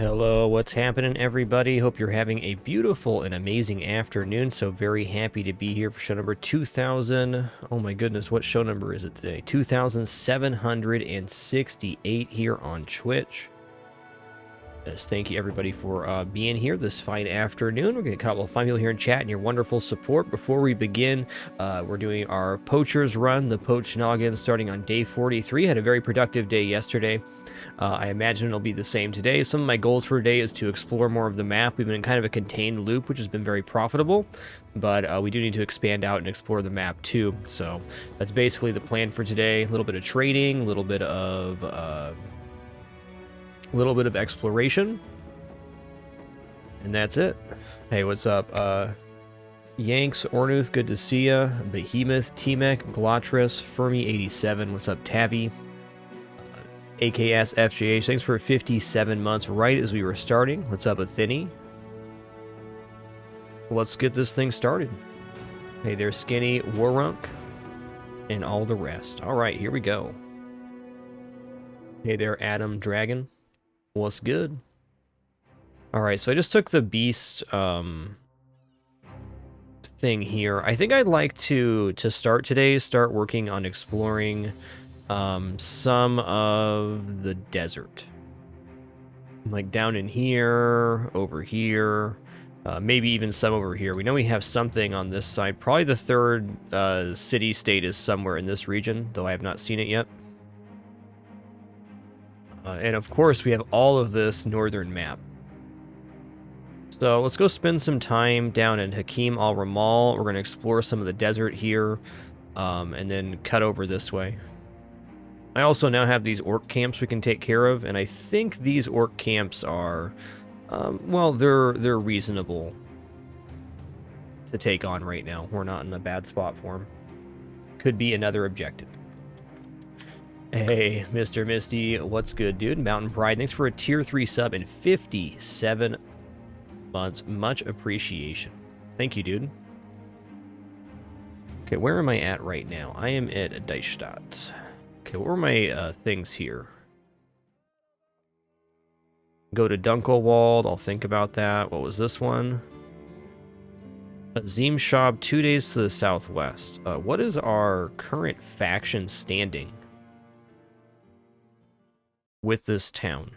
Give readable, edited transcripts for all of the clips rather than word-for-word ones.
Hello, what's happening, everybody? Hope you're having a beautiful and amazing afternoon. So very happy to be here for show number 2000. Oh my goodness, what show number is it today? 2768 here on Twitch. Yes, thank you everybody for being here this fine afternoon. We're going to get a couple of fine people here in chat and your wonderful support. Before we begin, we're doing our Poachers run, the Poached Noggins, starting on day 43. Had a very productive day yesterday. I imagine it'll be the same today. Some of my goals for today is to explore more of the map. We've been in kind of a contained loop, which has been very profitable, but we do need to expand out and explore the map too. So that's basically the plan for today. A little bit of trading, a little bit of exploration, and that's it. Hey, what's up? Yanks, Ornuth, good to see ya. Behemoth, T-Mech, Glotris, Fermi87, what's up, Tavi? AKS FJH, thanks for 57 months right as we were starting. What's up, Athene? Let's get this thing started. Hey there, Skinny, Warrunk, and all the rest. All right, here we go. Hey there, Adam Dragon. What's good? All right, so I just took the beast thing here. I think I'd like to start working on exploring some of the desert, like down in here, over here, maybe even some over here. We know we have something on this side. Probably the third city state is somewhere in this region, though I have not seen it yet. And of course we have all of this northern map. So let's go spend some time down in Hakim al-Ramal. We're going to explore some of the desert here, and then cut over this way. I also now have these orc camps we can take care of, and I think these orc camps are, well, they're reasonable to take on right now. We're not in a bad spot for them. Could be another objective. Hey, Mr. Misty, what's good, dude? Mountain Pride, thanks for a tier 3 sub in 57 months. Much appreciation. Thank you, dude. Okay, where am I at right now? I am at Deichstadt. Okay, what are my things here? Go to Dunkelwald. I'll think about that. What was this one? Azim Shab, 2 days to the southwest. What is our current faction standing with this town?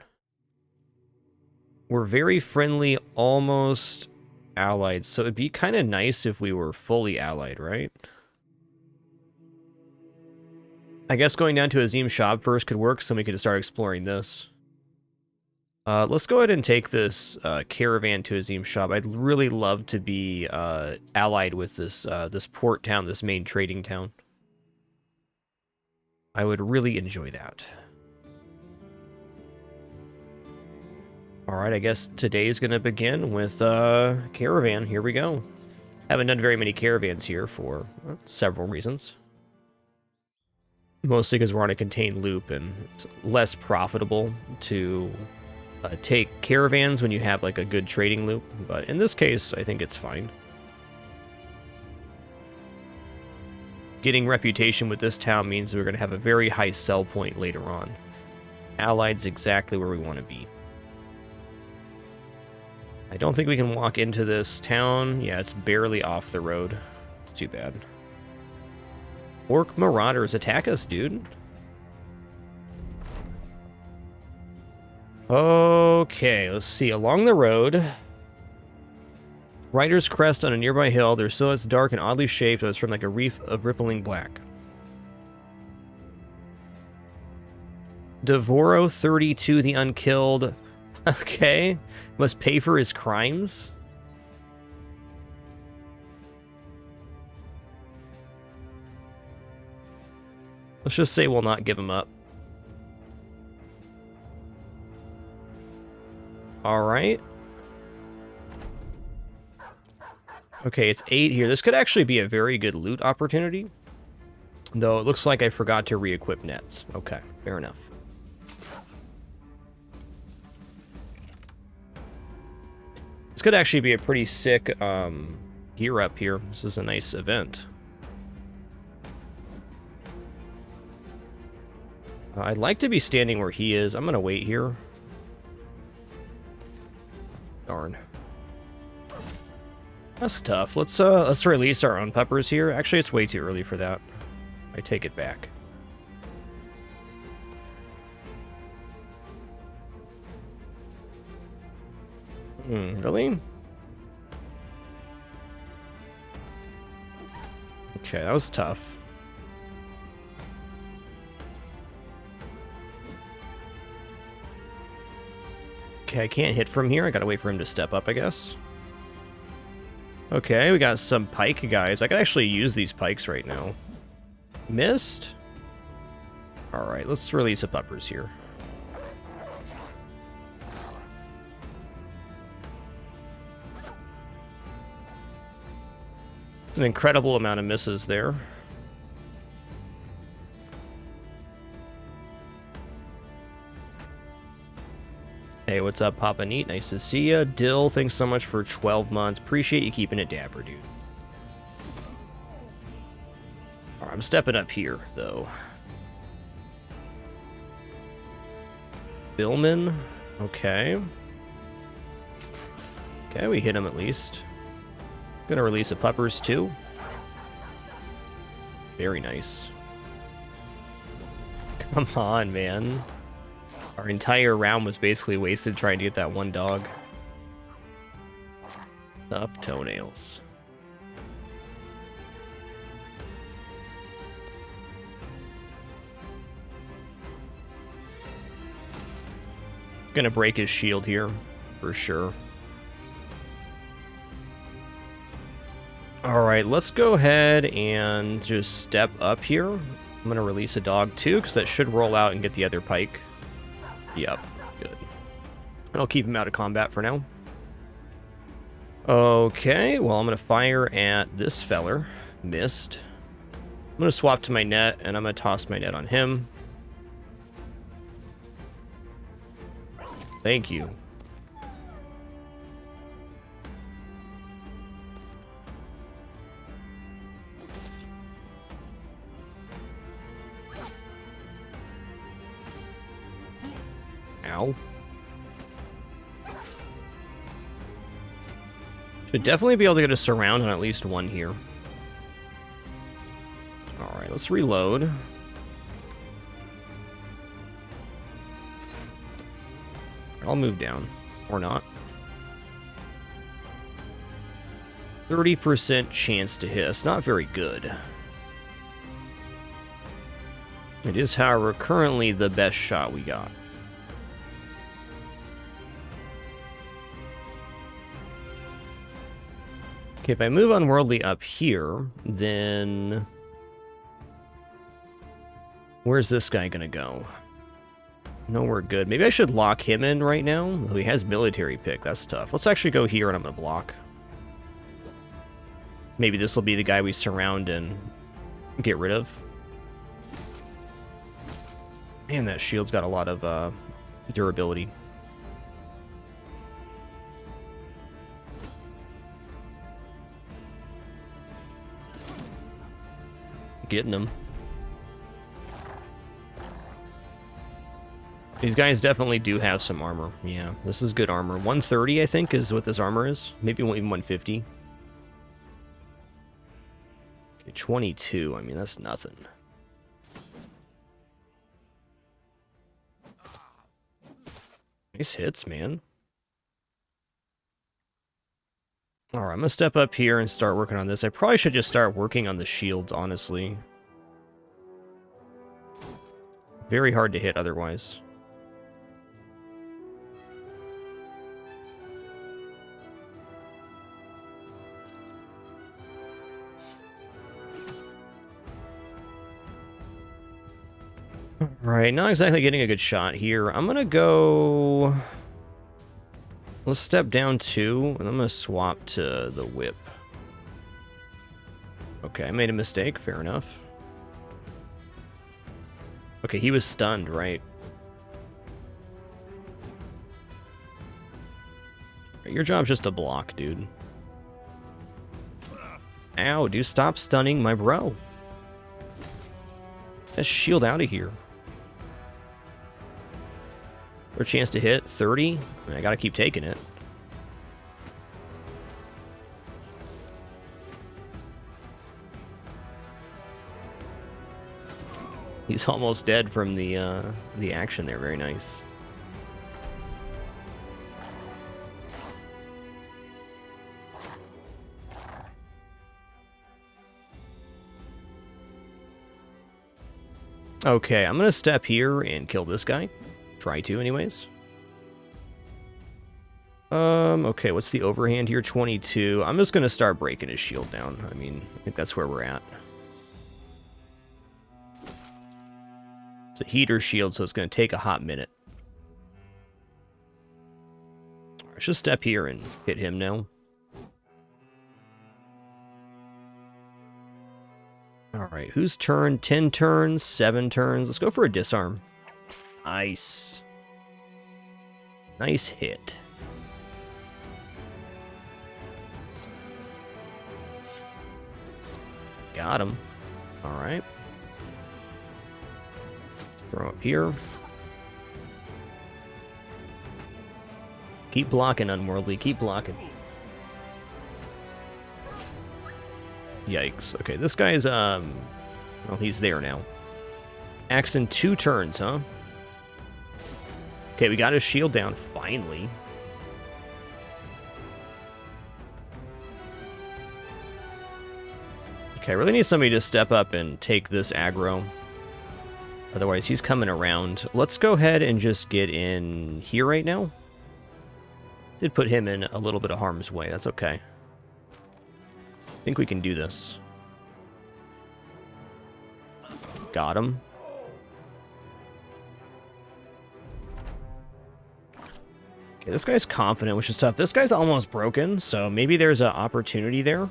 We're very friendly, almost allied. So it'd be kind of nice if we were fully allied, right? I guess going down to Azim Shab first could work, so we could start exploring this. Let's go ahead and take this caravan to Azim Shab. I'd really love to be allied with this this port town, this main trading town. I would really enjoy that. All right, I guess today's going to begin with caravan. Here we go. Haven't done very many caravans here for several reasons. Mostly because we're on a contained loop and it's less profitable to take caravans when you have like a good trading loop. But in this case, I think it's fine. Getting reputation with this town means we're going to have a very high sell point later on. Allied's exactly where we want to be. I don't think we can walk into this town. Yeah, it's barely off the road. It's too bad. Orc marauders attack us, dude. Okay, let's see. Along the road, Rider's Crest on a nearby hill. Their silhouette's dark and oddly shaped, but it's from like a reef of rippling black. Devoro 32, the unkilled. Okay. Must pay for his crimes? Let's just say we'll not give him up. Alright. Okay, it's 8 here. This could actually be a very good loot opportunity. Though it looks like I forgot to re-equip nets. Okay, fair enough. This could actually be a pretty sick gear up here. This is a nice event. I'd like to be standing where he is. I'm going to wait here. Darn. That's tough. Let's release our own peppers here. Actually, it's way too early for that. I take it back. Really? Okay, that was tough. Okay, I can't hit from here. I gotta wait for him to step up, I guess. Okay, we got some pike guys. I could actually use these pikes right now. Missed? Alright, let's release the peppers here. It's an incredible amount of misses there. Hey, what's up, Papa Neat? Nice to see ya. Dill, thanks so much for 12 months. Appreciate you keeping it dapper, dude. Alright, I'm stepping up here, though. Billman. Okay. Okay, we hit him at least. Gonna release the puppers, too. Very nice. Come on, man. Our entire round was basically wasted trying to get that one dog. Tough toenails. Gonna break his shield here, for sure. Alright, let's go ahead and just step up here. I'm gonna release a dog too, because that should roll out and get the other pike. Yep, good. I'll keep him out of combat for now. Okay, well, I'm going to fire at this feller. Missed. I'm going to swap to my net, and I'm going to toss my net on him. Thank you. Ow. Should definitely be able to get a surround on at least one here. Alright, let's reload. I'll move down. Or not. 30% chance to hit. It's not very good. It is, however, currently the best shot we got. Okay, if I move Unworldly up here, then... where's this guy gonna go? Nowhere good. Maybe I should lock him in right now. He has military pick. That's tough. Let's actually go here, and I'm gonna block. Maybe this will be the guy we surround and get rid of. Man, that shield's got a lot of durability. Getting them. These guys definitely do have some armor. Yeah, this is good armor. 130, I think, is what this armor is. Maybe even 150. Okay, 22. I mean, that's nothing. Nice hits, man. Alright, I'm gonna step up here and start working on this. I probably should just start working on the shields, honestly. Very hard to hit otherwise. Alright, not exactly getting a good shot here. I'm gonna go... let's step down 2, and I'm going to swap to the whip. Okay, I made a mistake. Fair enough. Okay, he was stunned, right? Your job's just to block, dude. Ow, dude, stop stunning my bro. Let's shield out of here. For a chance to hit 30. I gotta keep taking it. He's almost dead from the action there. Very nice. Okay, I'm gonna step here and kill this guy. Try to, anyways. Okay, what's the overhand here? 22. I'm just gonna start breaking his shield down. I mean, I think that's where we're at. It's a heater shield, so it's gonna take a hot minute. Let's just step here and hit him now. Alright, whose turn? 10 turns, 7 turns. Let's go for a disarm. Nice. Nice hit. Got him. Alright. Let's throw up here. Keep blocking, Unworldly. Keep blocking. Yikes. Okay, this guy's, well, he's there now. Axe in 2 turns, huh? Okay, we got his shield down, finally. Okay, I really need somebody to step up and take this aggro. Otherwise, he's coming around. Let's go ahead and just get in here right now. Did put him in a little bit of harm's way. That's okay. I think we can do this. Got him. Okay, this guy's confident, which is tough. This guy's almost broken, so maybe there's an opportunity there.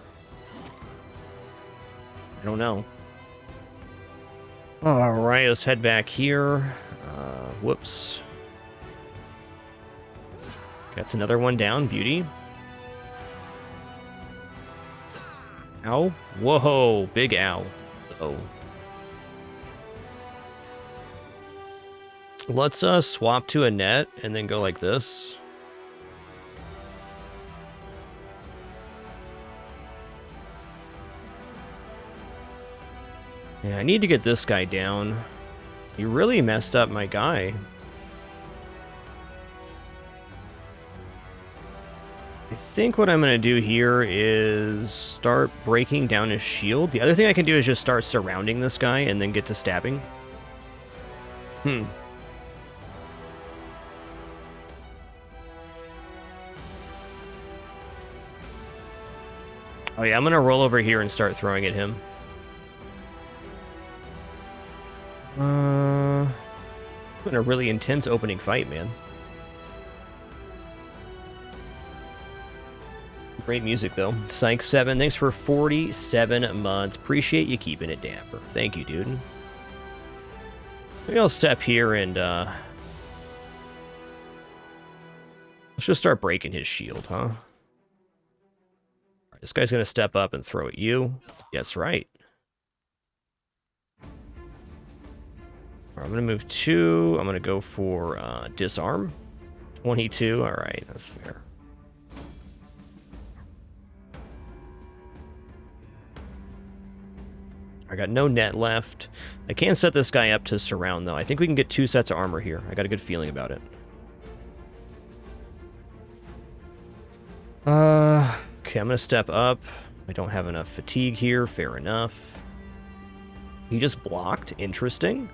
I don't know. Alright, let's head back here. Whoops. That's another one down. Beauty. Ow. Whoa, big ow. Oh. Let's swap to a net and then go like this. Yeah, I need to get this guy down. He really messed up my guy. I think what I'm going to do here is start breaking down his shield. The other thing I can do is just start surrounding this guy and then get to stabbing. Oh yeah, I'm going to roll over here and start throwing at him. Been a really intense opening fight, man. Great music, though. Psych7, thanks for 47 months. Appreciate you keeping it dapper. Thank you, dude. Maybe I'll step here and, let's just start breaking his shield, huh? This guy's gonna step up and throw at you. Yes, right. I'm gonna move 2. I'm gonna go for disarm. 22. All right, that's fair. I got no net left. I can set this guy up to surround, though. I think we can get 2 sets of armor here. I got a good feeling about it. Okay, I'm gonna step up. I don't have enough fatigue here. Fair enough. He just blocked. Interesting.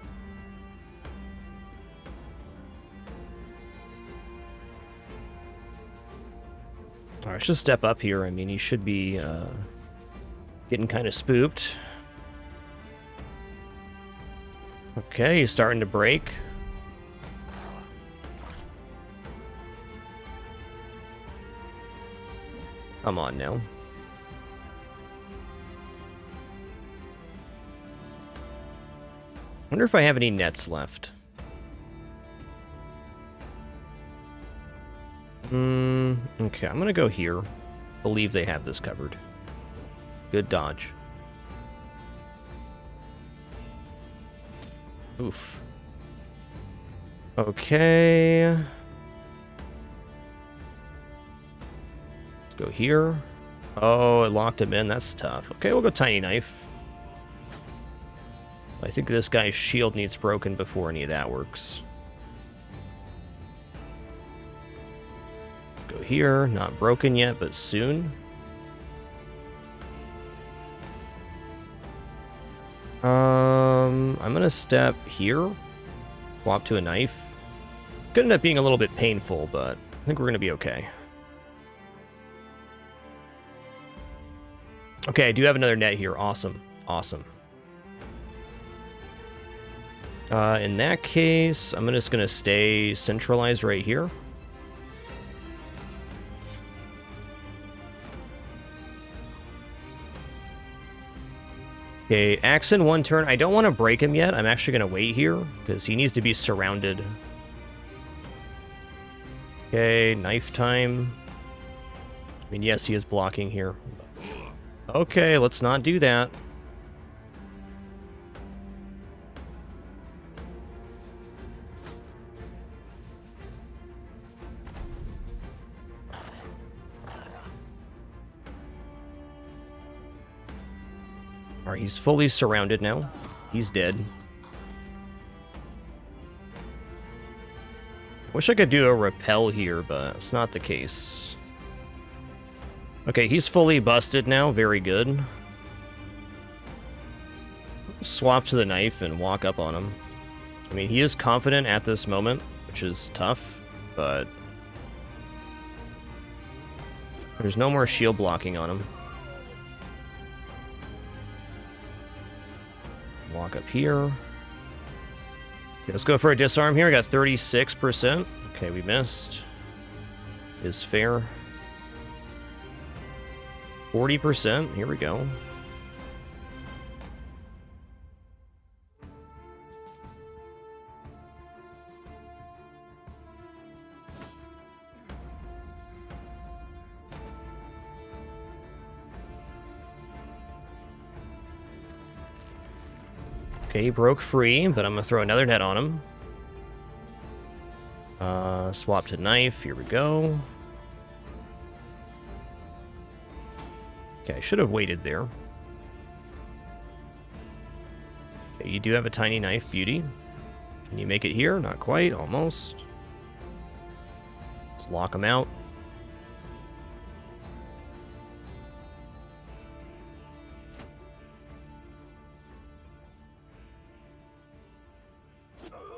All right, let's just step up here. I mean, he should be getting kind of spooked. Okay, he's starting to break. Come on now. Wonder if I have any nets left. Okay, I'm gonna go here. Believe they have this covered. Good dodge. Oof. Okay. Let's go here. Oh, it locked him in. That's tough. Okay, we'll go tiny knife. I think this guy's shield needs broken before any of that works. Let's go here. Not broken yet, but soon. I'm gonna step here. Swap to a knife. Could end up being a little bit painful, but I think we're gonna be okay. Okay, I do have another net here. Awesome. Awesome. In that case, I'm just going to stay centralized right here. Okay, axe in one turn. I don't want to break him yet. I'm actually going to wait here because he needs to be surrounded. Okay, knife time. I mean, yes, he is blocking here. Okay, let's not do that. Alright, he's fully surrounded now. He's dead. Wish I could do a repel here, but it's not the case. Okay, he's fully busted now. Very good. Swap to the knife and walk up on him. I mean, he is confident at this moment, which is tough, but there's no more shield blocking on him. Walk up here. Okay, let's go for a disarm here. I got 36%. Okay, we missed. Is fair. 40%. Here we go. Okay, he broke free, but I'm going to throw another net on him. Swap to knife. Here we go. Okay, I should have waited there. Okay, you do have a tiny knife, beauty. Can you make it here? Not quite, almost. Let's lock him out.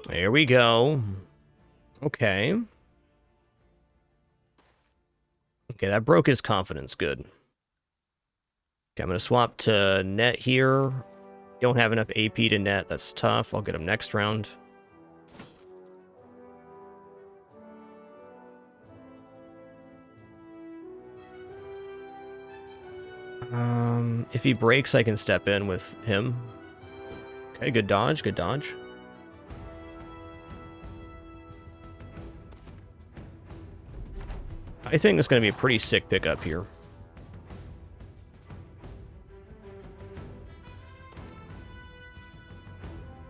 There we go. Okay. Okay, that broke his confidence. Good. Okay, I'm going to swap to net here. Don't have enough AP to net. That's tough. I'll get him next round. If he breaks, I can step in with him. Okay, good dodge. Good dodge. I think it's going to be a pretty sick pickup here.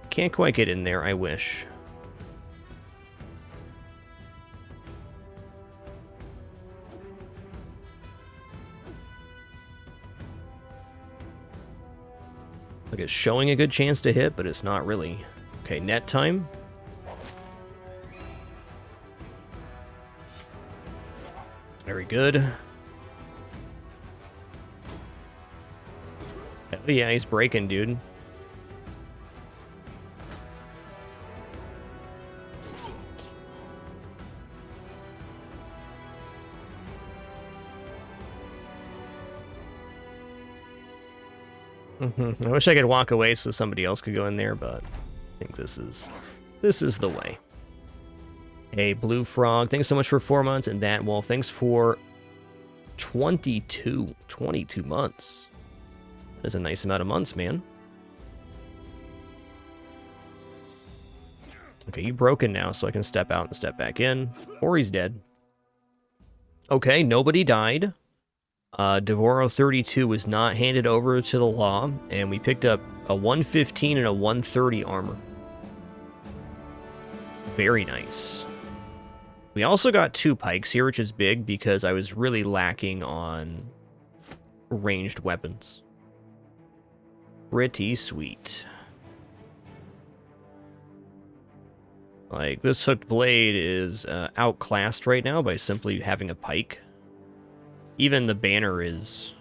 Can't quite get in there, I wish. Like it's showing a good chance to hit, but it's not really. Okay, net time. Very good. Oh, yeah, he's breaking, dude. I wish I could walk away so somebody else could go in there, but I think this is the way. Hey, Blue Frog, thanks so much for 4 months, and that wall, thanks for 22 months. That's a nice amount of months, man. Okay, you're broken now, so I can step out and step back in, or he's dead. Okay, nobody died. Devoro 32 was not handed over to the law, and we picked up a 115 and a 130 armor. Very nice. We also got 2 pikes here, which is big because I was really lacking on ranged weapons. Pretty sweet. Like, this hooked blade is outclassed right now by simply having a pike. Even the banner is...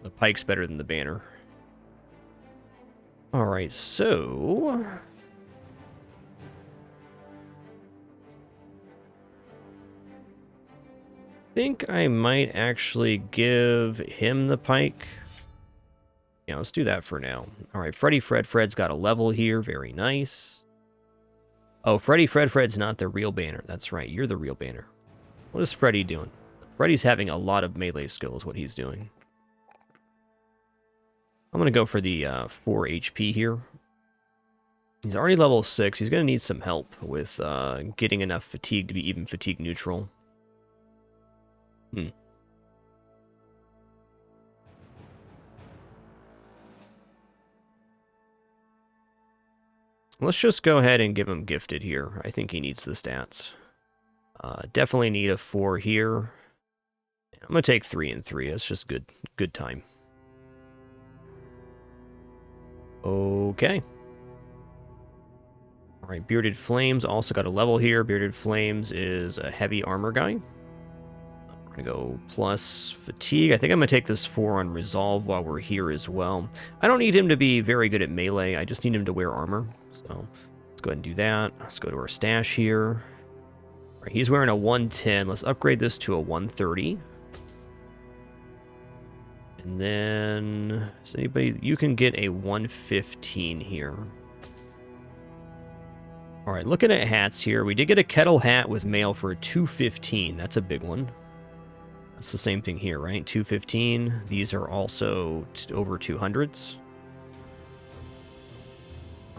The pike's better than the banner. Alright, so... I think I might actually give him the pike. Yeah, let's do that for now. Alright, Fred's got a level here. Very nice. Oh, Fred's not the real banner. That's right, you're the real banner. What is Freddy doing? Freddy's having a lot of melee skills, what he's doing. I'm going to go for the 4 HP here. He's already level 6. He's going to need some help with getting enough fatigue to be even fatigue neutral. Let's just go ahead and give him gifted here. I think he needs the stats. Definitely need a 4 here. I'm going to take 3 and 3. That's just good time. Okay. Alright, Bearded Flames also got a level here. Bearded Flames is a heavy armor guy. We're going to go plus fatigue. I think I'm going to take this 4 on resolve while we're here as well. I don't need him to be very good at melee. I just need him to wear armor. So let's go ahead and do that. Let's go to our stash here. All right, he's wearing a 110. Let's upgrade this to a 130. And then, is anybody, you can get a 115 here. All right, looking at hats here, we did get a kettle hat with mail for a 215. That's a big one. That's the same thing here, right? 215. These are also over 200s.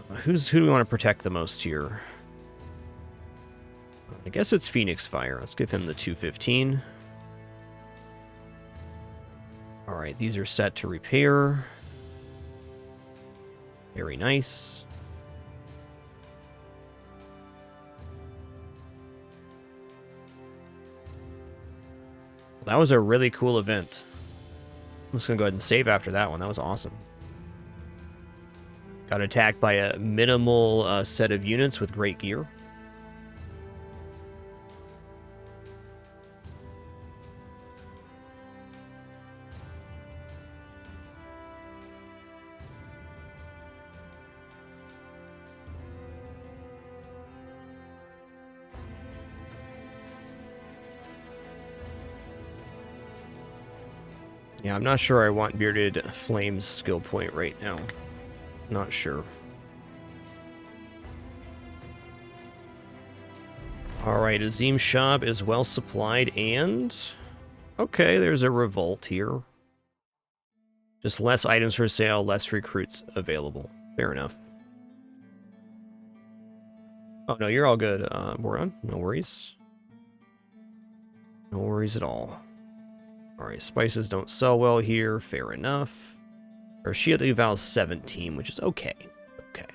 Who do we want to protect the most here? I guess it's Phoenix Fire. Let's give him the 215. All right, these are set to repair. Very nice. Well, that was a really cool event. I'm just going to go ahead and save after that one. That was awesome. Got attacked by a minimal set of units with great gear. Yeah, I'm not sure I want Bearded Flames skill point right now. Not sure. Alright, Azim Shop is well supplied and... Okay, there's a revolt here. Just less items for sale, less recruits available. Fair enough. Oh, no, you're all good, Boron. No worries. No worries at all. Alright, spices don't sell well here. Fair enough. Our shield eval 17, which is okay. Okay.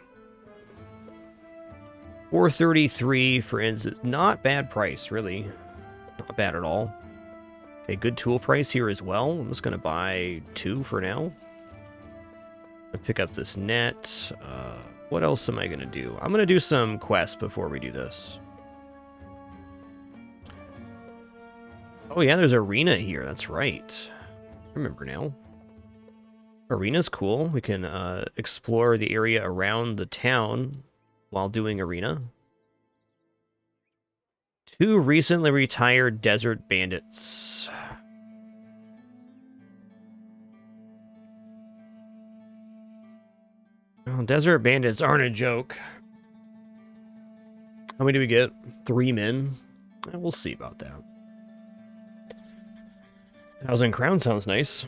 433 for instance. Not bad price, really. Not bad at all. Okay, good tool price here as well. I'm just going to buy 2 for now. Let's pick up this net. What else am I going to do? I'm going to do some quests before we do this. Oh yeah, there's arena here. That's right. I remember now. Arena's cool. We can explore the area around the town while doing arena. 2 recently retired desert bandits. Well, desert bandits aren't a joke. How many do we get? 3 men? We'll see about that. 1,000 crown sounds nice.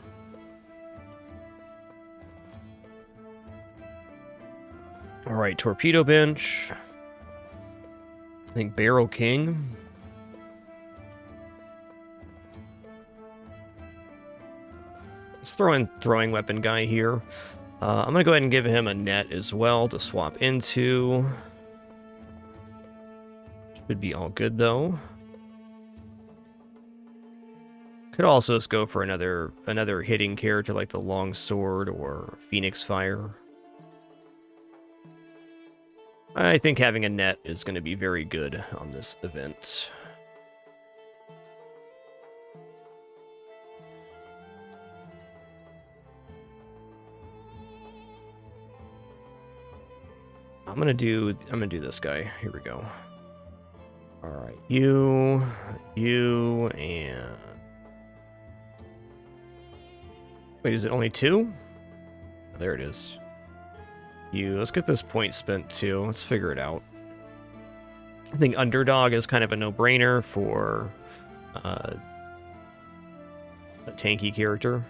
Alright, Torpedo Bench. I think Barrel King. Let's throw in Throwing Weapon guy here. I'm going to go ahead and give him a net as well to swap into. Should be all good, though. Could also just go for another hitting character like the Longsword or Phoenix Fire. I think having a net is going to be very good on this event. I'm gonna do this guy. Here we go. All right, you, and wait, is it only 2? There it is. You. Let's get this point spent too. Let's figure it out. I think underdog is kind of a no-brainer for a tanky character.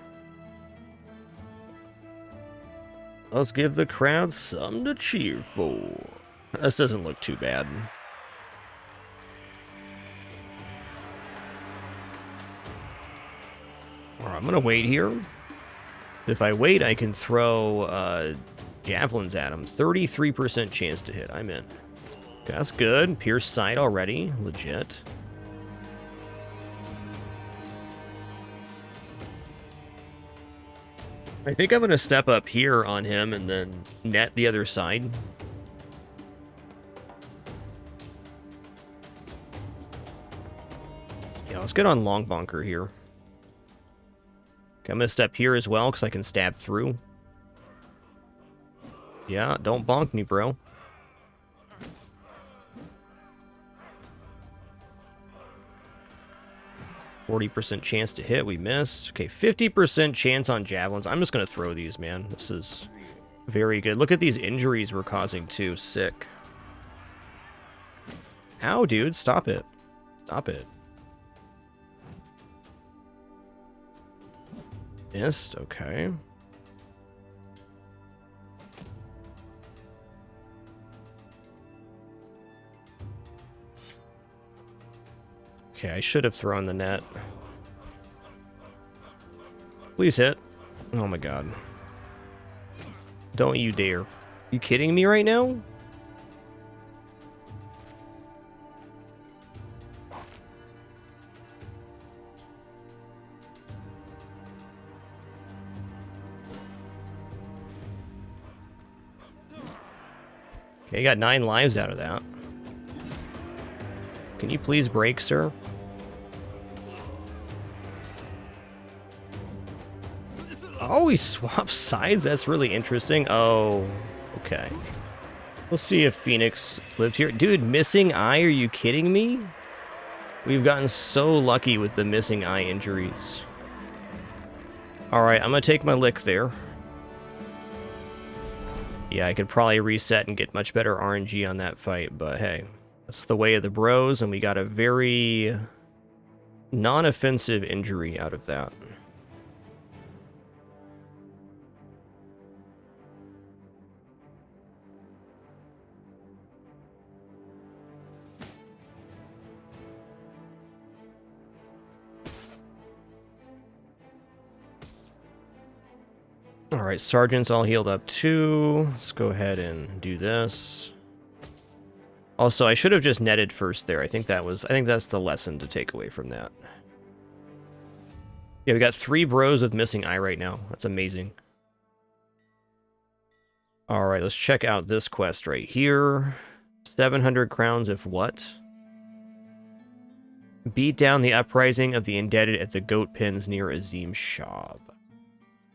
Let's give the crowd something to cheer for. This doesn't look too bad. Alright, I'm gonna wait here. If I wait, I can throw javelins at him. 33% chance to hit. I'm in. Okay, that's good. Pierce side already. Legit. I think I'm going to step up here on him and then net the other side. Yeah, let's get on long bunker here. Okay, I'm going to step here as well because I can stab through. Yeah, don't bonk me, bro. %40 chance to hit. We missed. Okay, 50% chance on javelins. I'm just going to throw these, man. This is very good. Look at these injuries we're causing, too. Sick. Ow, dude. Stop it. Stop it. Missed. Okay. Okay, I should have thrown the net. Please hit. Oh my god. Don't you dare. You kidding me right now? Okay, you got 9 lives out of that. Can you please break, sir? Oh, he swaps sides? That's really interesting. Oh, okay. Let's see if Phoenix lived here. Dude, missing eye? Are you kidding me? We've gotten so lucky with the missing eye injuries. Alright, I'm gonna take my lick there. Yeah, I could probably reset and get much better RNG on that fight, but hey. That's the way of the bros, and we got a very non-offensive injury out of that. All right, sergeant's all healed up too. Let's go ahead and do this. Also, I should have just netted first there. I think that's the lesson to take away from that. Yeah, we got 3 bros with missing eye right now. That's amazing. All right, let's check out this quest right here. 700 crowns if what? Beat down the uprising of the indebted at the goat pens near Azim Shab.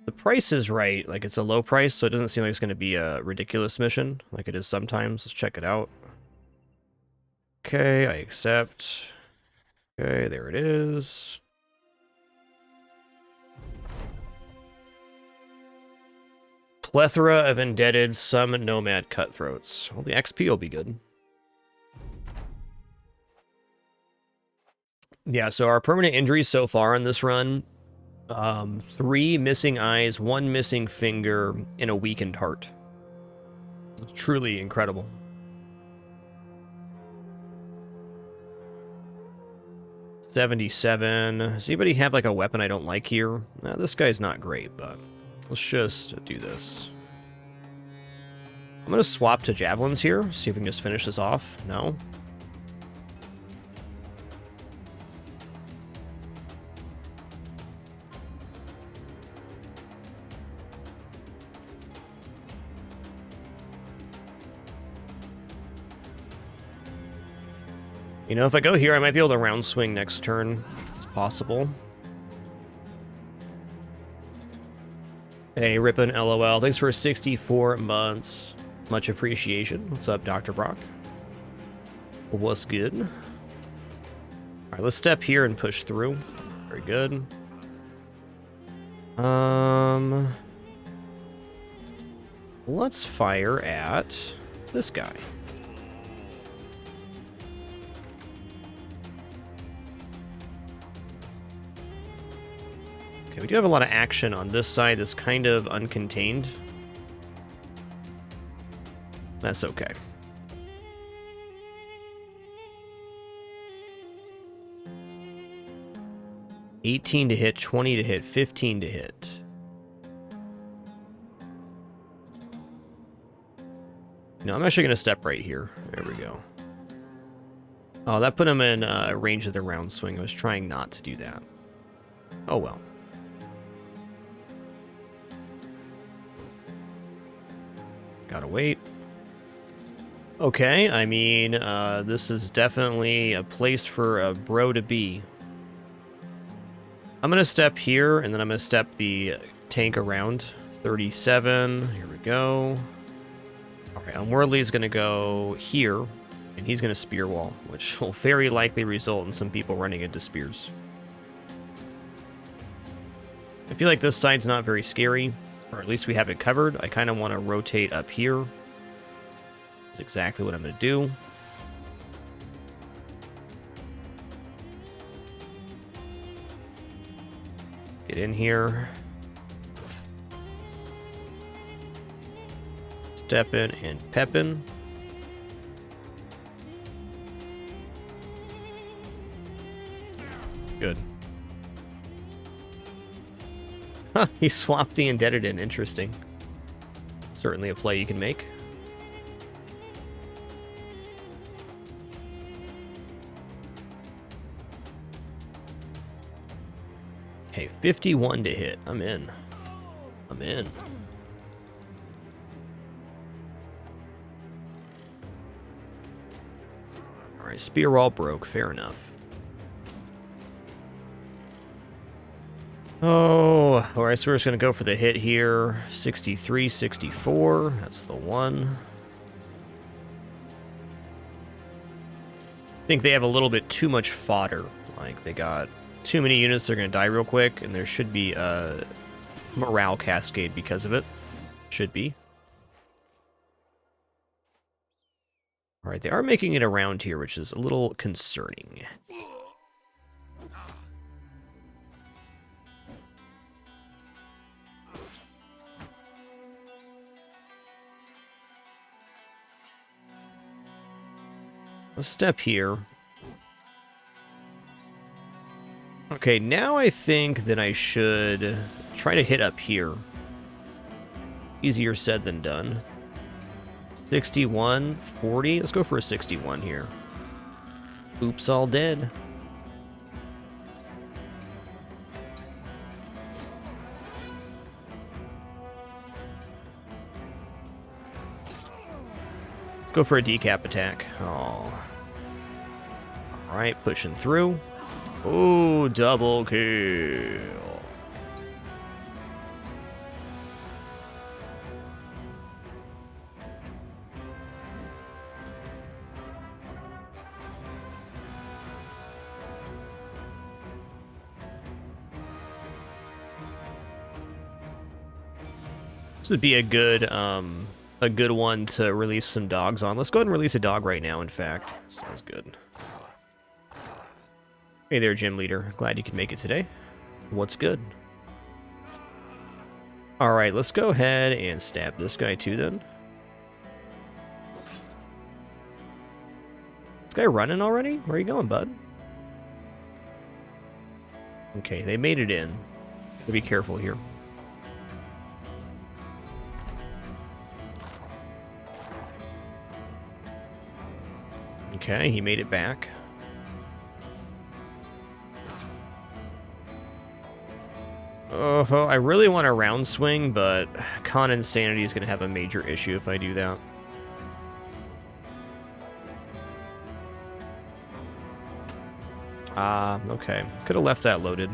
The price is right. Like, it's a low price, so it doesn't seem like it's going to be a ridiculous mission like it is sometimes. Let's check it out. Okay, I accept. Okay, there it is. Plethora of indebted, some nomad cutthroats. Well, the XP will be good. Yeah, so our permanent injuries so far in this run, 3 missing eyes, 1 missing finger, and a weakened heart. It's truly incredible. $77. Does anybody have like a weapon I don't like here? Nah, this guy's not great, but let's just do this. I'm gonna swap to javelins here, see if we can just finish this off. No? You know, if I go here, I might be able to round swing next turn. It's possible. Hey, Rippin' LOL. Thanks for 64 months. Much appreciation. What's up, Dr. Brock? What's good? All right, let's step here and push through. Very good. Let's fire at this guy. Okay, we do have a lot of action on this side that's kind of uncontained. That's okay. $18 to hit, 20 to hit, 15 to hit. No, I'm actually going to step right here. There we go. Oh, that put him in range of the round swing. I was trying not to do that. Oh, well. Gotta wait. Okay, I mean, this is definitely a place for a bro to be. I'm going to step here, and then I'm going to step the tank around. 37. Here we go. All right, Unworldly is going to go here, and he's going to spear wall, which will very likely result in some people running into spears. I feel like this side's not very scary, or at least we have it covered. I kind of want to rotate up here. That's exactly what I'm going to do. Get in here. Steppin' and peppin'. Good. Huh, he swapped the Indebted in. Interesting. Certainly a play you can make. Okay, 51 to hit. I'm in. I'm in. Alright, spear wall broke. Fair enough. Oh, alright, so we're just going to go for the hit here. 63, 64. That's the one. I think they have a little bit too much fodder. Like, they got too many units, they're going to die real quick, and there should be a morale cascade because of it. Should be. Alright, they are making it around here, which is a little concerning. Let's step here. Okay, now I think that I should try to hit up here. Easier said than done. 61, 40. Let's go for a 61 here. Oops, all dead. Let's go for a decap attack. Oh. Alright, pushing through. Oh, double kill. This would be a good one to release some dogs on. Let's go ahead and release a dog right now, in fact. Sounds good. Hey there, gym leader. Glad you could make it today. What's good? Alright, let's go ahead and stab this guy too then. This guy running already? Where are you going, bud? Okay, they made it in. Gotta be careful here. Okay, he made it back. Oh, I really want a round swing, but Con Insanity is going to have a major issue if I do that. Ah, okay. Could have left that loaded.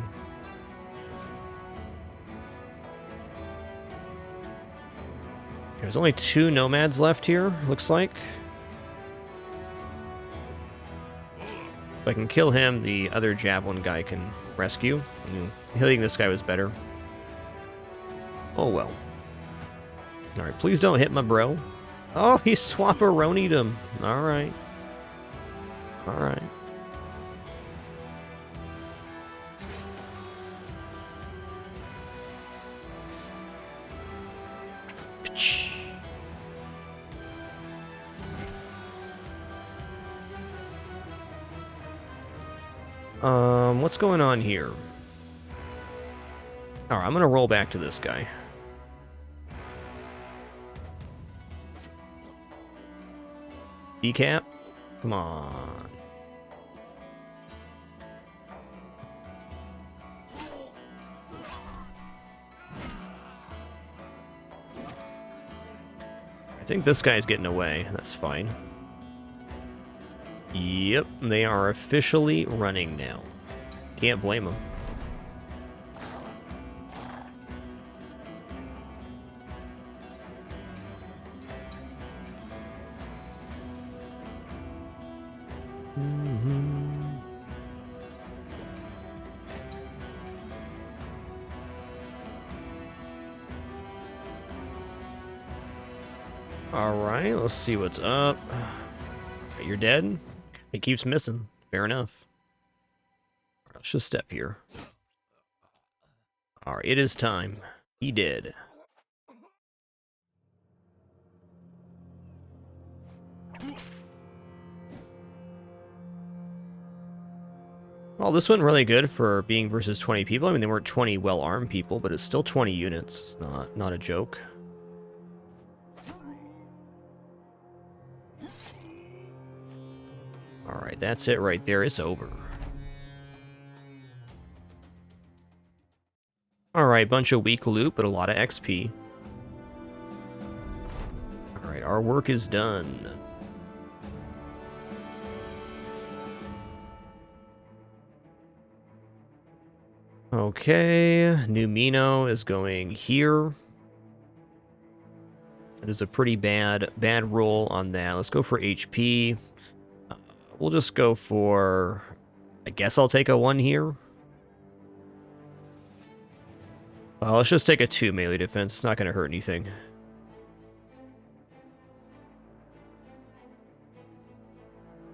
There's only 2 nomads left here, looks like. If I can kill him, the other javelin guy can rescue. Hitting this guy was better. Oh well. Alright, please don't hit my bro. Oh, he swap-a-ronied him. Alright. Alright. What's going on here? Alright, I'm gonna roll back to this guy. Decap? Come on. I think this guy's getting away. That's fine. Yep, they are officially running now. Can't blame them. Alright, let's see what's up. You're dead? It keeps missing. Fair enough. Right, let's just step here. Alright, it is time. He did. Well, this went really good for being versus 20 people. I mean, they weren't 20 well-armed people, but it's still 20 units. It's not a joke. Alright, that's it right there. It's over. Alright, bunch of weak loot, but a lot of XP. Alright, our work is done. Okay, Numino is going here. It is a pretty bad roll on that. Let's go for HP. We'll just go for... I guess I'll take a 1 here. Well, let's just take a 2 melee defense. It's not going to hurt anything.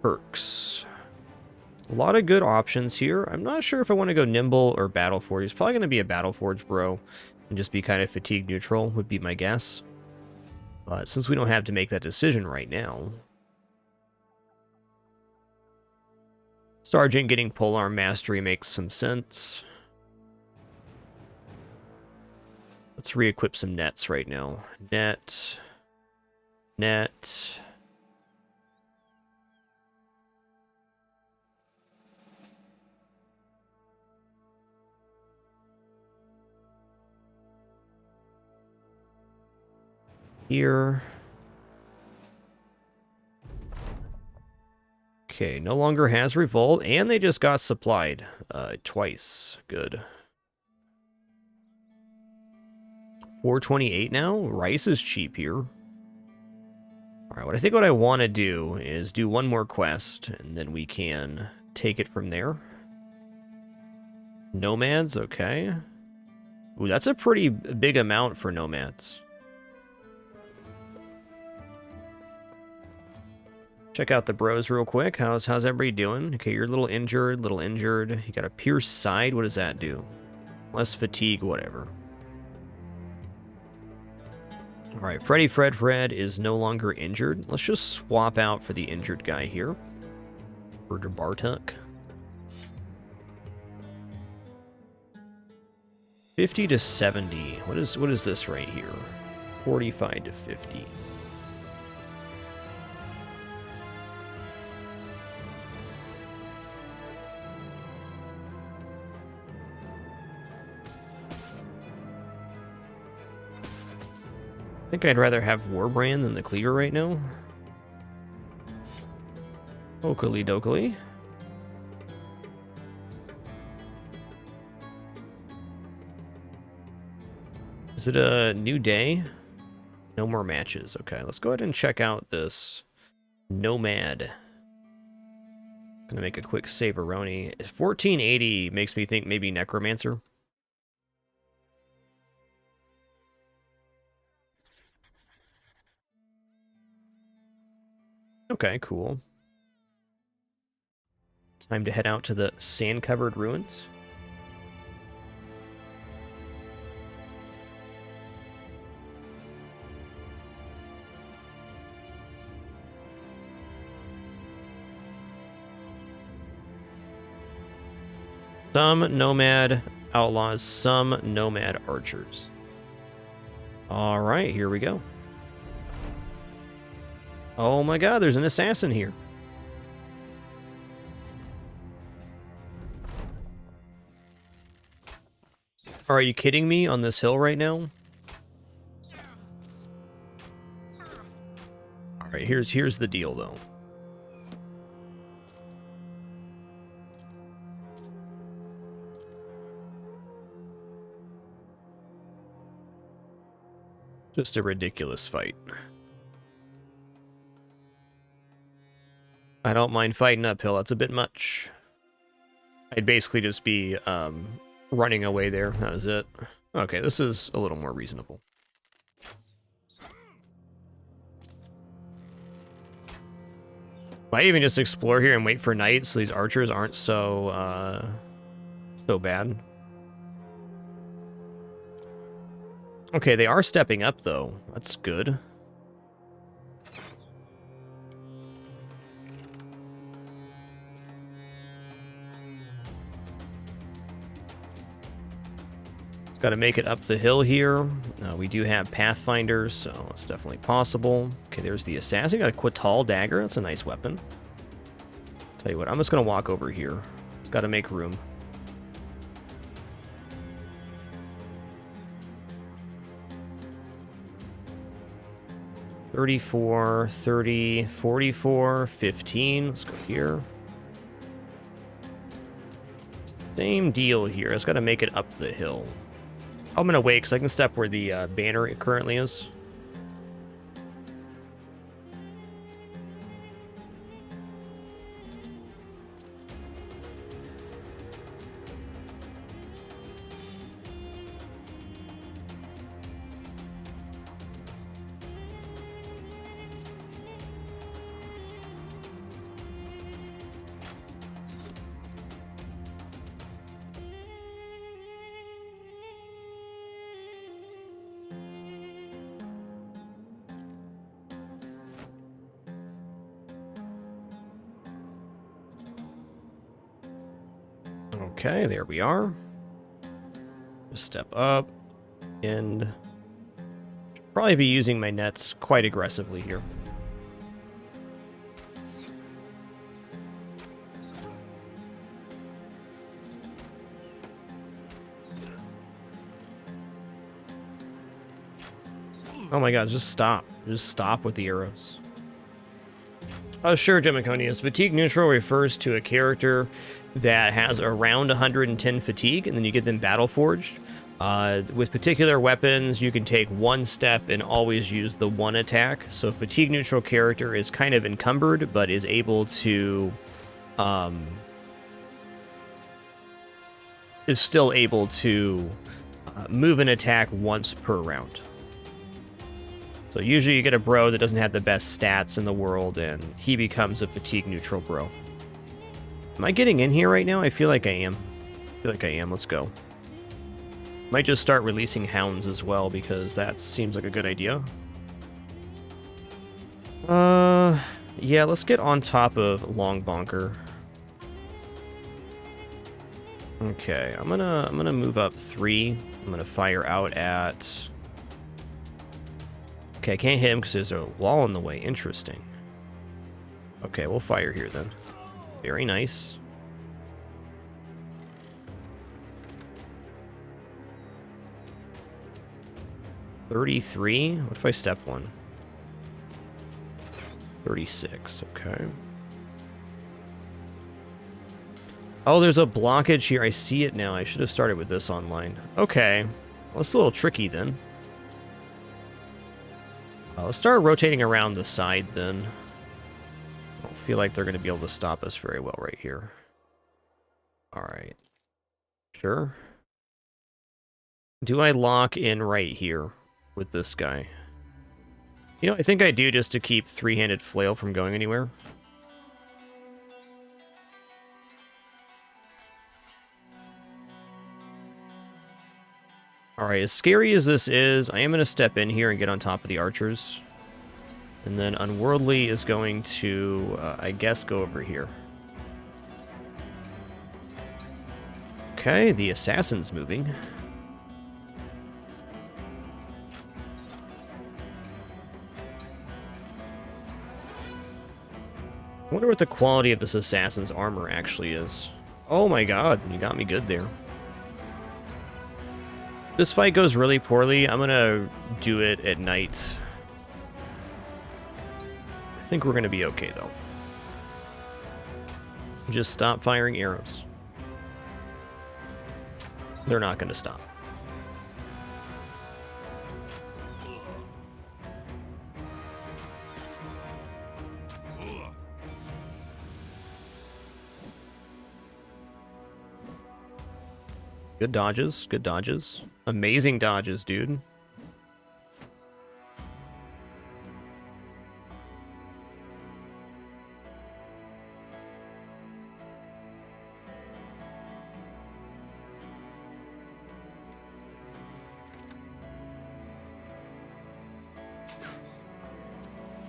Perks. A lot of good options here. I'm not sure if I want to go Nimble or Battleforge. He's probably going to be a Battleforge bro and just be kind of fatigue neutral would be my guess. But since we don't have to make that decision right now... Sergeant getting Polearm Mastery makes some sense. Let's re-equip some nets right now. Net. Net. Here. Okay, no longer has revolt, and they just got supplied twice. Good. 428 now? Rice is cheap here. Alright, I think what I want to do is do one more quest, and then we can take it from there. Nomads, okay. Ooh, that's a pretty big amount for nomads. Check out the bros real quick. How's everybody doing? Okay, you're a little injured, You got a pierced side. What does that do? Less fatigue, whatever. All right, Fred is no longer injured. Let's just swap out for the injured guy here. Berger Bartuk. 50 to 70. What is this right here? 45 to 50. I think I'd rather have Warbrand than the Cleaver right now. Oakley dokily. Is it a new day? No more matches. Okay, let's go ahead and check out this Nomad. Gonna make a quick save-a-roni. 1480 makes me think maybe Necromancer. Okay, cool. Time to head out to the sand-covered ruins. Some nomad outlaws, some nomad archers. All right, here we go. Oh my god, there's an assassin here. Are you kidding me on this hill right now? All right, here's the deal though. Just a ridiculous fight. I don't mind fighting uphill. That's a bit much. I'd basically just be running away there. That was it. Okay, this is a little more reasonable. Might even just explore here and wait for night so these archers aren't so bad. Okay, they are stepping up though. That's good. Got to make it up the hill here. We do have pathfinders, so it's definitely possible. Okay, there's the assassin. Got a Quital dagger. That's a nice weapon. Tell you what, I'm just going to walk over here. Got to make room. $34, $30, $44, $15. Let's go here. Same deal here. I just got to make it up the hill. I'm going to wait because I can step where the banner currently is. Okay, there we are. Just step up and should probably be using my nets quite aggressively here. Oh my god, just stop. Just stop with the arrows. Oh, sure, Gemiconius. Fatigue neutral refers to a character that has around 110 fatigue, and then you get them battle forged. With particular weapons, you can take one step and always use the one attack. So fatigue neutral character is kind of encumbered, but is able to, is still able to move an attack once per round. So usually you get a bro that doesn't have the best stats in the world, and he becomes a fatigue neutral bro. Am I getting in here right now? I feel like I am. I feel like I am. Let's go. Might just start releasing hounds as well, because that seems like a good idea. Yeah, let's get on top of Long Bonker. Okay, I'm gonna move up 3. I'm gonna fire out at... Okay, I can't hit him because there's a wall in the way. Interesting. Okay, we'll fire here then. Very nice. $33? What if I step 1? $36, okay. Oh, there's a blockage here. I see it now. I should have started with this online. Okay. Well, it's a little tricky then. Let's start rotating around the side then. I don't feel like they're going to be able to stop us very well right here. All right. Sure. Do I lock in right here with this guy? You know, I think I do, just to keep three-handed flail from going anywhere. Alright, as scary as this is, I am going to step in here and get on top of the archers. And then Unworldly is going to, I guess, go over here. Okay, the assassin's moving. I wonder what the quality of this assassin's armor actually is. Oh my god, you got me good there. This fight goes really poorly. I'm gonna do it at night. I think we're gonna be okay, though. Just stop firing arrows. They're not gonna stop. Good dodges, good dodges. Amazing dodges, dude.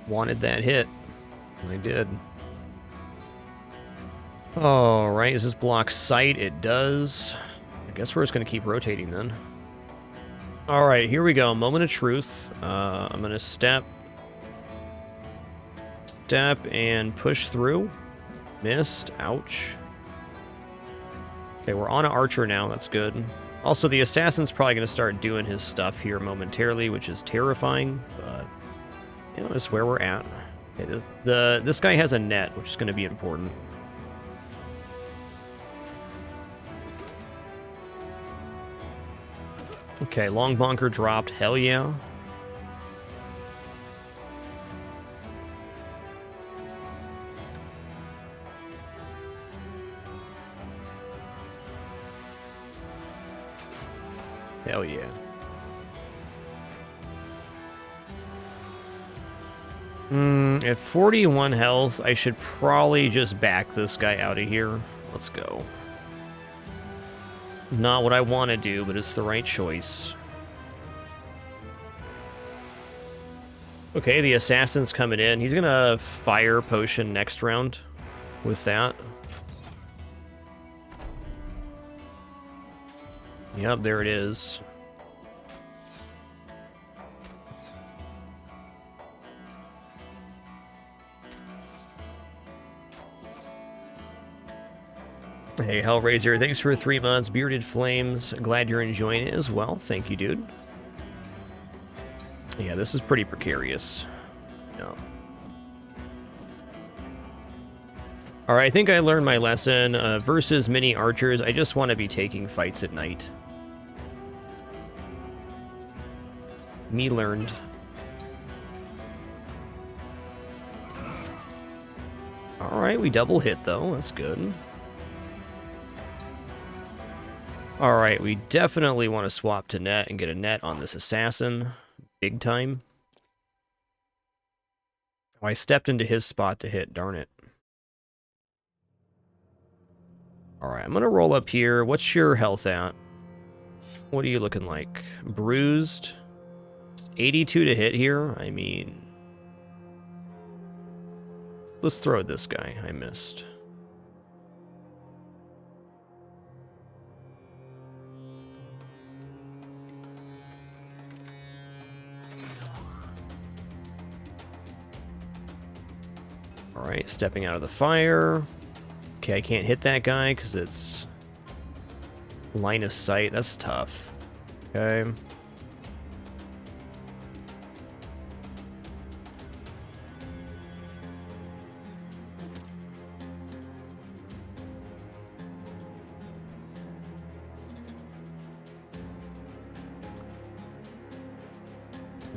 Wanted that hit. I did. Alright, does this block sight? It does. I guess we're just going to keep rotating then. Alright, here we go. Moment of truth. I'm going to step, and push through. Missed. Ouch. Okay, we're on an archer now. That's good. Also, the assassin's probably going to start doing his stuff here momentarily, which is terrifying, but you know, that's where we're at. Okay, this guy has a net, which is going to be important. Okay, long bonker dropped. Hell yeah. Hell yeah. At 41 health, I should probably just back this guy out of here. Let's go. Not what I want to do, but it's the right choice. Okay, the assassin's coming in. He's gonna fire potion next round with that. Yep, there it is. Hey, Hellraiser, thanks for 3 months. Bearded Flames, glad you're enjoying it as well. Thank you, dude. Yeah, this is pretty precarious. No. Alright, I think I learned my lesson. Versus mini archers, I just want to be taking fights at night. Me learned. Alright, we double hit though. That's good. Alright, we definitely want to swap to net and get a net on this assassin. Big time. Oh, I stepped into his spot to hit, darn it. Alright, I'm gonna roll up here. What's your health at? What are you looking like? Bruised? 82 to hit here? I mean... let's throw this guy. I missed. Alright, stepping out of the fire. Okay, I can't hit that guy because it's line of sight. That's tough. Okay.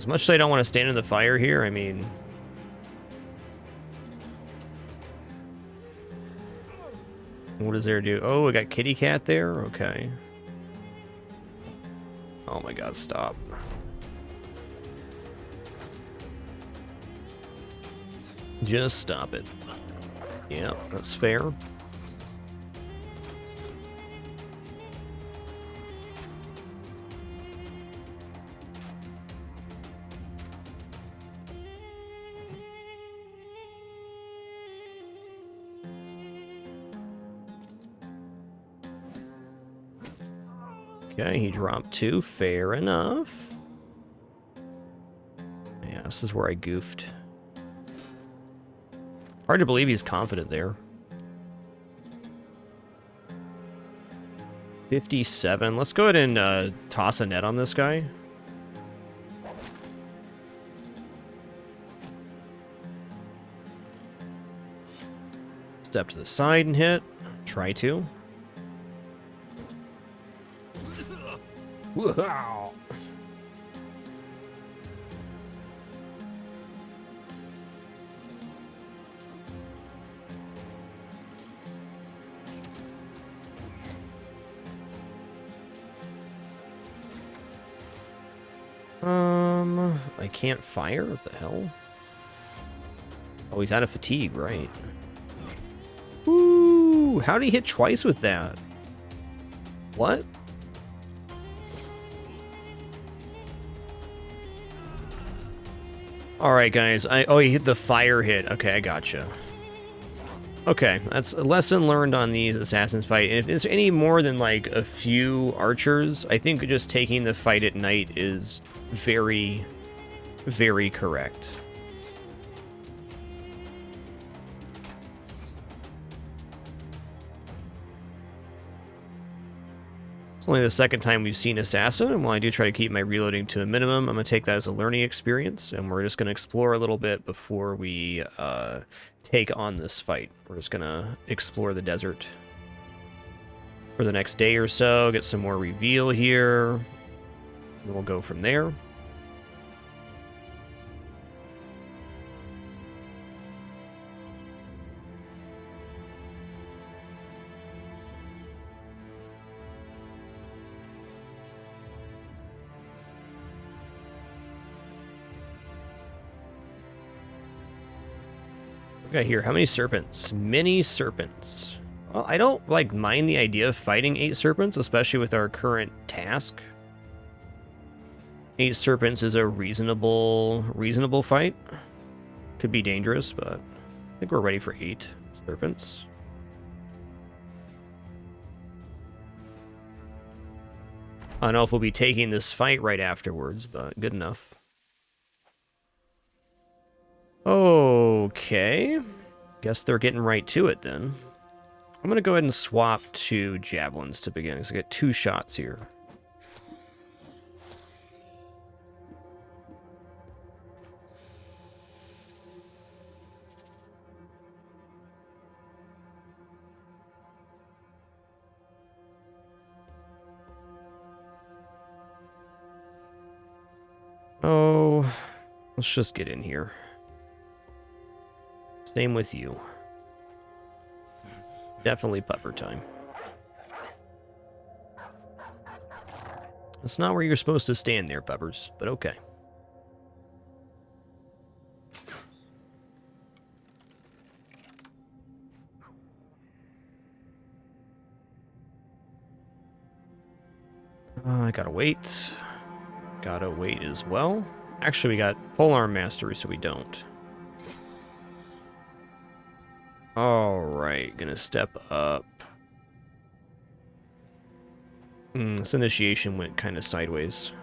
As much as I don't want to stand in the fire here, I mean... What does there do? Oh, we got kitty cat there? Okay. Oh my god, stop. Just stop it. Yeah, that's fair. Okay, he dropped 2. Fair enough. Yeah, this is where I goofed. Hard to believe he's confident there. 57. Let's go ahead and toss a net on this guy. Step to the side and hit. Try to. Wow. I can't fire? What the hell? Oh, he's out of fatigue, right. Ooh, how did he hit twice with that? What? Alright, guys. Oh, he hit the fire hit. Okay, I gotcha. Okay, that's a lesson learned on these assassins fight. And if there's any more than, like, a few archers, I think just taking the fight at night is very, very correct. It's only the second time we've seen Assassin, and while I do try to keep my reloading to a minimum, I'm going to take that as a learning experience, and we're just going to explore a little bit before we take on this fight. We're just going to explore the desert for the next day or so, get some more reveal here, and we'll go from there. Got here. How many serpents? Many serpents. Well, I don't mind the idea of fighting 8 serpents, especially with our current task. 8 serpents is a reasonable fight. Could be dangerous, but I think we're ready for 8 serpents. I don't know if we'll be taking this fight right afterwards, but good enough. Okay. Guess they're getting right to it then. I'm going to go ahead and swap to javelins to begin, because I get 2 shots here. Oh, let's just get in here. Same with you. Definitely pupper time. That's not where you're supposed to stand there, puppers, but okay. I gotta wait. Gotta wait as well. Actually, we got polearm mastery, so we don't. Alright, gonna step up. This initiation went kind of sideways.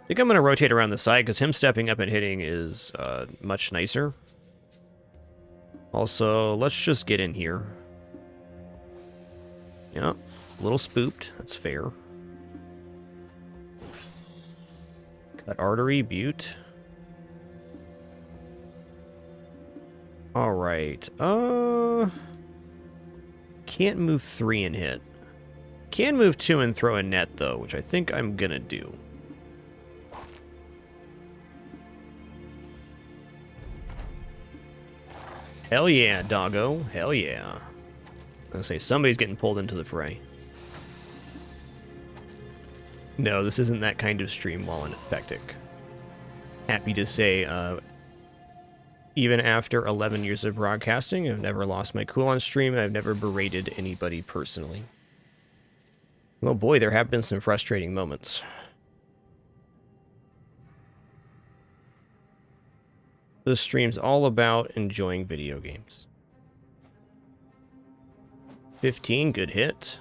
I think I'm gonna rotate around the side, because him stepping up and hitting is much nicer. Also, let's just get in here. Yeah, a little spooked. That's fair. Cut artery, butte. Alright. Can't move 3 and hit. can move 2 and throw a net, though, which I think I'm gonna do. Hell yeah, doggo. Hell yeah. I was gonna say, somebody's getting pulled into the fray. No, this isn't that kind of stream while infectic. Happy to say, even after 11 years of broadcasting, I've never lost my cool on stream, and I've never berated anybody personally. Well, boy, there have been some frustrating moments. This stream's all about enjoying video games. 15, good hit.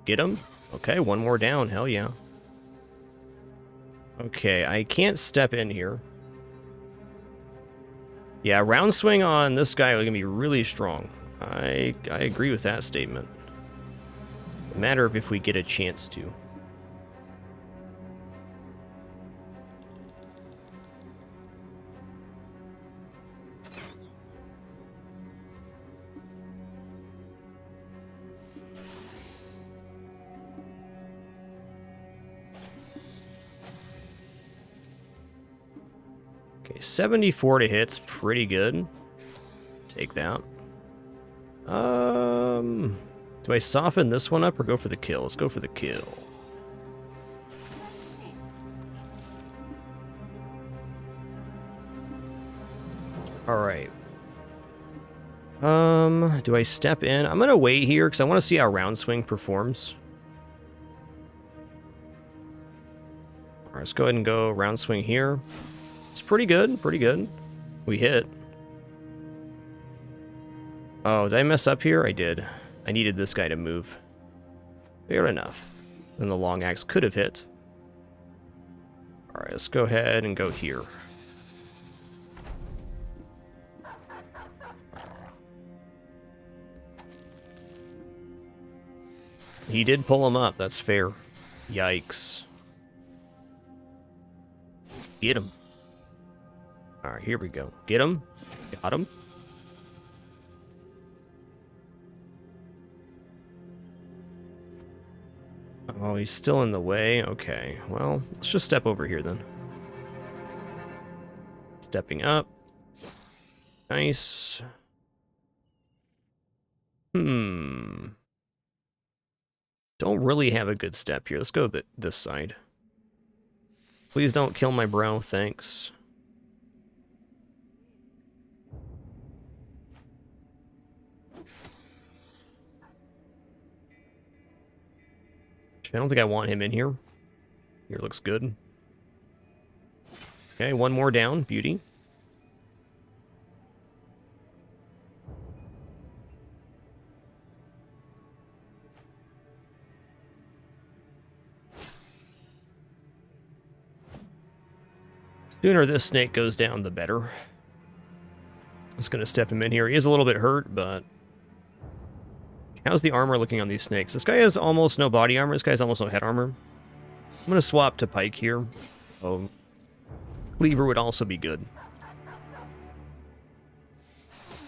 Get him. Okay, one more down. Hell yeah. Okay, I can't step in here. Yeah, round swing on this guy is going to be really strong. I agree with that statement. A matter of if we get a chance to. Okay, 74 to hit's pretty good. Take that. Do I soften this one up or go for the kill? Let's go for the kill. Alright. Do I step in? I'm gonna wait here because I want to see how round swing performs. Alright, let's go ahead and go round swing here. It's pretty good, pretty good. We hit. Oh, did I mess up here? I did. I needed this guy to move. Fair enough. Then the long axe could have hit. Alright, let's go ahead and go here. He did pull him up, that's fair. Yikes. Get him. Alright, here we go. Get him. Got him. Oh, he's still in the way. Okay, well, let's just step over here then. Stepping up. Nice. Don't really have a good step here. Let's go this side. Please don't kill my bro, thanks. I don't think I want him in here. Here looks good. Okay, one more down. Beauty. Sooner this snake goes down, the better. Just gonna step him in here. He is a little bit hurt, but... How's the armor looking on these snakes? This guy has almost no body armor. This guy has almost no head armor. I'm gonna swap to pike here. Oh, cleaver would also be good.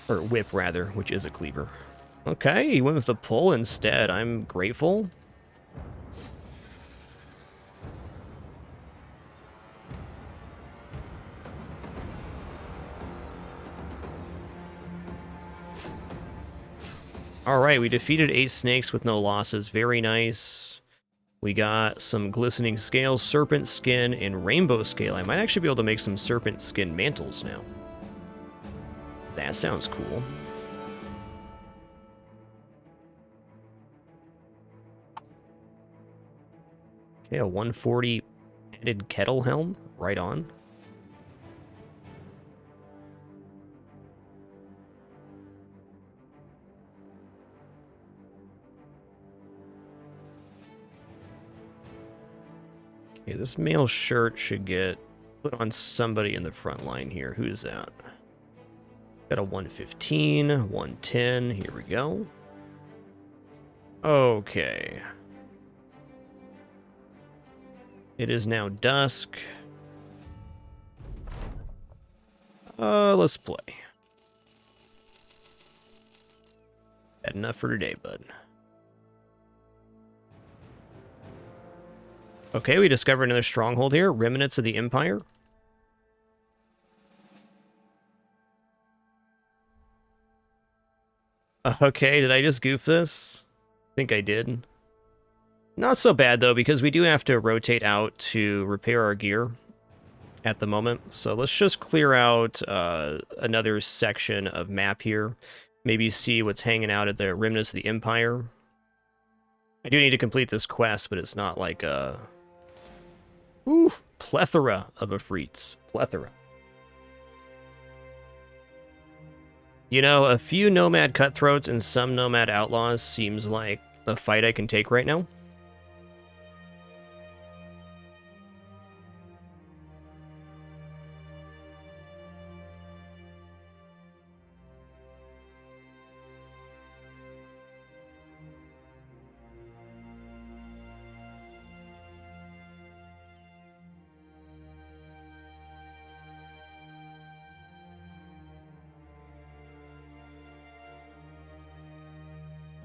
Or whip, rather, which is a cleaver. Okay, he went with the pull instead. I'm grateful. Alright, we defeated 8 snakes with no losses. Very nice. We got some glistening scales, serpent skin, and rainbow scale. I might actually be able to make some serpent skin mantles now. That sounds cool. Okay, a 140 headed kettle helm. Right on. Okay, this male shirt should get put on somebody in the front line here. Who is that? Got a 115, 110. Here we go. Okay. It is now dusk. Let's play. Had enough for today, bud. Okay, we discovered another stronghold here. Remnants of the Empire. Okay, did I just goof this? I think I did. Not so bad, though, because we do have to rotate out to repair our gear at the moment. So let's just clear out another section of map here. Maybe see what's hanging out at the Remnants of the Empire. I do need to complete this quest, but it's not like a... Ooh, plethora of Afrits. Plethora. You know, a few Nomad Cutthroats and some Nomad Outlaws seems like the fight I can take right now.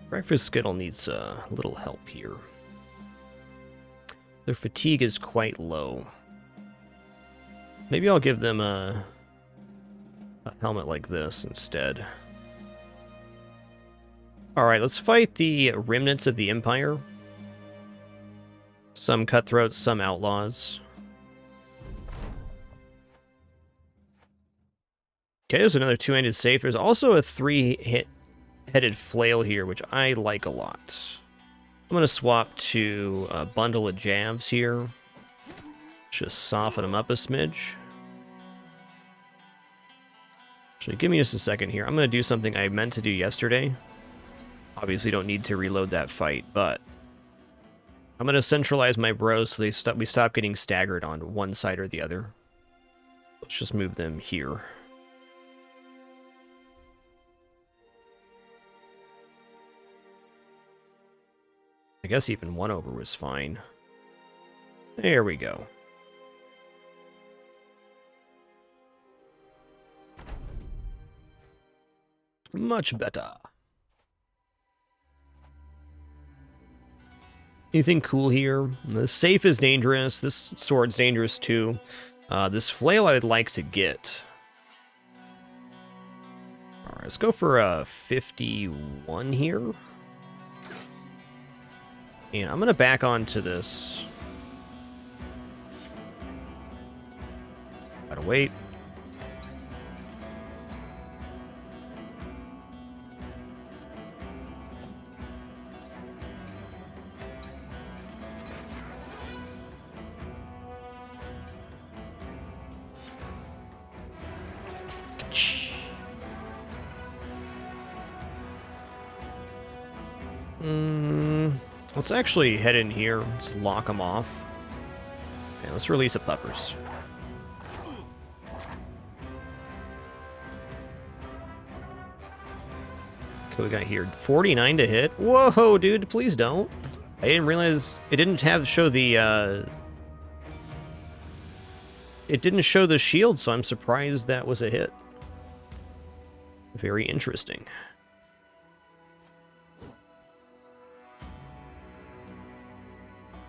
Breakfast Skittle needs a little help here. Their fatigue is quite low. Maybe I'll give them a helmet like this instead. Alright, let's fight the Remnants of the Empire. Some Cutthroats, some Outlaws. Okay, there's another two-handed safe. There's also a three-headed flail here, which I like a lot. I'm going to swap to a bundle of jabs here. Just soften them up a smidge. Actually, give me just a second here. I'm going to do something I meant to do yesterday. Obviously don't need to reload that fight, but I'm going to centralize my bros so we stop getting staggered on one side or the other. Let's just move them here. I guess even one over was fine. There we go. Much better. Anything cool here? The safe is dangerous. This sword's dangerous too. This flail I would like to get. Alright, let's go for a 51 here. And I'm going to back onto this. Gotta wait. Let's actually head in here. Let's lock them off. And let's release the puppers. Okay, we got here 49 to hit. Whoa, dude, please don't. I didn't realize it didn't show the it didn't show the shield, so I'm surprised that was a hit. Very interesting.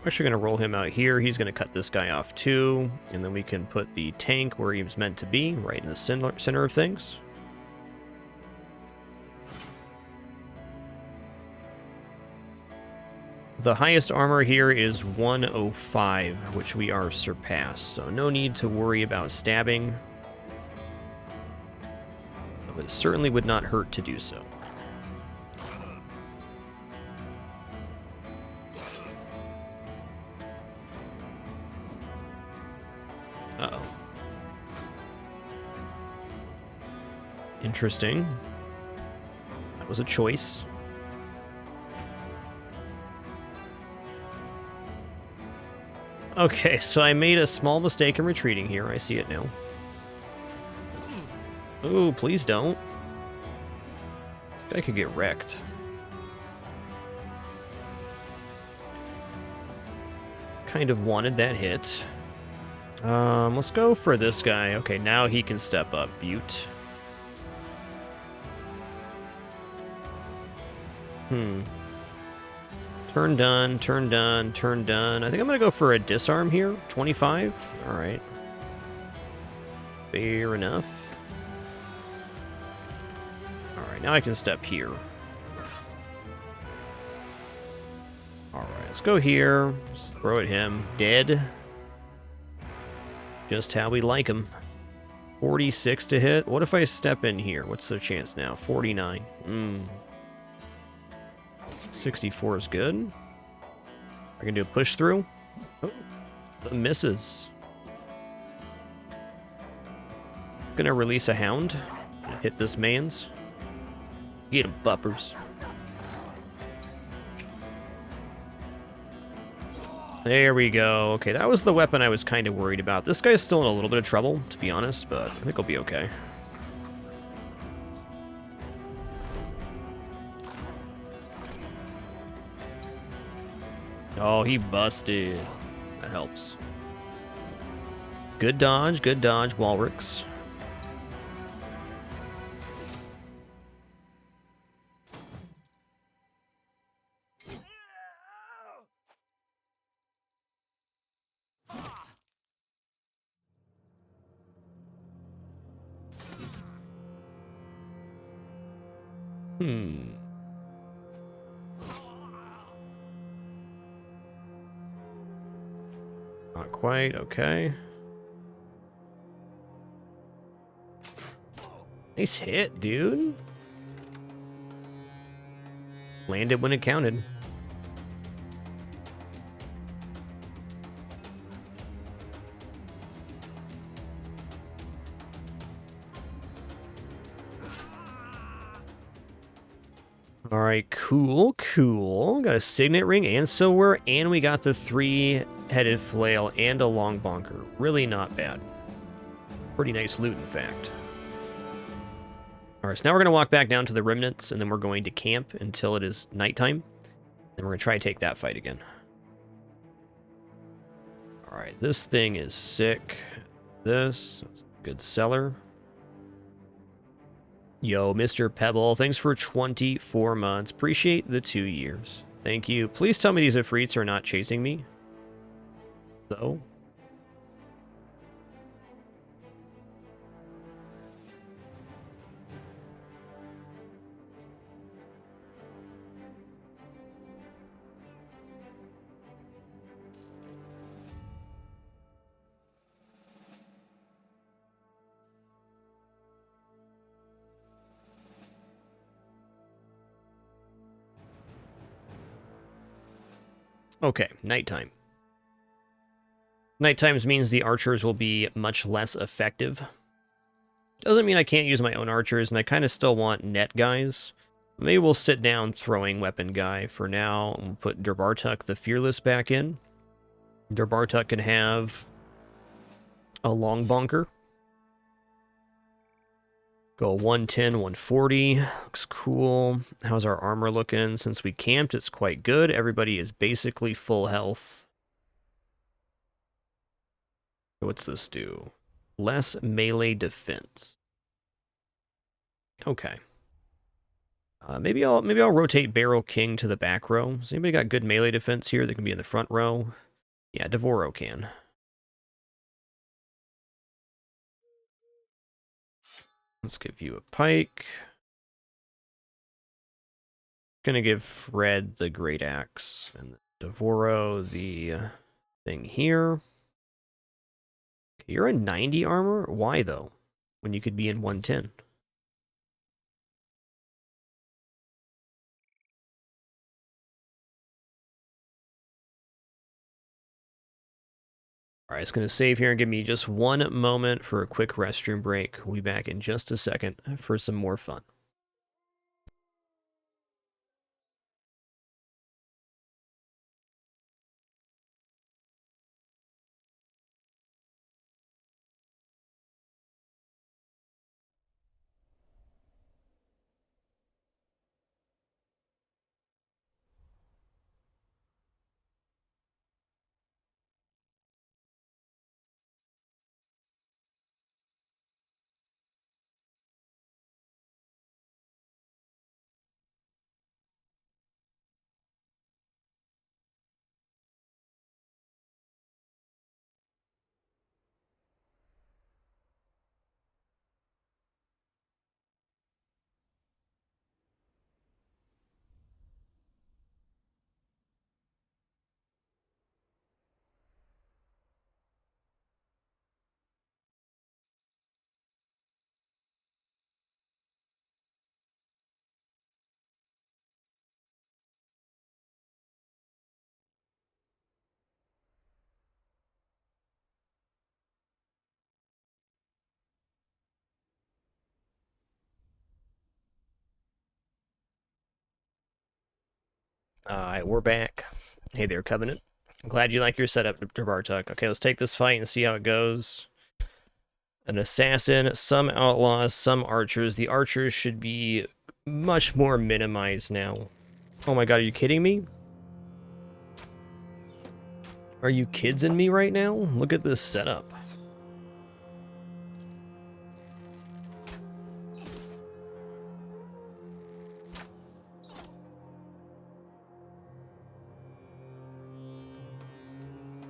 Actually going to roll him out here. He's going to cut this guy off too, and then we can put the tank where he was meant to be, right in the center of things. The highest armor here is 105, which we are surpassed, so no need to worry about stabbing. But it certainly would not hurt to do so. Uh-oh. Interesting. That was a choice. Okay, so I made a small mistake in retreating here. I see it now. Ooh, please don't. This guy could get wrecked. Kind of wanted that hit. Let's go for this guy. Okay, now he can step up. Butte. Do Turn done, turn done, turn done. I think I'm going to go for a disarm here. 25. All right. Fair enough. All right, now I can step here. All right, let's go here. Just throw at him. Dead. Just how we like him. 46 to hit. What if I step in here? What's the chance now? 49. 64 is good. I can do a push through. Oh, the misses. Gonna release a hound. Hit this man's. Get him, buppers. There we go. Okay, that was the weapon I was kind of worried about. This guy's still in a little bit of trouble, to be honest, but I think he'll be okay. Oh, he busted. That helps. Good dodge, Walrix. Not quite, okay. Nice hit, dude. Landed when it counted. All right, cool. Got a signet ring and silver, and we got the 3-headed flail and a long bonker. Really not bad. Pretty nice loot, in fact. All right, so now we're going to walk back down to the remnants, and then we're going to camp until it is nighttime. Then we're going to try to take that fight again. All right, this thing is sick. That's a good seller. Yo, Mr. Pebble, thanks for 24 months. Appreciate the 2 years. Thank you. Please tell me these Ifrits are not chasing me. So. Okay, nighttime. Nighttime means the archers will be much less effective. Doesn't mean I can't use my own archers, and I kind of still want net guys. Maybe we'll sit down throwing weapon guy for now, and we'll put Derbartuk the Fearless back in. Derbartuk can have a long bonker. Go 110, 140. Looks cool. How's our armor looking? Since we camped, it's quite good. Everybody is basically full health. What's this do? Less melee defense. Okay. Maybe I'll rotate Barrel King to the back row. Has anybody got good melee defense here that can be in the front row? Yeah, Devoro can. Let's give you a pike. Gonna give Fred the great axe and Devoro the thing here. Okay, you're in 90 armor? Why though? When you could be in 110. Alright, it's gonna save here and give me just one moment for a quick restroom break. We'll be back in just a second for some more fun. Alright, we're back. Hey there, Covenant. I'm glad you like your setup, Bartuk. Okay, let's take this fight and see how it goes. An assassin, some outlaws, some archers. The archers should be much more minimized now. Oh my god, are you kidding me? Are you kids in me right now? Look at this setup.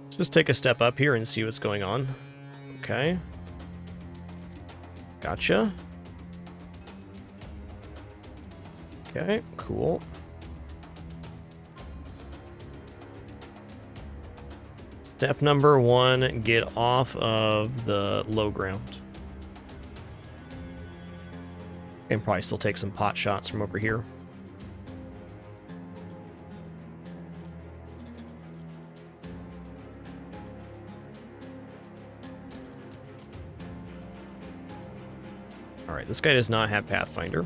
Just take a step up here and see what's going on. Okay. Gotcha. Okay, cool. Step number 1, get off of the low ground. And probably still take some pot shots from over here. Alright, this guy does not have Pathfinder.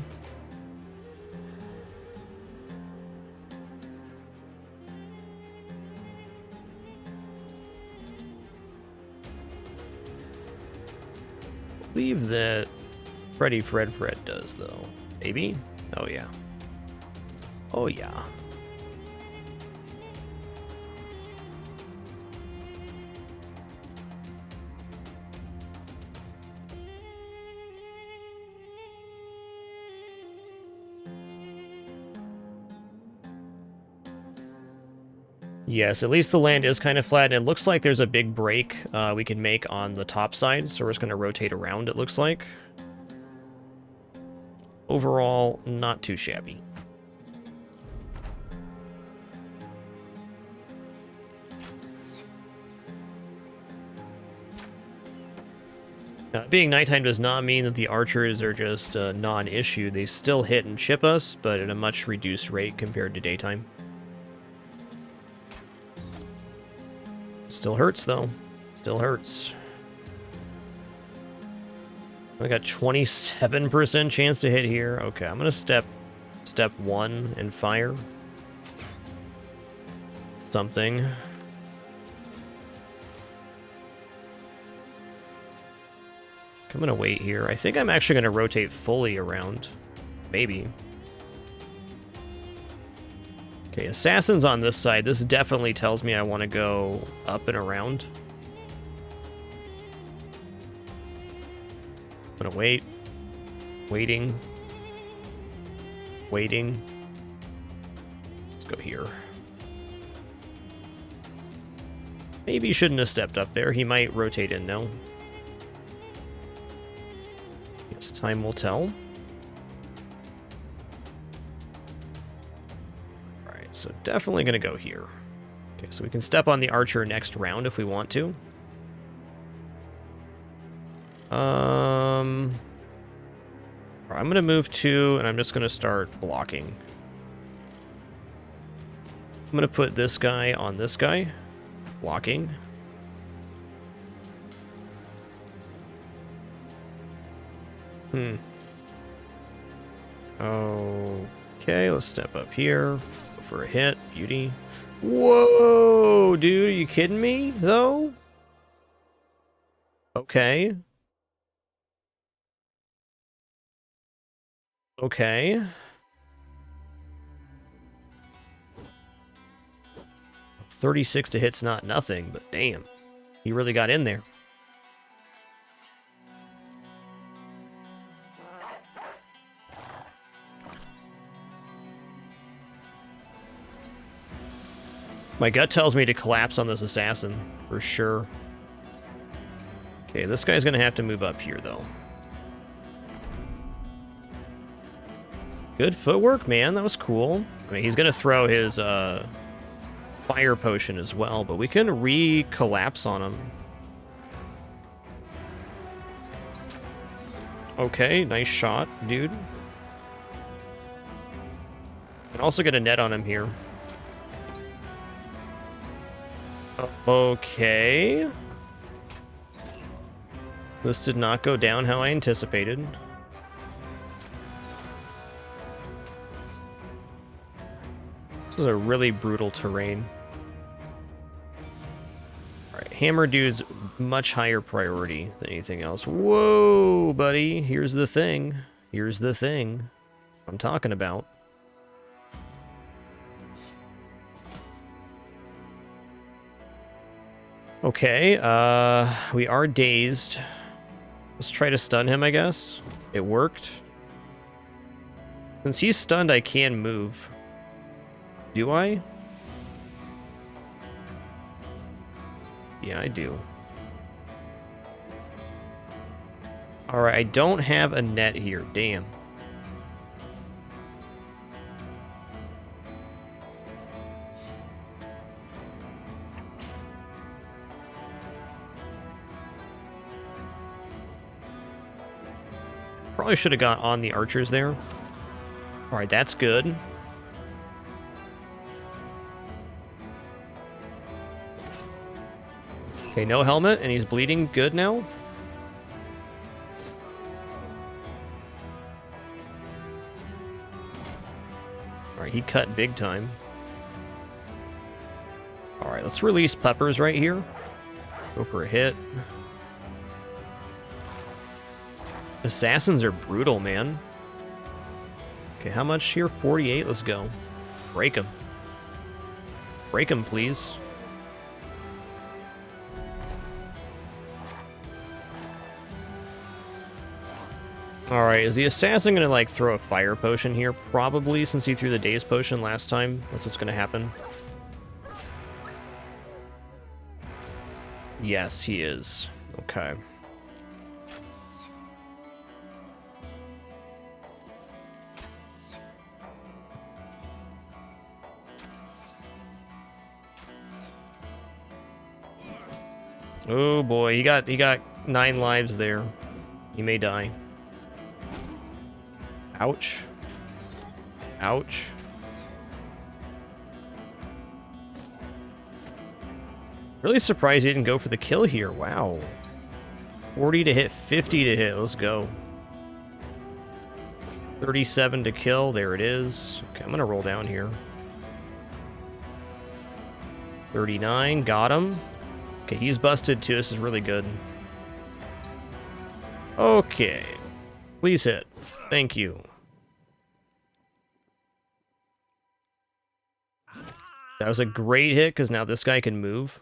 I believe that Fred does, though. Maybe? Oh, yeah. Oh, yeah. Yes, at least the land is kind of flat, and it looks like there's a big break we can make on the top side, so we're just going to rotate around, it looks like. Overall, not too shabby. Being nighttime does not mean that the archers are just a non-issue. They still hit and chip us, but at a much reduced rate compared to daytime. Still hurts, though. Still hurts. I got 27% chance to hit here. Okay, I'm gonna step 1 and fire something. I'm gonna wait here. I think I'm actually gonna rotate fully around. Maybe. Okay, assassins on this side. This definitely tells me I want to go up and around. I'm gonna wait. Waiting. Waiting. Let's go here. Maybe he shouldn't have stepped up there. He might rotate in now. Yes, time will tell. So definitely going to go here. Okay, so we can step on the archer next round if we want to. I'm going to move 2, and I'm just going to start blocking. I'm going to put this guy on this guy. Blocking. Okay, let's step up here. For a hit. Beauty. Whoa, dude, are you kidding me, though? Okay. Okay. 36 to hit's not nothing, but damn. He really got in there. My gut tells me to collapse on this assassin, for sure. Okay, this guy's gonna have to move up here, though. Good footwork, man. That was cool. I mean, he's gonna throw his fire potion as well, but we can re-collapse on him. Okay, nice shot, dude. Can also get a net on him here. Okay. This did not go down how I anticipated. is a really brutal terrain. Alright, hammer dude's much higher priority than anything else. Whoa, buddy. Here's the thing. Here's the thing I'm talking about. Okay, we are dazed. Let's try to stun him, I guess. It worked. Since he's stunned, I can move. Do I? Yeah, I do. Alright, I don't have a net here. Damn. Probably should have got on the archers there. Alright, that's good. Okay, no helmet, and he's bleeding good now. Alright, he cut big time. Alright, let's release peppers right here. Go for a hit. Assassins are brutal, man. Okay, how much here? 48, let's go. Break him. Break him, please. Alright, is the assassin gonna, like, throw a fire potion here? Probably, since he threw the daze potion last time. That's what's gonna happen. Yes, he is. Okay. Oh boy, he got 9 lives there. He may die. Ouch. Ouch. Really surprised he didn't go for the kill here. Wow. 40 to hit, 50 to hit. Let's go. 37 to kill. There it is. Okay, I'm going to roll down here. 39. Got him. Okay, he's busted too. This is really good. Okay. Please hit. Thank you. That was a great hit, because now this guy can move.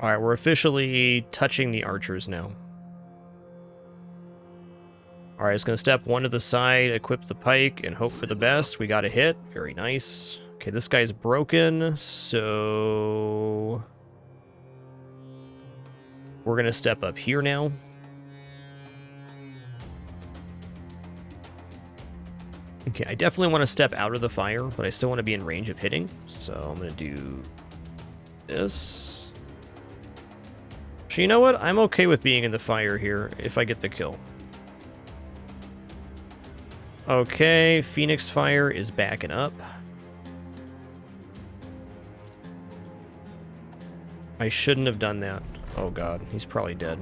Alright, we're officially touching the archers now. Alright, it's going to step one to the side, equip the pike, and hope for the best. We got a hit. Very nice. Okay, this guy's broken, so... we're going to step up here now. Okay, I definitely want to step out of the fire, but I still want to be in range of hitting. So I'm going to do this. So you know what? I'm okay with being in the fire here if I get the kill. Okay, Phoenix Fire is backing up. I shouldn't have done that. Oh god, he's probably dead.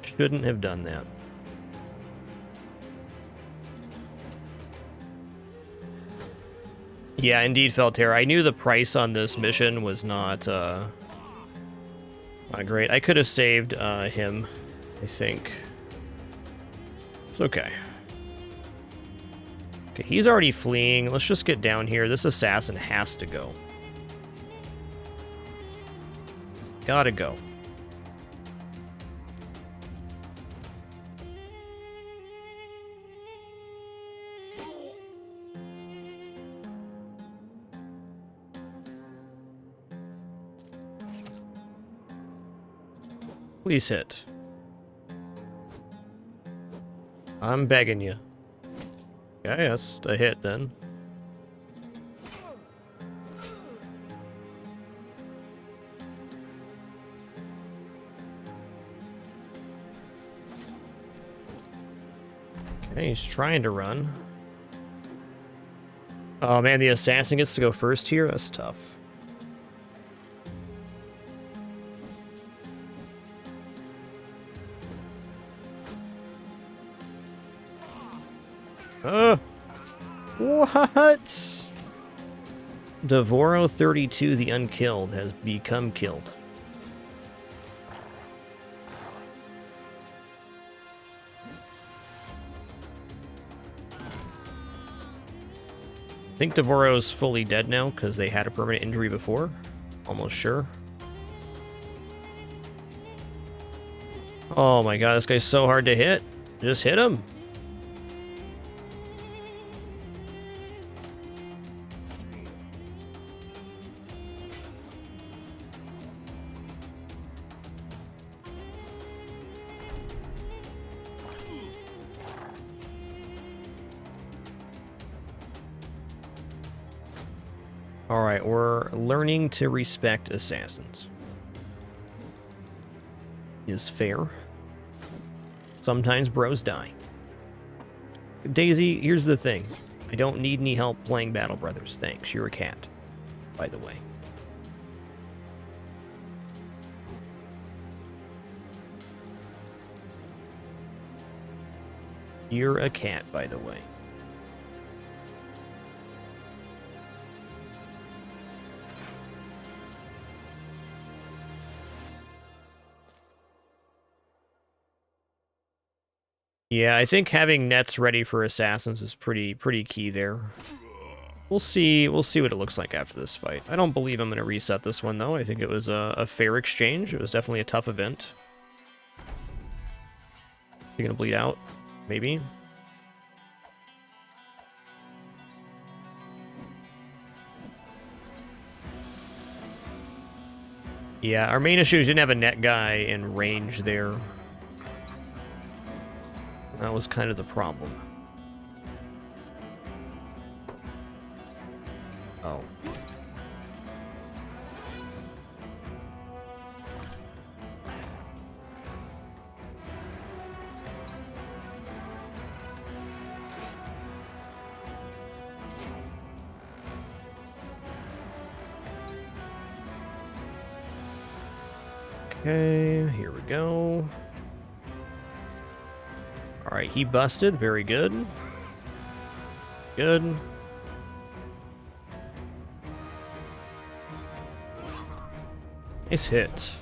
Shouldn't have done that. Yeah, indeed, Felterra. I knew the price on this mission was not great. I could have saved him, I think. It's okay. Okay, he's already fleeing. Let's just get down here. This assassin has to go. Gotta go. Please hit. I'm begging you. Okay, that's a hit then. Okay, he's trying to run. Oh man, the assassin gets to go first here? That's tough. What? Devoro 32, the unkilled, has become killed. I think Devoro's fully dead now because they had a permanent injury before. Almost sure. Oh my god, this guy's so hard to hit. Just hit him. Alright, we're learning to respect assassins. Is fair. Sometimes bros die. Daisy, here's the thing. I don't need any help playing Battle Brothers. Thanks. You're a cat, by the way. You're a cat, by the way. Yeah, I think having nets ready for assassins is pretty key there. We'll see what it looks like after this fight. I don't believe I'm going to reset this one, though. I think it was a fair exchange. It was definitely a tough event. You're going to bleed out? Maybe? Yeah, our main issue is we didn't have a net guy in range there. That was kind of the problem. Oh. Okay, here we go. Alright, he busted. Very good. Good. Nice hit.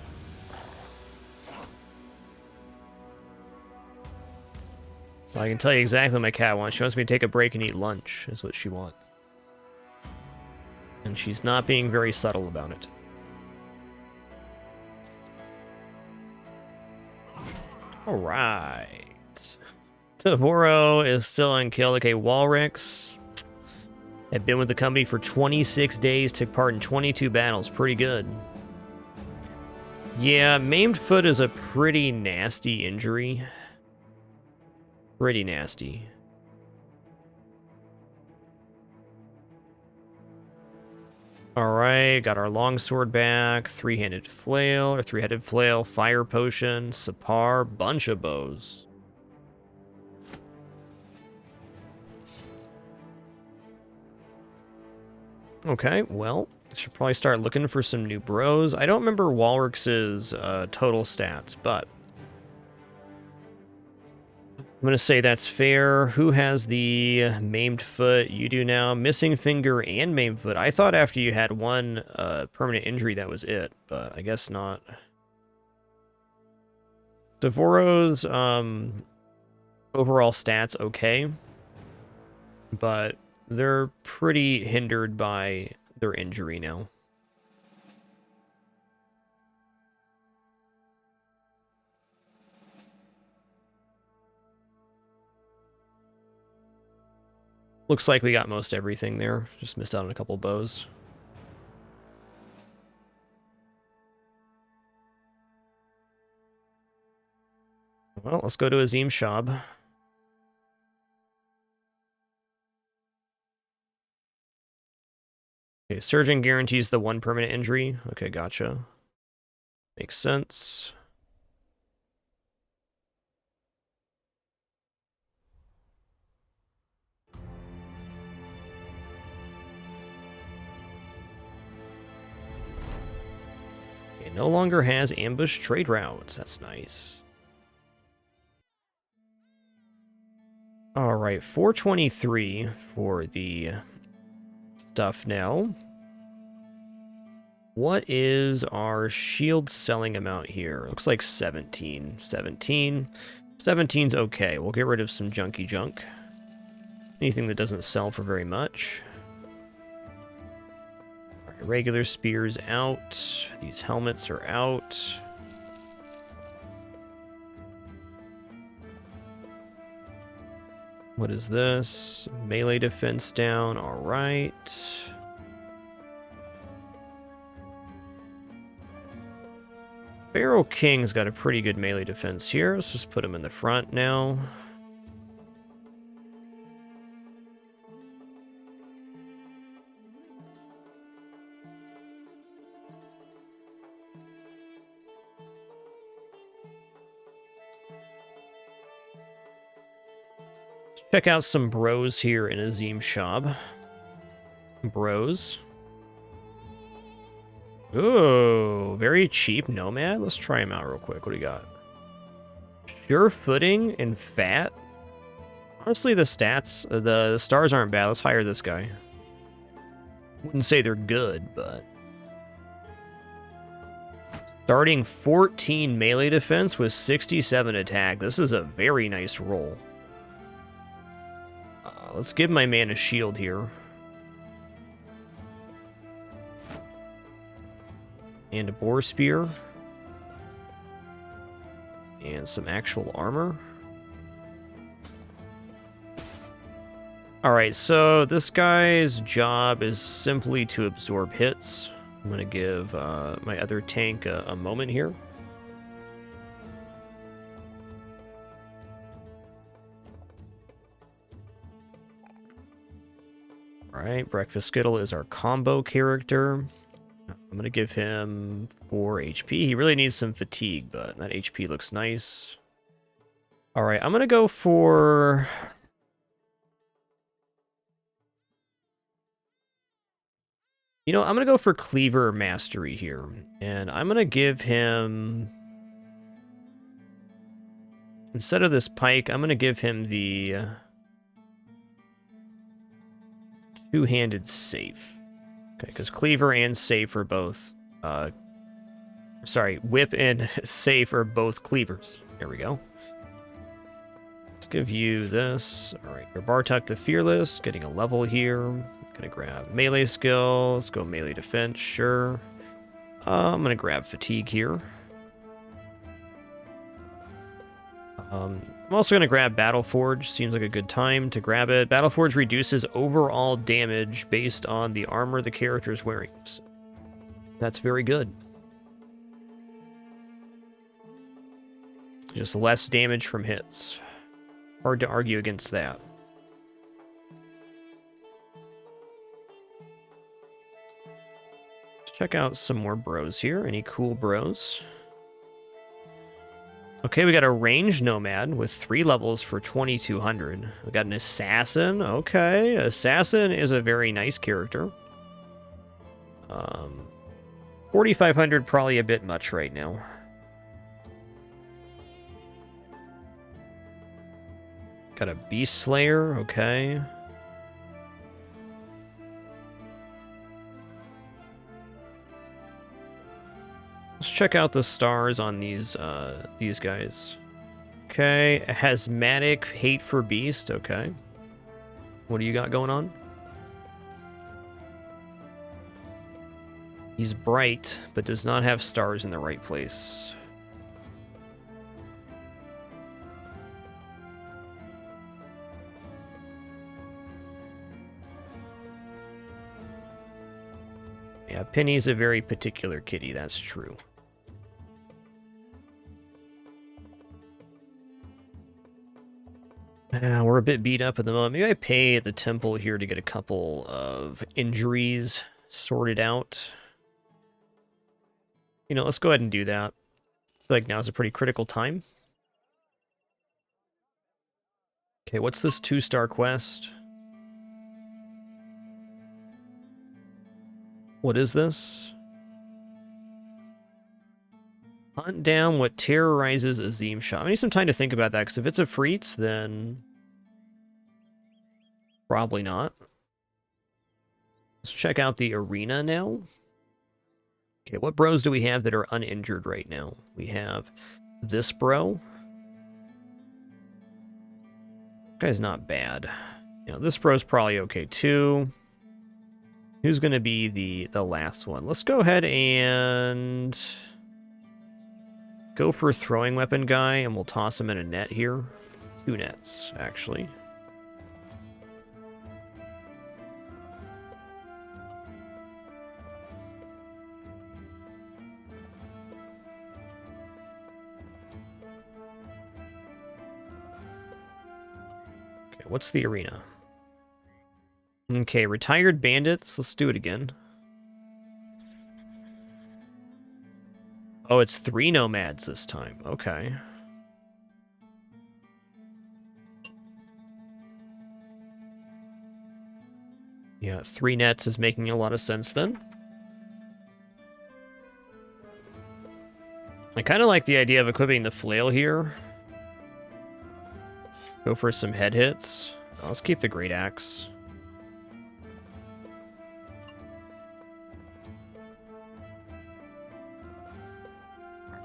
Well, I can tell you exactly what my cat wants. She wants me to take a break and eat lunch, is what she wants. And she's not being very subtle about it. Alright. Devoro is still unkilled. Okay, Walrix had been with the company for 26 days, took part in 22 battles. Pretty good. Yeah, maimed foot is a pretty nasty injury. Pretty nasty. Alright, got our longsword back, three-handed flail, or three-headed flail, fire potion, Sapar, bunch of bows. Okay, well, should probably start looking for some new bros. I don't remember Walrix's total stats, but I'm going to say that's fair. Who has the maimed foot? You do now. Missing finger and maimed foot. I thought after you had one permanent injury, that was it, but I guess not. Devoro's overall stats okay, but they're pretty hindered by their injury now. Looks like we got most everything there. Just missed out on a couple bows. Well, let's go to Azim Shab. Okay, Surgeon guarantees the one permanent injury. Okay, gotcha. Makes sense. It no longer has ambush trade routes. That's nice. All right, 423 for the stuff now. What is our shield selling amount here? Looks like 17. 17. 17's okay. We'll get rid of some junky junk. Anything that doesn't sell for very much. All right, regular spears out. These helmets are out. What is this? Melee defense down. All right. Pharaoh King's got a pretty good melee defense here. Let's just put him in the front now. Check out some bros here in Azim Shab. Bros. Ooh, very cheap nomad. Let's try him out real quick. What do you got? Sure footing and fat. Honestly, the stats, the stars aren't bad. Let's hire this guy. Wouldn't say they're good, but... Starting 14 melee defense with 67 attack. This is a very nice roll. Let's give my man a shield here. And a boar spear. And some actual armor. Alright, so this guy's job is simply to absorb hits. I'm going to give my other tank a moment here. Alright, Breakfast Skittle is our combo character. I'm going to give him 4 HP. He really needs some fatigue, but that HP looks nice. Alright, I'm going to go for... You know, I'm going to go for Cleaver Mastery here. And I'm going to give him... Instead of this pike, I'm going to give him the... Two-handed safe. Okay, because Cleaver and Safe are both... sorry, Whip and Safe are both Cleavers. There we go. Let's give you this. Alright, your Bartok the Fearless, getting a level here. Gonna grab melee skill. Let's go melee defense, sure. I'm gonna grab fatigue here. I'm also going to grab Battleforge. Seems like a good time to grab it. Battleforge reduces overall damage based on the armor the character is wearing. So that's very good. Just less damage from hits. Hard to argue against that. Let's check out some more bros here. Any cool bros? Okay, we got a ranged nomad with 3 levels for 2200. We got an assassin. Okay, assassin is a very nice character. 4500 probably a bit much right now. Got a beast slayer. Okay. Let's check out the stars on these guys. Okay, Asthmatic Hate for Beast. Okay. What do you got going on? He's bright, but does not have stars in the right place. Yeah, Penny's a very particular kitty, that's true. We're a bit beat up at the moment. Maybe I pay at the temple here to get a couple of injuries sorted out. You know, let's go ahead and do that. I feel like now's a pretty critical time. Okay, what's this 2-star quest? What is this? Hunt down what terrorizes Azim Shah. I need some time to think about that, because if it's a Freets, then Probably not. Let's check out the arena now. Okay, what bros do we have that are uninjured right now? We have this bro. Guy's not bad. You know, this bro's probably okay too. Who's going to be the last one? Let's go ahead and go for a throwing weapon guy, and we'll toss him in a net here. 2 nets, actually. Okay, what's the arena? Okay, retired bandits. Let's do it again. Oh, it's 3 nomads this time. Okay. Yeah, 3 nets is making a lot of sense then. I kind of like the idea of equipping the flail here. Go for some head hits. Let's keep the great axe.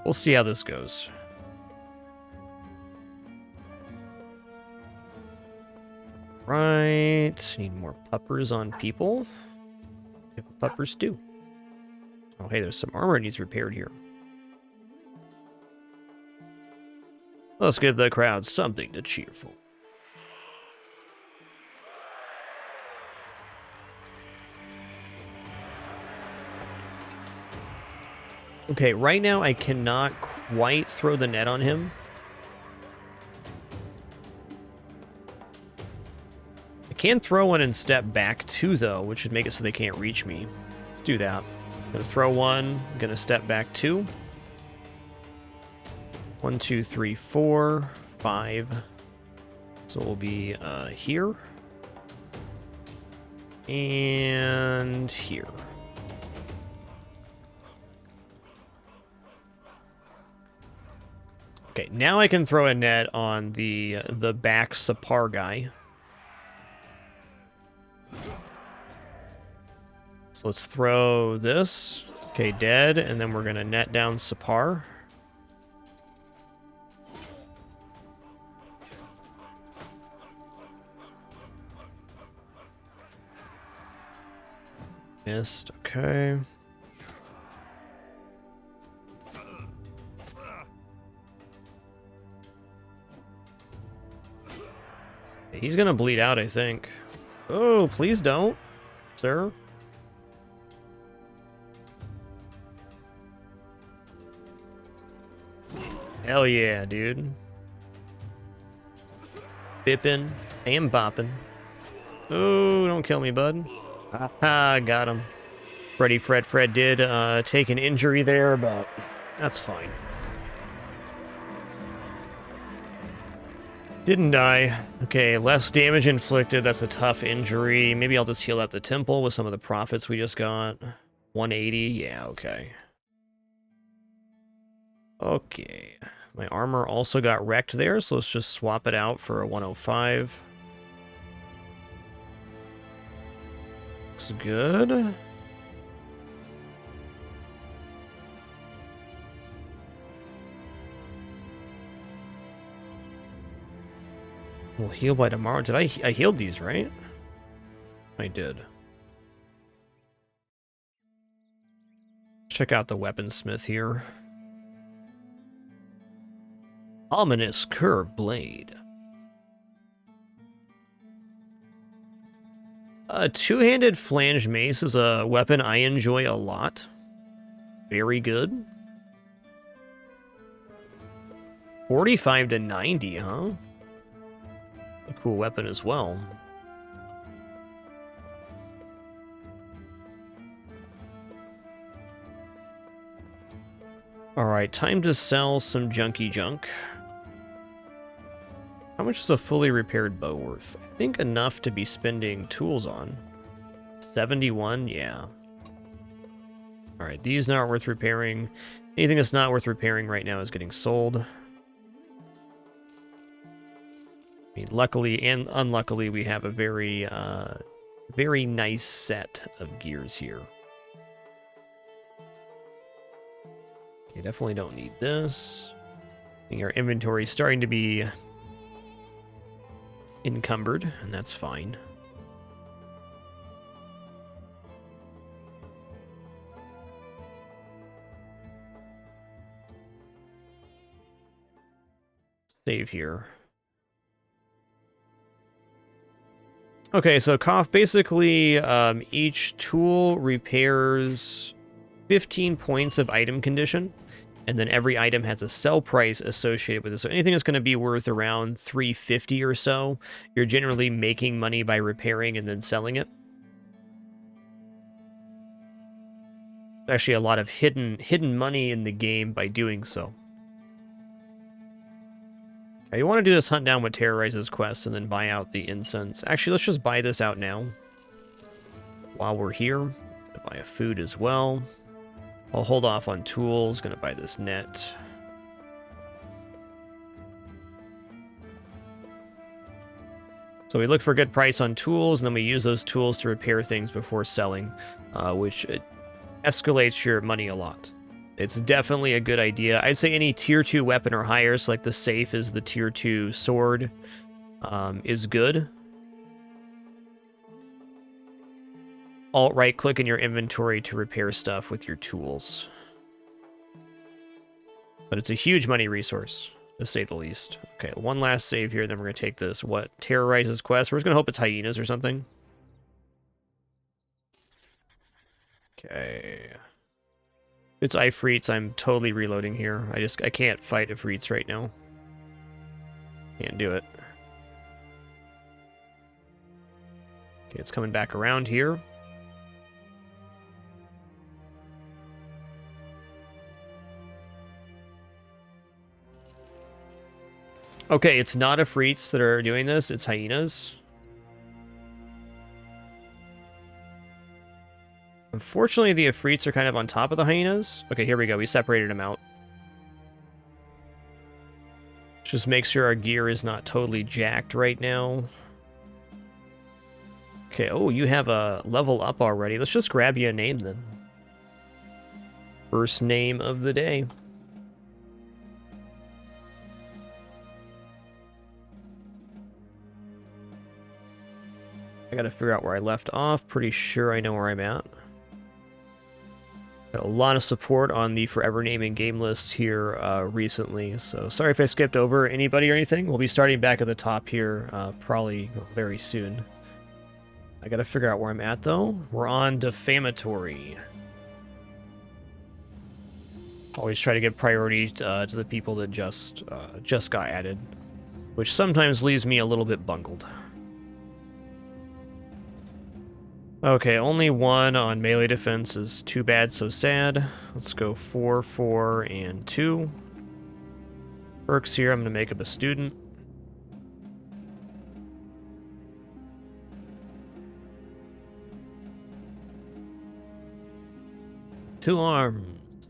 We'll see how this goes. Right. Need more puppers on people. Give puppers too. Oh, hey, there's some armor needs repaired here. Let's give the crowd something to cheer for. Okay, right now I cannot quite throw the net on him. I can throw one and step back 2, though, which would make it so they can't reach me. Let's do that. I'm gonna throw 1, I'm gonna step back 2. 1, 2, 3, 4, 5. So we'll be here. And here. Okay, now I can throw a net on the back Sapar guy. So let's throw this. Okay, dead, and then we're gonna net down Sapar. Missed, okay. He's gonna bleed out, I think. Oh, please don't, sir. Hell yeah, dude. Bippin' and boppin'. Oh, don't kill me, bud. Ah, got him. Fred did take an injury there, but that's fine. Didn't die. Okay, less damage inflicted. That's a tough injury. Maybe I'll just heal at the temple with some of the profits we just got. 180. Yeah, okay. Okay. My armor also got wrecked there, so let's just swap it out for a 105. Looks good. We'll heal by tomorrow. Did I healed these, right? I did. Check out the weaponsmith here. Ominous curved blade. A two-handed flange mace is a weapon I enjoy a lot. Very good. 45 to 90, huh? A cool weapon as well. Alright, time to sell some junky junk. How much is a fully repaired bow worth? I think enough to be spending tools on. 71? Yeah. Alright, these not worth repairing. Anything that's not worth repairing right now is getting sold. I mean, luckily and unluckily, we have a very, very nice set of gears here. You definitely don't need this. I think our inventory is starting to be encumbered, and that's fine. Save here. Okay, so cough, basically each tool repairs 15 points of item condition, and then every item has a sell price associated with it. So anything that's going to be worth around 350 or so, you're generally making money by repairing and then selling it. There's actually a lot of hidden money in the game by doing so. Okay, you want to do this hunt down what terrorizes quests and then buy out the incense. Actually, let's just buy this out now. While we're here, gonna buy a food as well. I'll hold off on tools, gonna buy this net. So we look for a good price on tools, and then we use those tools to repair things before selling, which escalates your money a lot. It's definitely a good idea. I'd say any tier 2 weapon or higher, so like the safe is the tier 2 sword, is good. Alt right click in your inventory to repair stuff with your tools. But it's a huge money resource, to say the least. Okay, one last save here, then we're going to take this. What terrorizes quest? We're just going to hope it's hyenas or something. Okay. It's Ifrits. I'm totally reloading here. I can't fight Ifrits right now. Can't do it. Okay, it's coming back around here. Okay, it's not Ifrits that are doing this, it's hyenas. Unfortunately, the Ifrits are kind of on top of the hyenas. Okay, here we go. We separated them out. Just make sure our gear is not totally jacked right now. Okay, oh, you have a level up already. Let's just grab you a name then. First name of the day. I gotta figure out where I left off. Pretty sure I know where I'm at. Got a lot of support on the Forever Naming game list here recently, so sorry if I skipped over anybody or anything. We'll be starting back at the top here probably very soon. I gotta figure out where I'm at, though. We're on Defamatory. Always try to give priority to the people that just got added, which sometimes leaves me a little bit bungled. Okay, only one on melee defense is too bad, so sad. Let's go 4, 4, and 2. Perks here, I'm going to make up a student. Two arms.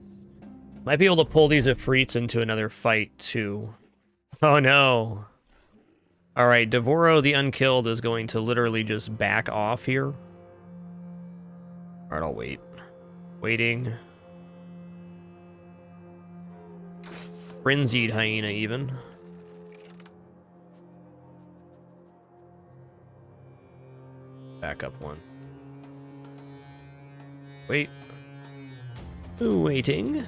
Might be able to pull these Ifrits into another fight, too. Oh, no. Alright, Devoro the Unkilled is going to literally just back off here. Alright, I'll wait. Waiting. Frenzied Hyena, even. Back up one. Wait. Waiting.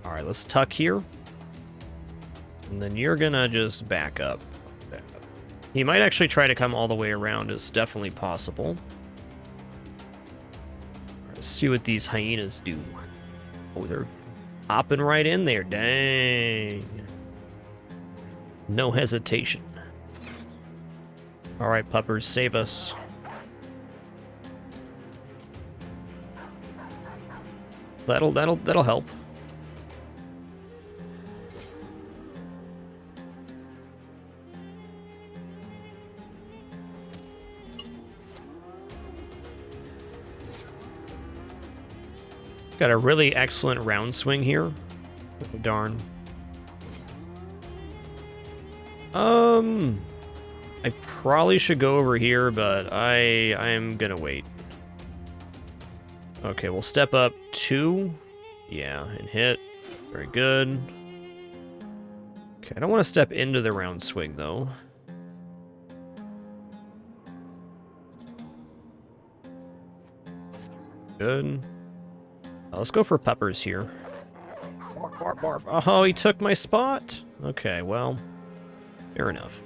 Alright, let's tuck here. And then you're gonna just back up. He might actually try to come all the way around. It's definitely possible. Let's see what these hyenas do. Oh, they're hopping right in there. Dang. No hesitation. All right, puppers, save us. That'll help. Got a really excellent round swing here. Oh, darn. I probably should go over here, but I'm gonna wait. Okay, we'll step up 2. Yeah, and hit. Very good. Okay, I don't want to step into the round swing, though. Good. Let's go for peppers here. Barf, barf, barf. Oh, he took my spot. Okay, well, fair enough.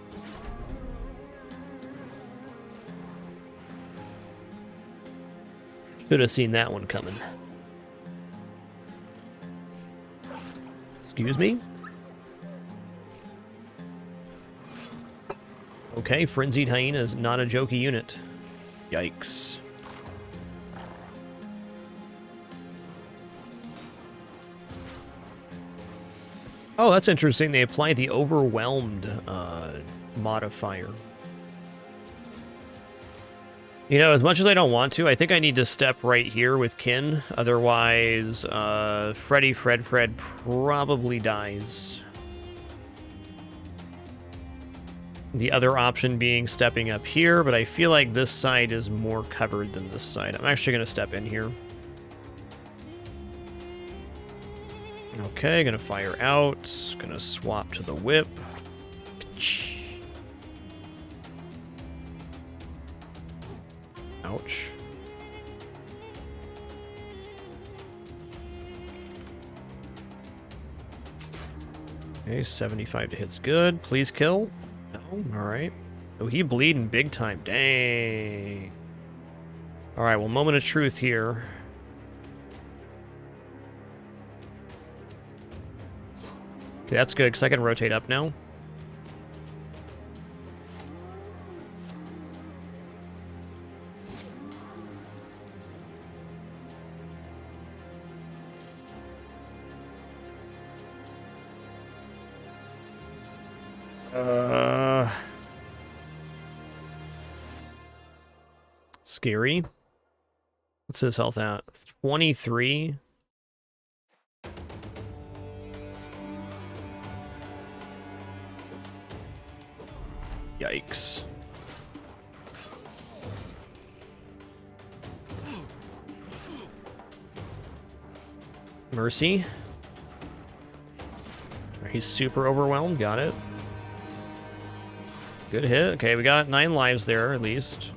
Should have seen that one coming. Excuse me? Okay, Frenzied Hyena is not a jokey unit. Yikes. Oh, that's interesting. They apply the Overwhelmed modifier. You know, as much as I don't want to, I think I need to step right here with Kin. Otherwise, Fred probably dies. The other option being stepping up here, but I feel like this side is more covered than this side. I'm actually going to step in here. Okay, gonna fire out. Gonna swap to the whip. Ouch. Okay, 75 to hit's good. Please kill. No, alright. Oh, he bleeding big time. Dang. Alright, well, moment of truth here. Okay, that's good, because I can rotate up now. Scary. What's his health at? 23. Yikes. Mercy. He's super overwhelmed. Got it. Good hit. Okay, we got 9 lives there, at least.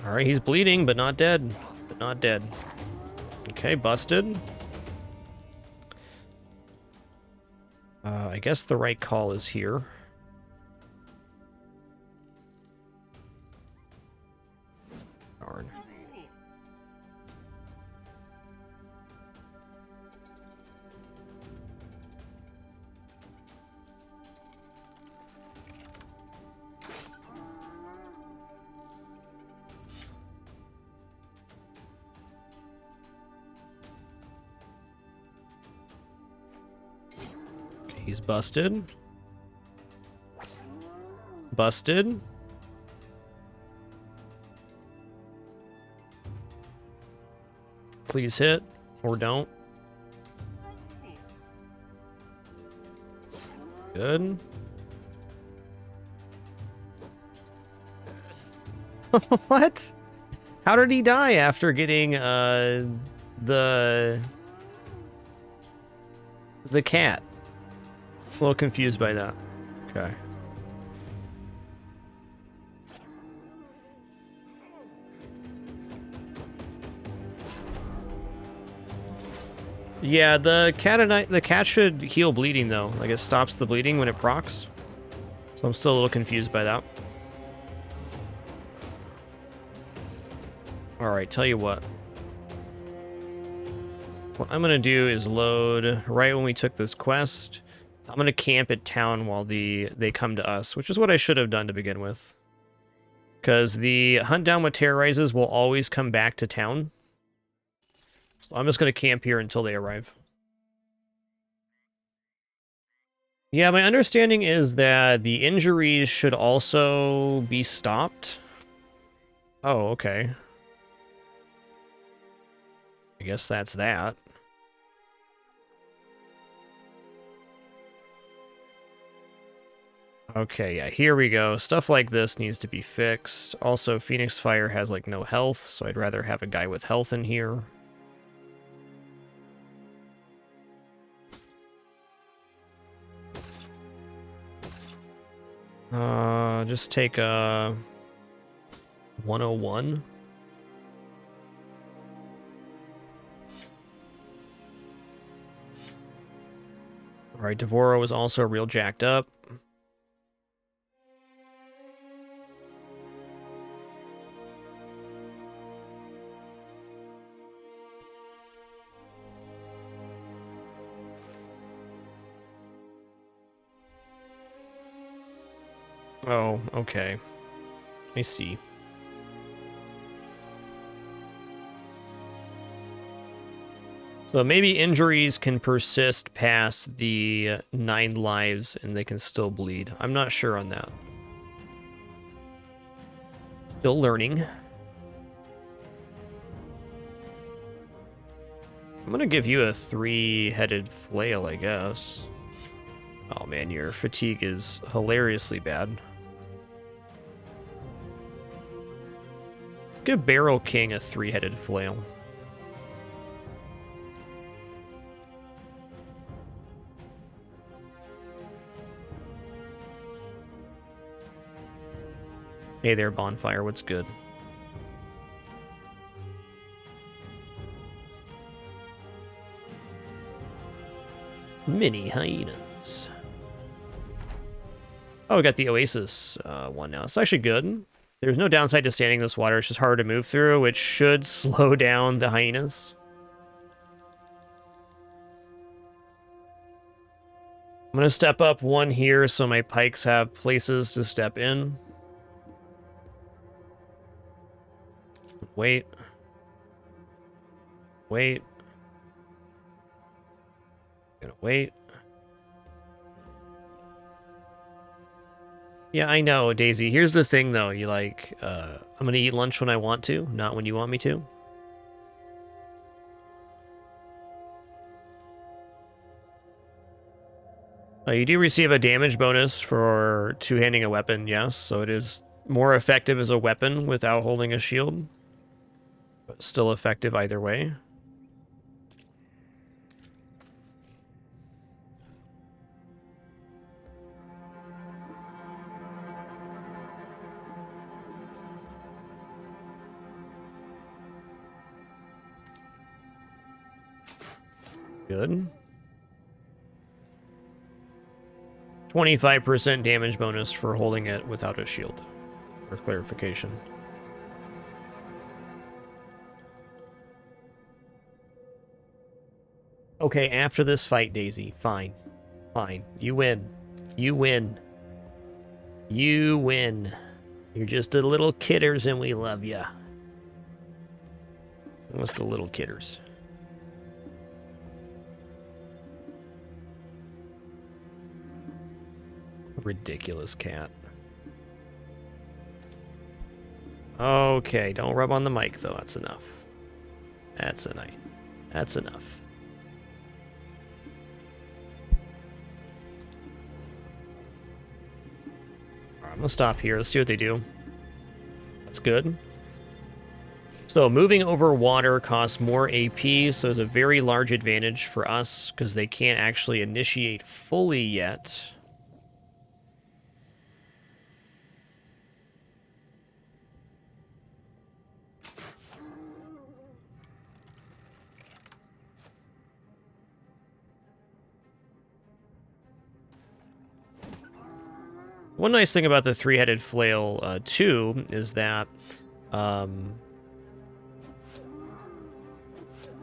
Alright, he's bleeding, but not dead. But not dead. Okay, busted. I guess the right call is here. Darn. He's busted. Busted. Please hit, or don't. Good. What? How did he die after getting the cat? A little confused by that. Okay. Yeah, the cat should heal bleeding though. Like it stops the bleeding when it procs. So I'm still a little confused by that. Alright, tell you what. What I'm gonna do is load right when we took this quest. I'm gonna camp at town while they come to us, which is what I should have done to begin with. Because the hunt down what terrorizes will always come back to town. So I'm just gonna camp here until they arrive. Yeah, my understanding is that the injuries should also be stopped. Oh, okay. I guess that's that. Okay, yeah, here we go. Stuff like this needs to be fixed. Also, Phoenix Fire has, like, no health, so I'd rather have a guy with health in here. Just take a 101. Alright, Devoro is also real jacked up. Oh, okay. I see. So maybe injuries can persist past the 9 lives and they can still bleed. I'm not sure on that. Still learning. I'm gonna give you a 3-headed flail, I guess. Oh man, your fatigue is hilariously bad. Let's give Barrel King a 3-headed flail. Hey there, Bonfire, what's good? Mini hyenas. Oh, we got the Oasis one now. It's actually good. There's no downside to standing this water. It's just hard to move through, which should slow down the hyenas. I'm going to step up 1 here so my pikes have places to step in. Wait. Wait. Gonna wait. Yeah, I know, Daisy. Here's the thing, though. You like, I'm gonna eat lunch when I want to, not when you want me to. You do receive a damage bonus for two-handing a weapon, yes. So it is more effective as a weapon without holding a shield. But still effective either way. Good. 25% damage bonus for holding it without a shield. For clarification. Okay, after this fight, Daisy. Fine. Fine. You win. You win. You win. You're just a little kidders and we love ya. What's the little kidders? Ridiculous cat. Okay, don't rub on the mic though. That's enough. That's a night. That's enough. Alright, I'm gonna stop here. Let's see what they do. That's good. So moving over water costs more AP, so there's a very large advantage for us because they can't actually initiate fully yet. One nice thing about the 3-headed flail, too, is that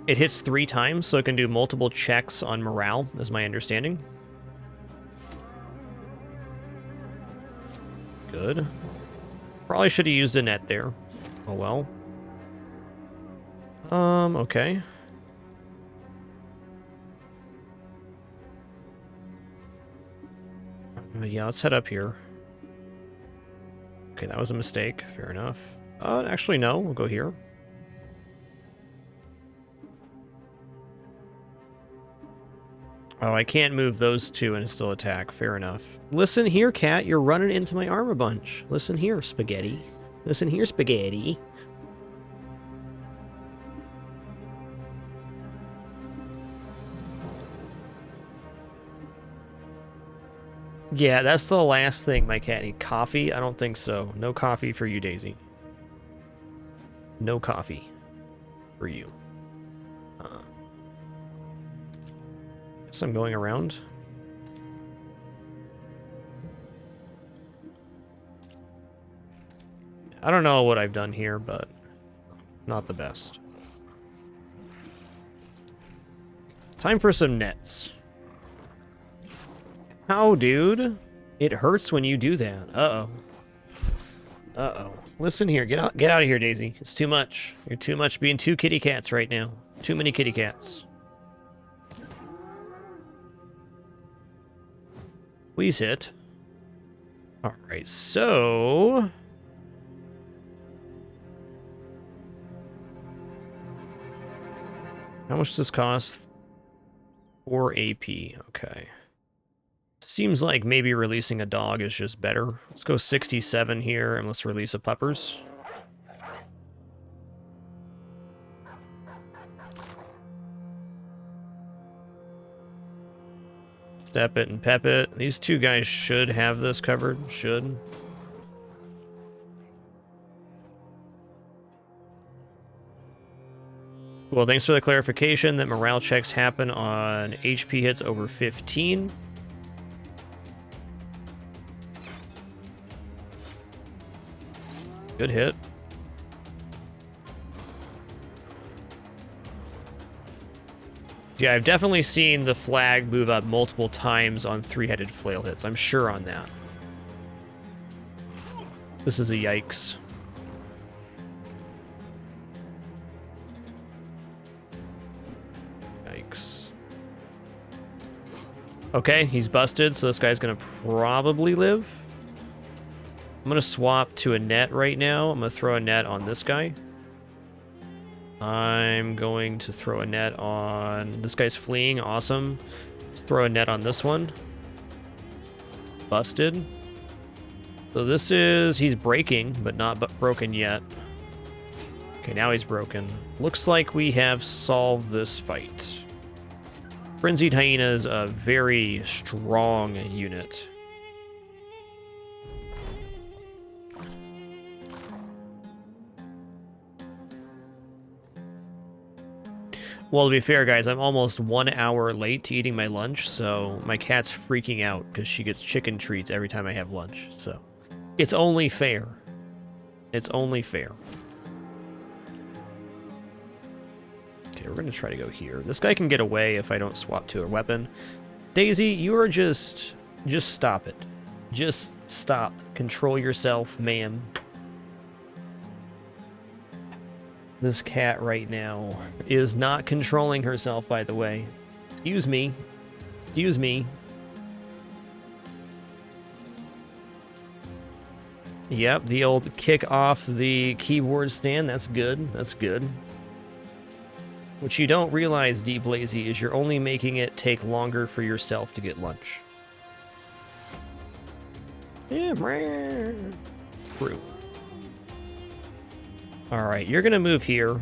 it hits 3 times, so it can do multiple checks on morale, is my understanding. Good. Probably should have used a net there. Oh well. Okay. Yeah, let's head up here. Okay, that was a mistake. Fair enough. Actually, no. We'll go here. Oh, I can't move those two and still attack. Fair enough. Listen here, cat. You're running into my armor bunch. Listen here, spaghetti. Listen here, spaghetti. Yeah, that's the last thing my cat needs. Coffee? I don't think so. No coffee for you, Daisy. No coffee for you. Guess I'm going around. I don't know what I've done here, but not the best. Time for some nets. How, dude? It hurts when you do that. Uh-oh. Uh-oh. Listen here. Get out of here, Daisy. It's too much. You're too much being two kitty cats right now. Too many kitty cats. Please hit. All right, so... how much does this cost? 4 AP. Okay. Seems like maybe releasing a dog is just better. Let's go 67 here, and let's release a puppers. Step it and pep it. These two guys should have this covered. Should. Well, thanks for the clarification that morale checks happen on HP hits over 15. Good hit. Yeah, I've definitely seen the flag move up multiple times on three-headed flail hits. I'm sure on that. This is a yikes. Yikes. Okay, he's busted, so this guy's gonna probably live. I'm gonna swap to a net right now. I'm gonna throw a net on this guy. I'm going to throw a net on... this guy's fleeing. Awesome. Let's throw a net on this one. Busted. So this is... he's breaking, but not broken yet. Okay, now he's broken. Looks like we have solved this fight. Frenzied Hyena is a very strong unit. Well, to be fair, guys, I'm almost 1 hour late to eating my lunch, so my cat's freaking out because she gets chicken treats every time I have lunch, so it's only fair. It's only fair. Okay, we're going to try to go here. This guy can get away if I don't swap to a weapon. Daisy, you are just stop it. Just stop. Control yourself, ma'am. This cat right now is not controlling herself, by the way. Excuse me. Excuse me. Yep, the old kick off the keyboard stand. That's good. That's good. What you don't realize, Deep Lazy, is you're only making it take longer for yourself to get lunch. Yeah, true. Alright, you're gonna move here.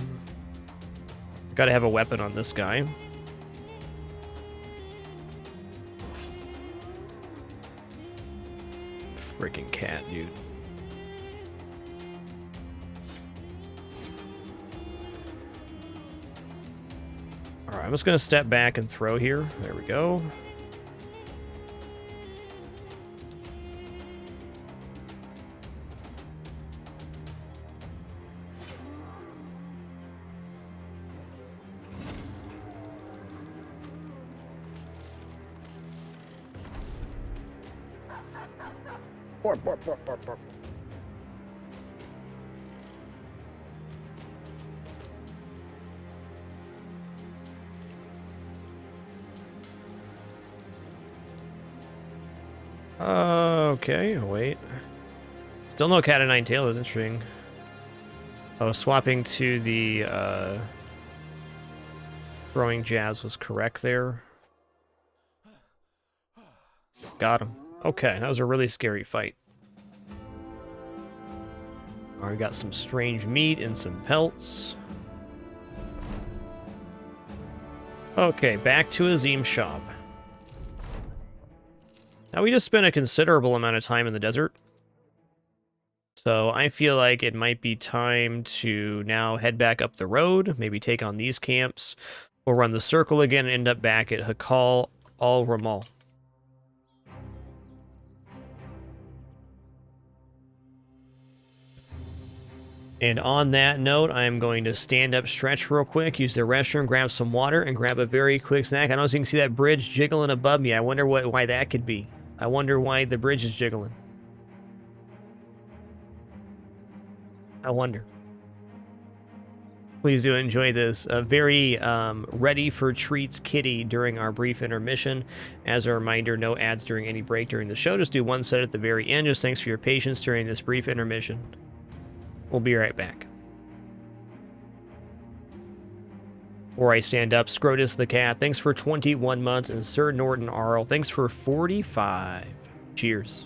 Gotta have a weapon on this guy. Freaking cat, dude. Alright, I'm just gonna step back and throw here. There we go. Okay, wait. Still no cat o' nine tail is interesting. Oh, swapping to the throwing jabs was correct there. Got him. Okay, that was a really scary fight. All right, we got some strange meat and some pelts. Okay, back to Azim's shop. Now, we just spent a considerable amount of time in the desert. So I feel like it might be time to now head back up the road, maybe take on these camps. We'll run the circle again and end up back at Hakal al-Ramal. And on that note, I'm going to stand up, stretch real quick, use the restroom, grab some water, and grab a very quick snack. I don't know if you can see that bridge jiggling above me. I wonder why that could be. I wonder why the bridge is jiggling. I wonder. Please do enjoy this. A very ready for treats kitty during our brief intermission. As a reminder, no ads during any break during the show. Just do one set at the very end. Just thanks for your patience during this brief intermission. We'll be right back. Before I stand up, Scrotus the cat, thanks for 21 months, and Sir Norton Arl, thanks for 45. Cheers.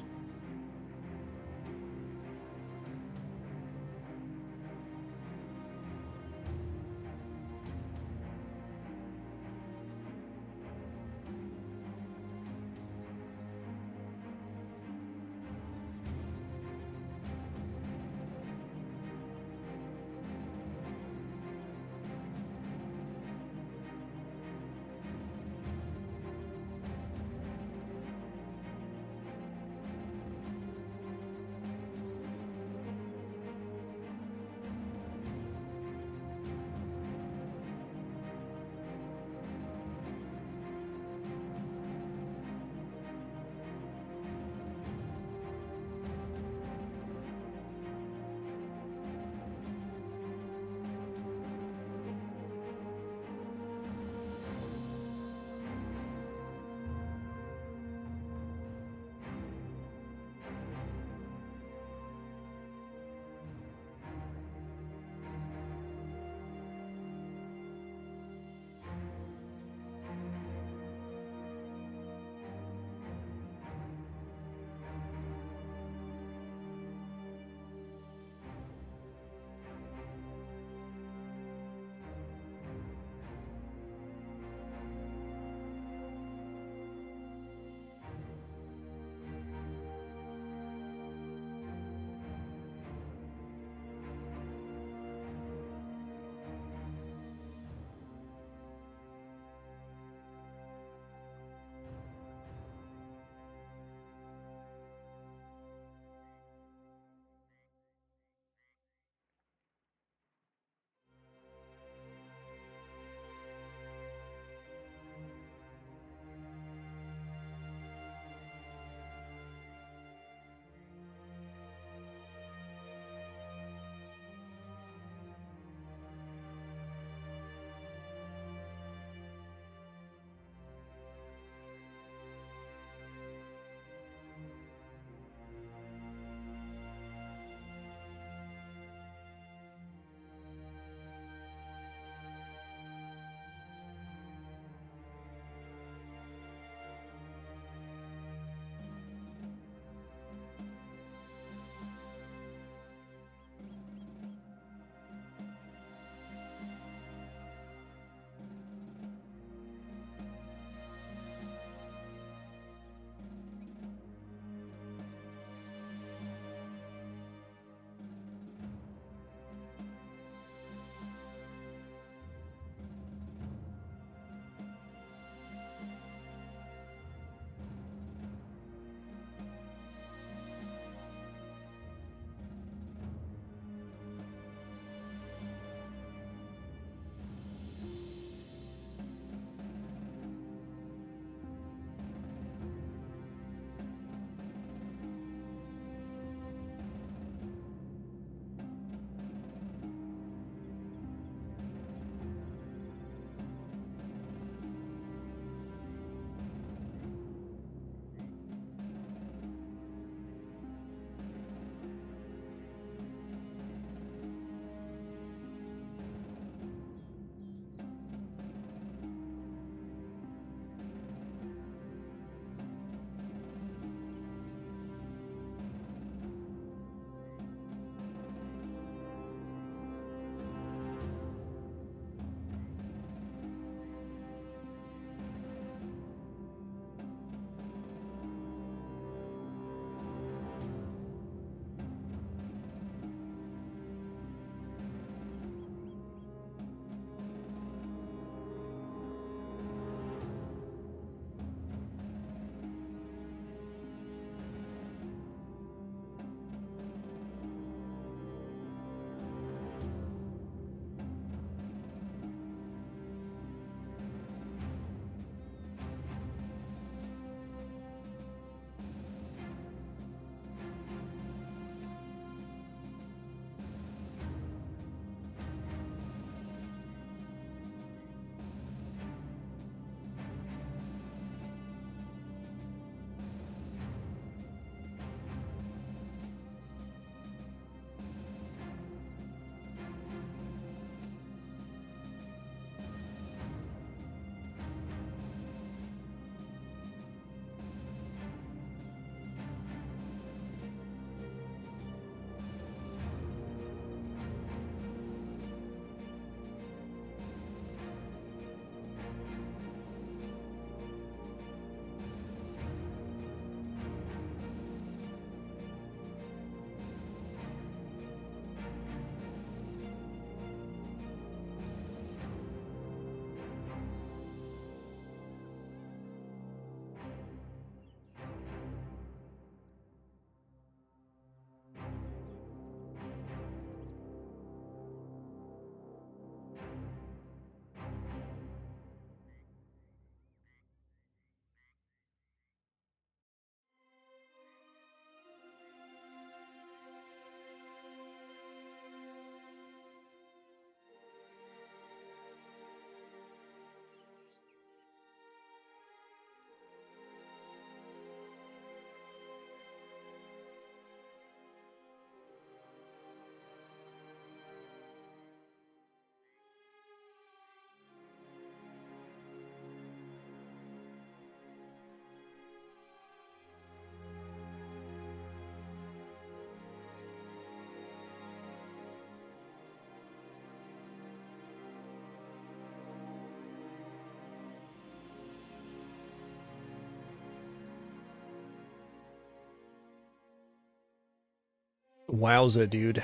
Wowza, dude.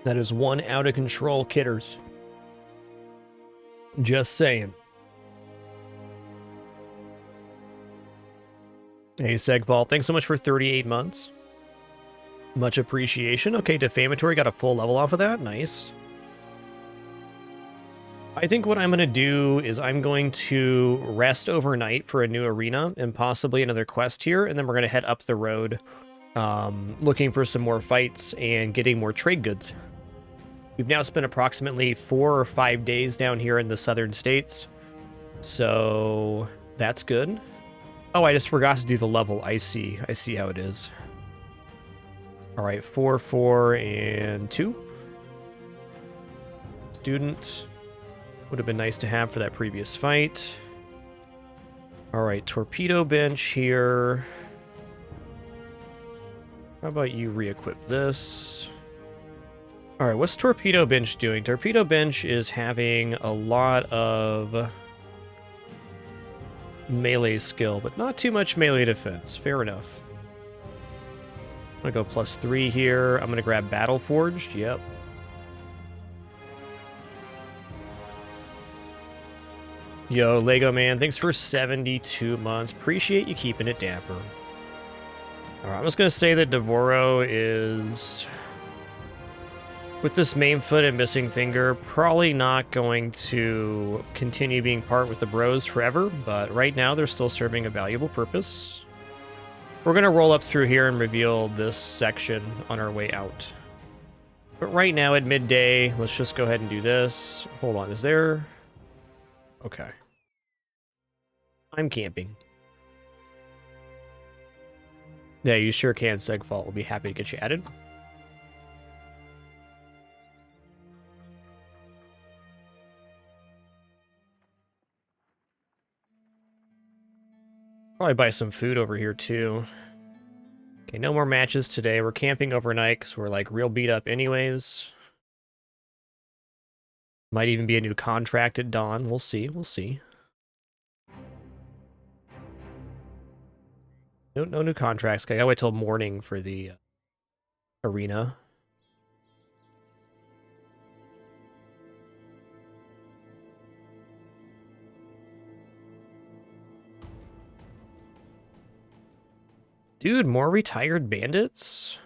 That is one out of control Kitters. Just saying. Hey, Segvault, thanks so much for 38 months. Much appreciation. Okay, Defamatory got a full level off of that. Nice. I think what I'm going to do is I'm going to rest overnight for a new arena and possibly another quest here, and then we're going to head up the road looking for some more fights and getting more trade goods. We've now spent approximately 4 or 5 days down here in the southern states, so that's good. Oh, I just forgot to do the level. I see how it is. All right, 4, 4, and 2. Student. Would have been nice to have for that previous fight. All right, torpedo bench here. How about you re-equip this? All right, what's torpedo bench doing? Torpedo bench is having a lot of melee skill, but not too much melee defense. Fair enough. I'm gonna go +3 here. I'm gonna grab Battle Forged. Yep. Yo, Lego Man, thanks for 72 months. Appreciate you keeping it dapper. All right, I'm just going to say that Devoro is, with this main foot and missing finger, probably not going to continue being part with the bros forever, but right now they're still serving a valuable purpose. We're going to roll up through here and reveal this section on our way out. But right now at midday, let's just go ahead and do this. Hold on, is there... Okay. I'm camping. Yeah, you sure can, Segfault. We'll be happy to get you added. Probably buy some food over here, too. Okay, no more matches today. We're camping overnight because we're, like, real beat up anyways. Might even be a new contract at dawn. We'll see. We'll see. No new contracts. Okay, I gotta wait till morning for the arena. Dude, more retired bandits?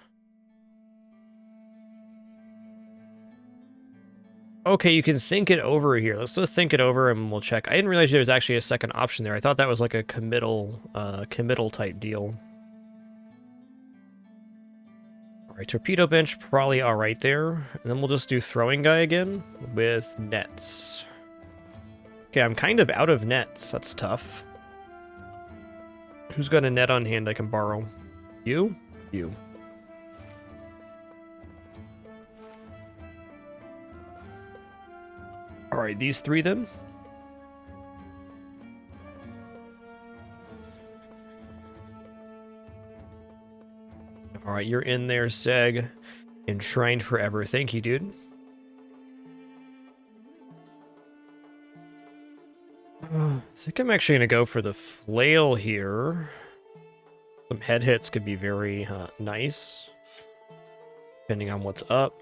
Okay, you can think it over here. Let's just think it over and we'll check. I didn't realize there was actually a second option there. I thought that was like a committal type deal. All right, torpedo bench probably all right there. And then we'll just do throwing guy again with nets. Okay, I'm kind of out of nets. That's tough. Who's got a net on hand I can borrow? You? You. All right, these 3 then. All right, you're in there, Seg. Enshrined forever. Thank you, dude. I think I'm actually going to go for the flail here. Some head hits could be very nice, depending on what's up.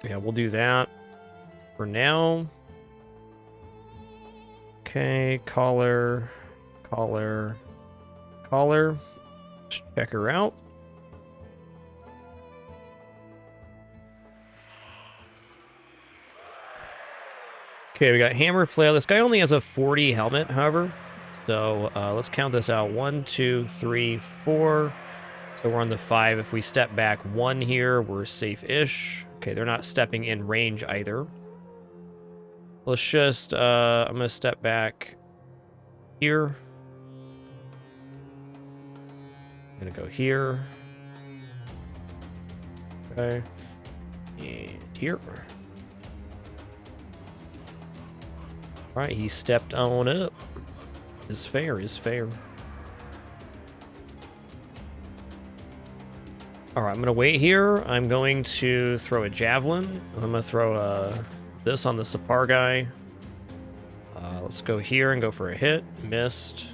Yeah, we'll do that for now. Okay, collar. Let's check her out. Okay, we got hammer flail. This guy only has a 40 helmet, however. So let's count this out. 1, 2, 3, 4. So we're on the 5. If we step back 1 here, we're safe-ish. Okay, they're not stepping in range either. Let's just, I'm going to step back here. I'm going to go here. Okay. And here. All right, he stepped on up. Is fair, is fair. All right, I'm going to wait here. I'm going to throw a javelin. I'm going to throw this on the Sapar guy. Let's go here and go for a hit. Missed.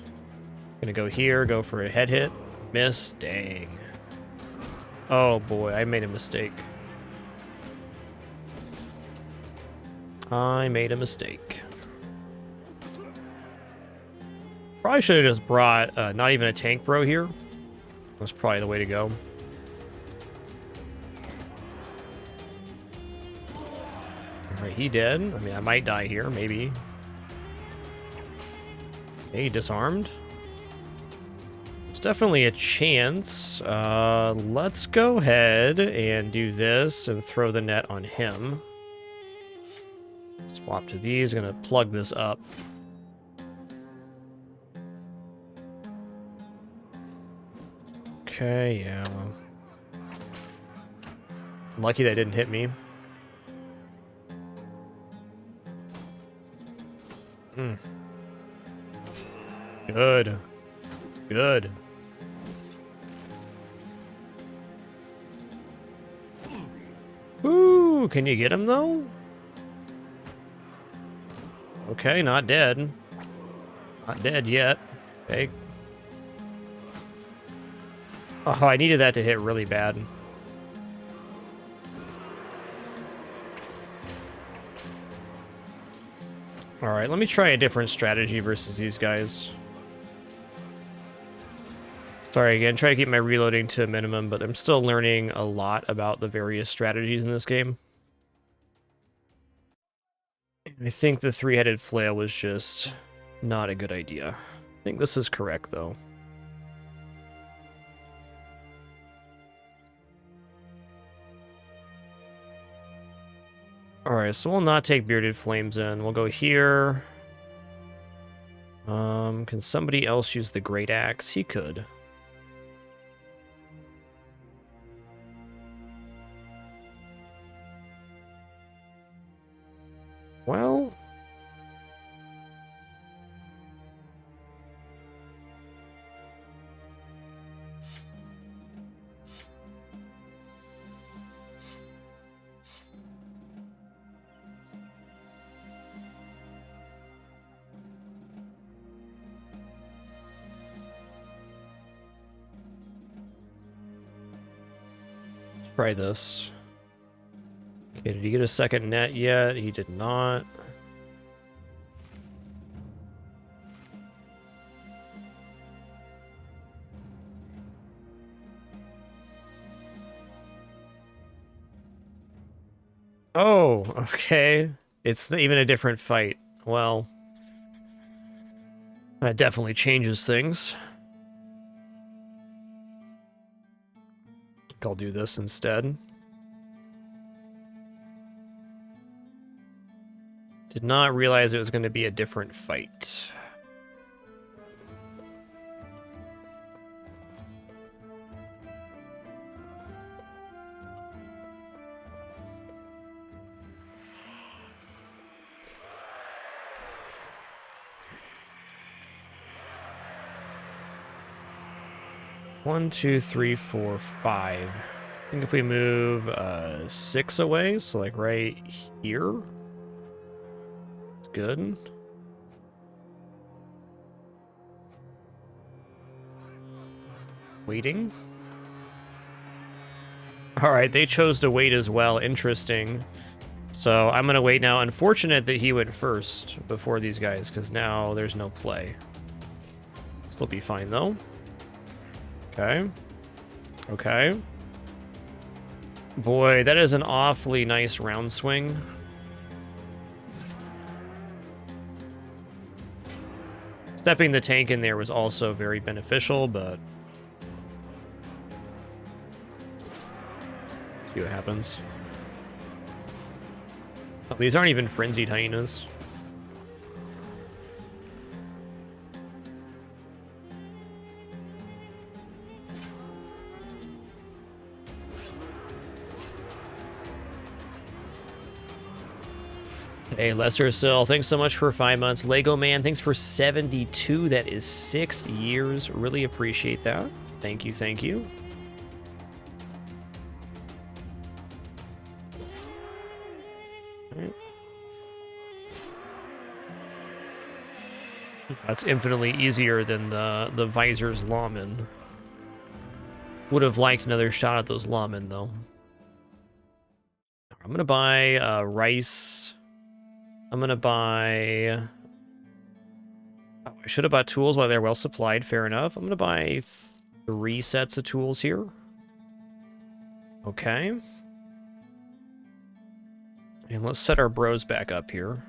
Gonna go here, go for a head hit. Missed. Dang. Oh boy, I made a mistake. I made a mistake. Probably should have just brought not even a tank bro here. That's probably the way to go. Alright, he dead. I mean, I might die here, maybe. Okay, he disarmed. There's definitely a chance. Let's go ahead and do this and throw the net on him. Swap to these. Gonna plug this up. Okay, yeah, well. Lucky that didn't hit me. Good. Good. Ooh, can you get him, though? Okay, not dead. Not dead yet. Okay. Oh, I needed that to hit really bad. Alright, let me try a different strategy versus these guys. Sorry again, try to keep my reloading to a minimum, but I'm still learning a lot about the various strategies in this game. I think the three-headed flail was just not a good idea. I think this is correct, though. Alright, so we'll not take bearded flames in. We'll go here. Can somebody else use the great axe? He could. Well... try this. Okay, did he get a second net yet? He did not. Oh, okay. It's even a different fight. Well, that definitely changes things. I'll do this instead. Did not realize it was going to be a different fight. One, two, three, four, five. I think if we move 6 away, so like right here, it's good. Waiting. All right, they chose to wait as well. Interesting. So I'm gonna wait now. Unfortunate that he went first before these guys, because now there's no play. This will be fine though. Okay. Okay. Boy, that is an awfully nice round swing. Stepping the tank in there was also very beneficial, but... let's see what happens. Oh, these aren't even frenzied hyenas. Hey, Lester Sill, thanks so much for 5 months. Lego Man, thanks for 72. That is 6 years. Really appreciate that. Thank you, thank you. All right. That's infinitely easier than the Visor's Lawman. Would have liked another shot at those lawmen, though. I'm going to buy rice. I'm going to buy... Oh, I should have bought tools while they're well supplied. Fair enough. I'm going to buy 3 sets of tools here. Okay. And let's set our bros back up here.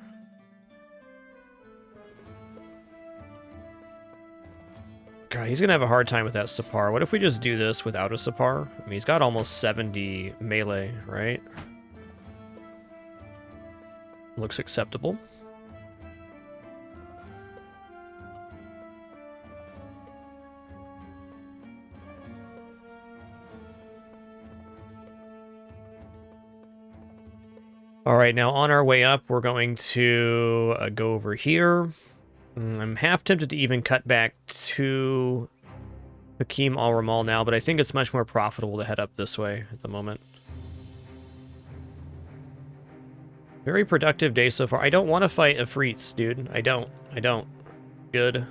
God, he's going to have a hard time with that Sapar. What if we just do this without a Sapar? I mean, he's got almost 70 melee, right? Looks acceptable. All right, now on our way up, we're going to go over here. I'm half tempted to even cut back to Hakim Al Ramal now, but I think it's much more profitable to head up this way at the moment. Very productive day so far. I don't want to fight Afrits, dude. I don't. Good.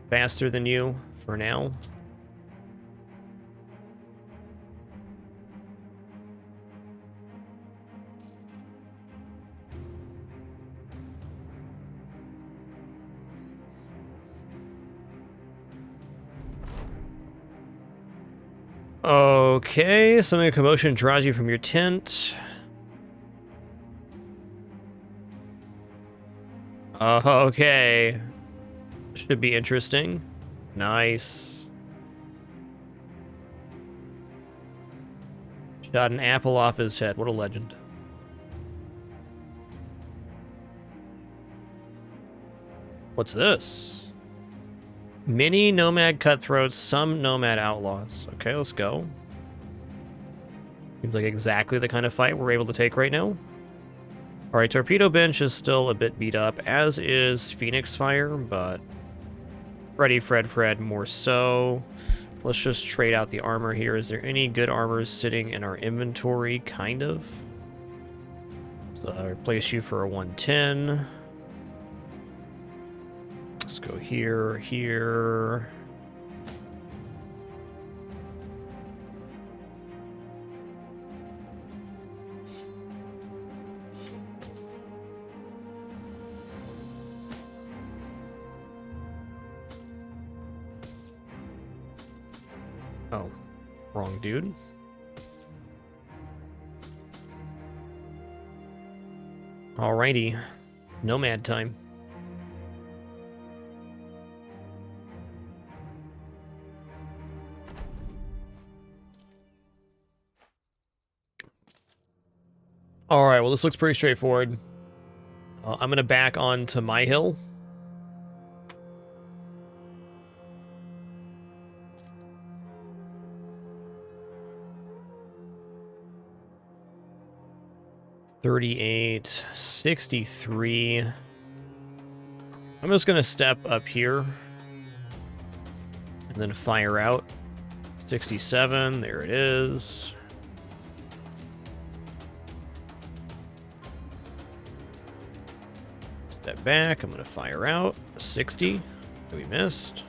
Faster than you for now. Okay, something a commotion draws you from your tent. Okay. Should be interesting. Nice. Shot an apple off his head. What a legend. What's this? Mini nomad cutthroats, some nomad outlaws. Okay, let's go. Seems like exactly the kind of fight we're able to take right now. Alright, Torpedo Bench is still a bit beat up, as is Phoenix Fire, but Fred more so. Let's just trade out the armor here. Is there any good armors sitting in our inventory? Kind of. So I'll replace you for a 110. Let's go here, here. Oh, wrong dude. Alrighty, nomad time. Alright, well this looks pretty straightforward. I'm gonna back onto my hill. $38.63. I'm just gonna step up here and then fire out. 67, there it is. Step back, I'm gonna fire out. 60, we missed.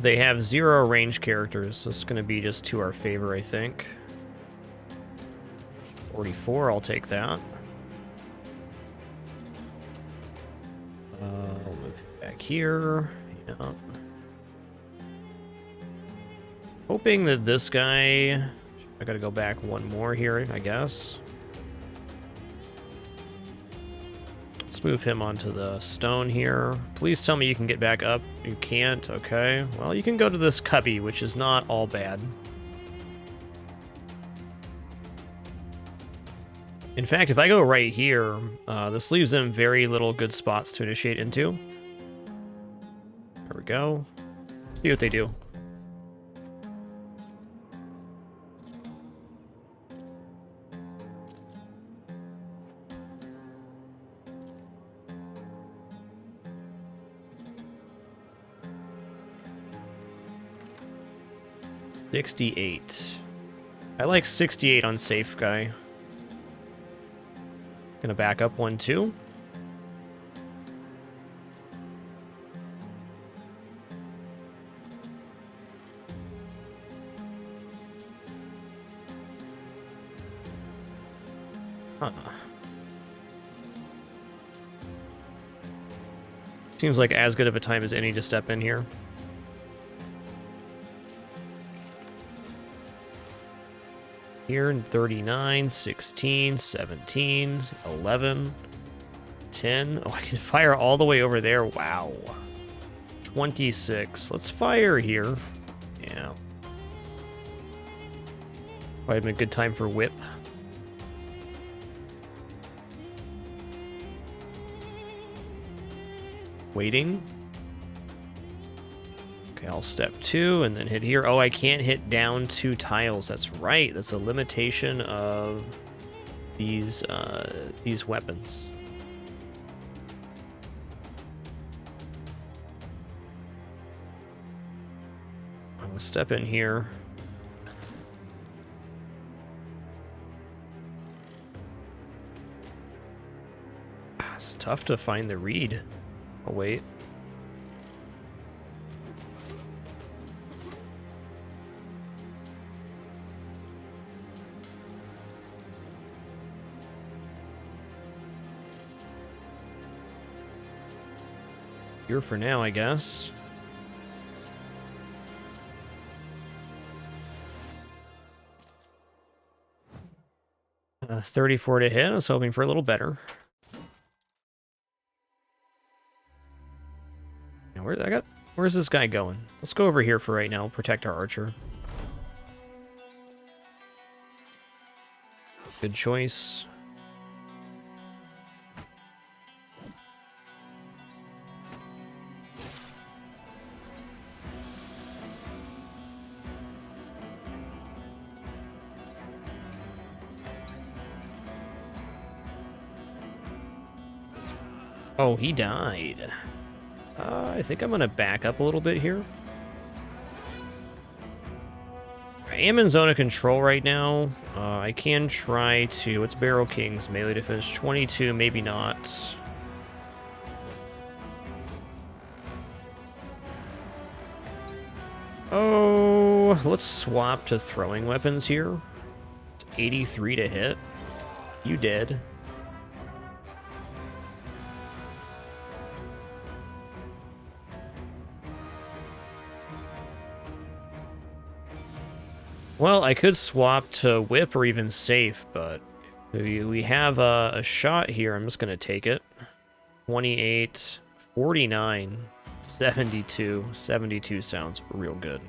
They have 0 range characters, so it's going to be just to our favor, I think. 44, I'll take that. I'll move back here. Yeah. Hoping that this guy... I gotta go back one more here, I guess. Let's move him onto the stone here. Please tell me you can get back up. You can't, okay. Well, you can go to this cubby, which is not all bad. In fact, if I go right here, this leaves them very little good spots to initiate into. There we go. Let's see what they do. $68. I like 68 on safe guy. Gonna back up 1, 2. Huh. Seems like as good of a time as any to step in here. Here in 39, 16, 17, 11, 10. Oh, I can fire all the way over there. Wow. 26. Let's fire here. Yeah. Probably been a good time for whip. Waiting. Okay, I'll step 2 and then hit here. Oh, I can't hit down 2 tiles. That's right. That's a limitation of these weapons. I'm gonna step in here. It's tough to find the reed. Oh, wait. Here for now, I guess. Uh, 34 to hit. I was hoping for a little better. Now, where's this guy going? Let's go over here for right now. Protect our archer. Good choice. Oh, he died. I think I'm going to back up a little bit here. I am in zone of control right now. I can try to... What's Barrel King's melee defense? 22, maybe not. Oh, let's swap to throwing weapons here. It's 83 to hit. You did. Well, I could swap to whip or even safe, but we have a shot here. I'm just going to take it. 28, 49, 72. 72 sounds real good.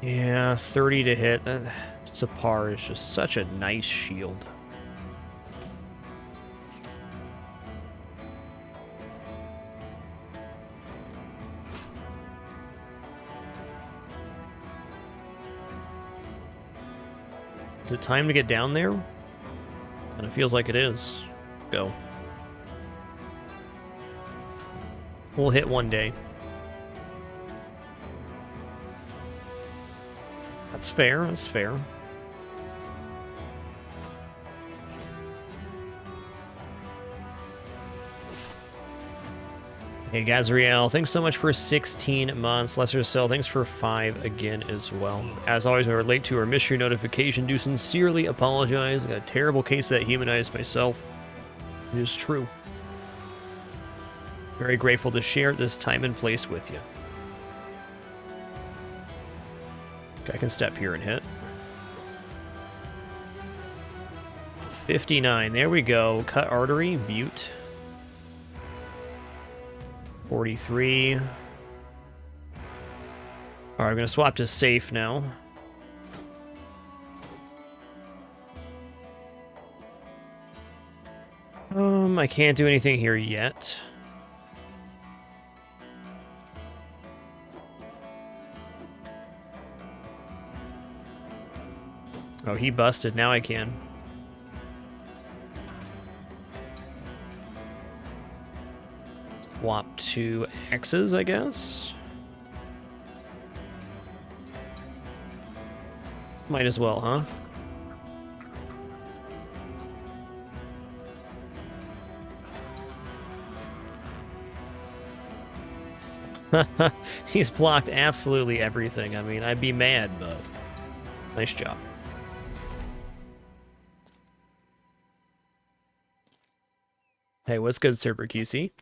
Yeah, 30 to hit. Sapar is just such a nice shield. Is it time to get down there? And it feels like it is. Go. We'll hit one day. That's fair, that's fair. Hey, Gazriel, thanks so much for 16 months. Lesser Cell, thanks for 5 again as well. As always, when we're late to or miss your notification, do sincerely apologize. I got a terrible case that humanized myself. It is true. Very grateful to share this time and place with you. I can step here and hit. 59, there we go. Cut artery, Butte. 43. Alright, I'm gonna swap to safe now. I can't do anything here yet. Oh, he busted. Now I can. Swap to X's, I guess. Might as well, huh? He's blocked absolutely everything. I mean, I'd be mad, but nice job. Hey, what's good, Server QC?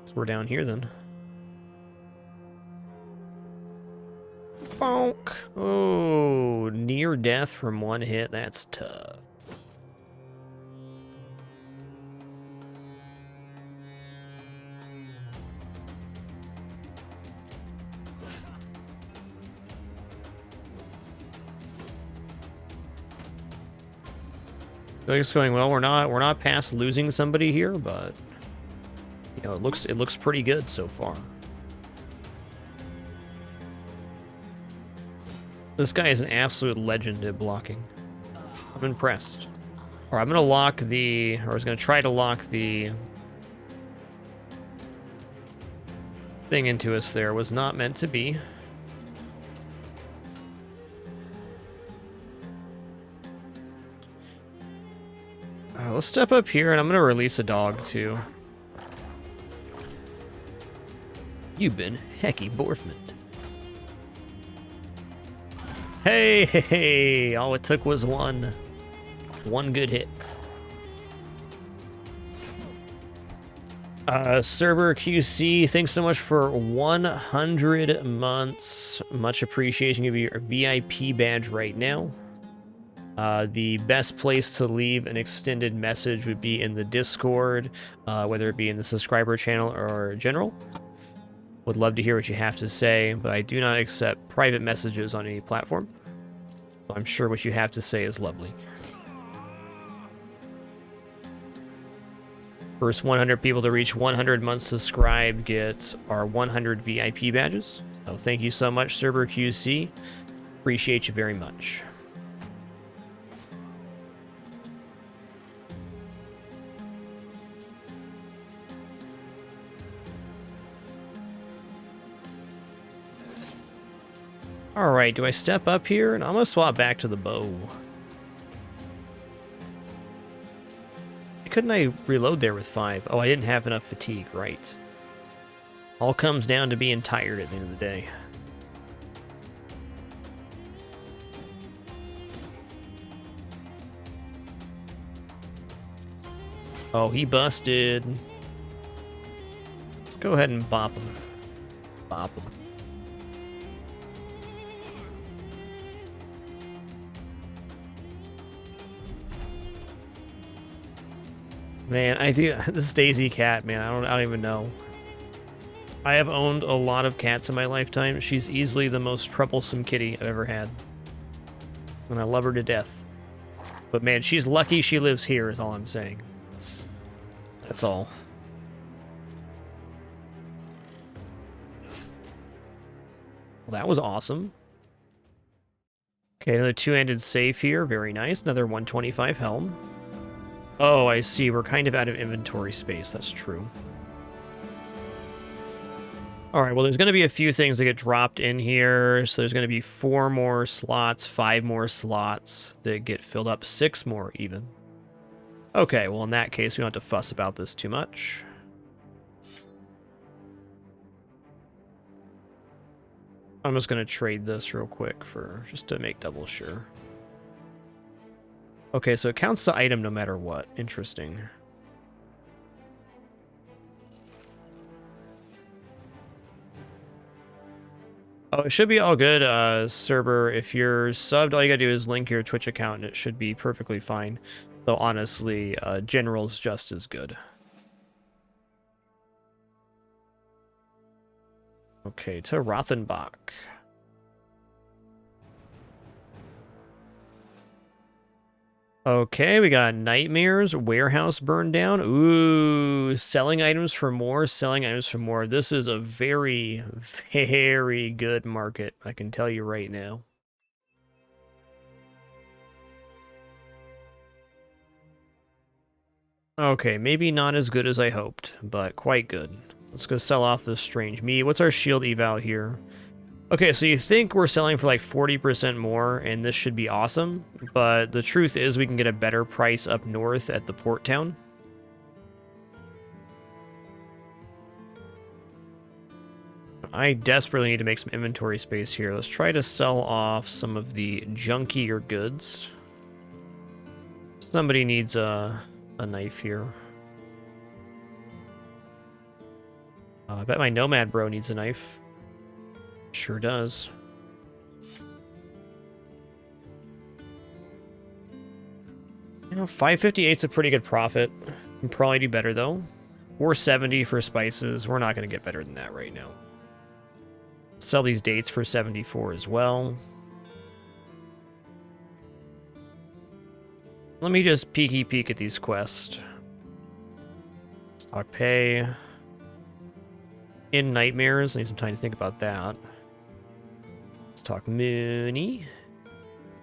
So we're down here then. Bonk. Oh, near death from one hit. That's tough. I think it's going well. We're not past losing somebody here, but you know, it looks pretty good so far. This guy is an absolute legend at blocking. I'm impressed. Or I'm gonna lock the, or I was gonna try to lock the thing into us there. Was not meant to be. Let's step up here, and I'm gonna release a dog too. You've been Hecky Borfman. Hey, hey, hey, all it took was one good hit. Server QC, thanks so much for 100 months. Much appreciation. Give you your VIP badge right now. The best place to leave an extended message would be in the Discord, whether it be in the subscriber channel or general. Would love to hear what you have to say, but I do not accept private messages on any platform. So I'm sure what you have to say is lovely. First 100 people to reach 100 months subscribed get our 100 VIP badges. So thank you so much, Server QC. Appreciate you very much. All right, do I step up here? And I'm gonna swap back to the bow. Couldn't I reload there with 5? Oh, I didn't have enough fatigue, right. All comes down to being tired at the end of the day. Oh, he busted. Let's go ahead and bop him. Bop him. Man, I do. This Daisy cat, man, I don't even know. I have owned a lot of cats in my lifetime. She's easily the most troublesome kitty I've ever had. And I love her to death. But man, she's lucky she lives here is all I'm saying. That's all. Well, that was awesome. Okay, another two-handed safe here. Very nice. Another 125 helm. Oh, I see. We're kind of out of inventory space. That's true. All right, well, there's going to be a few things that get dropped in here. So there's going to be 4 more slots, 5 more slots that get filled up, 6 more even. Okay, well, in that case, we don't have to fuss about this too much. I'm just going to trade this real quick for just to make double sure. Okay, so it counts the item no matter what. Interesting. Oh, it should be all good, Cerber. If you're subbed, all you gotta do is link your Twitch account and it should be perfectly fine. Though honestly, General's just as good. Okay, to Rothenbach. Okay, we got nightmares, warehouse burned down. Ooh, selling items for more, selling items for more. This is a very, very good market, I can tell you right now. Okay, maybe not as good as I hoped, but quite good. Let's go sell off this strange meat. What's our shield eval here? Okay, so you think we're selling for like 40% more, and this should be awesome, but the truth is we can get a better price up north at the port town. I desperately need to make some inventory space here. Let's try to sell off some of the junkier goods. Somebody needs a knife here. I bet my nomad bro needs a knife. Sure does. You know, 558's a pretty good profit. Can probably do better though. 470 for spices. We're not going to get better than that right now. Sell these dates for 74 as well. Let me just peek at these quests. Stock pay. In nightmares. I need some time to think about that. Let's talk Mooney.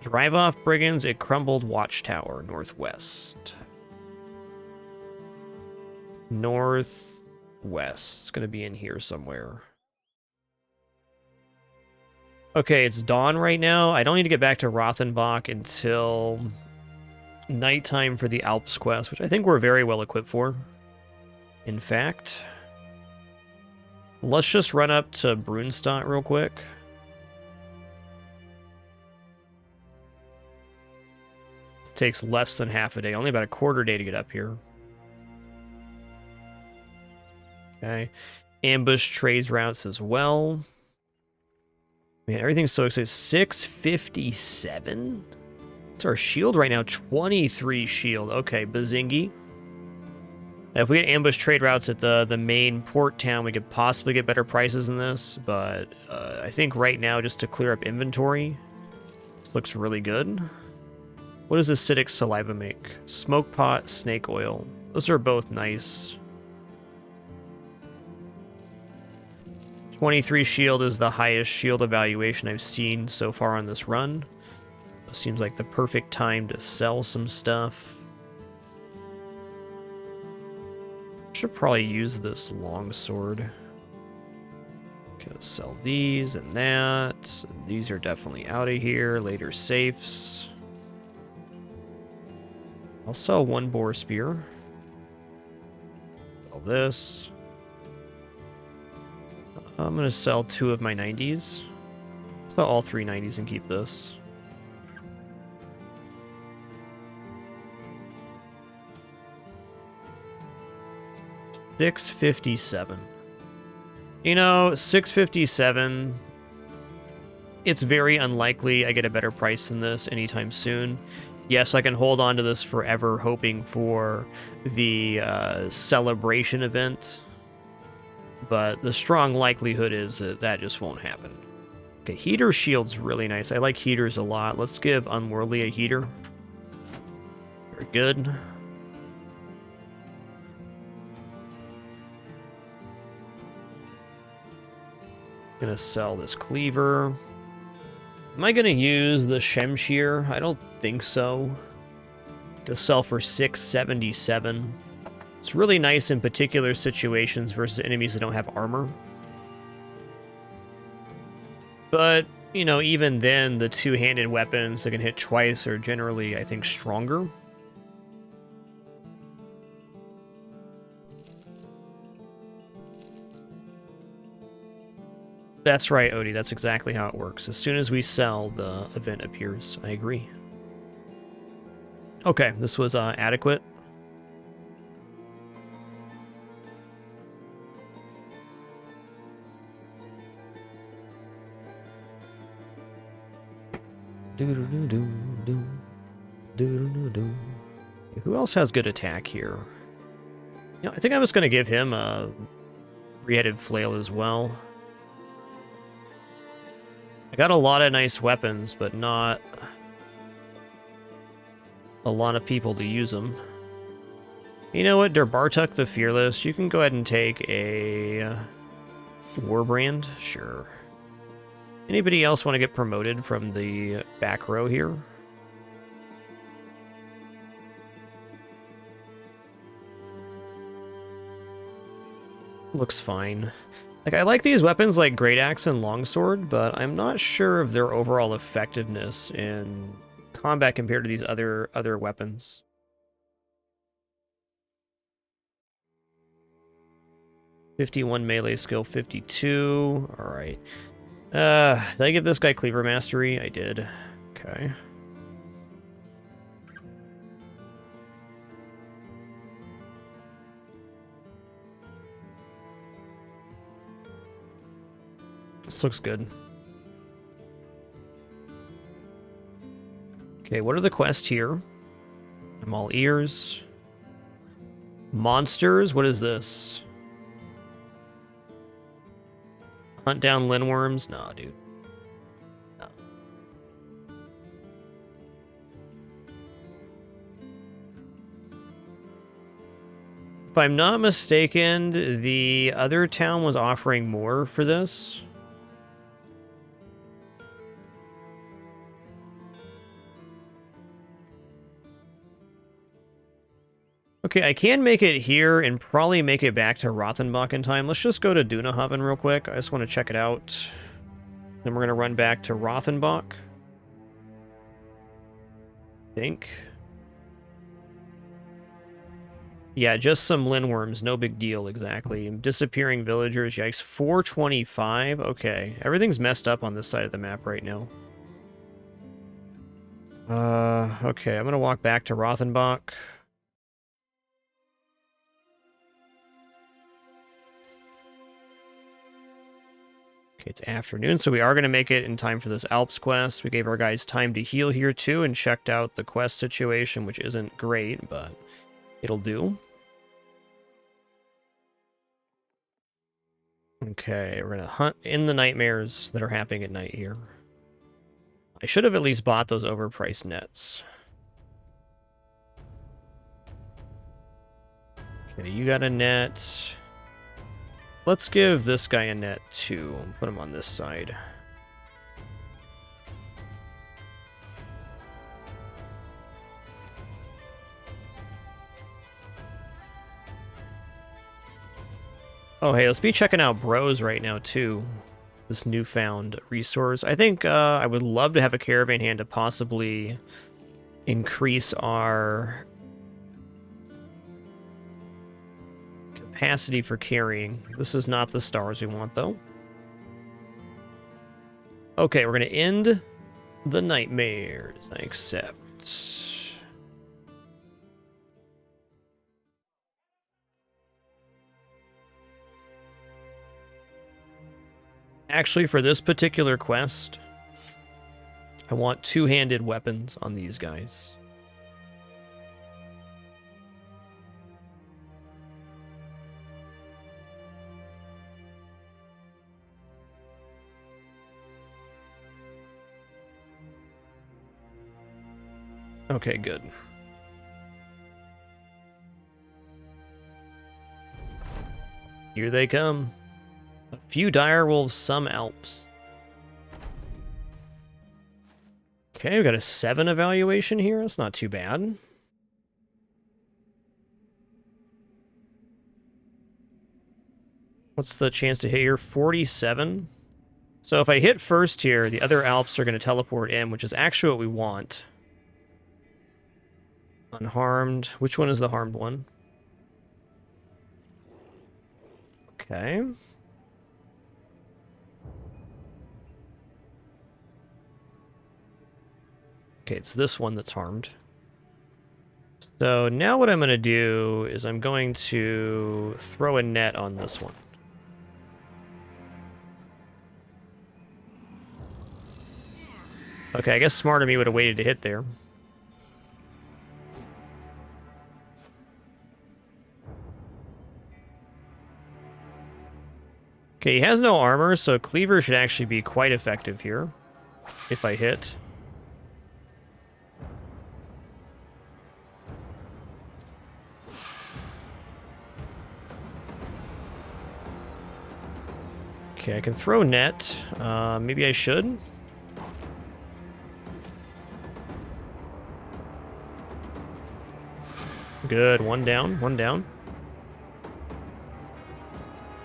Drive off brigands at crumbled watchtower northwest. Northwest. It's going to be in here somewhere. Okay, it's dawn right now. I don't need to get back to Rothenbach until nighttime for the Alps quest, which I think we're very well equipped for. In fact, let's just run up to Brunstadt real quick. It takes less than half a day, only about a quarter day to get up here. Okay. Ambush trades routes as well. Man, everything's so exciting. 657? What's our shield right now? 23 shield. Okay, Bazingi. If we get ambush trade routes at the main port town, we could possibly get better prices than this. But I think right now, just to clear up inventory, this looks really good. What does acidic saliva make? Smoke pot, snake oil. Those are both nice. 23 shield is the highest shield evaluation I've seen so far on this run. It seems like the perfect time to sell some stuff. Should probably use this longsword. Okay, let's sell these and that. These are definitely out of here. Later safes. I'll sell one boar spear. Sell this. I'm going to sell 2 of my 90s. Sell all 3 90s and keep this. $657. You know, $657. It's very unlikely I get a better price than this anytime soon. Yes, I can hold on to this forever, hoping for the celebration event. But the strong likelihood is that that just won't happen. Okay, heater shield's really nice. I like heaters a lot. Let's give Unworldly a heater. Very good. Gonna sell this cleaver. Am I gonna use the Shemshir? I don't think so. To sell for $677. It's really nice in particular situations versus enemies that don't have armor. But, you know, even then, the two-handed weapons that can hit twice are generally, I think, stronger. That's right, Odie. That's exactly how it works. As soon as we sell, the event appears. I agree. Okay, this was adequate. Who else has good attack here? Yeah, I think I was going to give him a three-headed flail as well. I got a lot of nice weapons, but not a lot of people to use them. You know what, Derbartuk the Fearless, you can go ahead and take a Warbrand, sure. Anybody else want to get promoted from the back row here? Looks fine. Like, I like these weapons like Great Axe and Longsword, but I'm not sure of their overall effectiveness in combat compared to these other weapons. '51 melee skill, 52. All right. Did I give this guy Cleaver Mastery? I did. Okay. This looks good. Okay, what are the quests here? I'm all ears. Monsters? What is this? Hunt down Linworms? Nah, dude. No. If I'm not mistaken, the other town was offering more for this. Okay, I can make it here and probably make it back to Rothenbach in time. Let's just go to Dunahaven real quick. I just want to check it out. Then we're going to run back to Rothenbach. I think. Yeah, just some Linworms. No big deal, exactly. Disappearing villagers. Yikes. 425. Okay. Everything's messed up on this side of the map right now. Okay. I'm going to walk back to Rothenbach. Okay, it's afternoon, so we are going to make it in time for this Alps quest. We gave our guys time to heal here, too, and checked out the quest situation, which isn't great, but it'll do. Okay, we're going to hunt in the nightmares that are happening at night here. I should have at least bought those overpriced nets. Okay, you got a net. Let's give this guy a net, too. Put him on this side. Oh, hey, let's be checking out Bros right now, too. This newfound resource. I think I would love to have a caravan hand to possibly increase our capacity for carrying. This is not the stars we want, though. Okay, we're going to end the nightmares. I accept. Actually, for this particular quest, I want two-handed weapons on these guys. Okay, good. Here they come. A few direwolves, some Alps. Okay, we got a 7 evaluation here. That's not too bad. What's the chance to hit here? 47. So if I hit first here, the other Alps are going to teleport in, which is actually what we want. Unharmed. Which one is the harmed one? Okay. Okay, it's this one that's harmed. So now what I'm going to do is I'm going to throw a net on this one. Okay, I guess smart of me would have waited to hit there. Okay, he has no armor, so Cleaver should actually be quite effective here if I hit. Okay, I can throw net. Maybe I should. Good, one down, one down.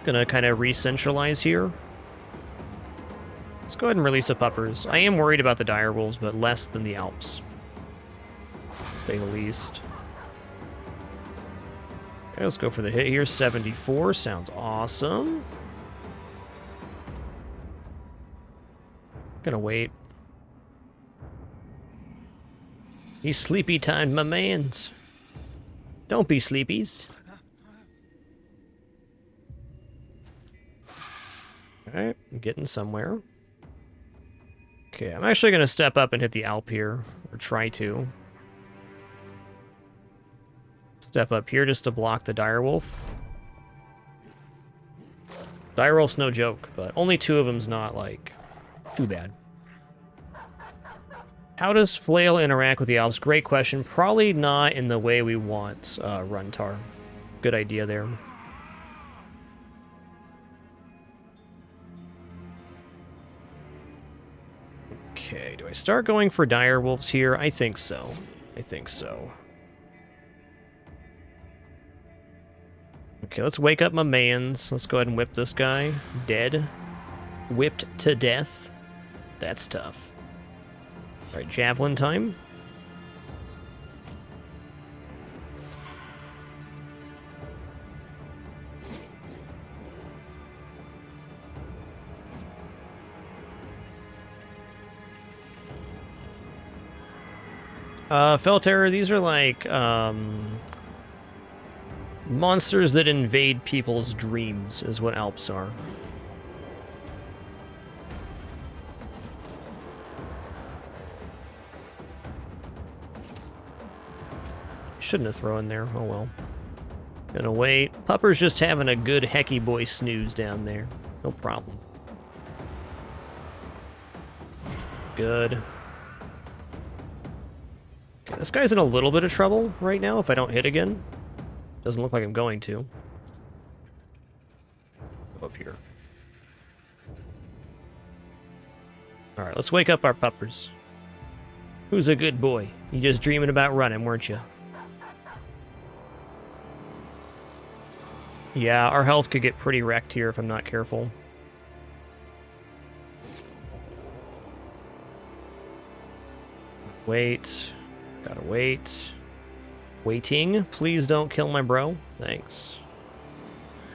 Gonna kind of re-centralize here. Let's go ahead and release the puppers. I am worried about the dire wolves, but less than the Alps. To say the least. Okay, let's go for the hit here. 74 sounds awesome. Gonna wait. He's sleepy time, my mans. Don't be sleepies. Alright, I'm getting somewhere. Okay, I'm actually going to step up and hit the Alp here, or try to. Step up here just to block the direwolf. Direwolf's no joke, but only 2 of them's not, like, too bad. How does Flail interact with the Alps? Great question. Probably not in the way we want, Runtar. Good idea there. Okay, do I start going for dire wolves here? I think so. I think so. Okay, let's wake up my mans. Let's go ahead and whip this guy. Dead. Whipped to death. That's tough. Alright, javelin time. Fell Terror, these are like, monsters that invade people's dreams, is what Alps are. Shouldn't have thrown there, oh well. Gonna wait. Pupper's just having a good hecky boy snooze down there. No problem. Good. Okay, this guy's in a little bit of trouble right now if I don't hit again. Doesn't look like I'm going to. Go up here. Alright, let's wake up our puppers. Who's a good boy? You just dreaming about running, weren't you? Yeah, our health could get pretty wrecked here if I'm not careful. Wait. Gotta wait. Waiting. Please don't kill my bro. Thanks.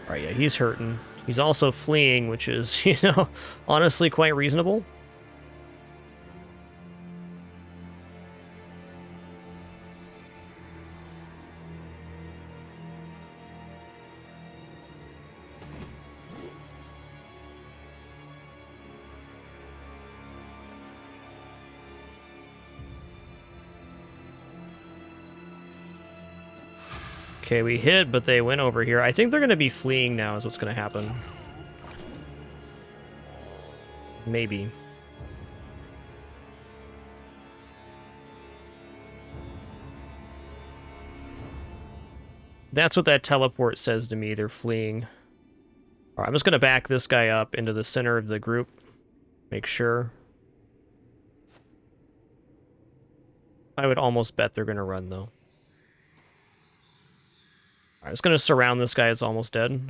Alright, yeah, he's hurting. He's also fleeing, which is, you know, honestly quite reasonable. Okay, we hit, but they went over here. I think they're going to be fleeing now is what's going to happen. Maybe. That's what that teleport says to me. They're fleeing. All right, I'm just going to back this guy up into the center of the group. Make sure. I would almost bet they're going to run, though. I'm just going to surround this guy. It's almost dead.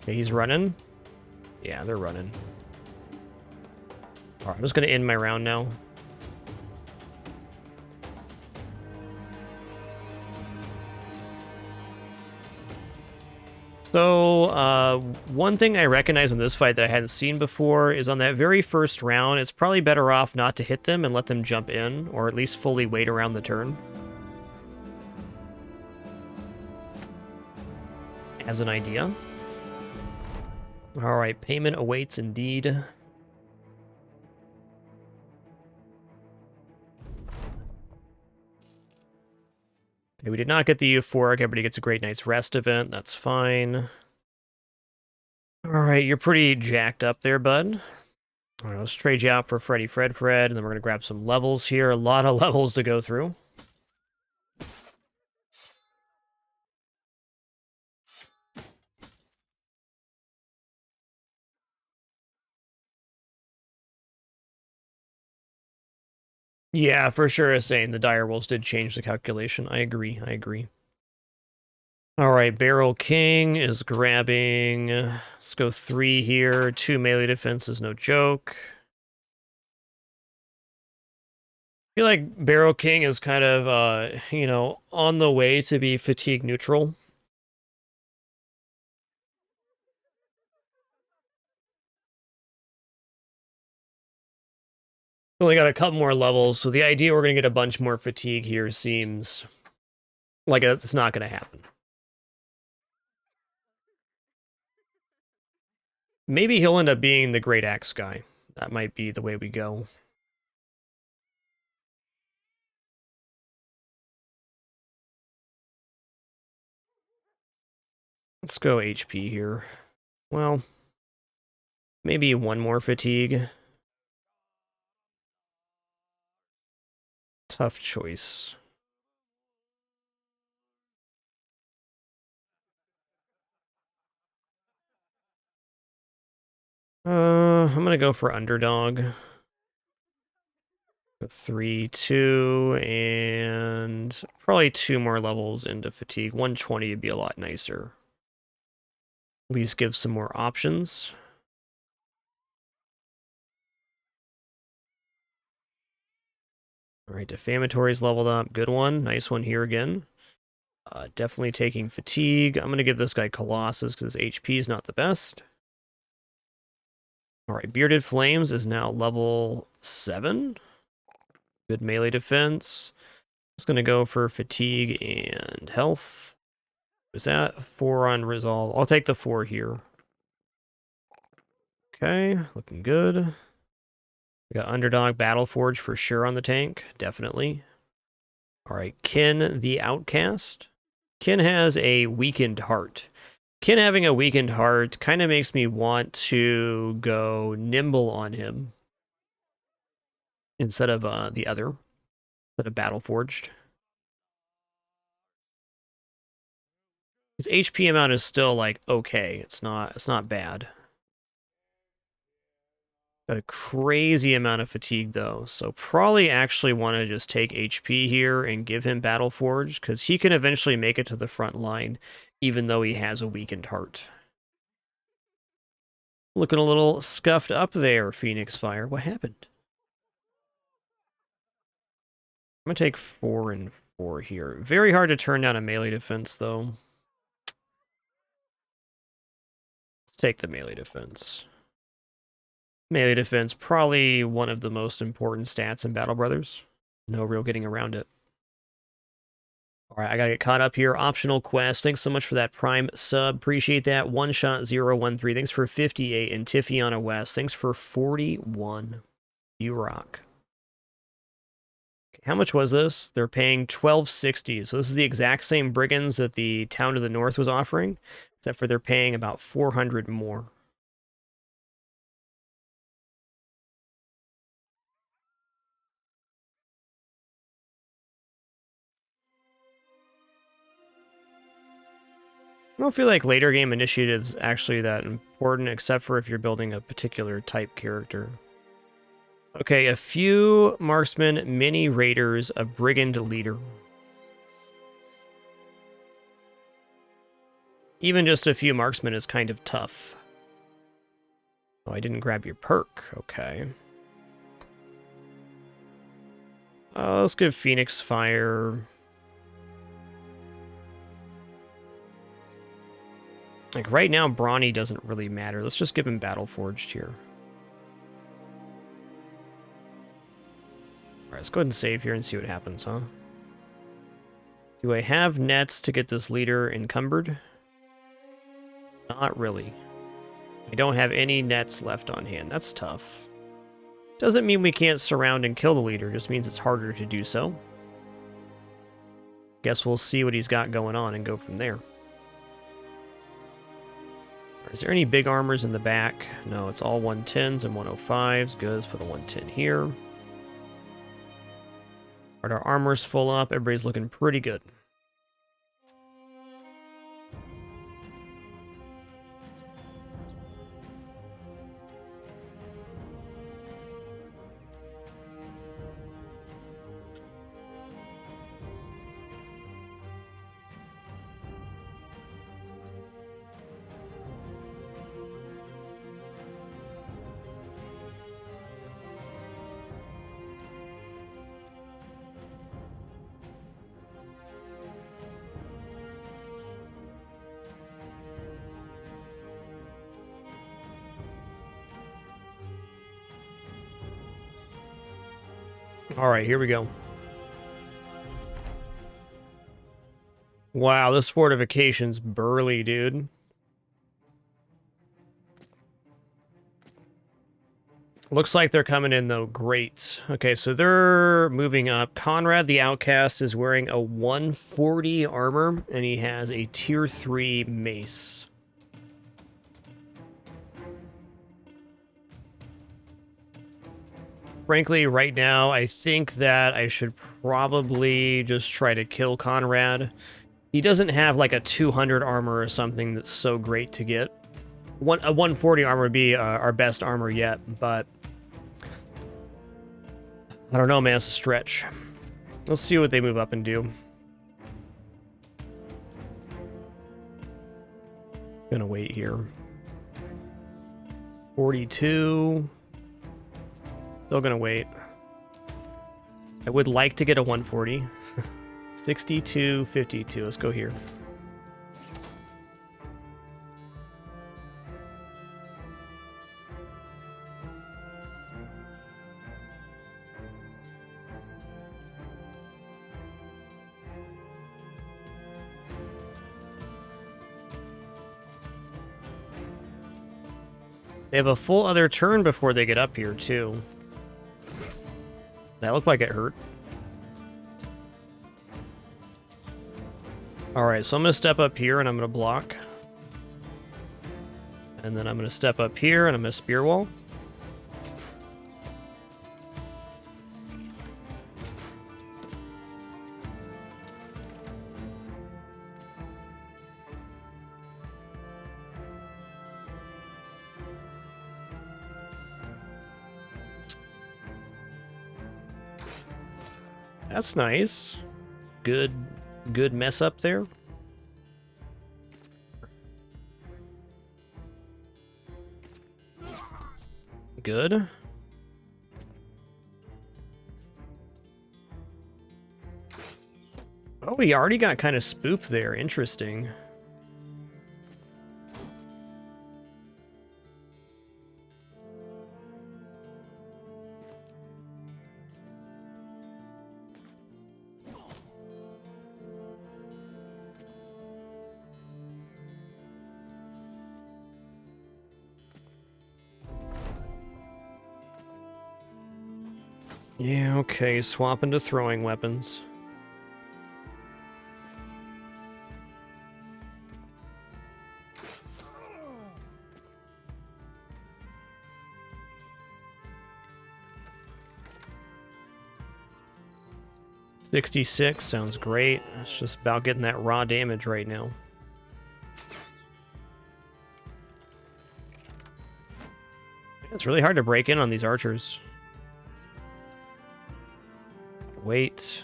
Okay, he's running. Yeah, they're running. All right, I'm just going to end my round now. So, one thing I recognize in this fight that I hadn't seen before is on that very first round, it's probably better off not to hit them and let them jump in, or at least fully wait around the turn. As an idea. Alright, payment awaits indeed. Okay, we did not get the euphoric. Everybody gets a great night's rest event. That's fine. Alright, you're pretty jacked up there, bud. All right, let's trade you out for Fred, and then we're going to grab some levels here. A lot of levels to go through. Yeah, for sure, as saying the dire wolves did change the calculation. I agree. All right, Barrel King is grabbing. Let's go 3 here. 2 melee defense is no joke. I feel like Barrel King is kind of, on the way to be fatigue neutral. Only got a couple more levels, so the idea we're going to get a bunch more fatigue here seems like it's not going to happen. Maybe he'll end up being the Great Axe guy. That might be the way we go. Let's go HP here. Well, maybe 1 more fatigue. Tough choice. I'm gonna go for underdog. 3, 2, and probably 2 more levels into fatigue. 120 would be a lot nicer. At least give some more options. All right, Defamatory's leveled up. Good one. Nice one here again. Definitely taking fatigue. I'm going to give this guy Colossus because his HP is not the best. All right, Bearded Flames is now level 7. Good melee defense. Just going to go for fatigue and health. Is that 4 on resolve? I'll take the 4 here. Okay, looking good. We got Underdog Battleforge for sure on the tank. Definitely. All right, Kin the Outcast. Kin has a weakened heart. Kin having a weakened heart kind of makes me want to go nimble on him instead of the other, instead of Battleforged. His HP amount is still like okay. It's not bad. Got a crazy amount of fatigue though, so probably actually want to just take HP here and give him Battleforged because he can eventually make it to the front line, even though he has a weakened heart. Looking a little scuffed up there, Phoenix Fire. What happened? I'm gonna take 4 and 4 here. Very hard to turn down a melee defense though. Let's take the melee defense. Melee defense, probably one of the most important stats in Battle Brothers. No real getting around it. All right, I gotta get caught up here. Optional quest. Thanks so much for that Prime sub. Appreciate that. One Shot 013. Thanks for 58. And Tifiana West. Thanks for 41. You rock. Okay, how much was this? They're paying $12.60. So this is the exact same brigands that the town to the north was offering, except for they're paying about 400 more. I don't feel like later game initiative's actually that important, except for if you're building a particular type character. Okay, a few marksmen, mini raiders, a brigand leader. Even just a few marksmen is kind of tough. Oh, I didn't grab your perk. Okay. Let's give Phoenix Fire. Like, right now, Brawny doesn't really matter. Let's just give him Battleforged here. Alright, let's go ahead and save here and see what happens, huh? Do I have nets to get this leader encumbered? Not really. I don't have any nets left on hand. That's tough. Doesn't mean we can't surround and kill the leader. Just means it's harder to do so. Guess we'll see what he's got going on and go from there. Is there any big armors in the back? No, it's all 110s and 105s. Good, let's put a 110 here. Are our armors full up? Everybody's looking pretty good. All right, here we go. Wow, this fortification's burly, dude. Looks like they're coming in, though. Great. Okay, so they're moving up. Conrad the Outcast is wearing a 140 armor, and he has a tier 3 mace. Frankly, right now, I think that I should probably just try to kill Conrad. He doesn't have like a 200 armor or something that's so great to get. A 140 armor would be our best armor yet, but I don't know, man. It's a stretch. Let's see what they move up and do. Gonna wait here. 42. Still gonna wait. I would like to get a 140. 62, 52. Let's go here. They have a full other turn before they get up here, too. That looked like it hurt. Alright, so I'm going to step up here and I'm going to block. And then I'm going to step up here and I'm going to spear wall. That's nice. Good mess up there. Good. Oh, we already got kind of spooped there. Interesting. Yeah, okay, swap into throwing weapons. $66 sounds great. It's just about getting that raw damage right now. It's really hard to break in on these archers. Wait.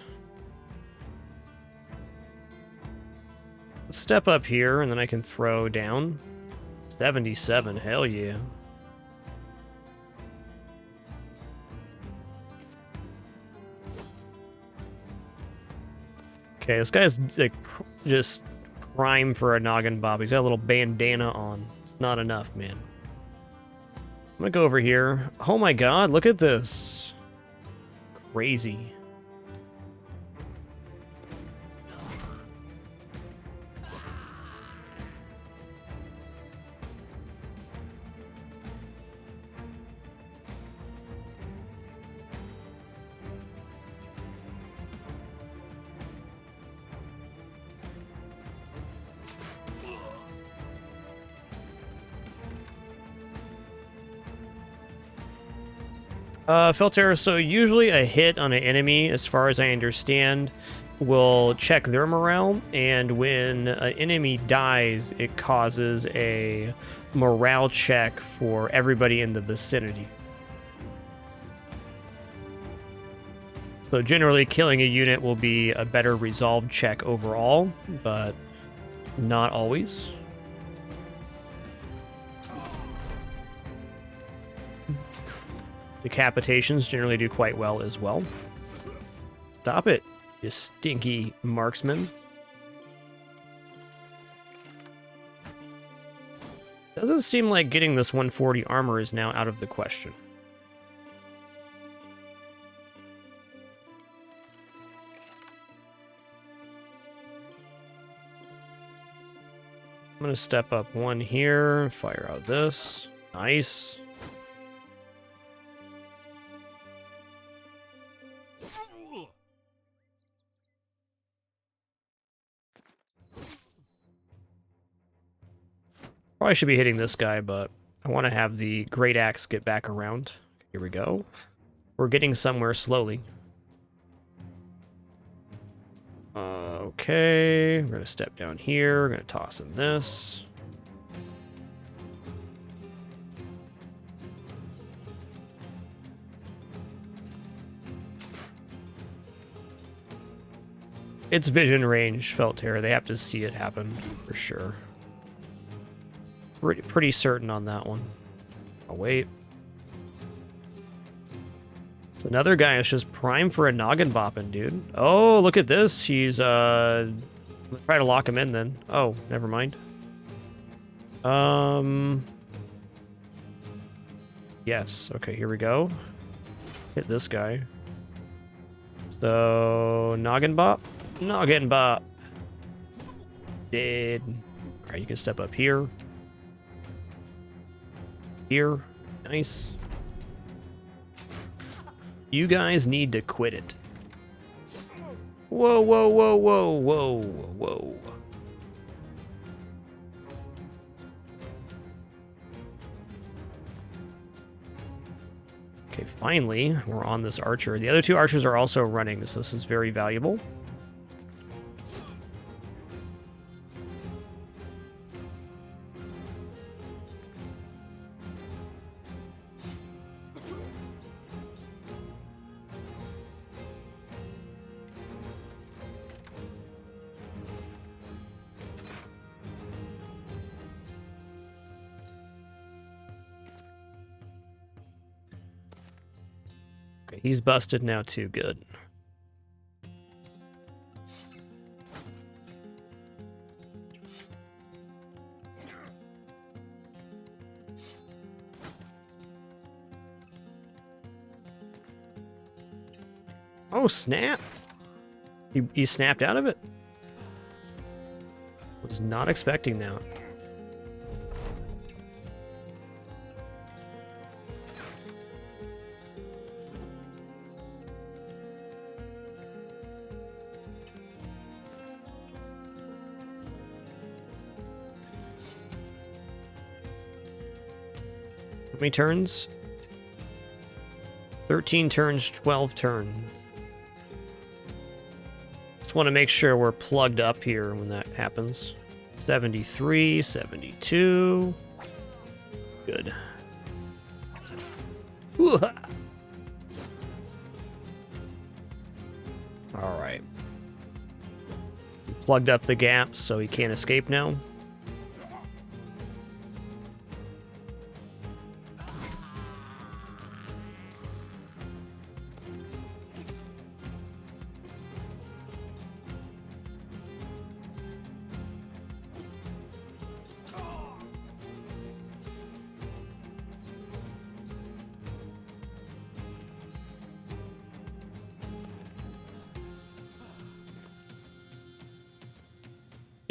Let's step up here, and then I can throw down. 77, hell yeah. Okay, this guy's like just prime for a noggin bob. He's got a little bandana on. It's not enough, man. I'm gonna go over here. Oh my god, look at this. Crazy. Felter, so usually a hit on an enemy, as far as I understand, will check their morale, and when an enemy dies, it causes a morale check for everybody in the vicinity. So generally, killing a unit will be a better resolve check overall, but not always. Decapitations generally do quite well as well. Stop it, you stinky marksman. Doesn't seem like getting this 140 armor is now out of the question. I'm going to step up one here, fire out this. Nice. Probably should be hitting this guy, but I want to have the Great Axe get back around. Here we go. We're getting somewhere slowly. Okay, we're going to step down here. We're going to toss in this. It's vision range, Felt Terror. They have to see it happen for sure. Pretty certain on that one. Oh, wait. It's another guy that's just prime for a noggin bopping, dude. Oh, look at this. He's, let's try to lock him in then. Oh, never mind. Yes. Okay, here we go. Hit this guy. So, noggin bop. Noggin bop. Dead. All right, you can step up here. Here. Nice. You guys need to quit it. Whoa, whoa, whoa, whoa, whoa, whoa. Okay, finally, we're on this archer. The other two archers are also running, so this is very valuable. He's busted now too. Good. Oh, snap. He snapped out of it. Was not expecting that. How many turns? 13 turns, 12 turns. Just want to make sure we're plugged up here when that happens. 73, 72. Good. All right. Plugged up the gaps so he can't escape now.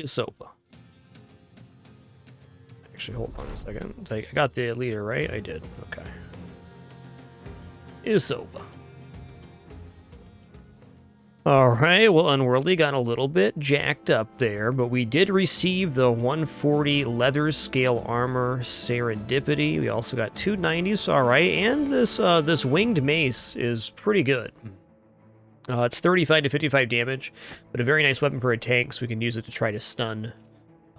Sopa. Actually, hold on a second. I got the leader, right? I did. Okay. Isopa. All right, well, Unworldly got a little bit jacked up there, but we did receive the 140 leather scale armor Serendipity. We also got 290s, all right, and this winged mace is pretty good. It's 35 to 55 damage, but a very nice weapon for a tank, so we can use it to try to stun,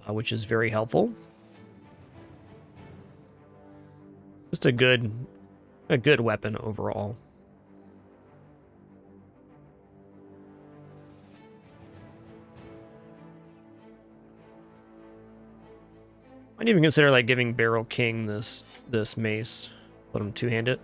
which is very helpful. Just a good weapon overall. I'd even consider like giving Barrel King this mace. Let him two-hand it.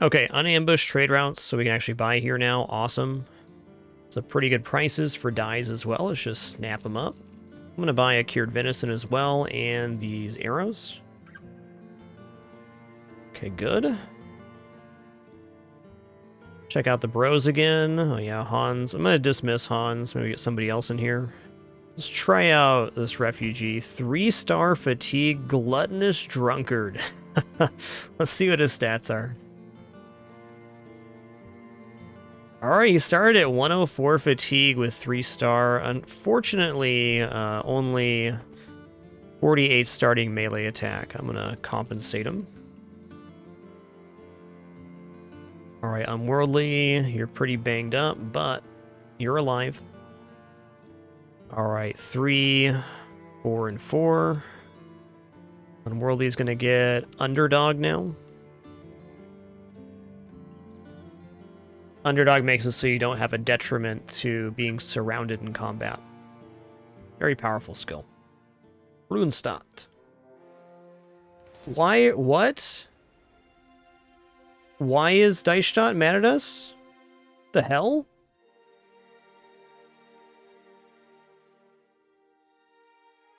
Okay, unambushed trade routes, so we can actually buy here now. Awesome. It's a pretty good prices for dyes as well. Let's just snap them up. I'm going to buy a cured venison as well, and these arrows. Okay, good. Check out the bros again. Oh yeah, Hans. I'm going to dismiss Hans. Maybe get somebody else in here. Let's try out this refugee. 3-star fatigue gluttonous drunkard. Let's see what his stats are. Alright, he started at 104 fatigue with 3-star. Unfortunately, only 48 starting melee attack. I'm gonna compensate him. Alright, Unworldly, you're pretty banged up, but you're alive. Alright, 3, 4, and 4. Unworldly's gonna get Underdog now. Underdog makes it so you don't have a detriment to being surrounded in combat. Very powerful skill. Runestadt. Why? What? Why is Deichstadt mad at us? The hell?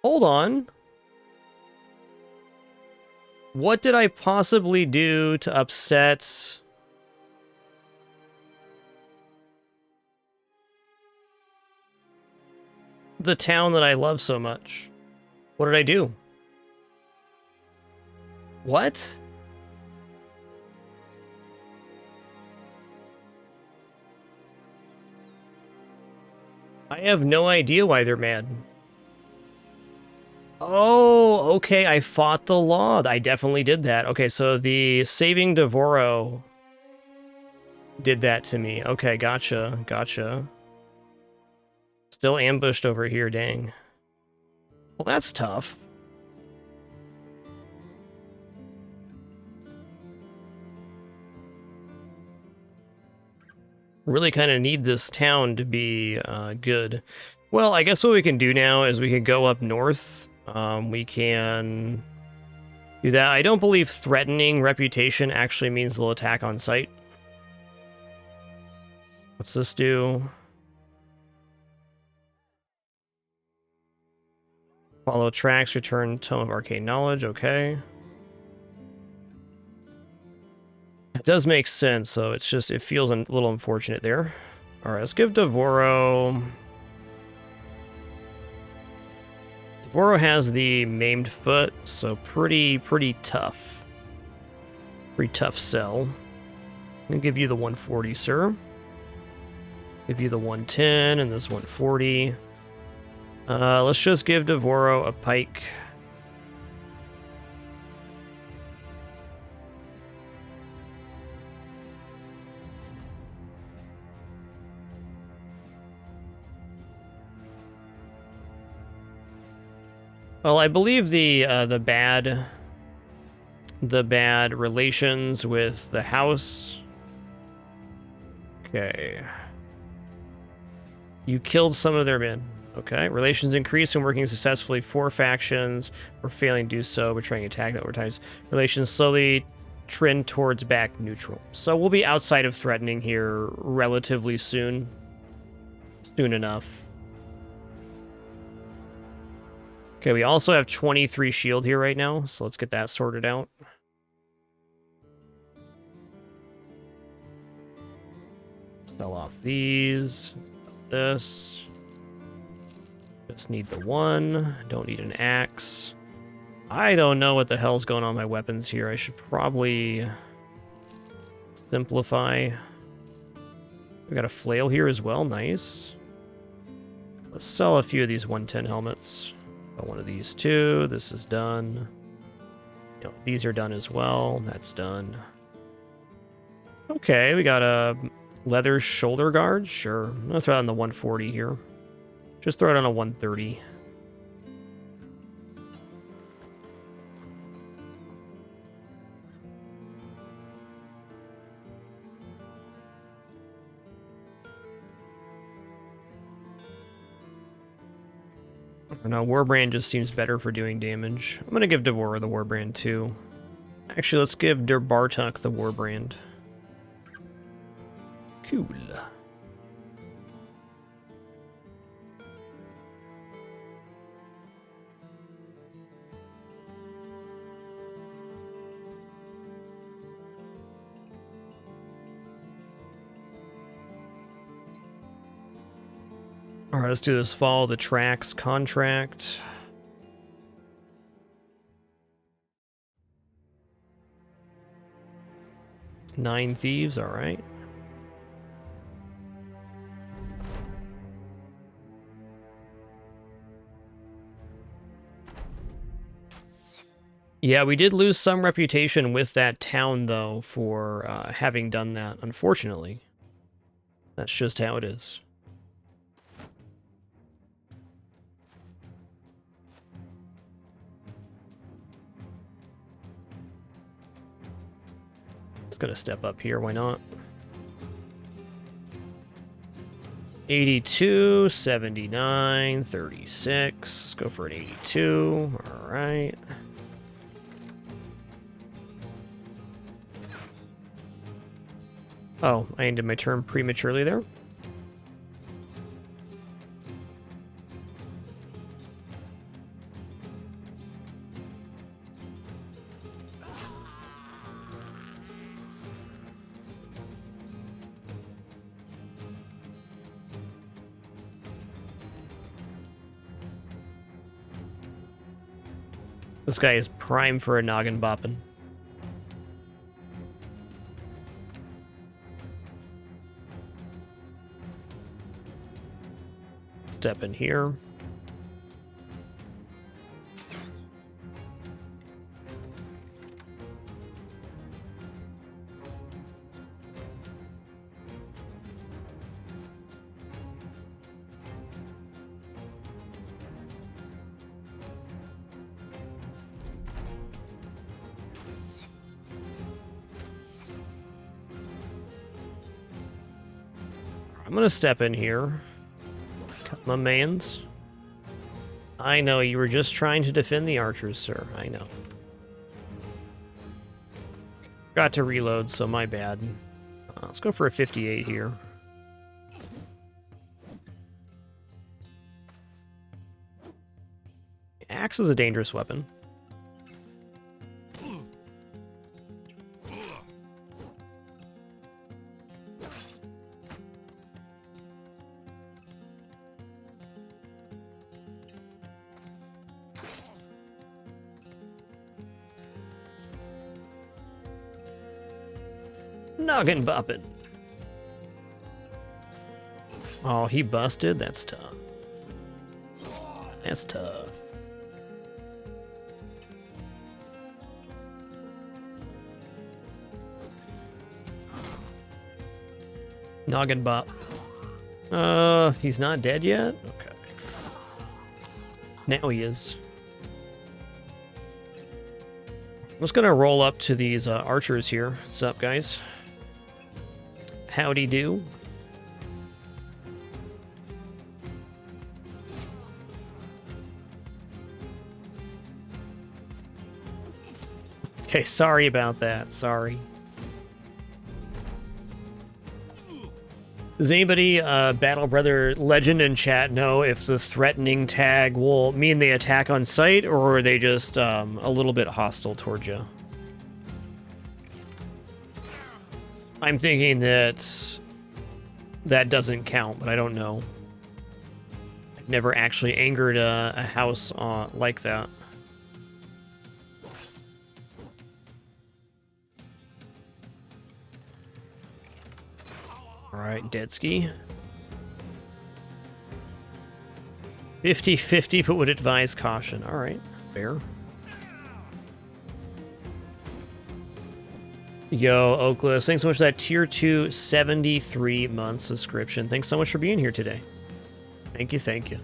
Hold on. What did I possibly do to upset... the town that I love so much? What did I do? What? I have no idea why they're mad. Oh, okay, I fought the law. I definitely did that. Okay, so the Saving Devoro did that to me. Okay, gotcha, gotcha. Still ambushed over here, dang. Well, that's tough. Really kind of need this town to be good. Well, I guess what we can do now is we can go up north. We can do that. I don't believe threatening reputation actually means they'll attack on sight. What's this do? Follow tracks, return Tome of Arcane Knowledge, okay. It does make sense, so it's just, it feels a little unfortunate there. Alright, let's give Devoro... Devoro has the maimed foot, so pretty tough. Pretty tough sell. I'm gonna give you the 140, sir. Give you the 110 and this 140. Let's just give Devoro a pike. Well, I believe the bad relations with the house. Okay. You killed some of their men. Okay. Relations increase and working successfully. 4 factions. We're failing to do so. We're trying to attack that over times. Relations slowly trend towards back neutral. So we'll be outside of threatening here relatively soon. Soon enough. Okay, we also have 23 shield here right now, so let's get that sorted out. Sell off these. This. Just need the one. Don't need an axe. I don't know what the hell's going on with my weapons here. I should probably simplify. We got a flail here as well. Nice. Let's sell a few of these 110 helmets. Got one of these too. This is done. You know, these are done as well. That's done. Okay, we got a leather shoulder guard. Sure. I'm gonna throw it on the 140 here. Just throw it on a 130. No, Warbrand just seems better for doing damage. I'm gonna give Devora the Warbrand too. Actually, let's give Der Bartok the Warbrand. Cool. All right, let's do this. Follow the tracks contract. Nine thieves, all right. Yeah, we did lose some reputation with that town, though, for having done that, unfortunately. That's just how it is. It's gonna step up here, why not? 82, 79, 36. Let's go for an 82. All right. Oh, I ended my turn prematurely there. This guy is prime for a noggin boppin'. Step in here. I'm gonna step in here. Cut my mans. I know, you were just trying to defend the archers, sir. I know. Got to reload, so my bad. Let's go for a 58 here. Axe is a dangerous weapon. Noggin boppin'. Oh, he busted? That's tough. That's tough. Noggin bop. He's not dead yet? Okay. Now he is. I'm just gonna roll up to these archers here. What's up, guys? Howdy do. Okay, sorry about that. Sorry. Does anybody, Battle Brother Legend in chat, know if the threatening tag will mean they attack on sight, or are they just a little bit hostile towards you? I'm thinking that that doesn't count, but I don't know. I've never actually angered a house like that. All right, Deadski. 50-50, but would advise caution. All right, fair. Yo, Oakless, thanks so much for that tier 2 73-month subscription. Thanks so much for being here today. Thank you, thank you.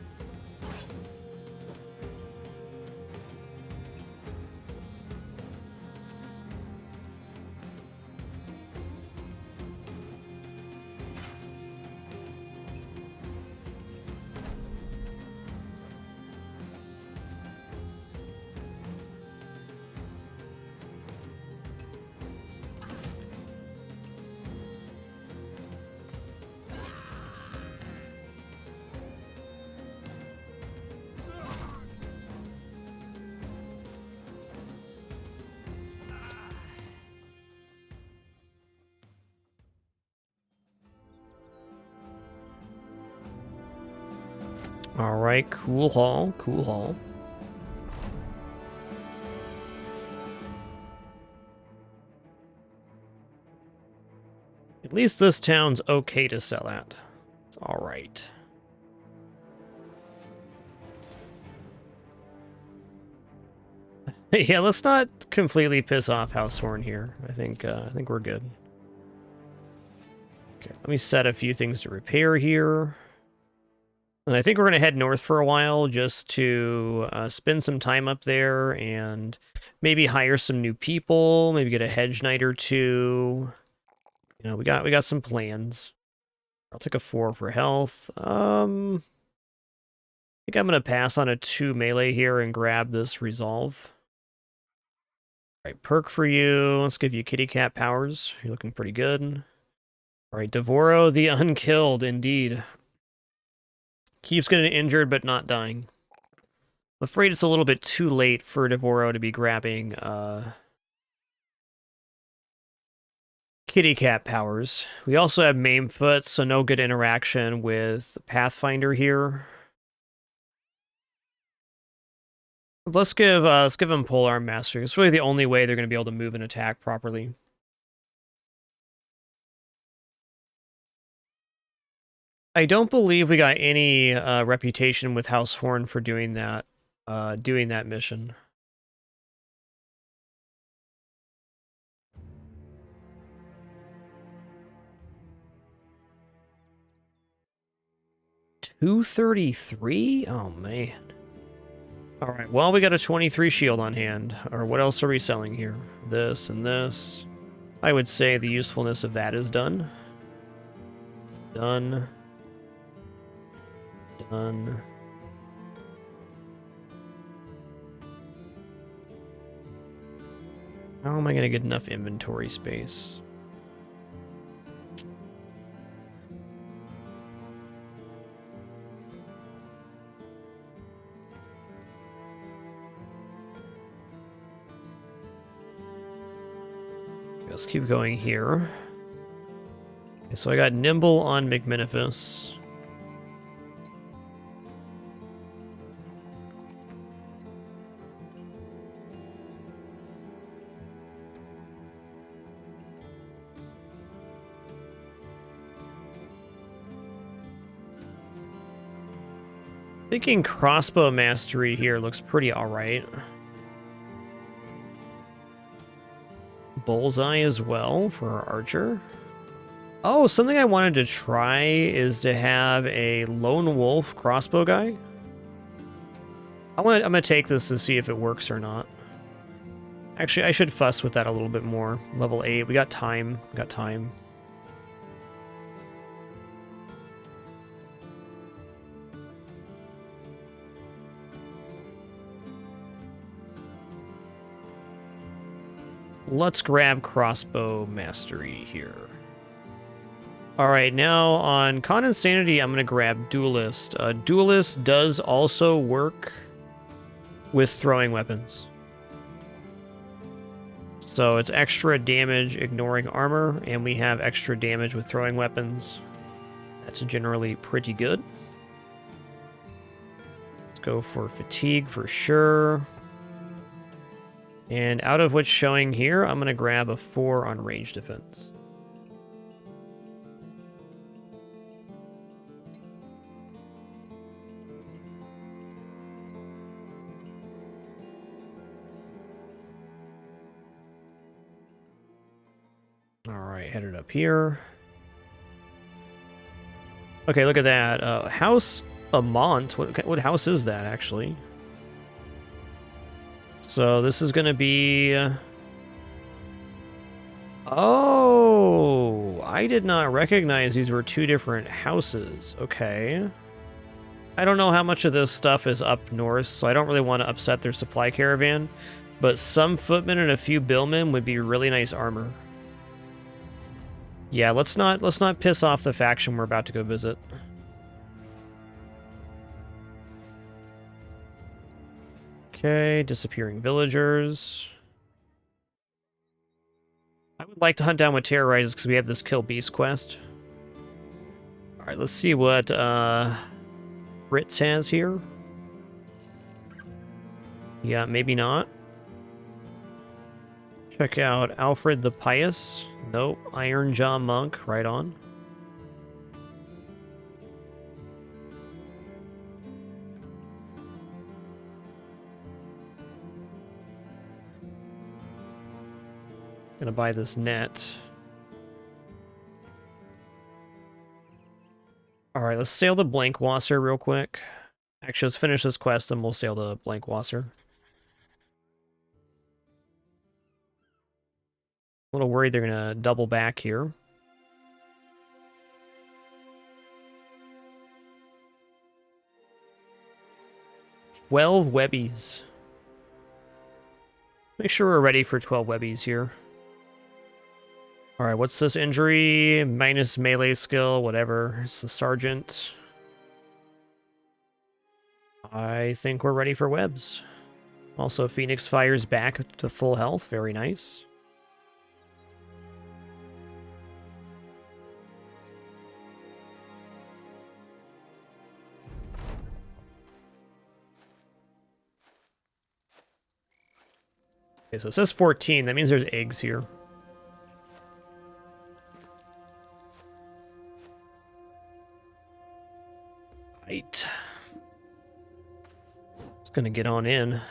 All right, cool haul, cool haul. At least this town's okay to sell at. It's all right. Yeah, let's not completely piss off Househorn here. I think we're good. Okay, let me set a few things to repair here. And I think we're going to head north for a while just to spend some time up there and maybe hire some new people, maybe get a hedge knight or two. You know, we got some plans. I'll take a 4 for health. I think I'm going to pass on a 2 melee here and grab this resolve. All right, perk for you. Let's give you kitty cat powers. You're looking pretty good. All right, Devoro the Unkilled, indeed. Keeps getting injured, but not dying. I'm afraid it's a little bit too late for Devoro to be grabbing kitty cat powers. We also have Maimefoot, so no good interaction with Pathfinder here. Let's give them Polearm Mastery. It's really the only way they're going to be able to move and attack properly. I don't believe we got any reputation with Househorn for doing that mission. $233? Oh man. All right. Well, we got a 23 shield on hand. Or what else are we selling here? This and this. I would say the usefulness of that is done. Done. Done. How am I going to get enough inventory space? Let's keep going here. Okay, so I got Nimble on McMiniphus. Thinking crossbow mastery here looks pretty alright. Bullseye as well for our archer. Oh, something I wanted to try is to have a lone wolf crossbow guy. I'm gonna take this to see if it works or not. Actually, I should fuss with that a little bit more. Level 8, we got time. We got time. Let's grab crossbow mastery here. All right, now on Con Insanity, I'm going to grab Duelist. Duelist does also work with throwing weapons. So it's extra damage ignoring armor, and we have extra damage with throwing weapons. That's generally pretty good. Let's go for fatigue for sure. And out of what's showing here, I'm going to grab a 4 on range defense. All right, headed up here. Okay, look at that. House Amont. What house is that, actually? So this is going to be... Oh, I did not recognize these were 2 different houses. Okay. I don't know how much of this stuff is up north, so I don't really want to upset their supply caravan. But some footmen and a few billmen would be really nice armor. Yeah, let's not piss off the faction we're about to go visit. Okay, disappearing villagers. I would like to hunt down what terrorizes because we have this kill beast quest. All right, let's see what Ritz has here. Yeah, maybe not. Check out Alfred the Pious. Nope. Iron Jaw Monk. Right on. Gonna buy this net. Alright, let's sail the Blankwasser real quick. Actually, let's finish this quest and we'll sail the Blankwasser. A little worried they're gonna double back here. "12 Webbies." Make sure we're ready for 12 Webbies here. Alright, what's this injury? Minus melee skill, whatever. It's the sergeant. I think we're ready for webs. Also, Phoenix fires back to full health. Very nice. Okay, so it says 14. That means there's eggs here. Right. Just gonna get on in.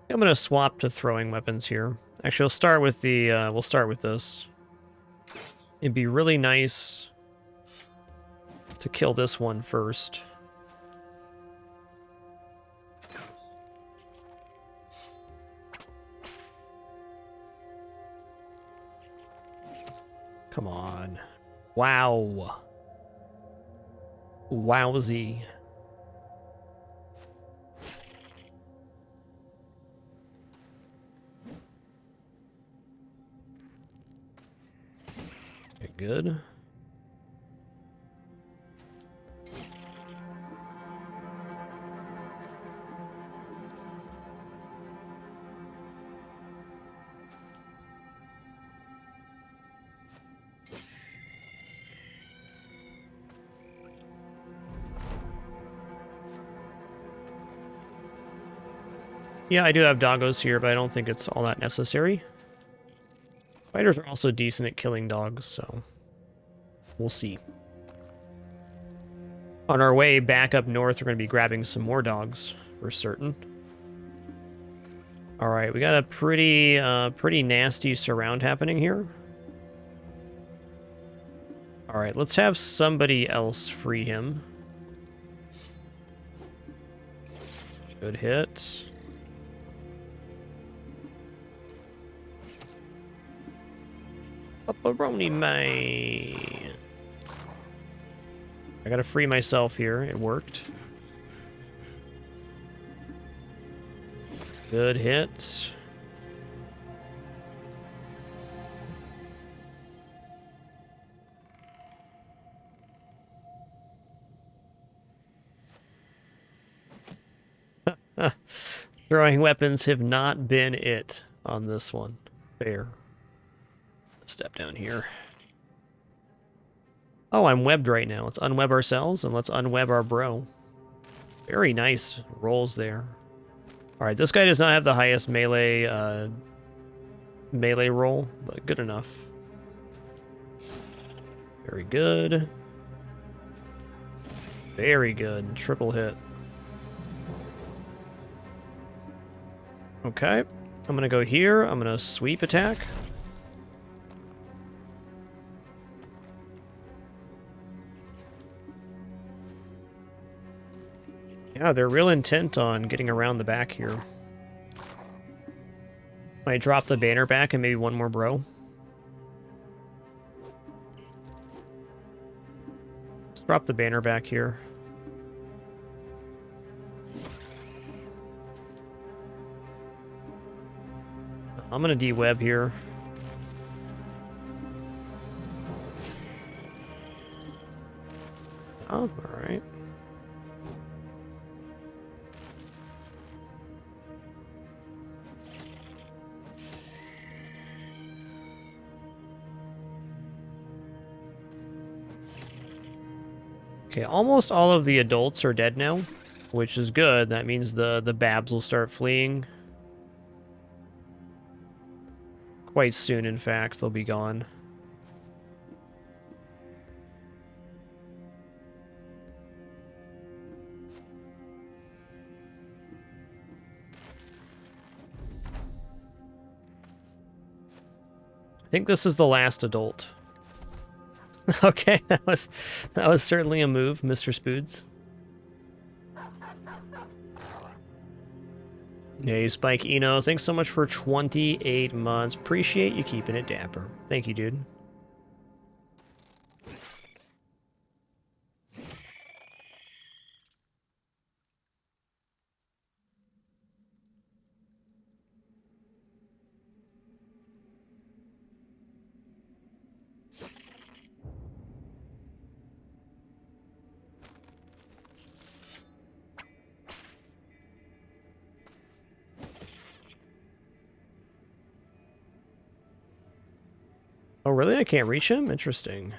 I'm gonna swap to throwing weapons here. Actually, we'll start with the. We'll start with this. It'd be really nice to kill this one first. Come on. Wow. Wowsy. Okay, good. Yeah, I do have doggos here, but I don't think it's all that necessary. Fighters are also decent at killing dogs, so we'll see. On our way back up north, we're going to be grabbing some more dogs for certain. All right, we got a pretty nasty surround happening here. All right, let's have somebody else free him. Good hit. Pepperoni man. I gotta free myself here. It worked. Good hit. Throwing weapons have not been it on this one. Fair. Step down here. Oh, I'm webbed right now. Let's unweb ourselves and let's unweb our bro. Very nice rolls there. All right, this guy does not have the highest melee melee roll, but good enough. Very good. Very good. Triple hit. Okay. I'm going to go here. I'm going to sweep attack. Yeah, they're real intent on getting around the back here. Might drop the banner back and maybe one more bro. Let's drop the banner back here. I'm gonna de-web here. Oh, alright. Okay, almost all of the adults are dead now, which is good. That means the babs will start fleeing. Quite soon, in fact, they'll be gone. I think this is the last adult. Okay, that was certainly a move, Mr. Spoods. Hey, Spike Eno, thanks so much for 28 months. Appreciate you keeping it dapper. Thank you, dude. Oh, really? I can't reach him? Interesting.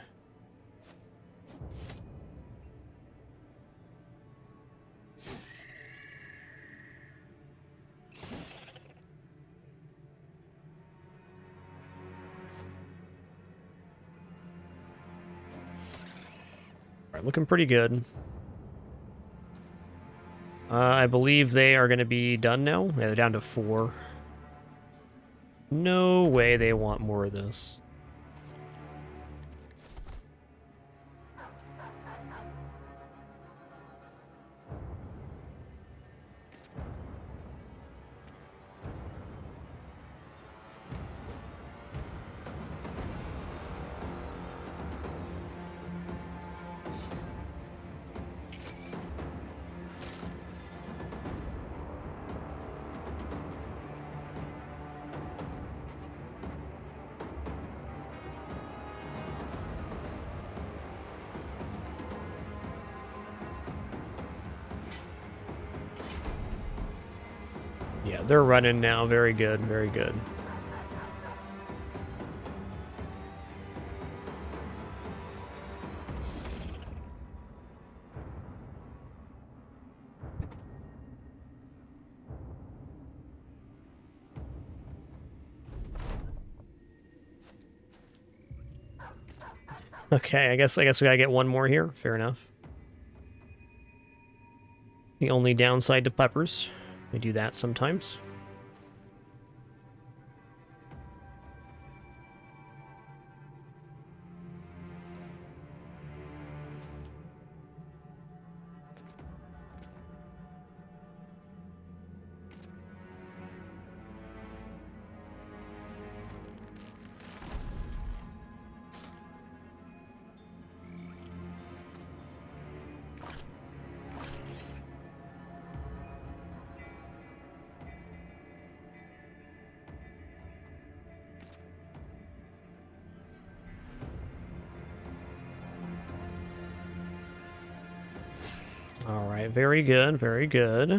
Alright, looking pretty good. I believe they are going to be done now. Yeah, they're down to 4. No way they want more of this. Yeah, they're running now. Very good, very good. Okay, I guess we gotta get one more here. Fair enough. The only downside to peppers. I do that sometimes. All right, very good, very good.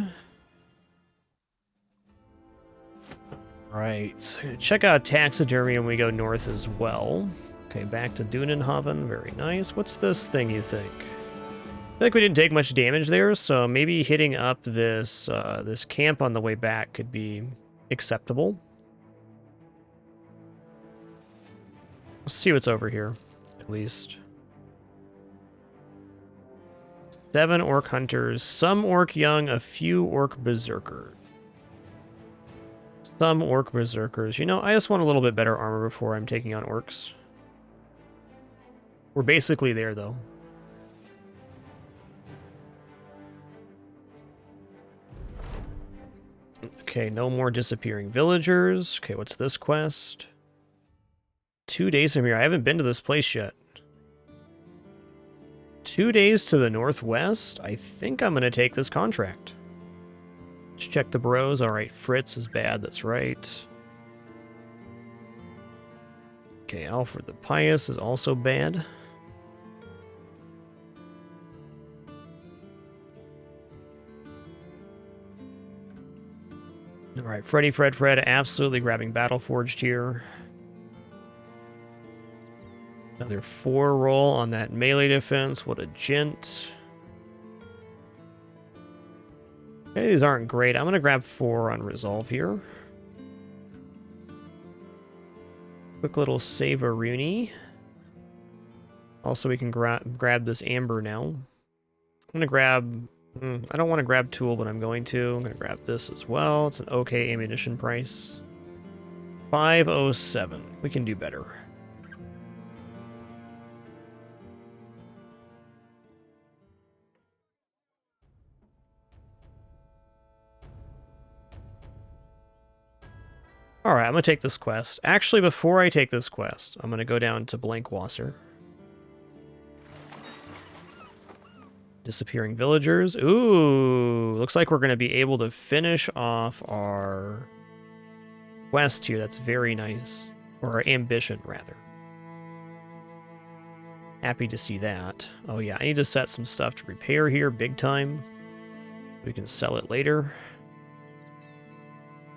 All right, check out taxidermy when we go north as well. Okay, back to Dunenhaven. Very nice. What's this thing, you think? I feel like we didn't take much damage there, so maybe hitting up this this camp on the way back could be acceptable. Let's see what's over here, at least. 7 orc hunters, some orc young, a few orc berserkers. Some orc berserkers. You know, I just want a little bit better armor before I'm taking on orcs. We're basically there, though. Okay, no more disappearing villagers. Okay, what's this quest? 2 days from here. I haven't been to this place yet. 2 days to the northwest? I think I'm going to take this contract. Let's check the bros. All right, Fritz is bad. That's right. Okay, Alfred the Pious is also bad. All right, Fred, absolutely grabbing Battleforged here. Another 4 roll on that melee defense. What a gent. Okay, these aren't great. I'm going to grab 4 on Resolve here. Quick little save a Rooney. Also, we can grab this Amber now. I'm going to grab... I don't want to grab Tool, but I'm going to. I'm going to grab this as well. It's an okay ammunition price. 507. We can do better. Alright, I'm going to take this quest. Actually, before I take this quest, I'm going to go down to Blankwasser. Disappearing villagers. Ooh, looks like we're going to be able to finish off our quest here. That's very nice. Or our ambition, rather. Happy to see that. Oh yeah, I need to set some stuff to repair here, big time. We can sell it later.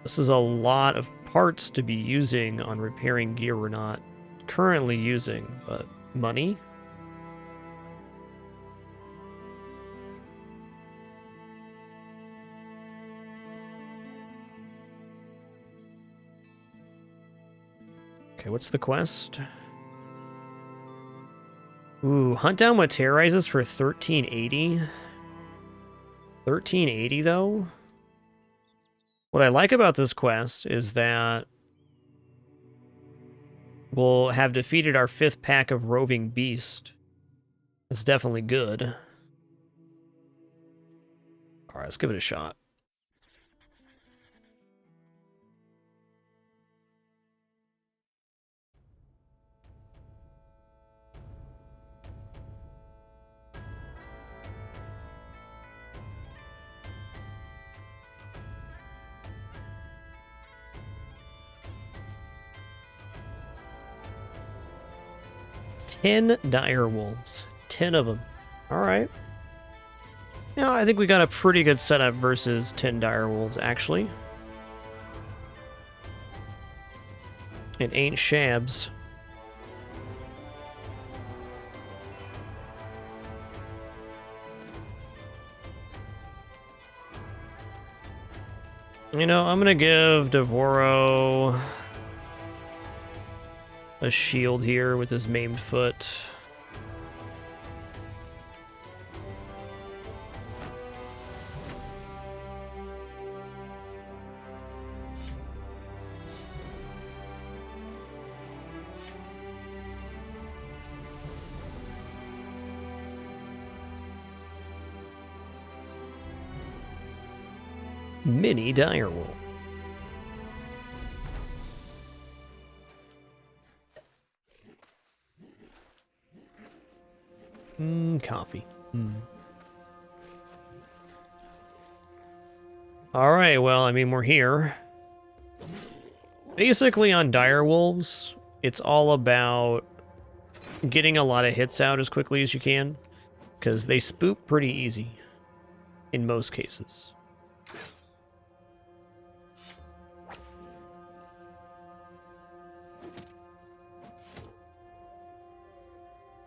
This is a lot of parts to be using on repairing gear we're not currently using, but money. Okay, what's the quest? Ooh, hunt down what terrorizes for 1380. 1380 though? What I like about this quest is that we'll have defeated our 5th pack of roving beast. It's definitely good. Alright, let's give it a shot. Ten dire wolves. 10 of them. Alright. Yeah, I think we got a pretty good setup versus 10 dire wolves, actually. It ain't shabs. You know, I'm gonna give Devoro a shield here with his maimed foot. Mini direwolf. Coffee. Alright, well, I mean, we're here. Basically, on direwolves, it's all about getting a lot of hits out as quickly as you can, because they spook pretty easy, in most cases.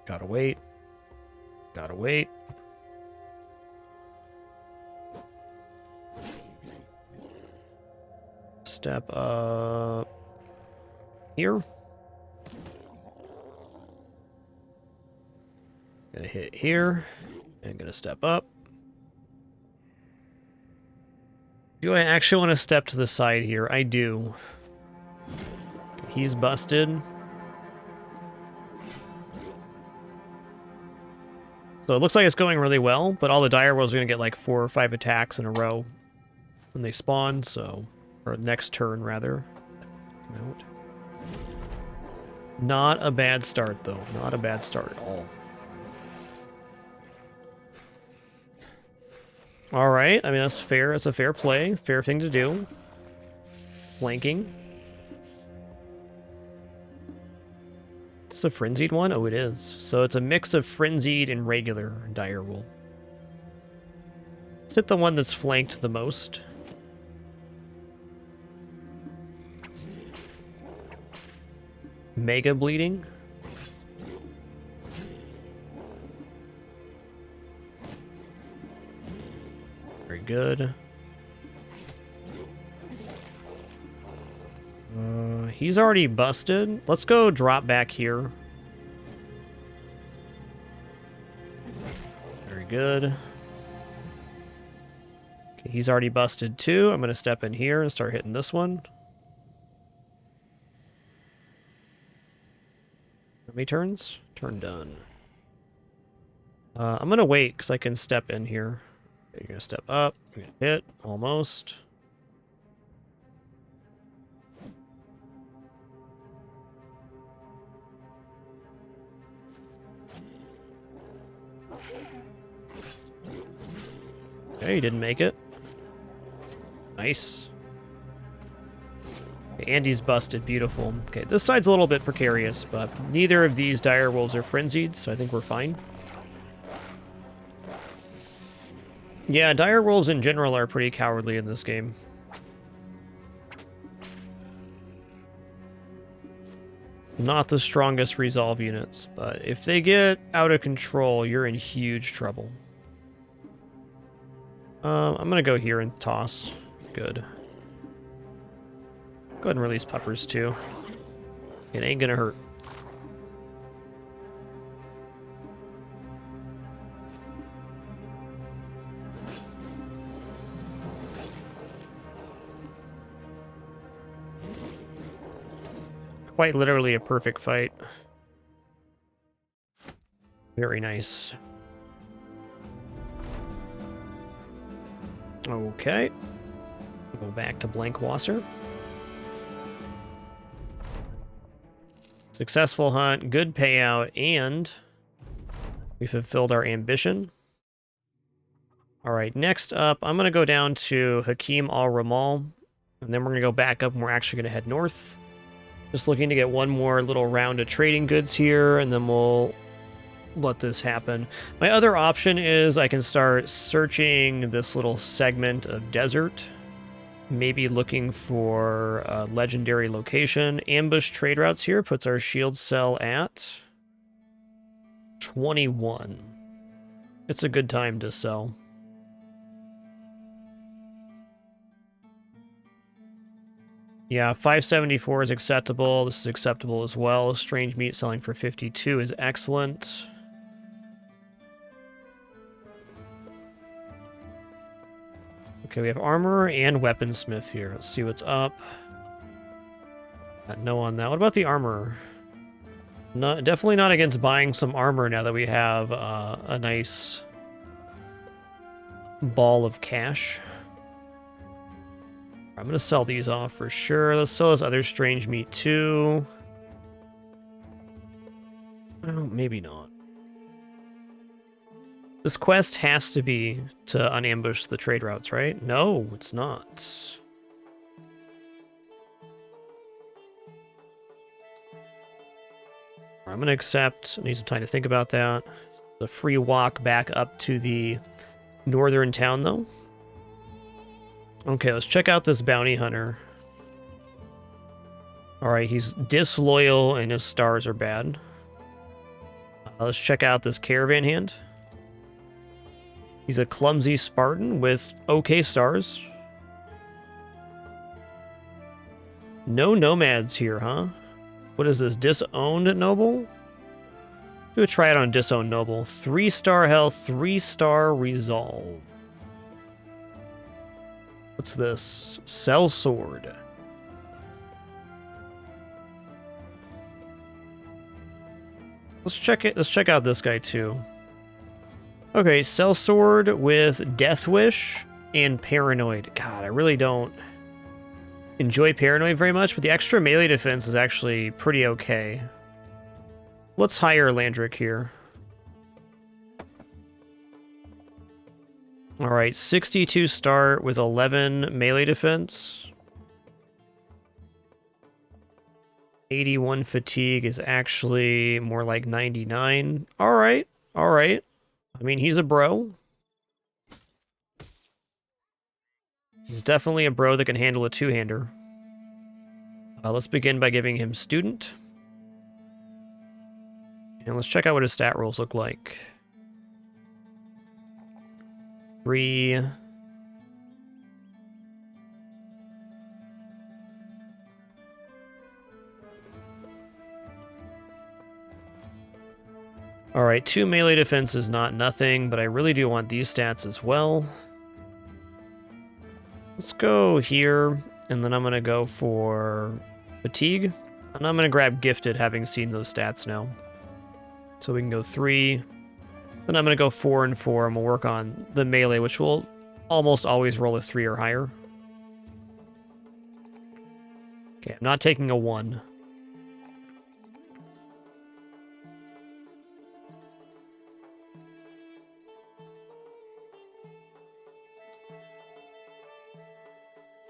Gotta wait. Gotta wait. Step up here. Gonna hit here. And gonna step up. Do I actually want to step to the side here? I do. He's busted. So it looks like it's going really well, but all the dire wolves are going to get like 4 or 5 attacks in a row when they spawn, so... Or next turn, rather. Not a bad start, though. Not a bad start at all. Alright, I mean, that's fair. That's a fair play. Fair thing to do. Flanking. Is this a frenzied one? Oh, it is. So it's a mix of frenzied and regular direwolf. Let's hit the one that's flanked the most. Mega bleeding. Very good. He's already busted. Let's go drop back here. Very good. Okay, he's already busted too. I'm going to step in here and start hitting this one. How many turns? Turn done. I'm going to wait because I can step in here. Okay, you're going to step up. You're going to hit. Almost. Okay, he didn't make it. Nice. Okay, Andy's busted. Beautiful. Okay, this side's a little bit precarious, but neither of these dire wolves are frenzied, so I think we're fine. Yeah, dire wolves in general are pretty cowardly in this game. Not the strongest resolve units, but if they get out of control, you're in huge trouble. I'm gonna go here and toss. Good. Go ahead and release puppers too. It ain't gonna hurt. Quite literally a perfect fight. Very nice. Okay. Go back to Blankwasser. Successful hunt, good payout, and we fulfilled our ambition. Alright, next up, I'm going to go down to Hakim al-Ramal, and then we're going to go back up and we're actually going to head north. Just looking to get one more little round of trading goods here, and then we'll let this happen. My other option is I can start searching this little segment of desert, maybe looking for a legendary location. Ambush trade routes here puts our shield cell at 21. It's a good time to sell. Yeah, 574 is acceptable. This is acceptable as well. Strange meat selling for 52 is excellent. Okay, we have armor and weaponsmith here. Let's see what's up. Got no on that. What about the armor? No, definitely not against buying some armor now that we have a nice ball of cash. I'm going to sell these off for sure. Let's sell this other strange meat too. Well, maybe not. This quest has to be to unambush the trade routes, right? No, it's not. I'm going to accept. I need some time to think about that. The free walk back up to the northern town, though. Okay, let's check out this bounty hunter. Alright, he's disloyal and his stars are bad. Let's check out this caravan hand. He's a clumsy Spartan with okay stars. No nomads here, huh? What is this? Disowned noble? Do a try it on disowned noble. 3-star health, 3-star resolve. What's this? Cell sword. Let's check it. Let's check out this guy too. Okay, cell sword with death wish and paranoid. God, I really don't enjoy paranoid very much, but the extra melee defense is actually pretty okay. Let's hire Landric here. All right, 62 start with 11 melee defense. 81 fatigue is actually more like 99. All right, all right. I mean, he's a bro. He's definitely a bro that can handle a two-hander. Let's begin by giving him student. And let's check out what his stat rolls look like. 3. Alright, 2 melee defense is not nothing, but I really do want these stats as well. Let's go here, and then I'm going to go for fatigue. And I'm going to grab gifted, having seen those stats now. So we can go 3. Then I'm going to go 4 and 4, and we'll work on the melee, which will almost always roll a 3 or higher. Okay, I'm not taking a 1.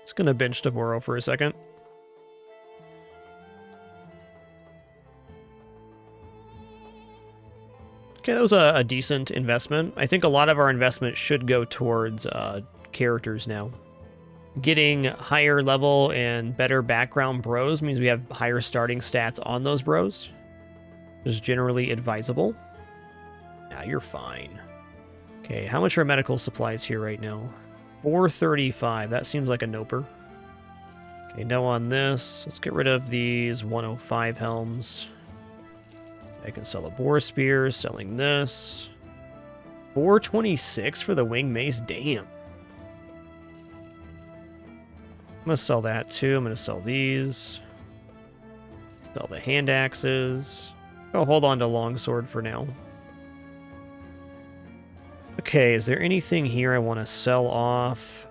Just going to bench Devoro for a second. Okay, that was a decent investment. I think a lot of our investment should go towards characters now. Getting higher level and better background bros means we have higher starting stats on those bros, which is generally advisable. Yeah, you're fine. Okay, how much are medical supplies here right now? 435. That seems like a noper. Okay, no on this. Let's get rid of these 105 helms. I can sell a boar spear, selling this. 426 for the wing mace, damn. I'm gonna sell that too. I'm gonna sell these. Sell the hand axes. I'll hold on to longsword for now. Okay, is there anything here I want to sell off?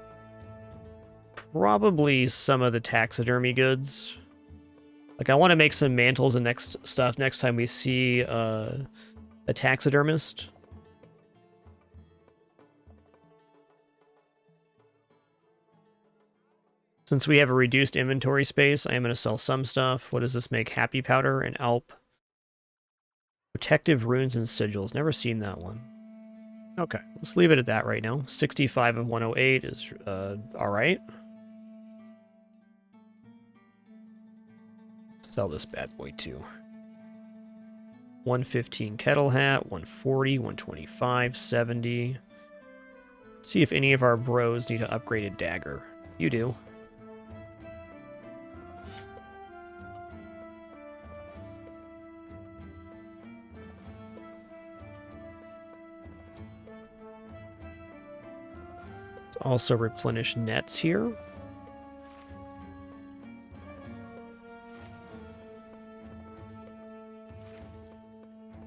Probably some of the taxidermy goods. Like, I want to make some mantles and next time we see a taxidermist. Since we have a reduced inventory space, I am going to sell some stuff. What does this make? Happy powder and Alp. Protective runes and sigils. Never seen that one. Okay, let's leave it at that right now. 65 of 108 is alright. Sell this bad boy too. 115 kettle hat, 140, 125, 70. See if any of our bros need an upgraded dagger. You do. Let's also replenish nets here.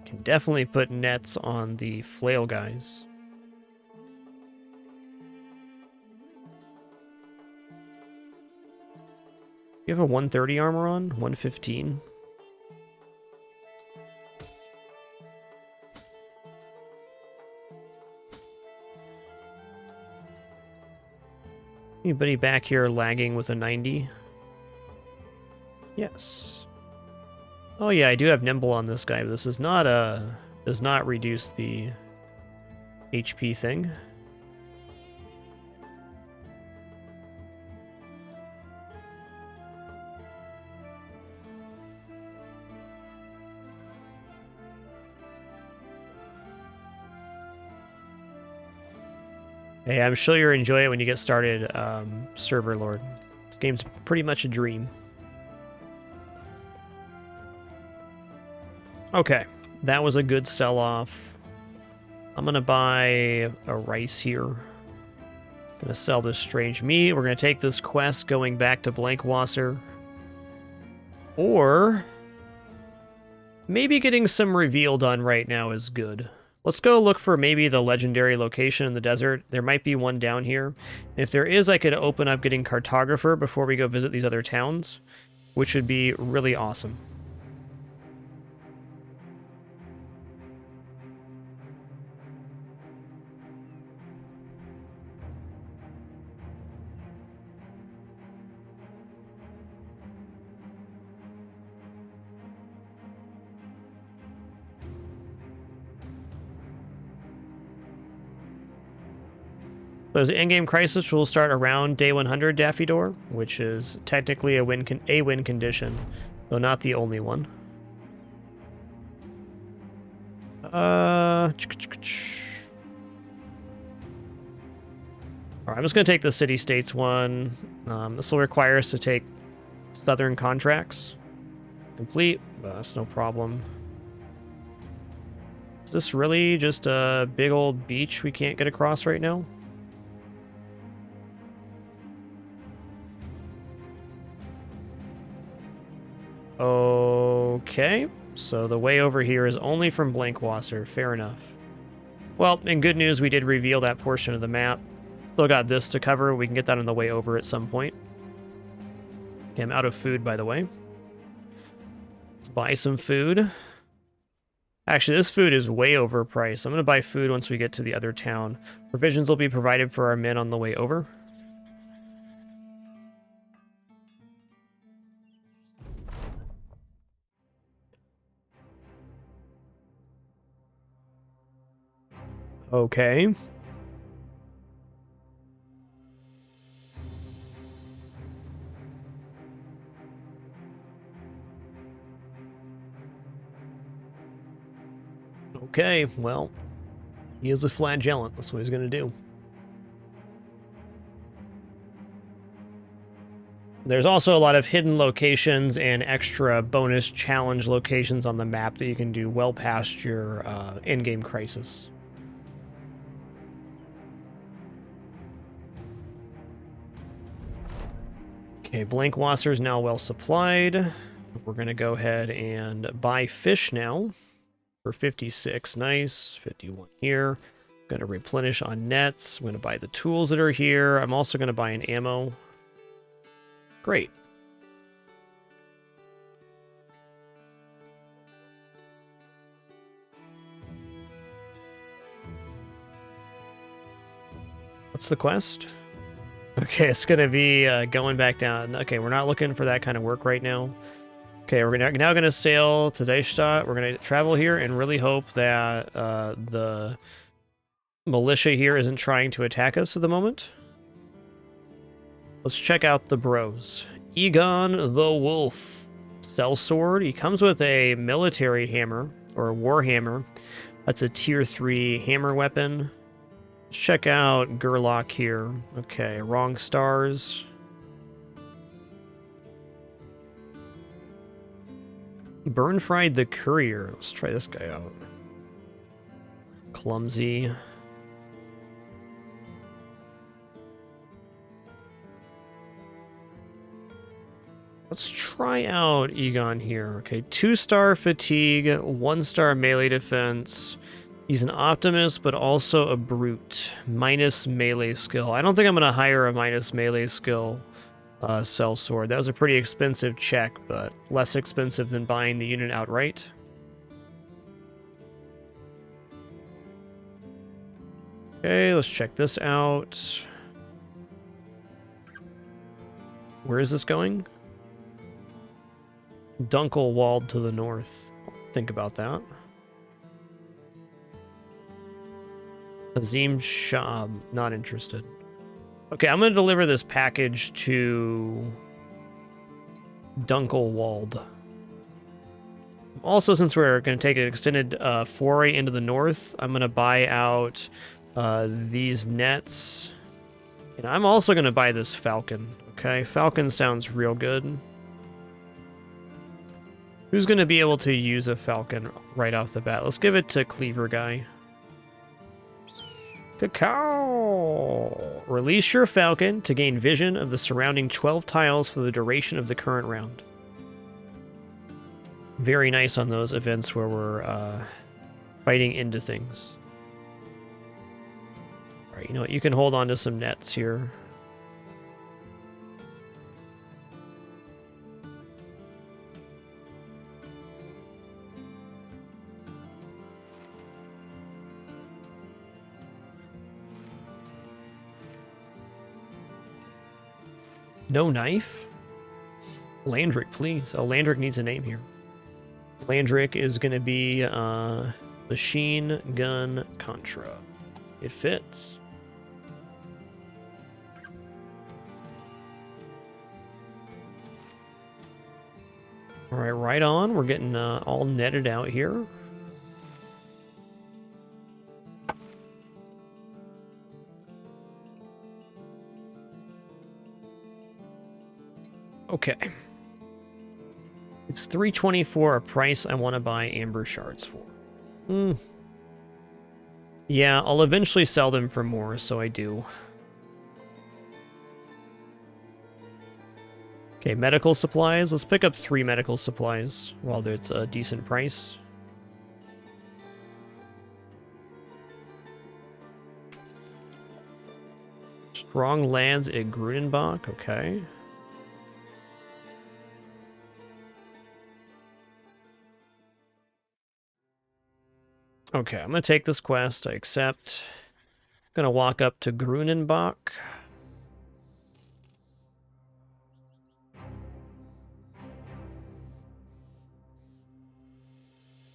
Can definitely put nets on the flail guys. You have a 130 armor on? 115? Anybody back here lagging with a 90? Yes. Oh yeah, I do have nimble on this guy, but this is not does not reduce the HP thing. Hey, I'm sure you'll enjoy it when you get started, Server Lord. This game's pretty much a dream. Okay, that was a good sell-off. I'm gonna buy a rice here. Gonna sell this strange meat. We're gonna take this quest going back to Blankwasser. Or maybe getting some reveal done right now is good. Let's go look for maybe the legendary location in the desert. There might be one down here. If there is, I could open up getting Cartographer before we go visit these other towns, which would be really awesome. So the in-game crisis will start around day 100, Daffy Door, which is technically a win condition, though not the only one. Alright, I'm just going to take the city-states one. This will require us to take southern contracts. Complete. That's no problem. Is this really just a big old beach we can't get across right now? Okay, so the way over here is only from Blankwasser. Fair enough. Well, in good news, we did reveal that portion of the map. Still got this to cover. We can get that on the way over at some point. Okay, I'm out of food, by the way. Let's buy some food. Actually, this food is way overpriced. I'm going to buy food once we get to the other town. Provisions will be provided for our men on the way over. Okay. Okay, well, he is a flagellant. That's what he's going to do. There's also a lot of hidden locations and extra bonus challenge locations on the map that you can do well past your in-game crisis. Okay, Blankwasser is now well supplied. We're going to go ahead and buy fish now for 56. Nice. 51 here. Going to replenish on nets. I'm going to buy the tools that are here. I'm also going to buy an ammo. Great. What's the quest? Okay, it's going to be going back down. Okay, we're not looking for that kind of work right now. Okay, we're now going to sail to Deichstadt. We're going to travel here and really hope that the militia here isn't trying to attack us at the moment. Let's check out the bros. Egon the Wolf. Sellsword. He comes with a military hammer, or a war hammer. That's a tier 3 hammer weapon. Let's check out Gerlach here. Okay, wrong stars. Burnfried the Courier. Let's try this guy out. Clumsy. Let's try out Egon here. Okay, 2-star fatigue, 1-star melee defense. He's an optimist, but also a brute. Minus melee skill. I don't think I'm going to hire a minus melee skill sellsword. That was a pretty expensive check, but less expensive than buying the unit outright. Okay, let's check this out. Where is this going? Dunkelwald to the north. Think about that. Azim Shab, not interested. Okay, I'm going to deliver this package to Dunkelwald. Also, since we're going to take an extended foray into the north, I'm going to buy out these nets. And I'm also going to buy this falcon. Okay, falcon sounds real good. Who's going to be able to use a falcon right off the bat? Let's give it to Cleaver Guy. Cacao! Release your falcon to gain vision of the surrounding 12 tiles for the duration of the current round. Very nice on those events where we're fighting into things. Alright, you know what? You can hold on to some nets here. No knife? Landrick, please. Oh, Landrick needs a name here. Landrick is going to be Machine Gun Contra. It fits. All right, right on. We're getting all netted out here. Okay. It's $324, a price I want to buy amber shards for. Yeah, I'll eventually sell them for more, so I do. Okay, medical supplies. Let's pick up 3 medical supplies while it's a decent price. Strong lands at Grunenbach. Okay. Okay, I'm going to take this quest. I accept. I'm going to walk up to Grunenbach.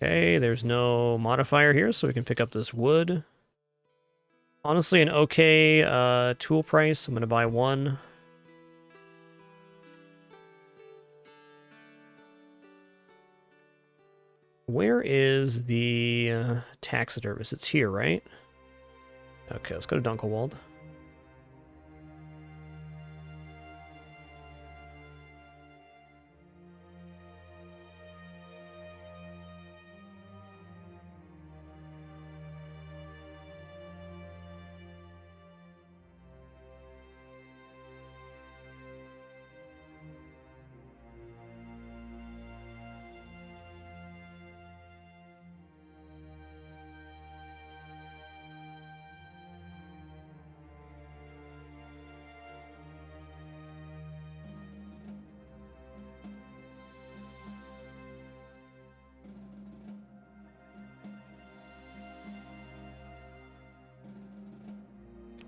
Okay, there's no modifier here, so we can pick up this wood. Honestly, an okay tool price. I'm going to buy 1. Where is the taxidermist? It's here, right? Okay, let's go to Dunkelwald.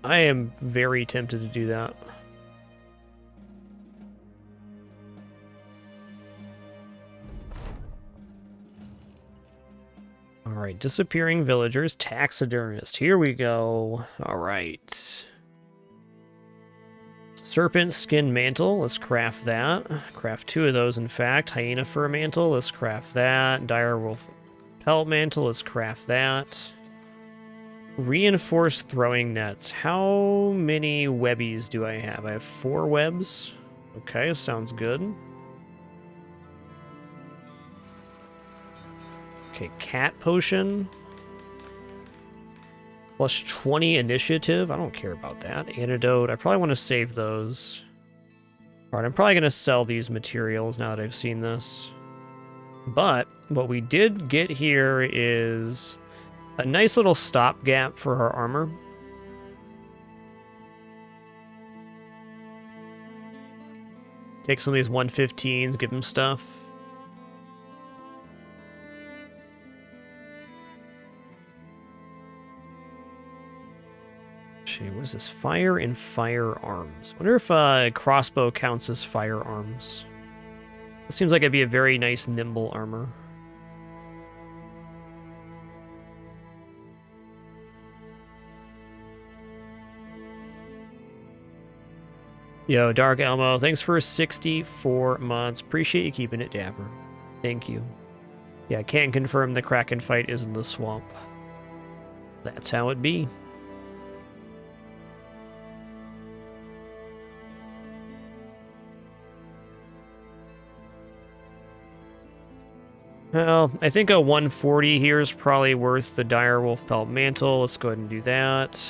I am very tempted to do that. All right, disappearing villagers, taxidermist. Here we go. All right. Serpent skin mantle. Let's craft that. Craft 2 of those, in fact. Hyena fur mantle. Let's craft that. Dire wolf pelt mantle. Let's craft that. Reinforced throwing nets. How many webbies do I have? I have 4 webs. Okay, sounds good. Okay, cat potion. Plus 20 initiative. I don't care about that. Antidote. I probably want to save those. Alright, I'm probably going to sell these materials now that I've seen this. But what we did get here is a nice little stopgap for our armor. Take some of these 115s, give them stuff. Actually, what is this? Fire and firearms. I wonder if crossbow counts as firearms. It seems like it'd be a very nice nimble armor. Yo, Dark Elmo, thanks for 64 months. Appreciate you keeping it dapper. Thank you. Yeah, I can't confirm the Kraken fight is in the swamp. That's how it be. Well, I think a 140 here is probably worth the direwolf pelt mantle. Let's go ahead and do that.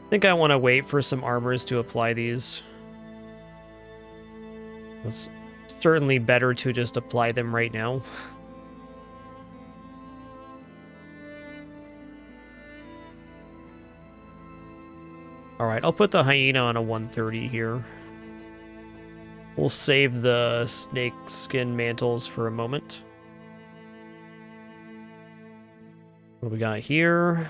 I think I want to wait for some armors to apply these. It's certainly better to just apply them right now. All right, I'll put the hyena on a 130 here. We'll save the snake skin mantles for a moment. What do we got here?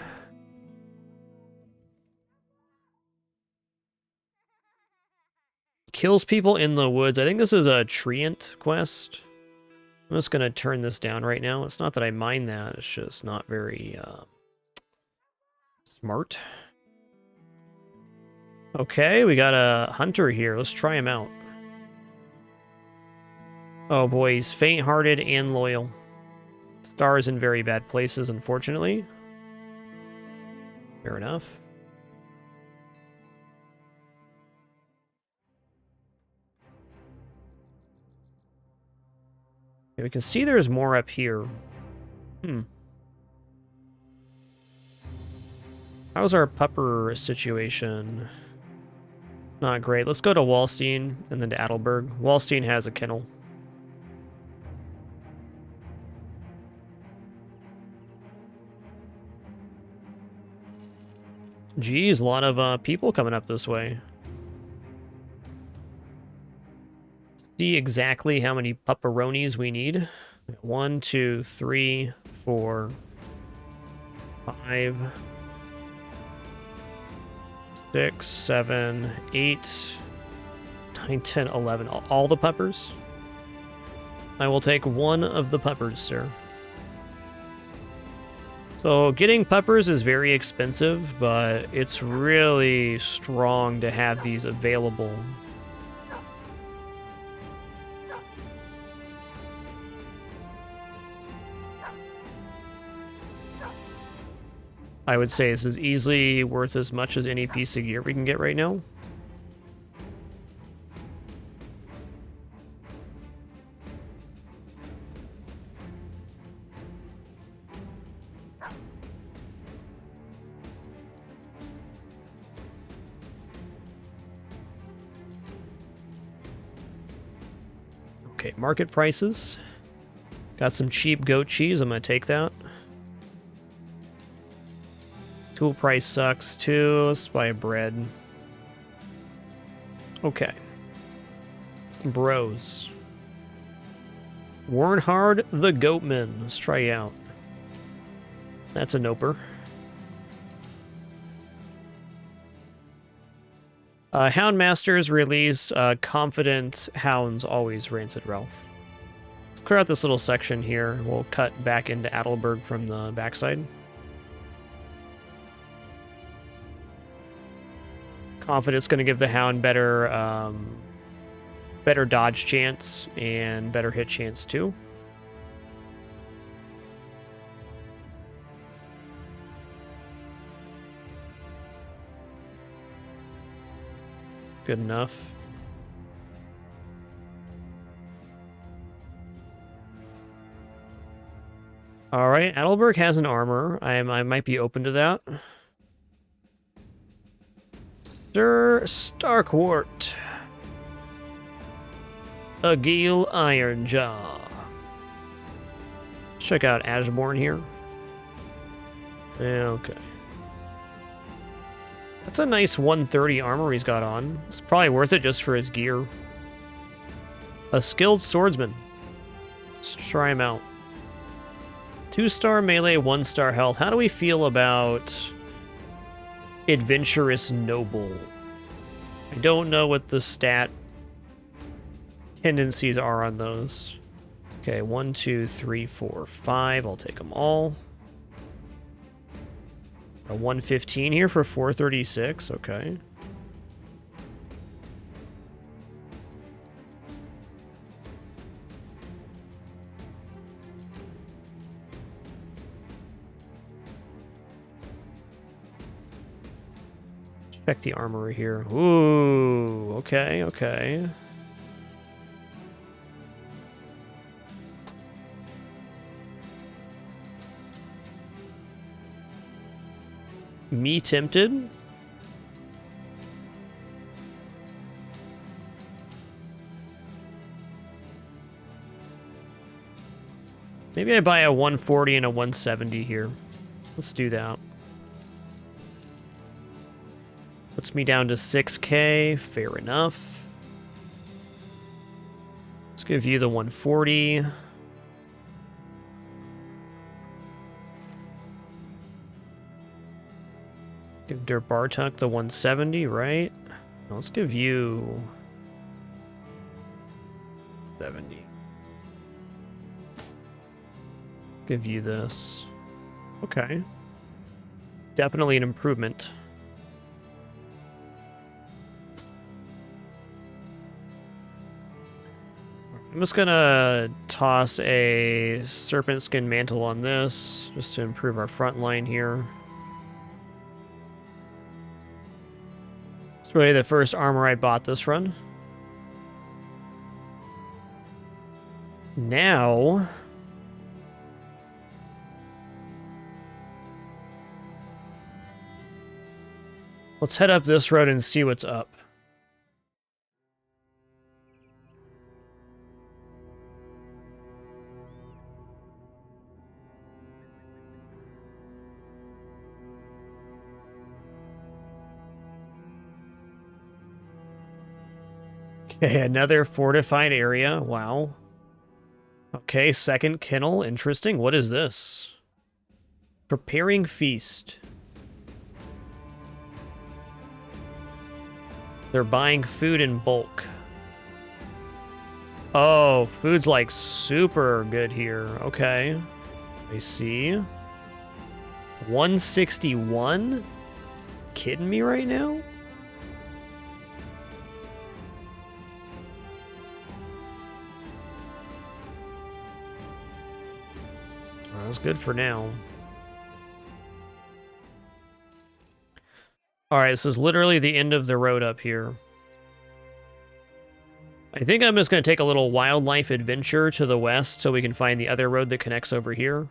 Kills people in the woods. I think this is a treant quest. I'm just going to turn this down right now. It's not that I mind that. It's just not very smart. Okay, we got a hunter here. Let's try him out. Oh boy, he's faint-hearted and loyal. Stars in very bad places, unfortunately. Fair enough. Okay, we can see there's more up here. How's our pupper situation? Not great. Let's go to Wallstein and then to Adelberg. Wallstein has a kennel. Geez, a lot of people coming up this way. See exactly how many pupperonis we need. 1, 2, 3, 4, 5, 6, 7, 8, 9, 10, 11. All the puppers? I will take one of the puppers, sir. So getting puppers is very expensive, but it's really strong to have these available. I would say this is easily worth as much as any piece of gear we can get right now. Okay, market prices. Got some cheap goat cheese. I'm going to take that. Tool price sucks too. Let's buy bread. Okay. Bros. Warnhard the Goatman. Let's try you out. That's a noper. Houndmasters release confident hounds always, Rancid Ralph. Let's clear out this little section here. We'll cut back into Adelberg from the backside. Confident's going to give the hound better better dodge chance and better hit chance too. Good enough. All right, Adelberg has an armor. I might be open to that. Sir Starkwart. Agil Ironjaw. Check out Ashbourne here. Okay. That's a nice 130 armor he's got on. It's probably worth it just for his gear. A skilled swordsman. Let's try him out. 2-star melee, 1-star health. How do we feel about adventurous noble? I don't know what the stat tendencies are on those. Okay, 1, 2, 3, 4, 5. I'll take them all. A 115 here for 436. Okay. Check the armor here. Ooh, okay, okay. Me tempted. Maybe I buy a 140 and a 170 here. Let's do that. Puts me down to 6K. Fair enough. Let's give you the 140. Give Dirt Bartuk the 170, right? Let's give you 70. Give you this. Okay. Definitely an improvement. I'm just gonna toss a Serpent Skin Mantle on this, just to improve our front line here. It's really the first armor I bought this run. Now... let's head up this road and see what's up. Okay, another fortified area. Wow. Okay, second kennel. Interesting. What is this? Preparing feast. They're buying food in bulk. Oh, food's like super good here. Okay. I see. 161? Kidding me right now? That's good for now. Alright, this is literally the end of the road up here. I think I'm just going to take a little wildlife adventure to the west so we can find the other road that connects over here.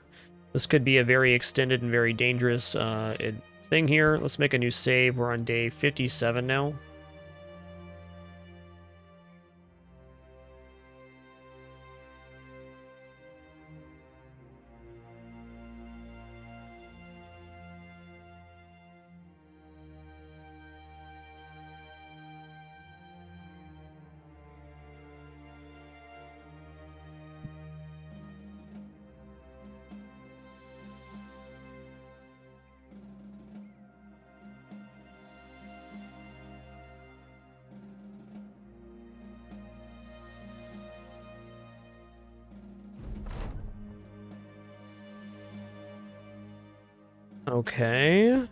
This could be a very extended and very dangerous thing here. Let's make a new save. We're on day 57 now. Okay.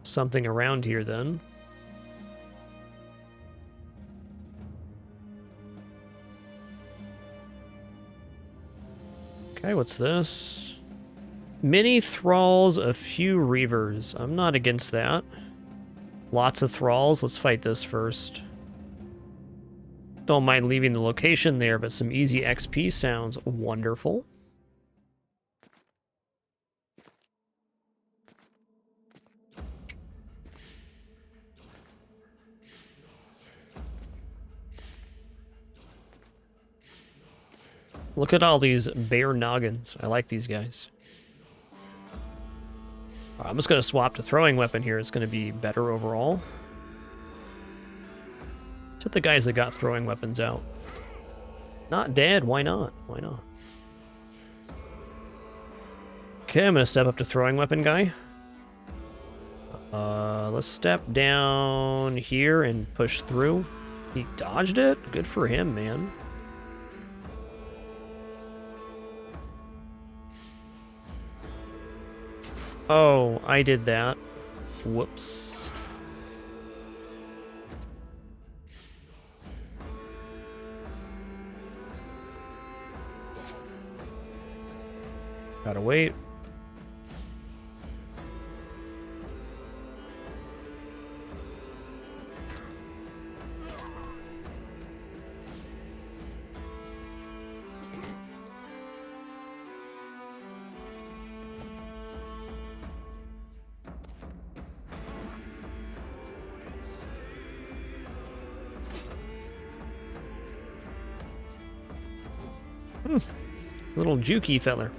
Something around here then. Okay, what's this? Many thralls, a few reavers. I'm not against that. Lots of thralls. Let's fight this first. Don't mind leaving the location there, but some easy XP sounds wonderful. Look at all these bear noggins. I like these guys. I'm just going to swap to throwing weapon here. It's going to be better overall. Took the guys that got throwing weapons out. Not dead. Why not? Why not? Okay, I'm going to step up to throwing weapon guy. Let's step down here and push through. He dodged it? Good for him, man. Oh, I did that. Whoops. Gotta wait. Little jukey feller.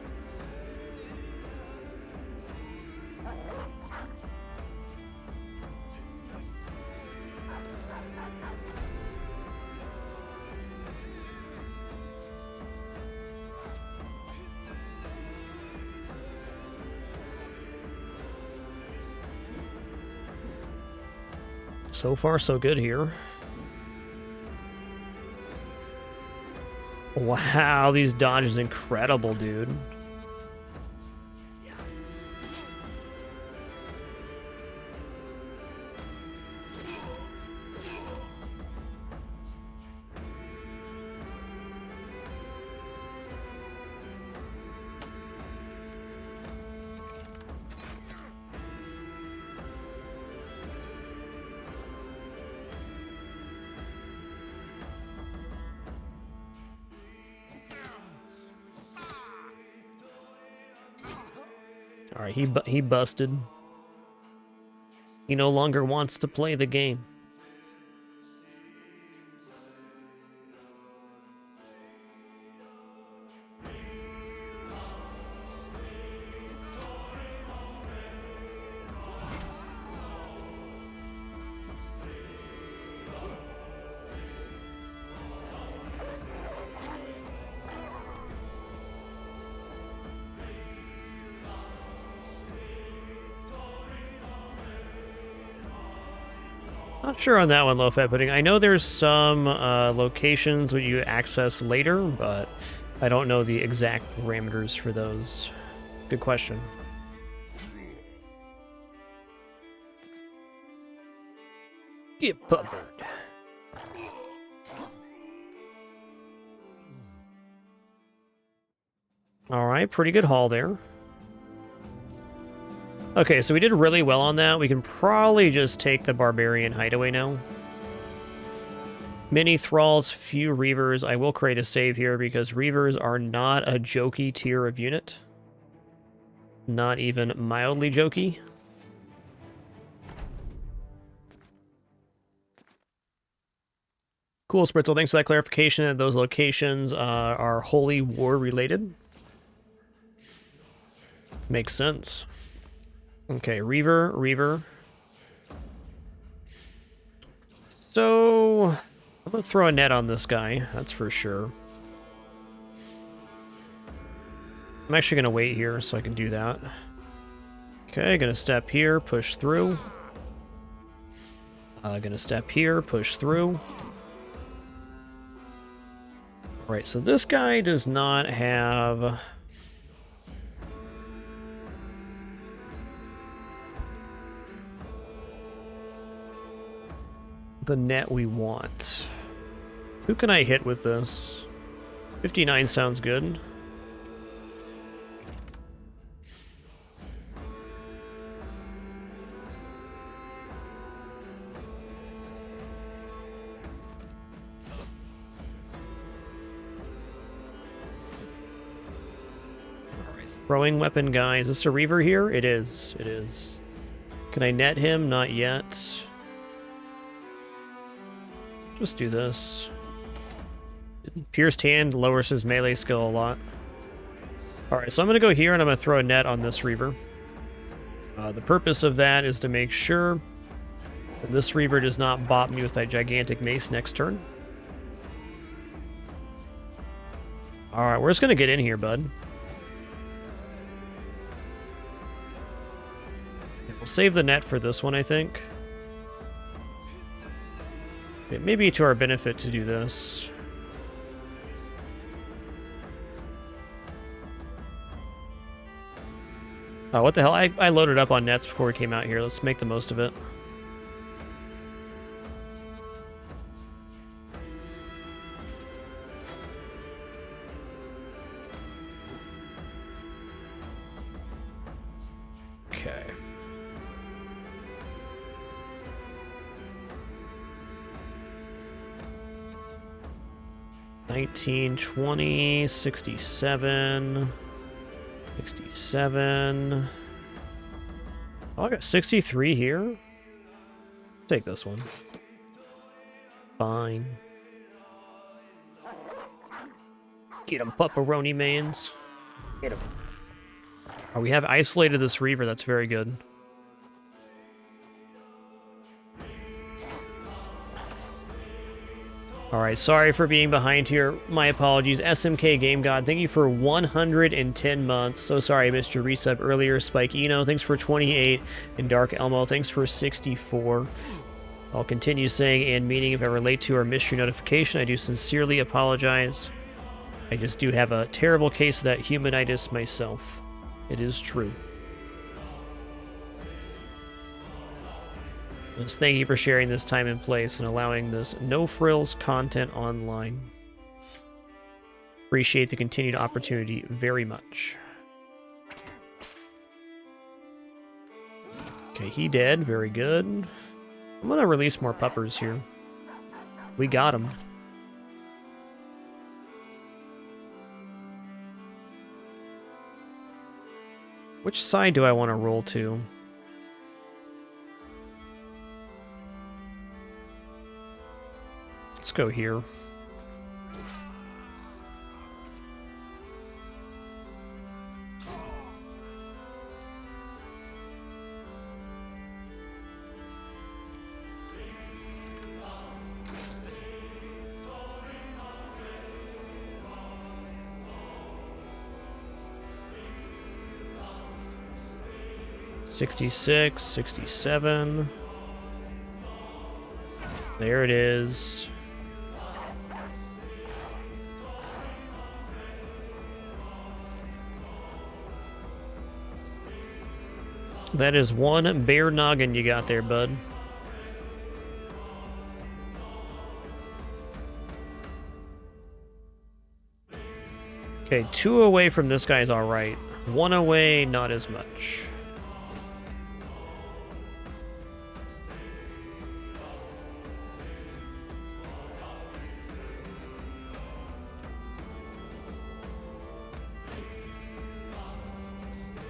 So far, so good here. Wow, these dodges incredible, dude. All right, he busted. He no longer wants to play the game. Not sure on that one, low-fat pudding. I know there's some locations where you access later, but I don't know the exact parameters for those. Good question. Get puppered. All right, pretty good haul there. Okay, so we did really well on that. We can probably just take the Barbarian Hideaway now. Many Thralls, few Reavers. I will create a save here because Reavers are not a jokey tier of unit. Not even mildly jokey. Cool, Spritzel. Thanks for that clarification that those locations are Holy War related. Makes sense. Okay, Reaver. So, I'm gonna throw a net on this guy, that's for sure. I'm actually gonna wait here so I can do that. Okay, gonna step here, push through. Gonna step here, push through. Right, so this guy does not have... the net we want. Who can I hit with this? 59 sounds good. Alright, throwing weapon guy. Is this a Reaver here? It is. It is. Can I net him? Not yet. Just do this. Pierced hand lowers his melee skill a lot. Alright, so I'm going to go here and I'm going to throw a net on this Reaver. The purpose of that is to make sure that this Reaver does not bop me with that gigantic mace next turn. Alright, we're just going to get in here, bud. We'll save the net for this one, I think. It may be to our benefit to do this. Oh, what the hell? I loaded up on nets before we came out here. Let's make the most of it. Okay. 19, 20, 67, 67. Oh, I got 63 here. Take this one. Fine. Get him, pepperoni mans. Get him. Oh, we have isolated this Reaver. That's very good. All right, sorry for being behind here. My apologies. SMK Game God, thank you for 110 months. So sorry I missed your resub earlier. Spike Eno, thanks for 28. And Dark Elmo, thanks for 64. I'll continue saying and meaning if I relate to or miss your notification. I do sincerely apologize. I just do have a terrible case of that humanitis myself. It is true. Just thank you for sharing this time and place and allowing this no-frills content online. Appreciate the continued opportunity very much. Okay, he dead. Very good. I'm going to release more puppers here. We got him. Which side do I want to roll to? Let's go here. $66, $67. There it is. That is one bear noggin you got there, bud. Okay, 2 away from this guy's alright. 1 away, not as much.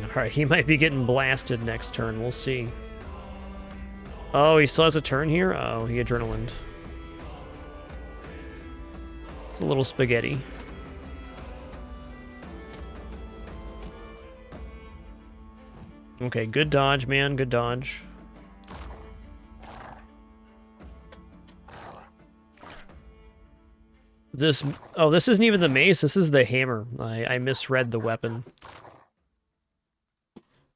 Alright, he might be getting blasted next turn. We'll see. Oh, he still has a turn here? Oh, he adrenalined. It's a little spaghetti. Okay, good dodge, man. Good dodge. This... Oh, this isn't even the mace. This is the hammer. I misread the weapon.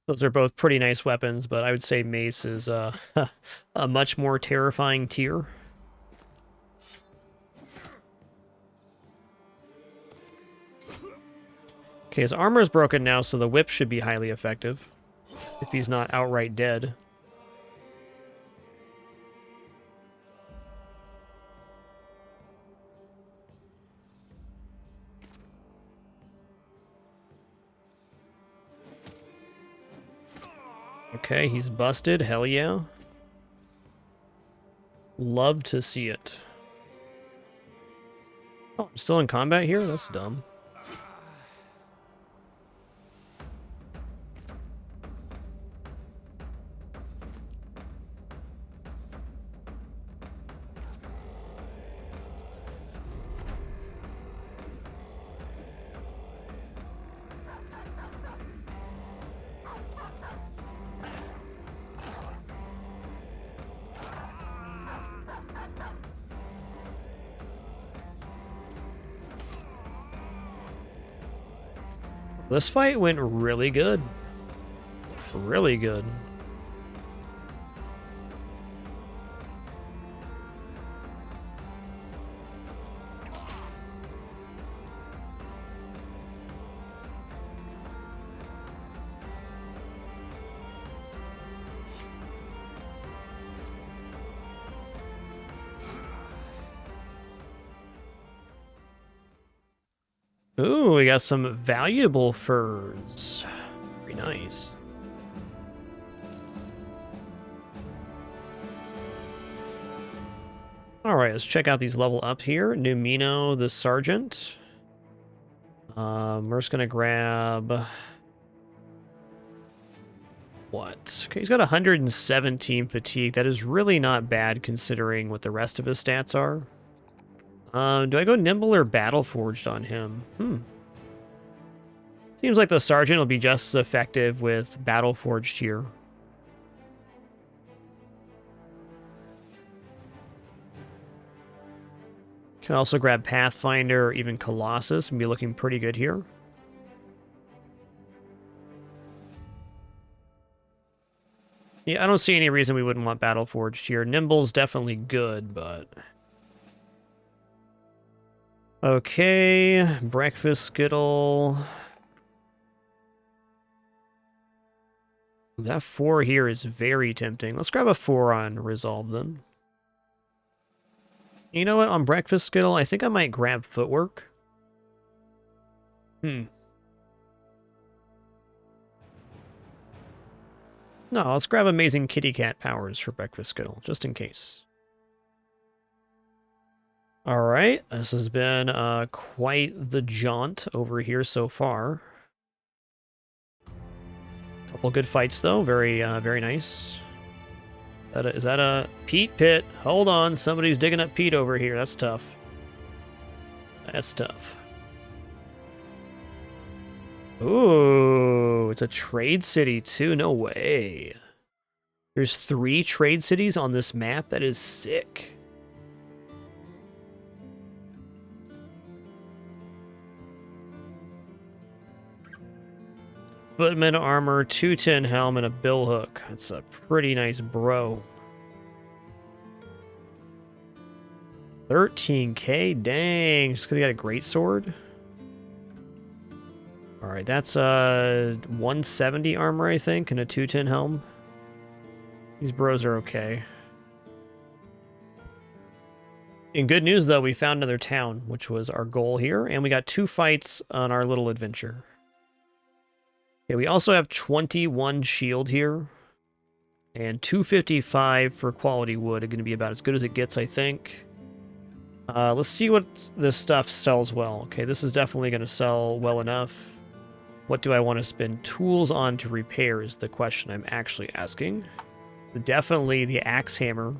Those are both pretty nice weapons, but I would say mace is a much more terrifying tier. Okay, his armor's broken now, so the whip should be highly effective. If he's not outright dead. Okay, he's busted. Hell yeah. Love to see it. Oh, I'm still in combat here? That's dumb. This fight went really good. Really good. Ooh, we got some valuable furs. Very nice. All right, let's check out these level up here. Numino, the Sergeant. We're just gonna grab... What? Okay, he's got 117 fatigue. That is really not bad considering what the rest of his stats are. Do I go Nimble or Battle Forged on him? Seems like the Sergeant will be just as effective with Battle Forged here. Can also grab Pathfinder or even Colossus and be looking pretty good here. Yeah, I don't see any reason we wouldn't want Battle Forged here. Nimble's definitely good, but... Okay, Breakfast Skittle. Ooh, that 4 here is very tempting. Let's grab a 4 on Resolve then. You know what? On Breakfast Skittle, I think I might grab Footwork. No, let's grab Amazing Kitty Cat powers for Breakfast Skittle, just in case. Alright, this has been quite the jaunt over here so far. Couple good fights, though. Very nice. Is that a peat pit? Hold on, somebody's digging up peat over here. That's tough. That's tough. Ooh, it's a trade city too. No way. There's 3 trade cities on this map. That is sick. Footman armor, 210 helm, and a billhook. That's a pretty nice bro. 13k? Dang. Just because he got a great sword? Alright, that's 170 armor, I think, and a 210 helm. These bros are okay. In good news, though, we found another town, which was our goal here, and we got 2 fights on our little adventure. Okay, we also have 21 shield here, and 255 for quality wood. Are going to be about as good as it gets, I think. Let's see what this stuff sells well. Okay, this is definitely going to sell well enough. What do I want to spend tools on to repair is the question I'm actually asking. Definitely the axe hammer,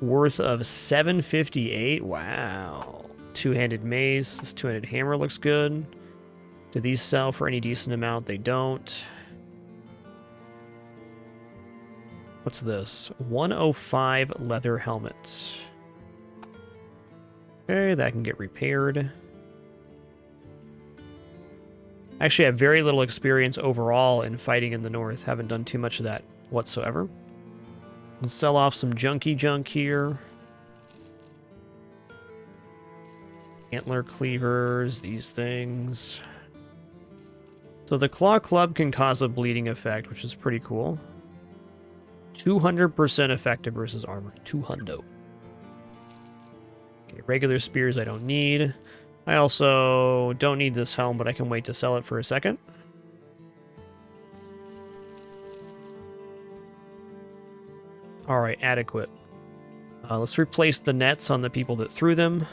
worth of 758. Wow. Two-handed mace. This two-handed hammer looks good. Do these sell for any decent amount? They don't. What's this? 105 leather helmets. Okay, that can get repaired. I actually have very little experience overall in fighting in the north. Haven't done too much of that whatsoever. Let's sell off some junky junk here. Antler cleavers, these things. So the Claw Club can cause a bleeding effect, which is pretty cool. 200% effective versus armor. 200. Okay, regular spears I don't need. I also don't need this helm, but I can wait to sell it for a second. Alright, adequate. Let's replace the nets on the people that threw them.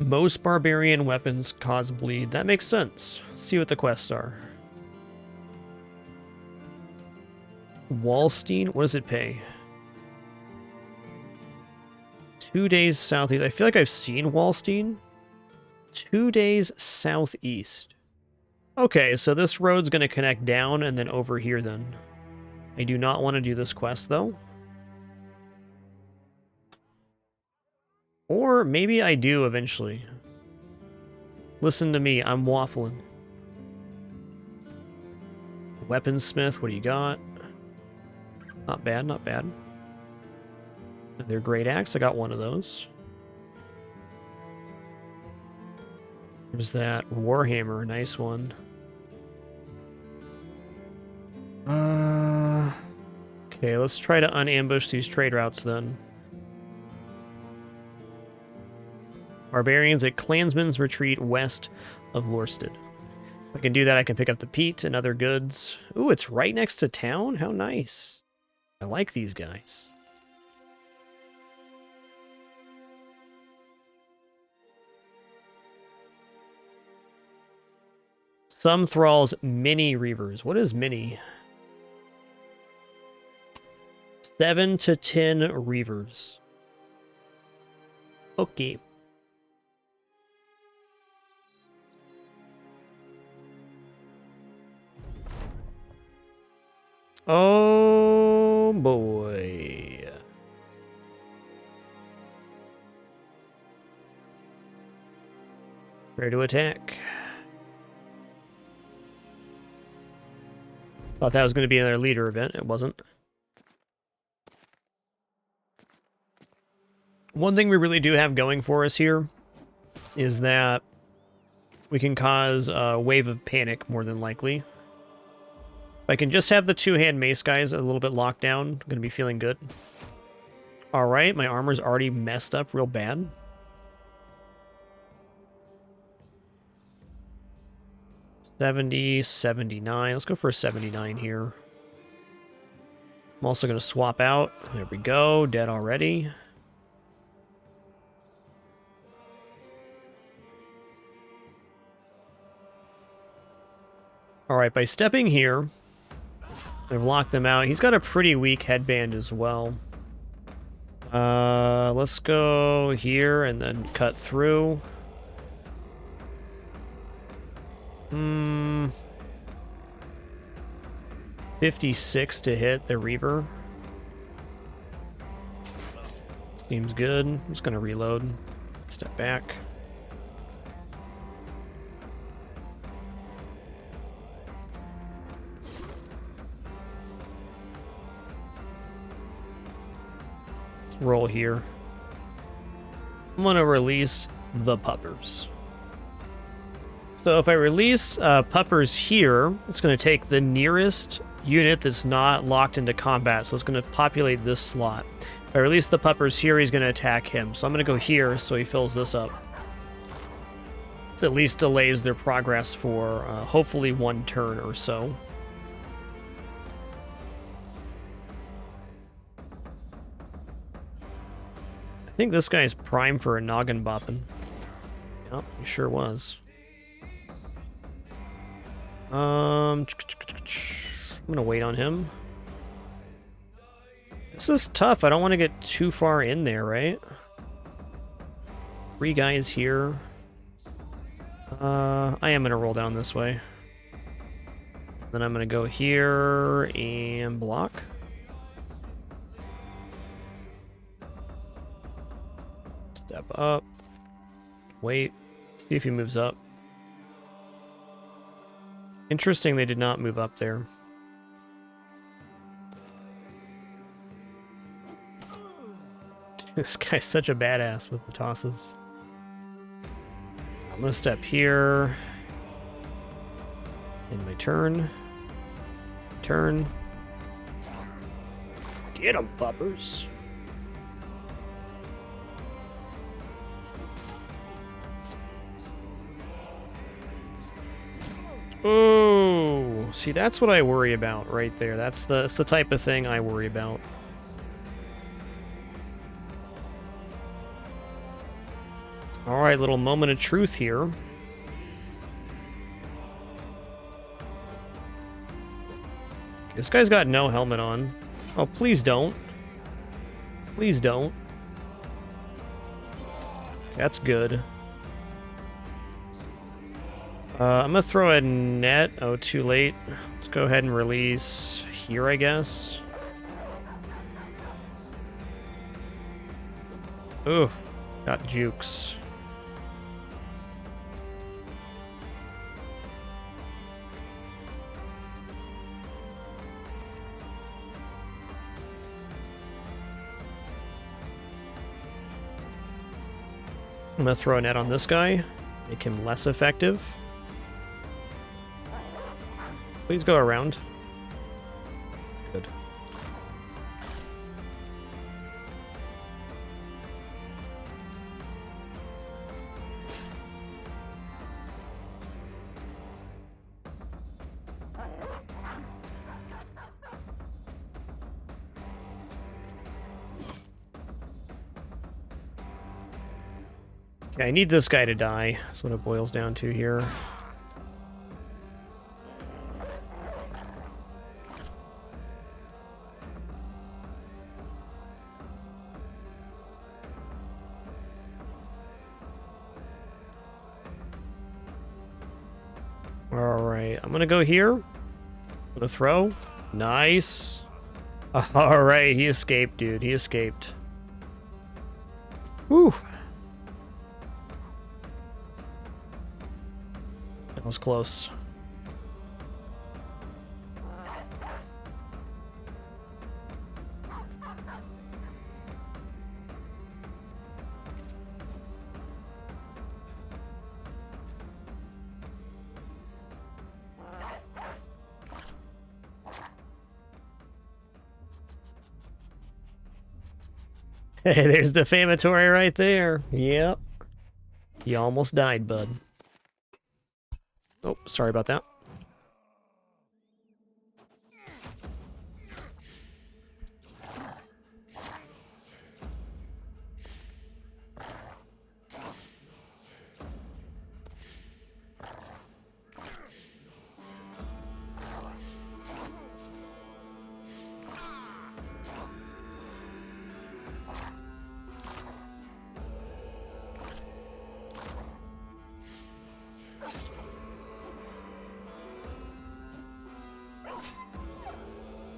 Most barbarian weapons cause bleed. That makes sense. Let's see what the quests are. Wallstein? What does it pay? 2 days southeast. I feel like I've seen Wallstein. 2 days southeast. Okay, so this road's going to connect down and then over here then. I do not want to do this quest, though. Or maybe I do eventually. Listen to me, I'm waffling. Weaponsmith, what do you got? Not bad, not bad. Their great axe, I got one of those. There's that Warhammer, nice one. Okay, let's try to unambush these trade routes then. Barbarians at Clansman's Retreat west of Worsted. If I can do that, I can pick up the peat and other goods. Ooh, it's right next to town? How nice. I like these guys. Some thralls mini reavers. What is mini? 7 to 10 reavers. Okay. Oh boy. Ready to attack. Thought that was going to be another leader event. It wasn't. One thing we really do have going for us here is that we can cause a wave of panic, more than likely. If I can just have the two-hand mace guys a little bit locked down, I'm going to be feeling good. Alright, my armor's already messed up real bad. $70, $79. Let's go for a 79 here. I'm also going to swap out. There we go. Dead already. Alright, by stepping here, I've locked them out. He's got a pretty weak headband as well. Let's go here and then cut through. 56 to hit the Reaver. Seems good. I'm just gonna reload. Step back. Let's roll here. I'm gonna release the puppers. So if I release puppers here, it's going to take the nearest unit that's not locked into combat. So it's going to populate this slot. If I release the puppers here, he's going to attack him. So I'm going to go here so he fills this up. This at least delays their progress for hopefully 1 turn or so. I think this guy's prime for a noggin bopping. Yep, he sure was. I'm gonna wait on him. This is tough. I don't want to get too far in there, right? 3 guys here. I am gonna roll down this way. Then I'm gonna go here and block. Step up. Wait. See if he moves up. Interesting they did not move up there. This guy's such a badass with the tosses. I'm gonna step here. In my turn. Turn. Get 'em, puppers. Oh, see, that's what I worry about right there. That's the type of thing I worry about. All right, little moment of truth here. This guy's got no helmet on. Oh, please don't. Please don't. That's good. I'm gonna throw a net. Oh, too late. Let's go ahead and release here, I guess. Ooh, got jukes. I'm gonna throw a net on this guy, make him less effective. Please go around. Good. Okay, I need this guy to die. That's what it boils down to here. right, I'm gonna go here. I'm gonna throw. Nice. All right, he escaped, dude. He escaped. Whew. That was close. Hey, there's defamatory right there. Yep. You almost died, bud. Oh, sorry about that.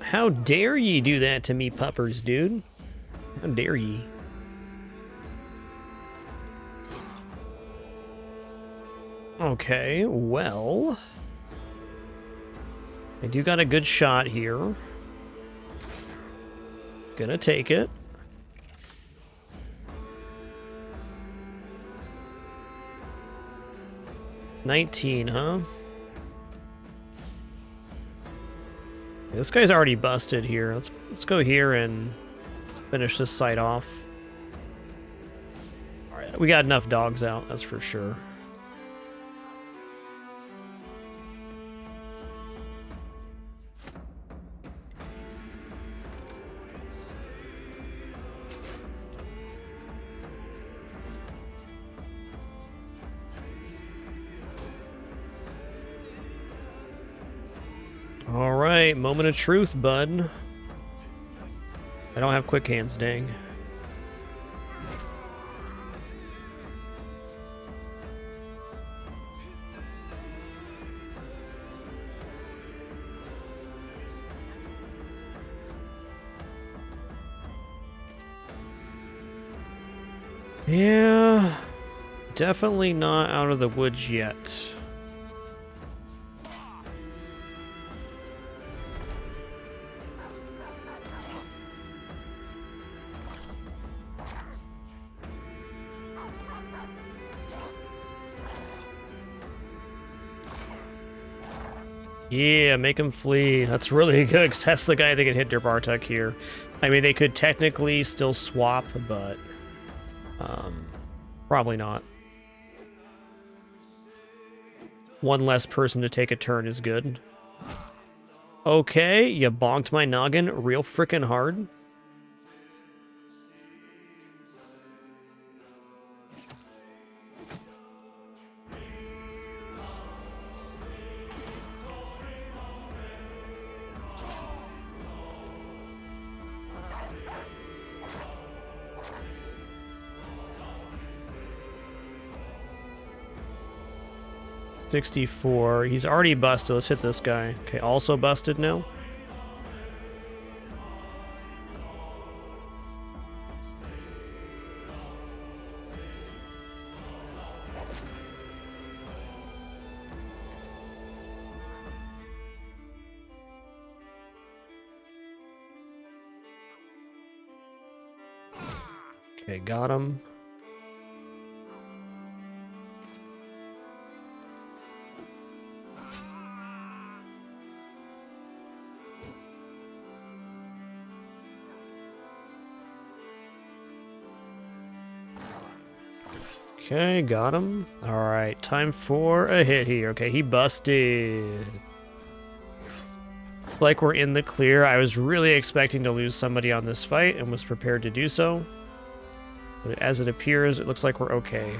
How dare ye do that to me, puppers, dude? How dare ye? Okay, well... I do got a good shot here. Gonna take it. $19, huh? This guy's already busted here. Let's go here and finish this site off. All right, we got enough dogs out, that's for sure. All right, moment of truth, bud. I don't have quick hands, dang. Yeah, definitely not out of the woods yet. Yeah, make him flee. That's really good, because that's the guy that can hit their Bartek here. I mean, they could technically still swap, but... probably not. One less person to take a turn is good. Okay, you bonked my noggin real frickin' hard. $64. He's already busted. Let's hit this guy. Okay, also busted now. Okay, got him. Okay, got him. Alright, time for a hit here. Okay, he busted. Like we're in the clear. I was really expecting to lose somebody on this fight and was prepared to do so. But as it appears, it looks like we're okay.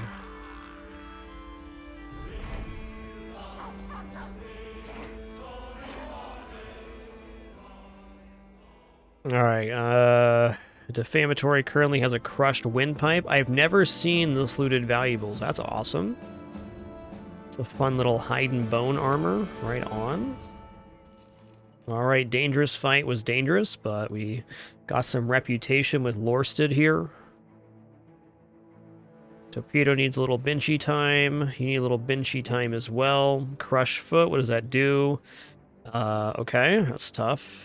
Alright, Defamatory currently has a crushed windpipe. I've never seen this looted valuables. That's awesome. It's a fun little hide and bone armor. Right on. All right, dangerous fight was dangerous, but we got some reputation with Lorsted here. Torpedo needs a little benchy time. You need a little benchy time as well. Crush foot, what does that do? Okay, that's tough.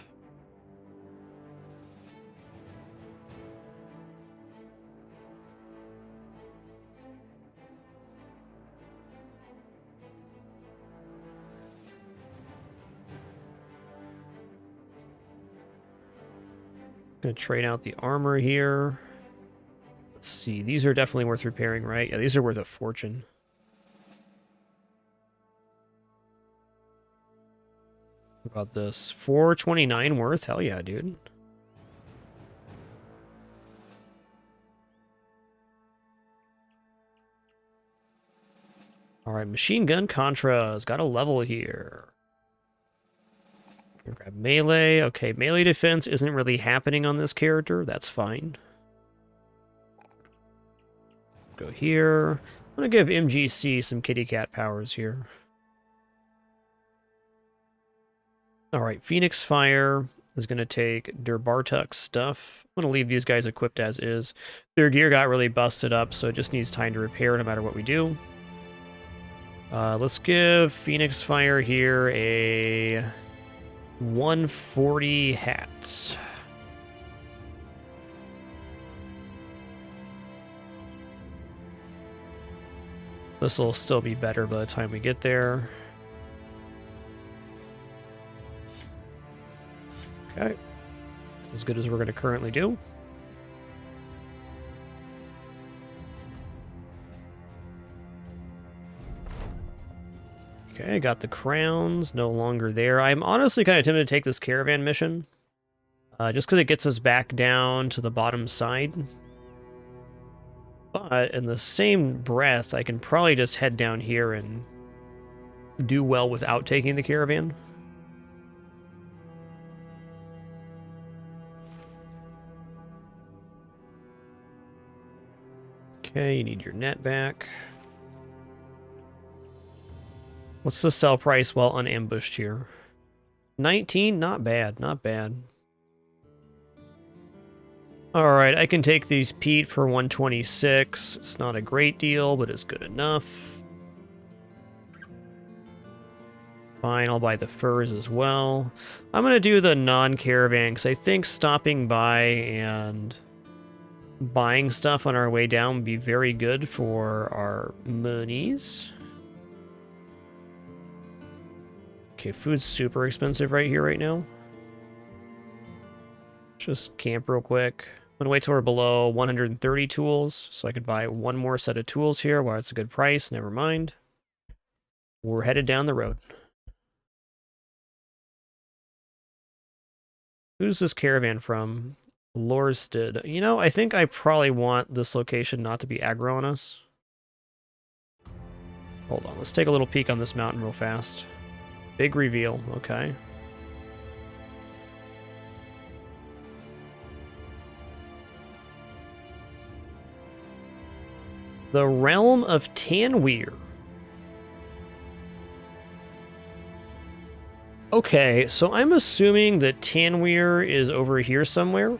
Gonna trade out the armor here. Let's see, these are definitely worth repairing, right? Yeah, these are worth a fortune. What about this? 429 worth? Hell yeah, dude. All right, machine gun Contra's got a level here. Grab melee. Okay, melee defense isn't really happening on this character. That's fine. Go here. I'm going to give MGC some kitty cat powers here. All right, Phoenix Fire is going to take Durbartuk stuff. I'm going to leave these guys equipped as is. Their gear got really busted up, so it just needs time to repair no matter what we do. Let's give Phoenix Fire here a 140 hats. This will still be better by the time we get there. Okay. That's as good as we're going to currently do. Okay, got the crowns, no longer there. I'm honestly kind of tempted to take this caravan mission. Just because it gets us back down to the bottom side. But in the same breath, I can probably just head down here and do well without taking the caravan. Okay, you need your net back. What's the sell price while unambushed here? 19? Not bad, not bad. Alright, I can take these Pete for 126. It's not a great deal, but it's good enough. Fine, I'll buy the furs as well. I'm going to do the non-caravan, because I think stopping by and buying stuff on our way down would be very good for our monies. Okay, food's super expensive right here, right now. Just camp real quick. I'm gonna wait till we're below 130 tools, so I could buy one more set of tools here. Wow, it's a good price, never mind. We're headed down the road. Who's this caravan from? Lorsted. You know, I think I probably want this location not to be aggro on us. Hold on, let's take a little peek on this mountain real fast. Big reveal, okay. The Realm of Tanweir. Okay, so I'm assuming that Tanweir is over here somewhere.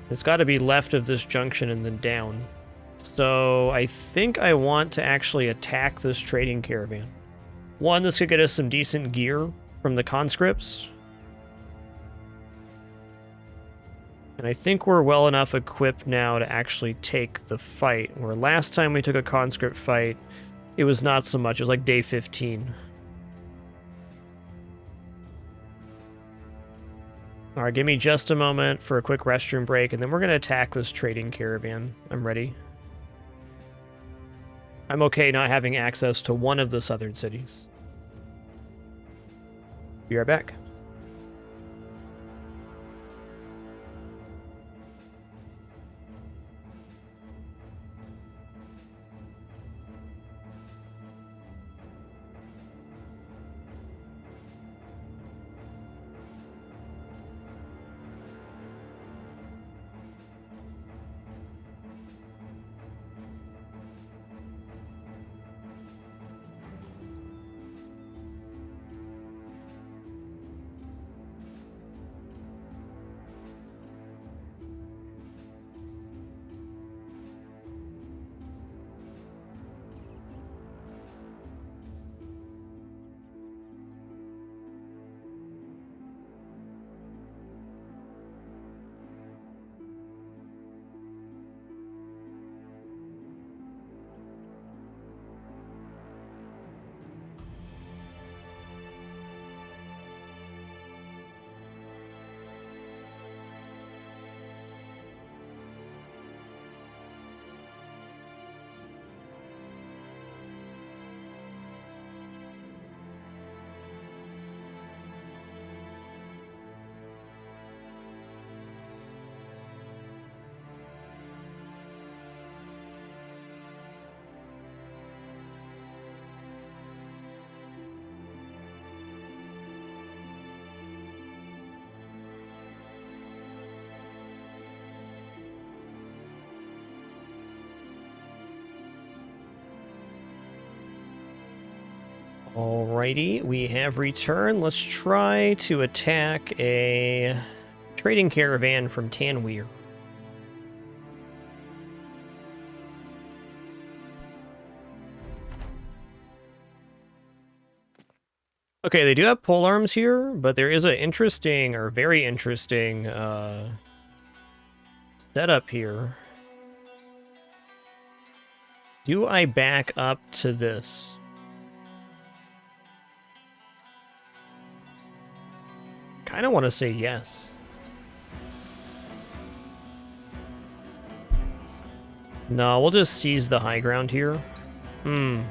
It's got to be left of this junction and then down. So I think I want to actually attack this trading caravan. One, this could get us some decent gear from the conscripts. And I think we're well enough equipped now to actually take the fight. Where last time we took a conscript fight, it was not so much. It was like day 15. Alright, give me just a moment for a quick restroom break, and then we're going to attack this trading caravan. I'm ready. I'm okay not having access to one of the southern cities. Be right back. Alrighty, we have returned. Let's try to attack a trading caravan from Tanweer. Okay, they do have polearms here, but there is an interesting, or very interesting, setup here. Do I back up to this? Kind of want to say yes. No, we'll just seize the high ground here. Not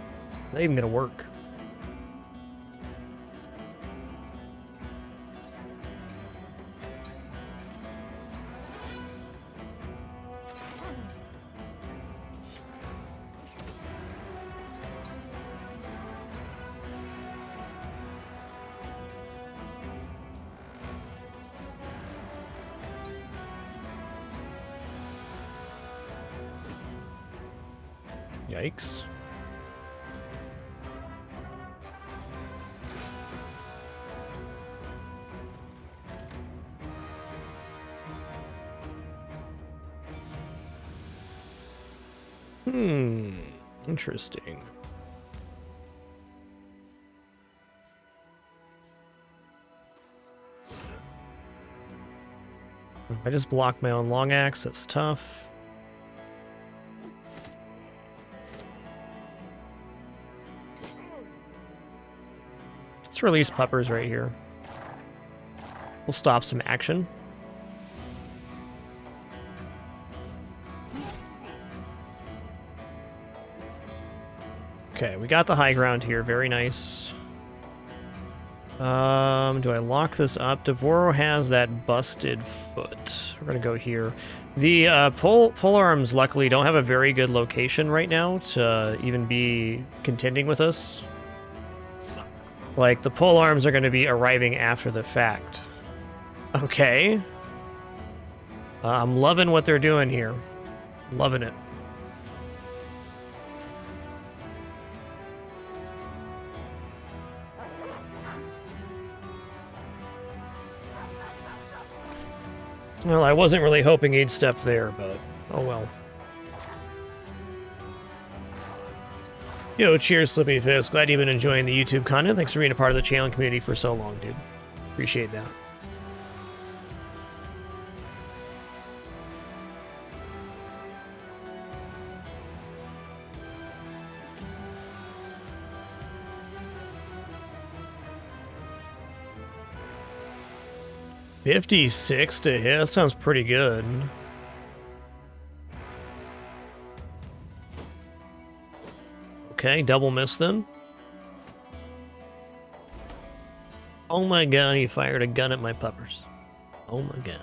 even gonna work. Yikes. Interesting. I just blocked my own long axe, that's tough. Let's release puppers right here. We'll stop some action. Okay, we got the high ground here. Very nice. Do I lock this up? Devoro has that busted foot. We're gonna go here. The polearms luckily don't have a very good location right now to even be contending with us. Like, the polearms are going to be arriving after the fact. Okay. I'm loving what they're doing here. Loving it. Well, I wasn't really hoping he'd step there, but oh well. Yo, cheers, Slippy Fist. Glad you've been enjoying the YouTube content. Thanks for being a part of the channel community for so long, dude. Appreciate that. $56 to hit. That sounds pretty good. Okay, double miss then. Oh my god, he fired a gun at my puppers. Oh my god.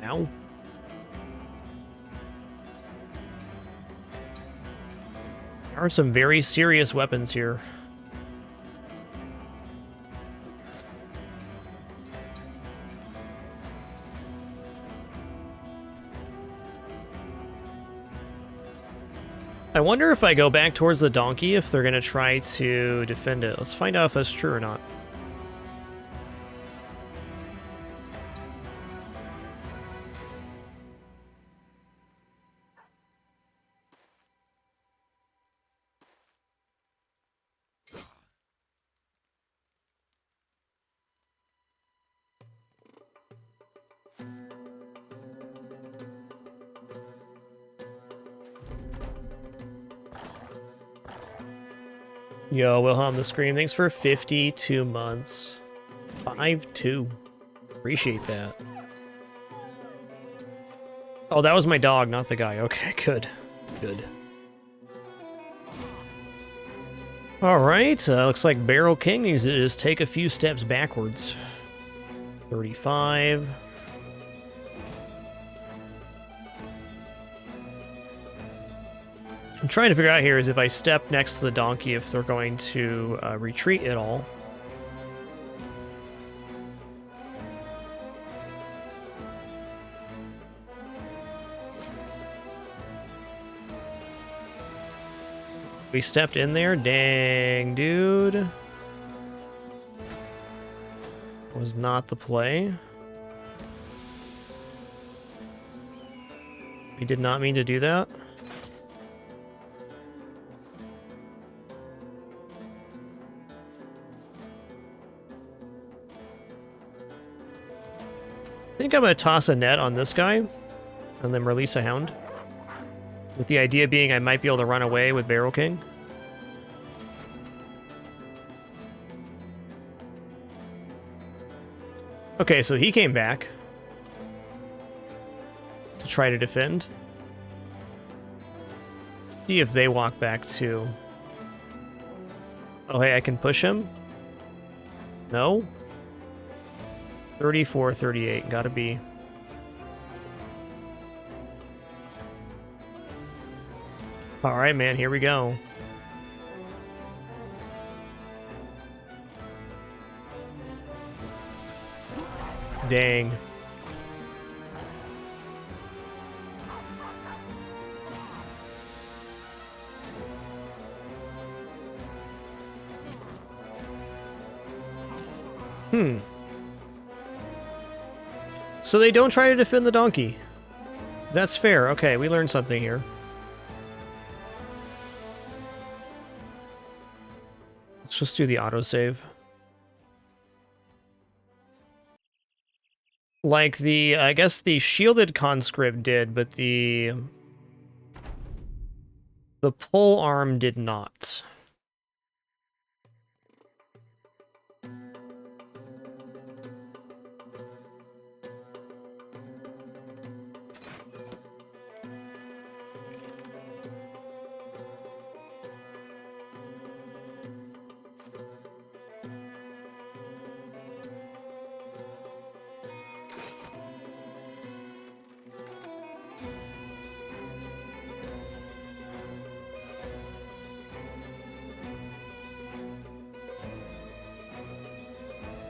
Ow. There are some very serious weapons here. I wonder if I go back towards the donkey, if they're going to try to defend it. Let's find out if that's true or not. Yo, Wilhelm the Scream, thanks for 52 months. 5-2. Appreciate that. Oh, that was my dog, not the guy. Okay, good. Good. Alright, looks like Barrel King needs to just take a few steps backwards. 35. I'm trying to figure out here is if I step next to the donkey, if they're going to retreat at all. We stepped in there? Dang, dude. Was not the play. We did not mean to do that. I think I'm going to toss a net on this guy and then release a hound. With the idea being I might be able to run away with Barrel King. Okay, so he came back to try to defend. Let's see if they walk back too. Oh, hey, I can push him? No? 34, 38, gotta be. All right, man, here we go. Dang. So they don't try to defend the donkey. That's fair. Okay, we learned something here. Let's just do the autosave. Like I guess the shielded conscript did, but the pole arm did not.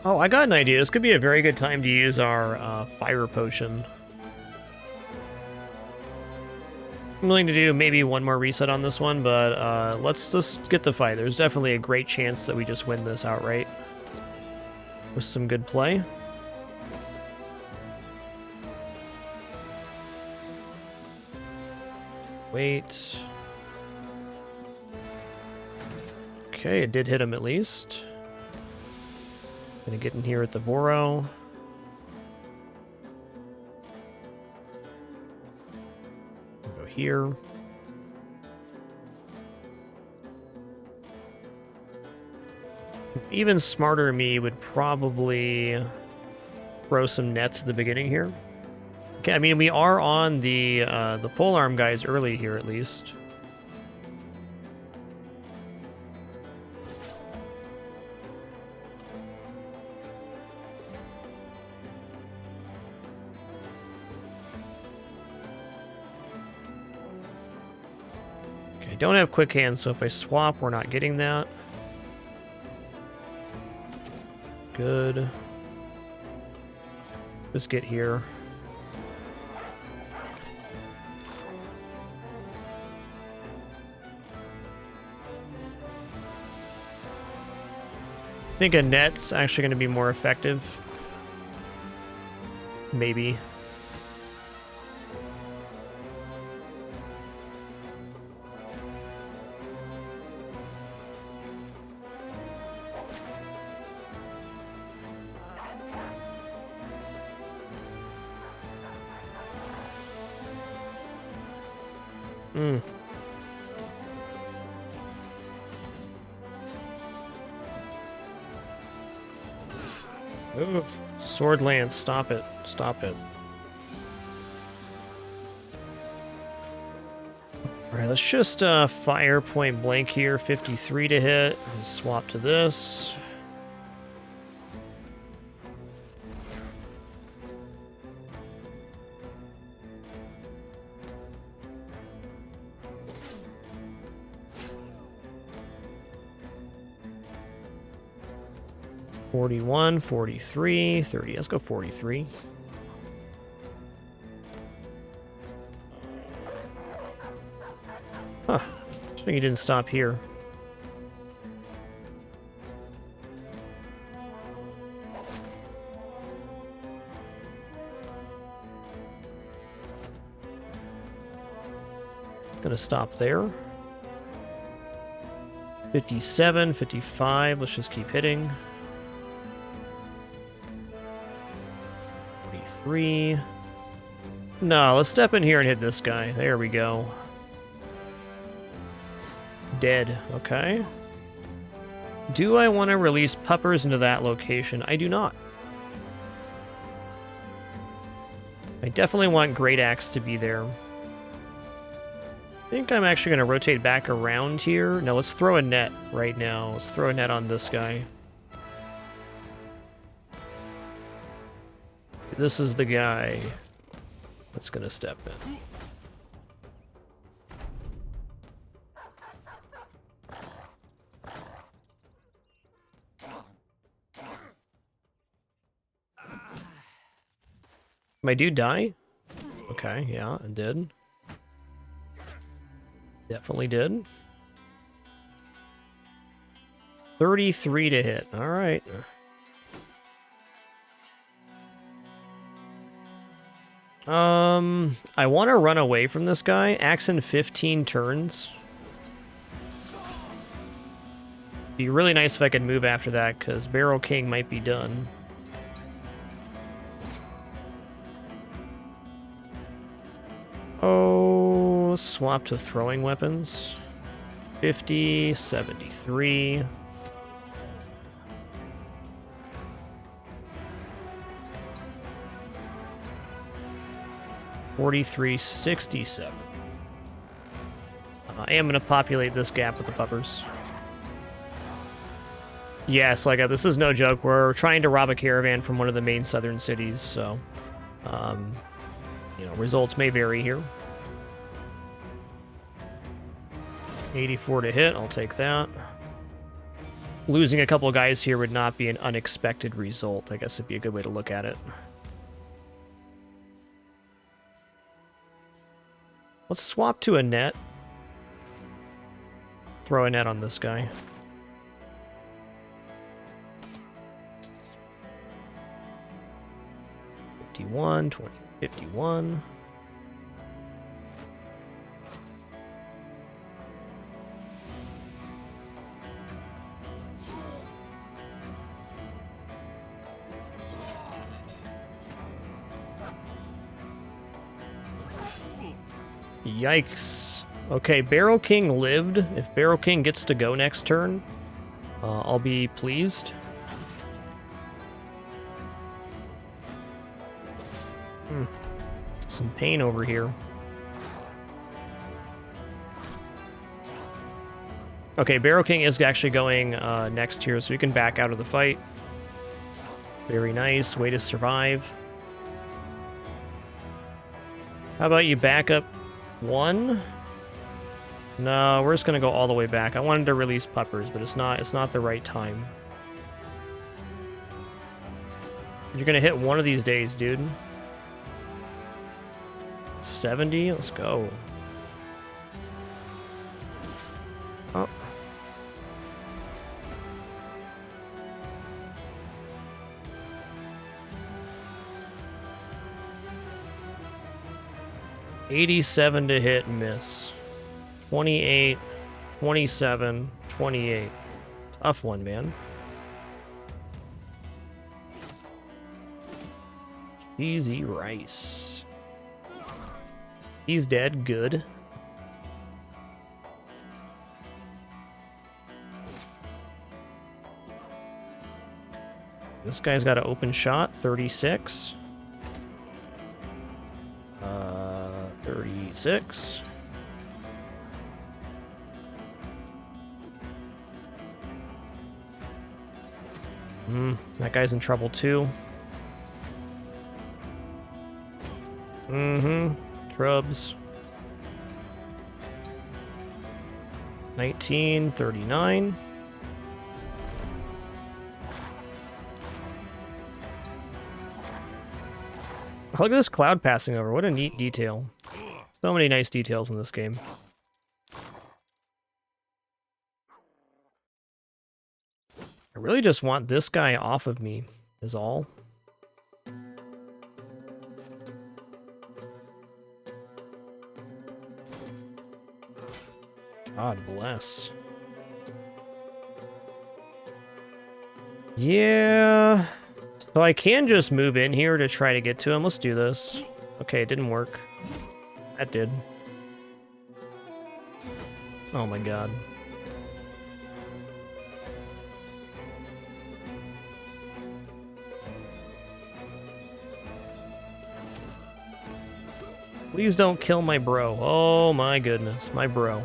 Oh, I got an idea. This could be a very good time to use our fire potion. I'm willing to do maybe one more reset on this one, but let's just get the fight. There's definitely a great chance that we just win this outright with some good play. Wait. Okay, it did hit him at least. Gonna get in here at the Voro. Go here. Even smarter me would probably throw some nets at the beginning here. Okay, I mean we are on the polearm guys early here at least. I don't have quick hands, so if I swap, we're not getting that. Good. Just get here. I think a net's actually going to be more effective. Maybe. Ooh, sword lance, stop it. Stop it. Alright, let's just fire point blank here. 53 to hit. And swap to this. $41, 43, 30. Let's go 43. Huh. So you didn't stop here. Gonna stop there. 57, 55, let's just keep hitting. 43. No, let's step in here and hit this guy. There we go. Dead, okay. Do I want to release puppers into that location? I do not. I definitely want Great Axe to be there. I think I'm actually going to rotate back around here. No, let's throw a net right now. Let's throw a net on this guy. This is the guy that's going to step in. My dude die? Okay, yeah, it did. Definitely did. 33 to hit. All right. I want to run away from this guy. Axe in 15 turns. Be really nice if I could move after that, because Barrel King might be done. Oh, let's swap to throwing weapons. 50, 73. $43.67. I am going to populate this gap with the puppers. Yes, like this is no joke. We're trying to rob a caravan from one of the main southern cities, so you know, results may vary here. 84 to hit, I'll take that. Losing a couple of guys here would not be an unexpected result. I guess it'd be a good way to look at it. Let's swap to a net. Throw a net on this guy. $51, $20, $51. Yikes. Okay, Barrel King lived. If Barrel King gets to go next turn, I'll be pleased. Some pain over here. Okay, Barrel King is actually going next here, so we can back out of the fight. Very nice. Way to survive. How about you back up one? No, we're just gonna go all the way back. I wanted to release puppers, but it's not the right time. You're gonna hit one of these days, dude. 70, let's go. Oh. $87 to hit and miss. 28, 27, 28. Tough one, man. Easy rice. He's dead. Good. This guy's got an open shot. 36. 36. That guy's in trouble too. Trubs. 1939. Look at this cloud passing over. What a neat detail. So many nice details in this game. I really just want this guy off of me, is all. God bless. Yeah. So I can just move in here to try to get to him. Let's do this. Okay, it didn't work. That did. Oh my god. Please don't kill my bro. Oh my goodness, my bro.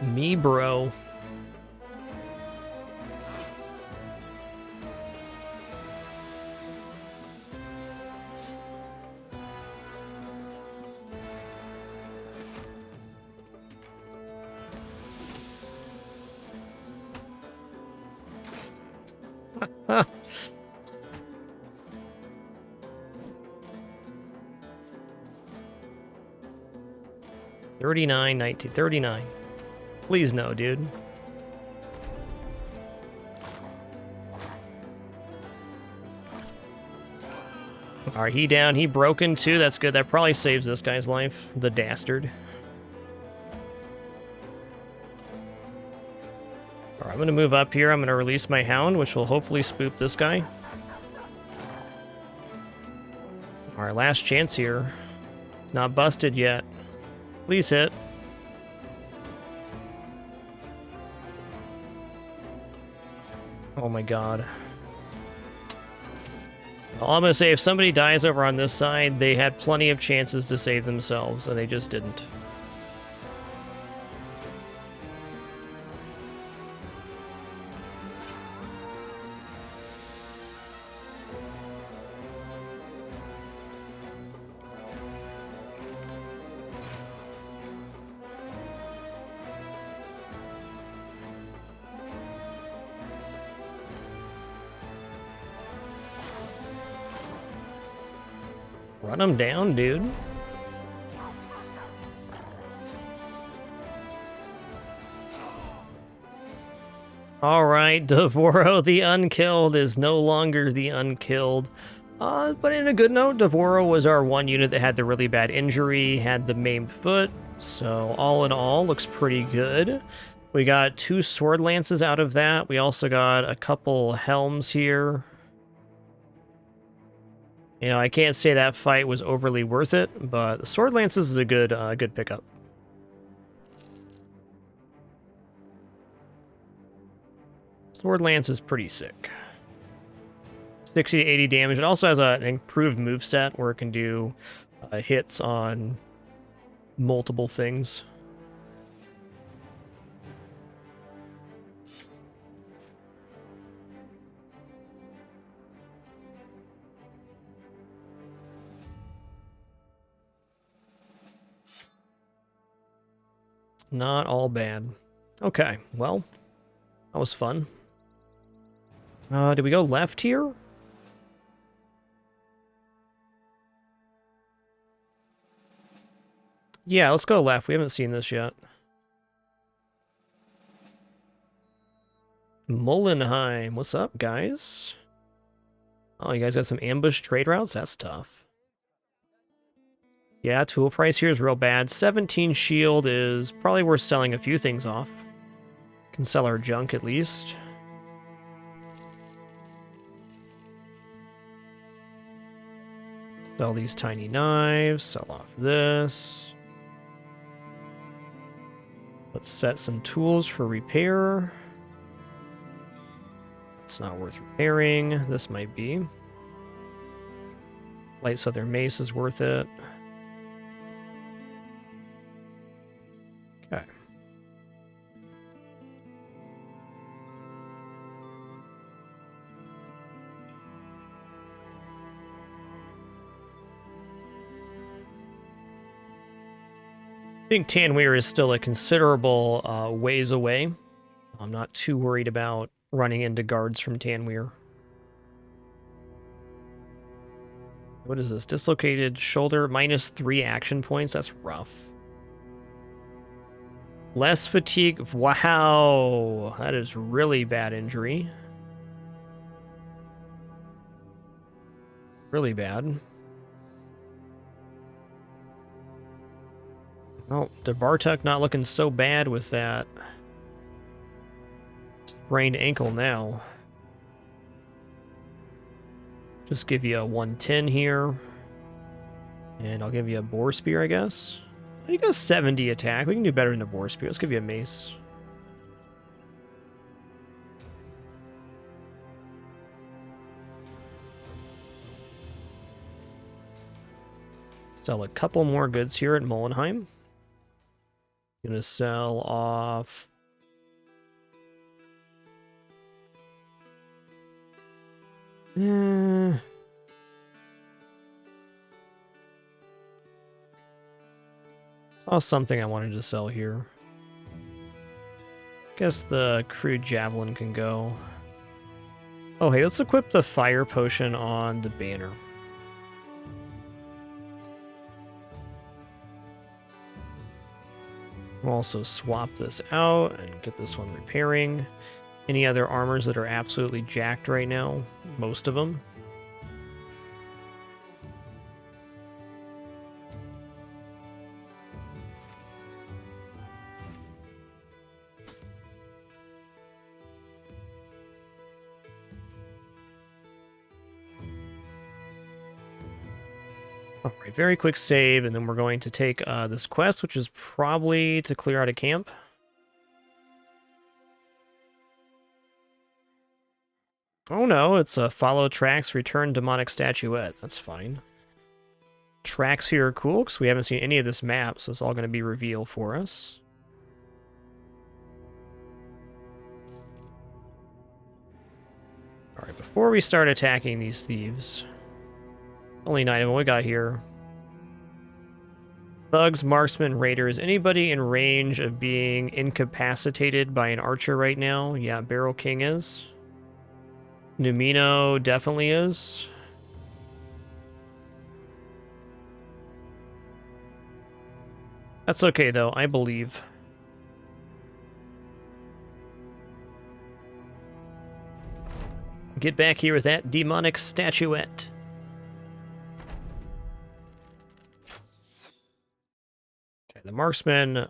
Me bro. Huh. 39, 19, 39. Please no, dude. Alright, he down. He broken too. That's good. That probably saves this guy's life. The dastard. Alright, I'm going to move up here. I'm going to release my hound, which will hopefully spook this guy. Alright, last chance here. It's not busted yet. Please hit. Oh my god. All I'm going to say, if somebody dies over on this side, they had plenty of chances to save themselves, and they just didn't. Run him down, dude. Alright, Devoro the Unkilled is no longer the Unkilled. But in a good note, Devoro was our one unit that had the really bad injury, had the maimed foot, so all in all, looks pretty good. We got 2 sword lances out of that. We also got a couple helms here. You know, I can't say that fight was overly worth it, but the sword lances is a good pickup. Sword lance is pretty sick. 60 to 80 damage. It also has an improved moveset where it can do hits on multiple things. Not all bad. Okay, well, that was fun. Did we go left here? Yeah, let's go left. We haven't seen this yet. Mullenheim, what's up, guys? Oh, you guys got some ambush trade routes? That's tough. Yeah, tool price here is real bad. 17 shield is probably worth selling a few things off. Can sell our junk at least. Sell these tiny knives, sell off this. Let's set some tools for repair. It's not worth repairing. This might be. Light Southern Mace is worth it. Okay. I think Tanweir is still a considerable ways away. I'm not too worried about running into guards from Tanweir. What is this? Dislocated shoulder, -3 action points. That's rough. Less fatigue. Wow. That is really bad injury. Really bad. Oh, the Bartek not looking so bad with that sprained ankle now. Just give you a 110 here. And I'll give you a Boar Spear, I guess. You got 70 attack. We can do better than a Boar Spear. Let's give you a Mace. Sell a couple more goods here at Mullenheim. Gonna sell off... Saw something I wanted to sell here. Guess the crude javelin can go. Oh, hey, let's equip the fire potion on the banner. We'll also swap this out and get this one repairing. Any other armors that are absolutely jacked right now? Most of them. All right, very quick save, and then we're going to take this quest, which is probably to clear out a camp. Oh no, it's a follow tracks, return demonic statuette. That's fine. Tracks here are cool, because we haven't seen any of this map, so it's all going to be revealed for us. Alright, before we start attacking these thieves... Only 9 of them we got here. Thugs, marksmen, raiders. Anybody in range of being incapacitated by an archer right now? Yeah, Barrel King is. Numino definitely is. That's okay, though. I believe. Get back here with that demonic statuette. The marksman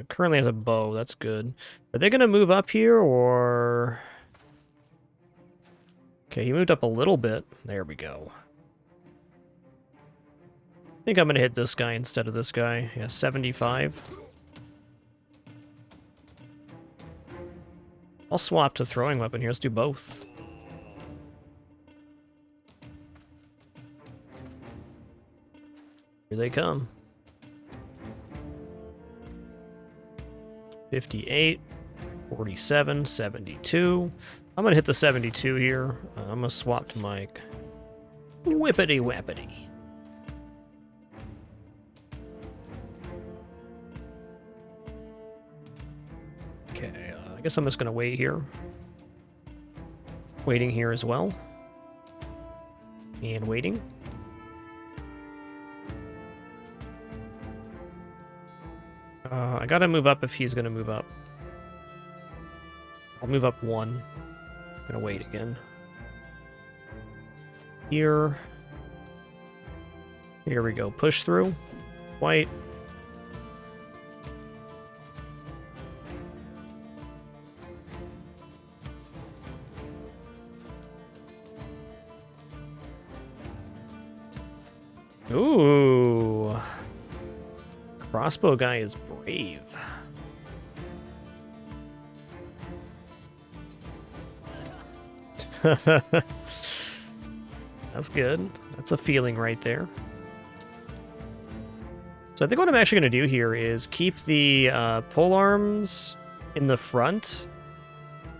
currently has a bow. That's good. Are they going to move up here, or... Okay, he moved up a little bit. There we go. I think I'm going to hit this guy instead of this guy. Yeah, 75. I'll swap to throwing weapon here. Let's do both. Here they come. 58, 47, 72. I'm going to hit the 72 here. I'm going to swap to my whippity-wappity. Okay, I guess I'm just going to wait here. Waiting here as well. And waiting. I gotta move up if he's gonna move up. I'll move up 1. Gonna wait again. Here. Here we go. Push through. White. Ooh. Crossbow guy is brave. That's good. That's a feeling right there. So I think what I'm actually going to do here is keep the pole arms in the front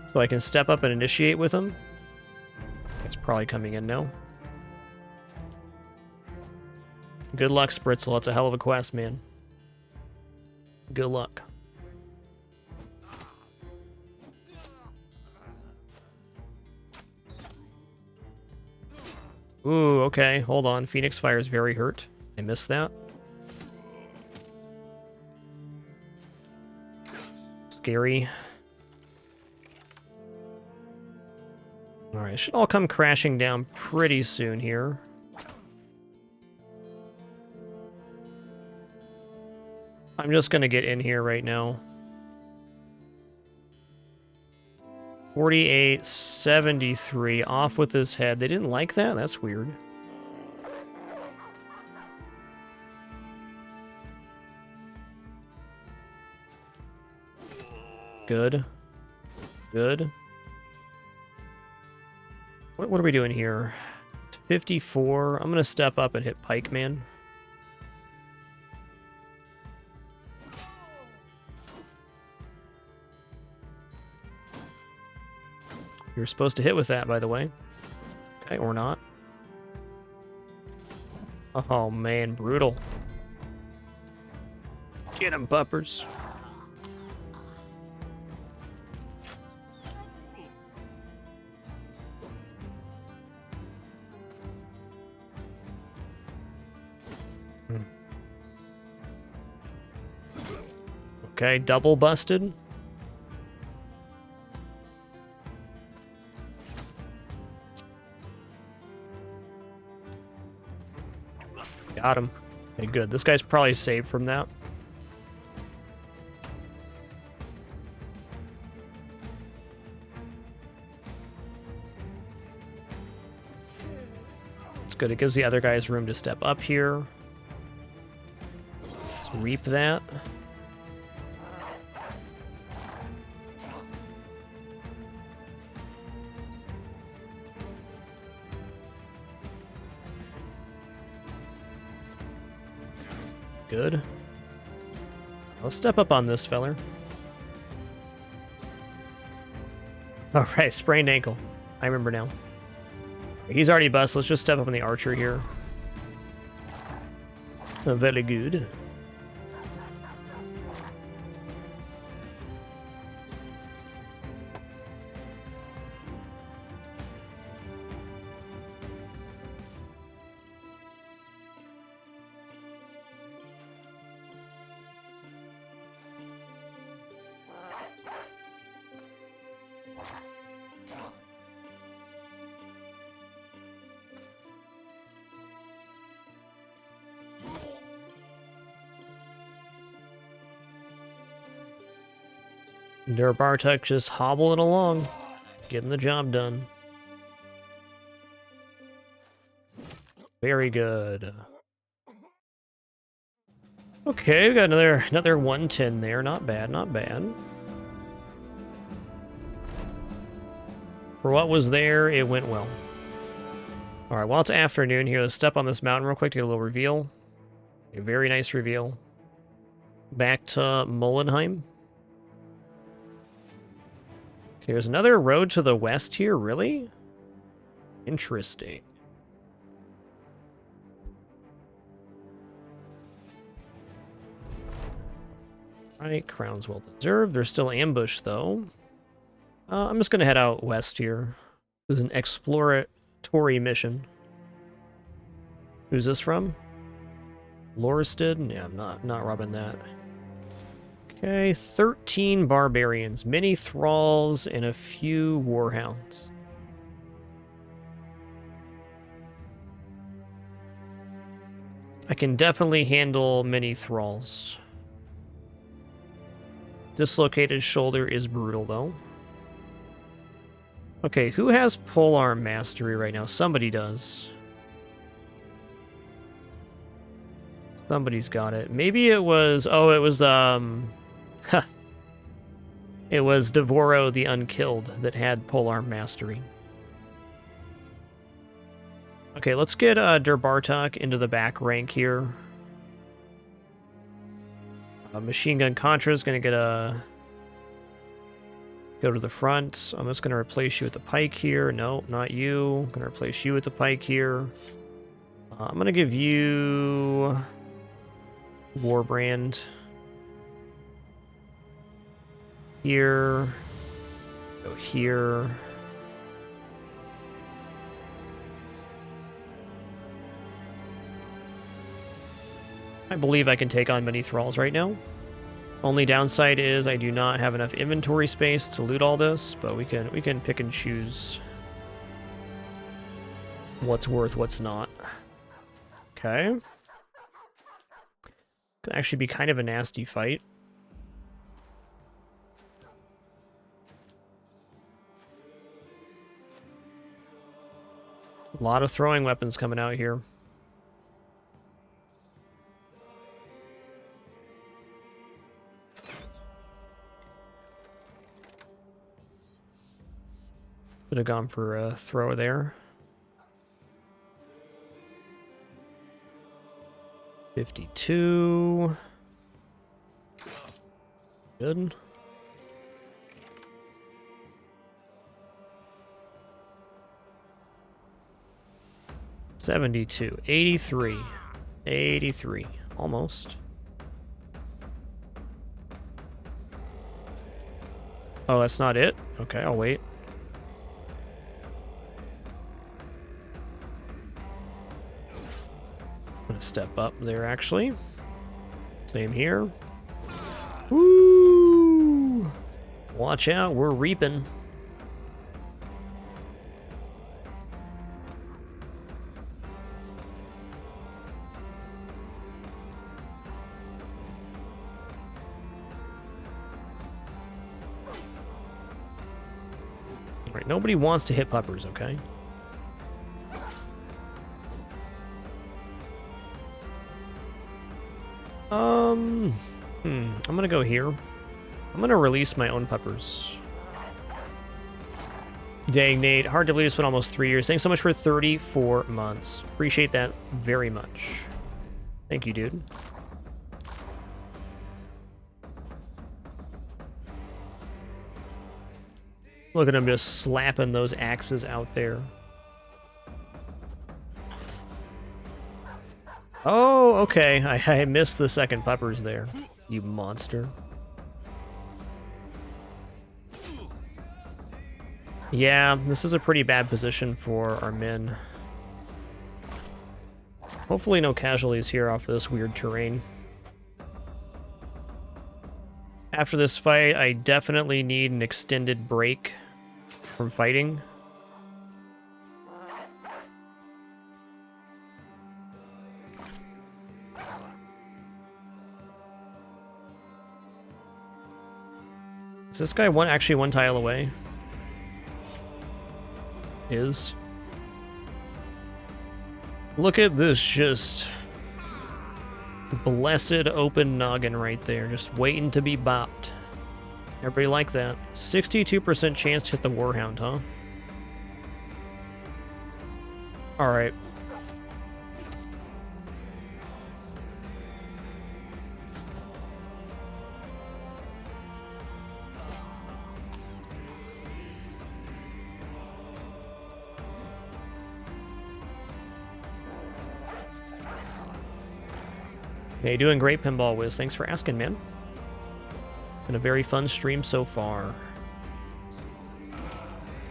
so I can step up and initiate with them. It's probably coming in now. Good luck, Spritzel. That's a hell of a quest, man. Good luck. Ooh, okay. Hold on. Phoenix Fire is very hurt. I missed that. Scary. Alright, should all come crashing down pretty soon here. I'm just gonna get in here right now. 48, 73, off with his head. They didn't like that? That's weird. Good. Good. What are we doing here? 54. I'm gonna step up and hit Pike Man. You're supposed to hit with that, by the way. Okay, or not. Oh, man, brutal. Get him, puppers. Okay, double busted. Got him. Okay, good. This guy's probably saved from that. It's good. It gives the other guys room to step up here. Let's reap that. Good. Let's step up on this feller. Alright, sprained ankle. I remember now. He's already bust. Let's just step up on the archer here. Very good. Bartek just hobbling along, getting the job done. Very good. Okay, we got another 110 there. Not bad, not bad. For what was there, it went well. Alright, while it's afternoon here, let's step on this mountain real quick to get a little reveal. A very nice reveal. Back to Mullenheim. Okay, there's another road to the west here, really? Interesting. Alright, crown's well deserved. They're still ambushed, though. I'm just gonna head out west here. This is an exploratory mission. Who's this from? Lorested? Yeah, I'm not robbing that. Okay, 13 barbarians, many thralls, and a few warhounds. I can definitely handle many thralls. Dislocated shoulder is brutal, though. Okay, who has polearm mastery right now? Somebody does. Somebody's got it. Maybe it was... Oh, it was, It was Devoro the Unkilled that had polearm mastery. Okay, let's get Bartek into the back rank here. Machine Gun Contra is going to get a... Go to the front. I'm just going to replace you with the pike here. No, not you. I'm going to replace you with the pike here. I'm going to give you... Warbrand. Here. Go here. I believe I can take on many thralls right now. Only downside is I do not have enough inventory space to loot all this, but we can pick and choose what's worth, what's not. Okay. Could actually be kind of a nasty fight. A lot of throwing weapons coming out here. Could have gone for a throw there. 52. Good. $72. 83. 83. Almost. Oh, that's not it? Okay, I'll wait. I'm gonna step up there, actually. Same here. Woo! Watch out, we're reaping. All right, nobody wants to hit puppers, okay? I'm gonna go here. I'm gonna release my own puppers. Dang, Nate. Hard to believe it's been almost 3 years. Thanks so much for 34 months. Appreciate that very much. Thank you, dude. Look at him just slapping those axes out there. Oh, okay. I missed the second puppers there. You monster. Yeah, this is a pretty bad position for our men. Hopefully no casualties here off this weird terrain. After this fight, I definitely need an extended break from fighting. Is this guy actually one tile away? Is. Look at this just blessed open noggin right there, just waiting to be bopped. Everybody like that. 62% chance to hit the Warhound, huh? Alright. Hey, doing great, Pinball Wiz. Thanks for asking, man. Been a very fun stream so far.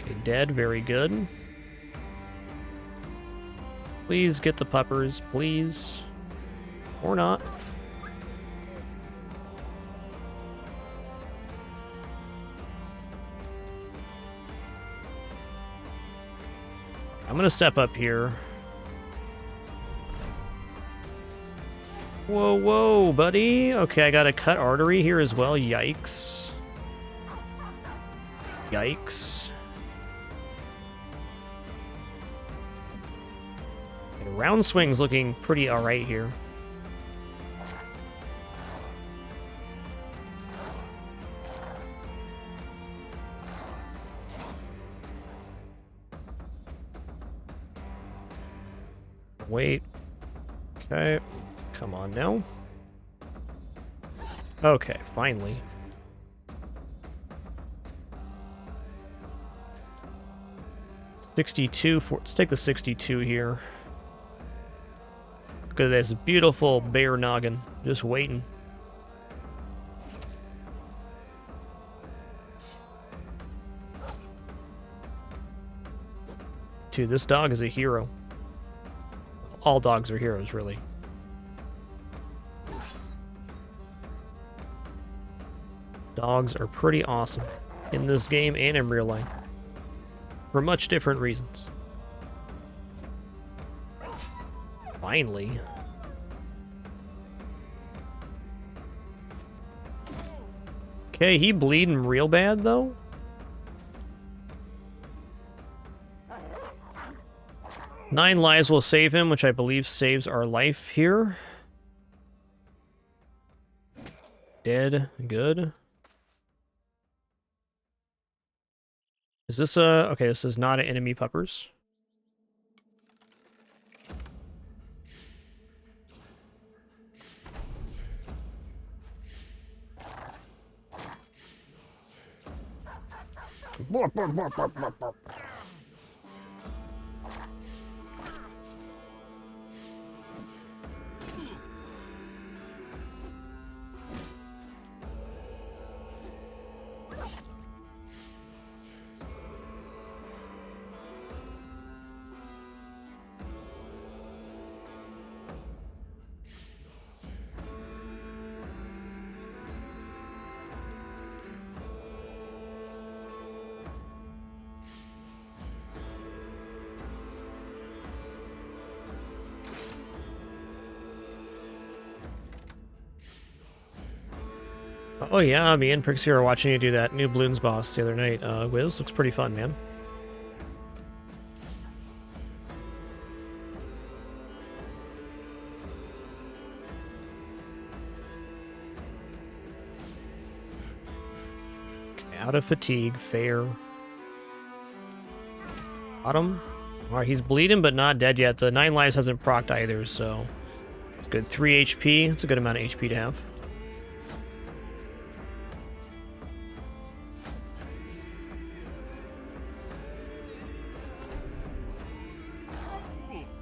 Okay, dead. Very good. Please get the puppers, please. Or not. I'm gonna step up here. Whoa, whoa, buddy. Okay, I got a cut artery here as well. Yikes. Yikes. Okay, round swing's looking pretty alright here. Wait. Okay. Come on now. Okay, finally. Let's take the 62 here. Look at this beautiful bear noggin. Just waiting. Dude, this dog is a hero. All dogs are heroes, really. Dogs are pretty awesome in this game and in real life for much different reasons. Finally. Okay, he bleeding real bad though. Nine lives will save him, which I believe saves our life here. Dead. Good. Is this a... Okay, this is not an enemy puppers. Borp, borp, borp, borp, borp, borp. Oh yeah, me and Prixie were watching you do that new Bloons boss the other night. Wiz, looks pretty fun, man. Okay, out of fatigue, fair. Bottom. Alright, he's bleeding but not dead yet. The 9 lives hasn't procced either, so it's good. 3 HP. It's a good amount of HP to have.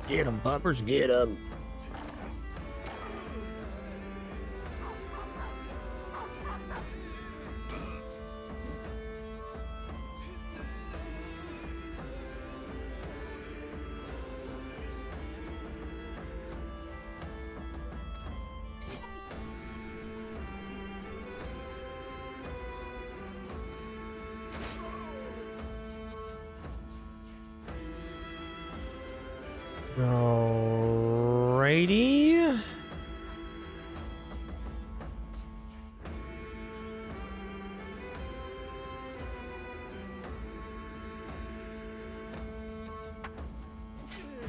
Get him, puppers, get him. Alrighty.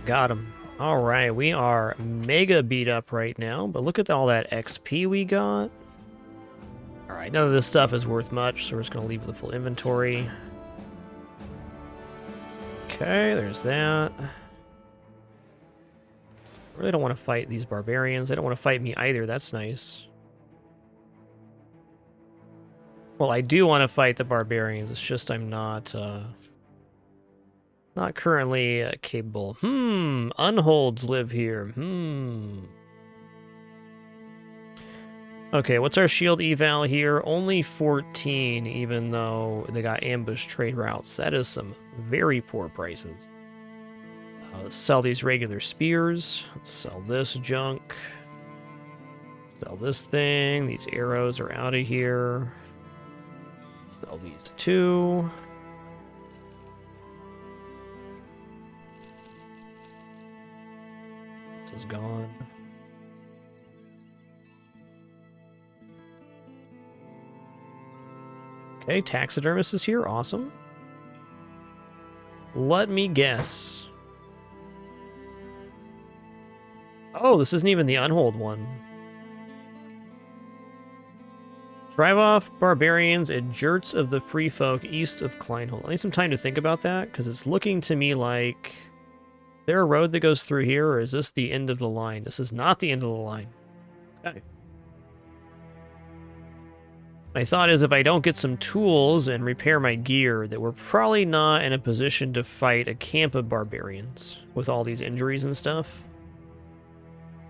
Got him. Alright, we are mega beat up right now, but look at all that XP we got. Alright, none of this stuff is worth much, so we're just going to leave the full inventory. Okay, there's that. I really don't want to fight these barbarians. They don't want to fight me either. That's nice. Well, I do want to fight the barbarians. It's just I'm not currently capable. Unholds live here. Okay, what's our shield eval here? Only 14, even though they got ambush trade routes. That is some very poor prices. Let's sell these regular spears. Let's sell this junk. Sell this thing. These arrows are out of here. Sell these two. This is gone. Okay, taxidermist is here. Awesome. Let me guess. Oh, this isn't even the unhold one. Drive off barbarians and jerts of the free folk east of Kleinhold. I need some time to think about that, because it's looking to me like... Is there a road that goes through here, or is this the end of the line? This is not the end of the line. Okay. My thought is if I don't get some tools and repair my gear, that we're probably not in a position to fight a camp of barbarians with all these injuries and stuff.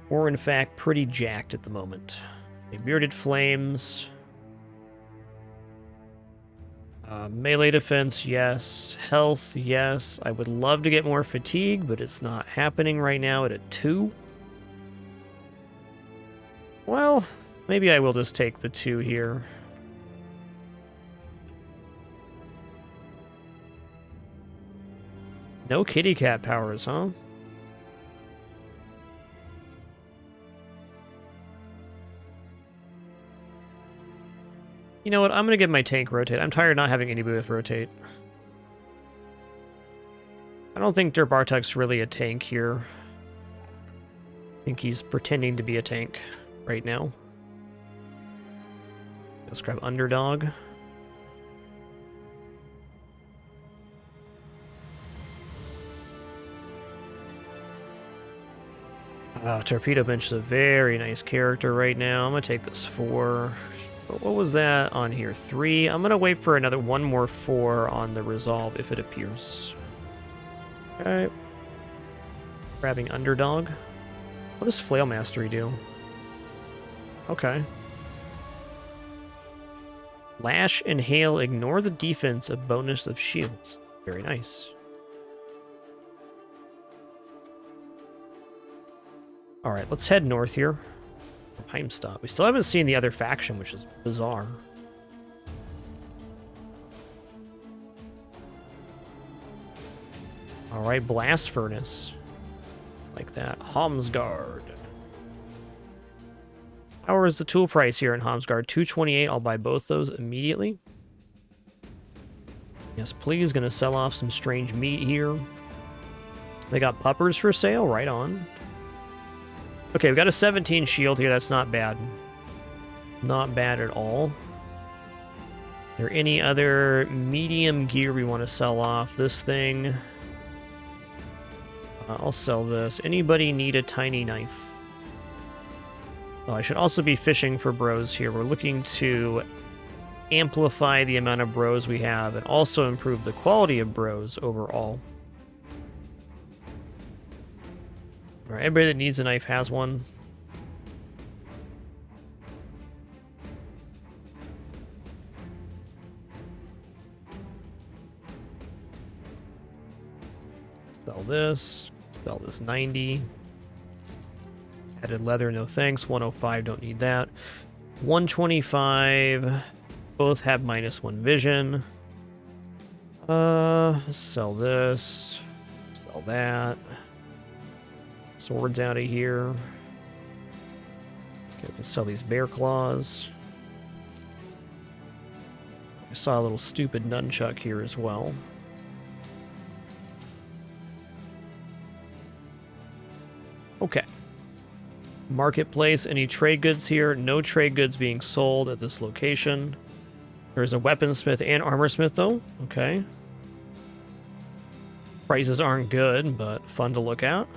We're in fact pretty jacked at the moment. Okay, bearded flames. Melee defense, yes. Health, yes. I would love to get more fatigue, but it's not happening right now at a 2. Well, maybe I will just take the 2 here. No kitty cat powers, huh? You know what? I'm going to get my tank rotate. I'm tired of not having anybody with rotate. I don't think Derbartek's really a tank here. I think he's pretending to be a tank right now. Let's grab Underdog. Torpedo Bench is a very nice character right now. I'm going to take this 4. What was that on here? 3. I'm going to wait for one more 4 on the Resolve if it appears. Okay. Grabbing Underdog. What does Flail Mastery do? Okay. Lash and Hail ignore the defense of bonus of shields. Very nice. Alright, let's head north here. Heimstad. We still haven't seen the other faction, which is bizarre. Alright, Blast Furnace. Like that. Homsgard. How is the tool price here in Homsgard? 228. I'll buy both those immediately. Yes, please. Gonna sell off some strange meat here. They got puppers for sale. Right on. Okay, we got a 17 shield here. That's not bad. Not bad at all. Is there any other medium gear we want to sell off? This thing. I'll sell this. Anybody need a tiny knife? Oh, I should also be fishing for bros here. We're looking to amplify the amount of bros we have and also improve the quality of bros overall. All right, everybody that needs a knife has one. Sell this. Sell this 90. Added leather, no thanks. 105, don't need that. 125. Both have -1 vision. Sell this. Sell that. Swords out of here. Okay, we can sell these bear claws. I saw a little stupid nunchuck here as well. Okay. Marketplace, any trade goods here? No trade goods being sold at this location. There's a weaponsmith and armorsmith though. Okay. Prices aren't good, but fun to look at.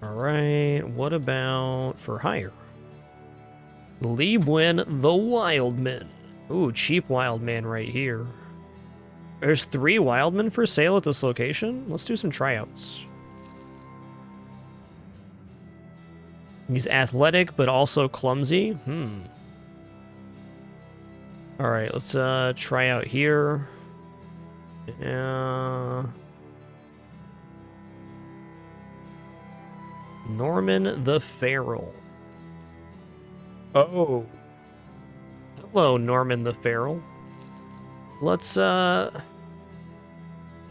Alright, what about for hire? Liebwin the Wildman. Ooh, cheap Wildman right here. There's 3 Wildmen for sale at this location? Let's do some tryouts. He's athletic, but also clumsy. Alright, let's try out here. Norman the Feral. Oh. Hello, Norman the Feral. Let's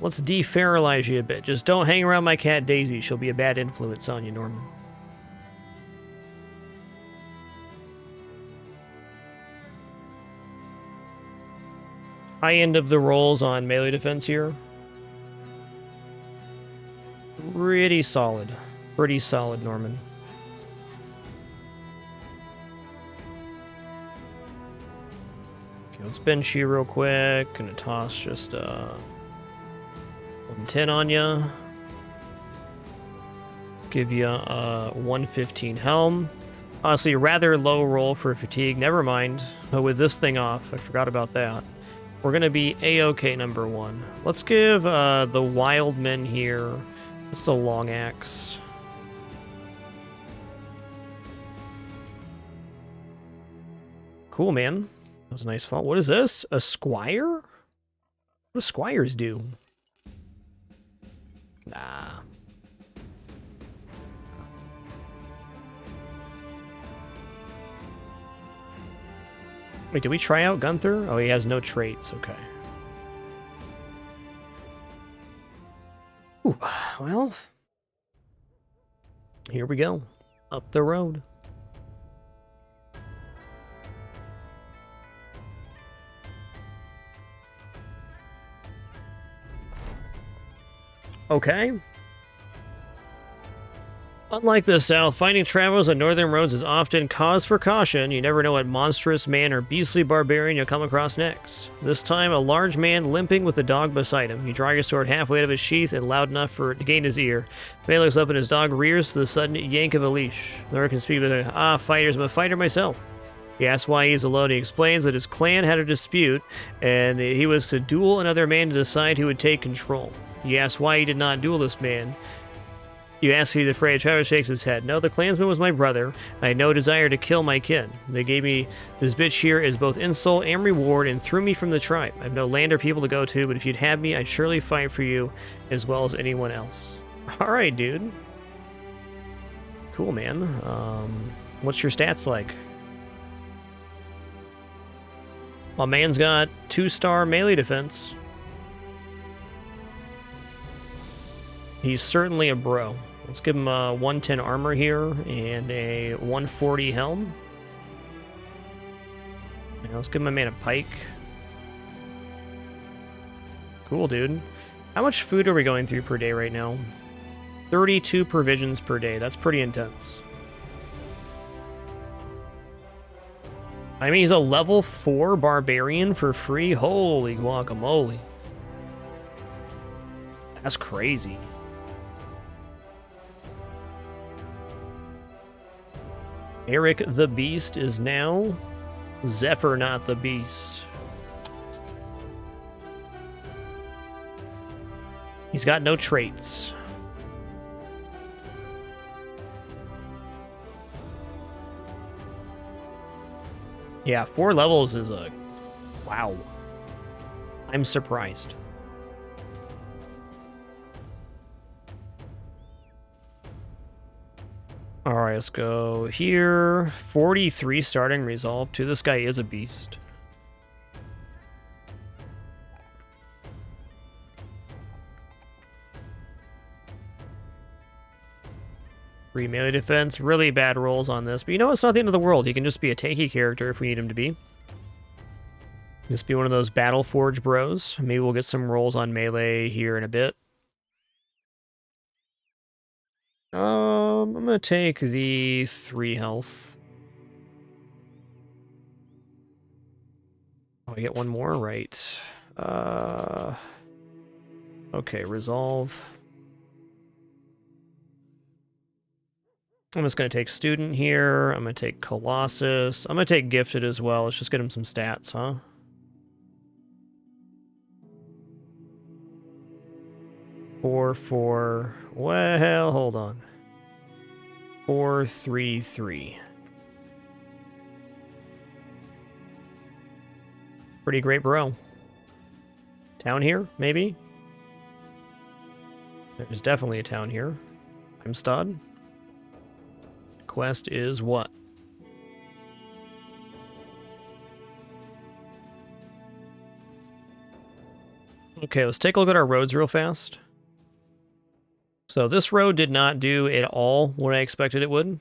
deferalize you a bit. Just don't hang around my cat Daisy. She'll be a bad influence on you, Norman. High end of the rolls on melee defense here. Pretty solid. Pretty solid, Norman. Okay, let's bench you real quick. Gonna toss just 110 on you. Give you a 115 helm. Honestly, rather low roll for fatigue. Never mind. Oh, with this thing off, I forgot about that. We're gonna be A-OK number 1. Let's give the wild men here just a long axe. Cool, man. That was a nice fall. What is this? A squire? What do squires do? Nah. Wait, did we try out Gunther? Oh, he has no traits. Okay. Ooh, well, here we go. Up the road. Okay. Unlike the South, finding travelers on northern roads is often cause for caution. You never know what monstrous man or beastly barbarian you'll come across next. This time, a large man limping with a dog beside him. You draw your sword halfway out of his sheath and loud enough for it to gain his ear. The man looks up and his dog rears to the sudden yank of a leash. The Lord can speak with him. Ah, fighters, I'm a fighter myself. He asks why he's alone. He explains that his clan had a dispute and that he was to duel another man to decide who would take control. You ask why he did not duel this man. You ask if he's afraid. Travis shakes his head. No, the clansman was my brother. I had no desire to kill my kin. They gave me this bitch here as both insult and reward and threw me from the tribe. I have no land or people to go to, but if you'd have me, I'd surely fight for you as well as anyone else. All right, dude. Cool, man. What's your stats like? My man's got 2-star melee defense. He's certainly a bro. Let's give him a 110 armor here and a 140 helm. And let's give him a man a pike. Cool, dude. How much food are we going through per day right now? 32 provisions per day. That's pretty intense. I mean, he's a level 4 barbarian for free. Holy guacamole. That's crazy. Eric the Beast is now Zephyr, not the Beast. He's got no traits. Yeah, 4 levels is a... Wow. I'm surprised. All right, let's go here. 43 starting resolve, too. This guy is a beast. Free melee defense. Really bad rolls on this. But you know, it's not the end of the world. He can just be a tanky character if we need him to be. Just be one of those Battle Forge bros. Maybe we'll get some rolls on melee here in a bit. I'm gonna take the 3 health. Oh, I get one more, right? Okay, resolve. I'm just gonna take student here. I'm gonna take Colossus. I'm gonna take gifted as well. Let's just get him some stats, huh? Four. Well, hold on. 4-3-3. Pretty great, bro. Town here, maybe? There's definitely a town here. I'm stud. Quest is what? Okay, let's take a look at our roads real fast. So this road did not do at all what I expected it would.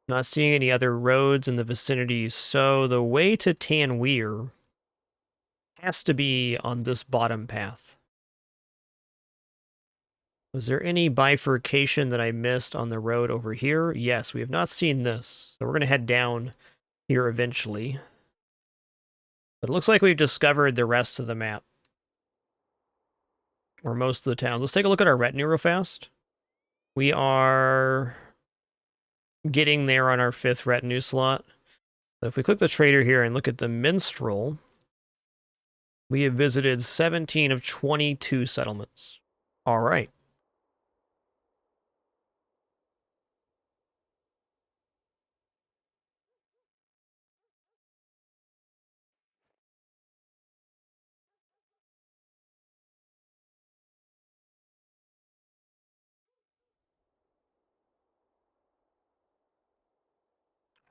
Not seeing any other roads in the vicinity, so the way to Tanweer has to be on this bottom path. Was there any bifurcation that I missed on the road over here? Yes, we have not seen this. So we're going to head down here eventually. But it looks like we've discovered the rest of the map. Or most of the towns. Let's take a look at our retinue real fast. We are getting there on our 5th retinue slot. So if we click the trader here and look at the minstrel, we have visited 17 of 22 settlements. All right.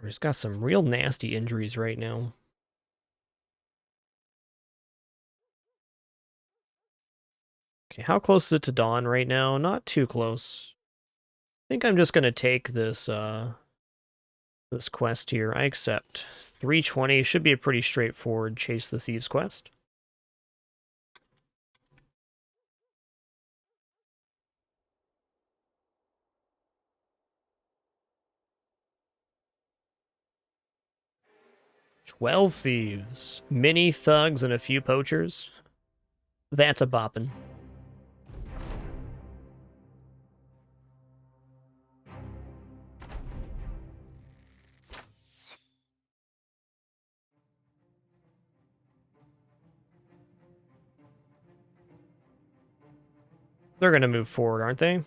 He's got some real nasty injuries right now. Okay, how close is it to dawn right now? Not too close. I think I'm just gonna take this this quest here. I accept. 320 should be a pretty straightforward Chase the Thieves quest. "12 thieves, many thugs, and a few poachers. That's a boppin'." They're gonna move forward, aren't they?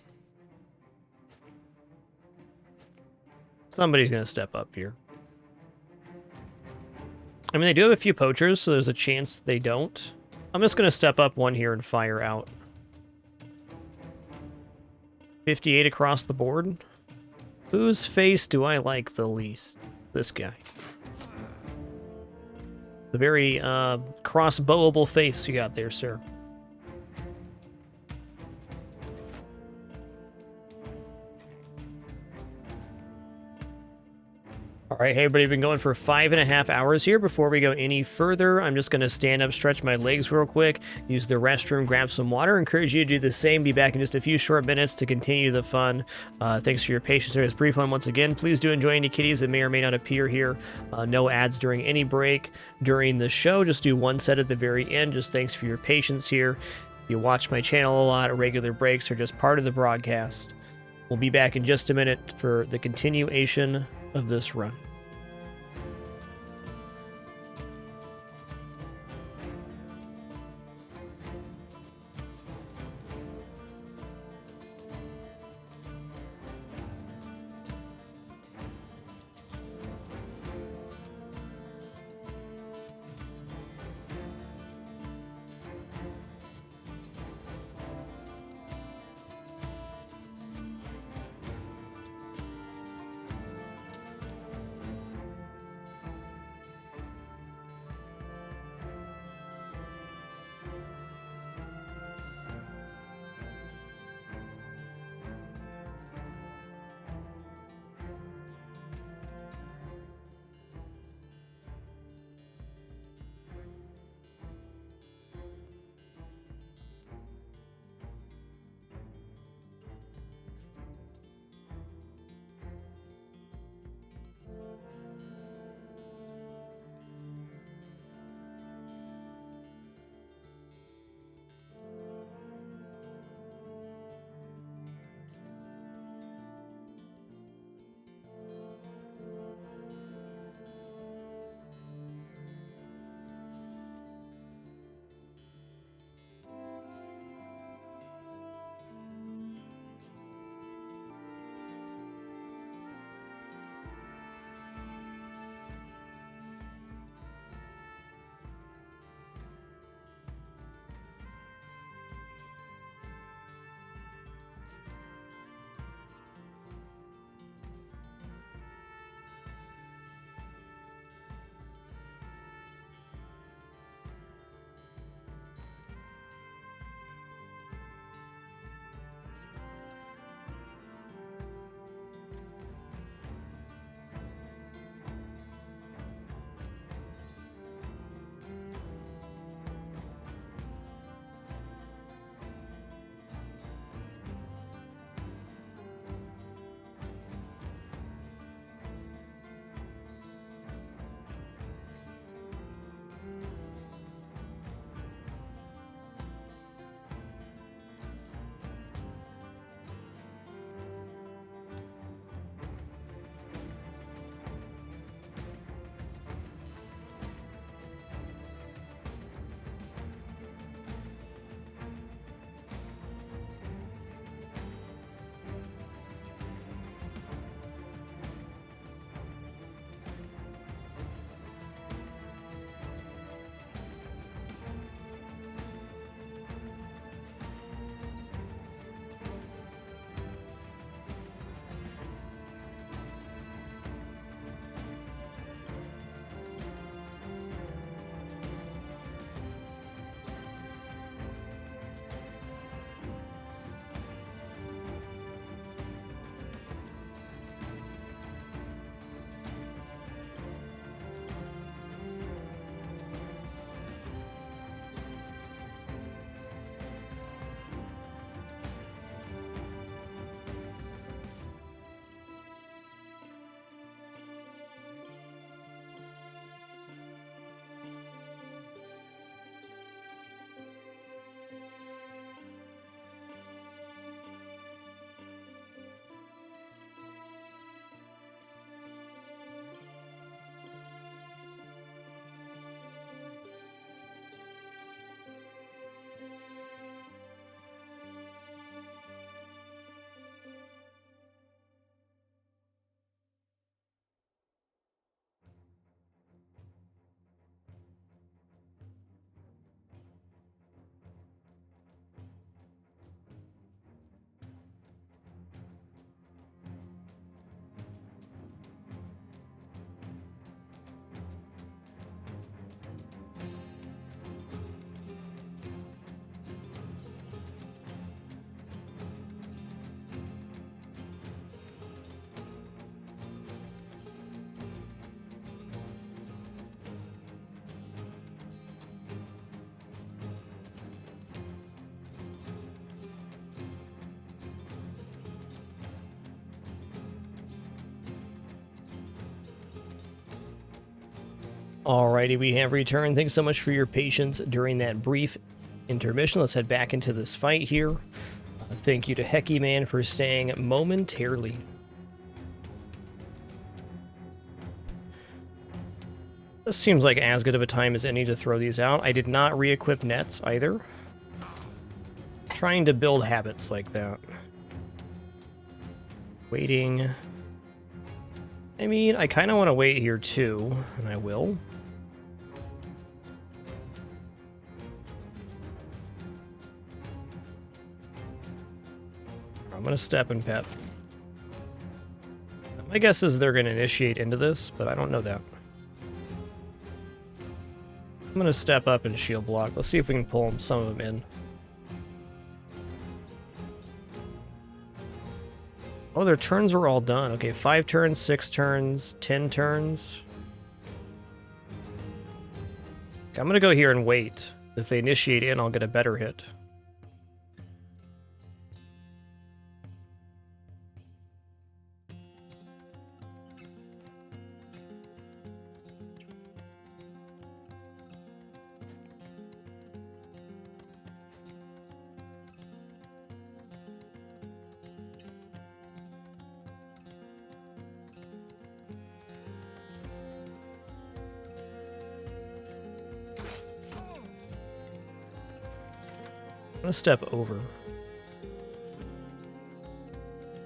Somebody's gonna step up here. I mean, they do have a few poachers, so there's a chance they don't. I'm just gonna step up one here and fire out. 58 across the board. Whose face do I like the least? This guy. The very crossbowable face you got there, sir. All right, hey everybody, been going for 5.5 hours here. Before we go any further, I'm just going to stand up, stretch my legs real quick, use the restroom, grab some water. Encourage you to do the same. Be back in just a few short minutes to continue the fun. Thanks for your patience during this brief one once again. Please do enjoy any kitties that may or may not appear here. No ads during any break during the show. Just do one set at the very end. Just thanks for your patience here. If you watch my channel a lot, regular breaks are just part of the broadcast. We'll be back in just a minute for the continuation of this run. Alrighty, we have returned. Thanks so much for your patience during that brief intermission. Let's head back into this fight here. Thank you to Hecky Man for staying momentarily. This seems like as good of a time as any to throw these out. I did not re-equip nets either. Trying to build habits like that. Waiting. I mean, I kind of want to wait here too, and I will. I'm going to step and pet. My guess is they're going to initiate into this, but I don't know that. I'm going to step up and shield block. Let's see if we can pull some of them in. Oh, their turns are all done. Okay, 5 turns, 6 turns, 10 turns. Okay, I'm going to go here and wait. If they initiate in, I'll get a better hit. I'm gonna step over.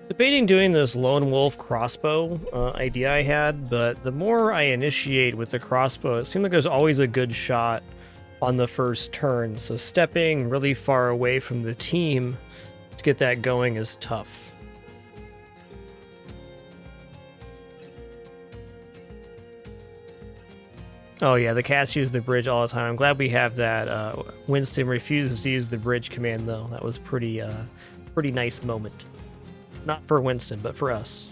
Debating doing this lone wolf crossbow idea I had, but the more I initiate with the crossbow, it seems like there's always a good shot on the first turn, so stepping really far away from the team to get that going is tough. Oh yeah, the cats use the bridge all the time. I'm glad we have that. Winston refuses to use the bridge command though. That was pretty nice moment. Not for Winston, but for us.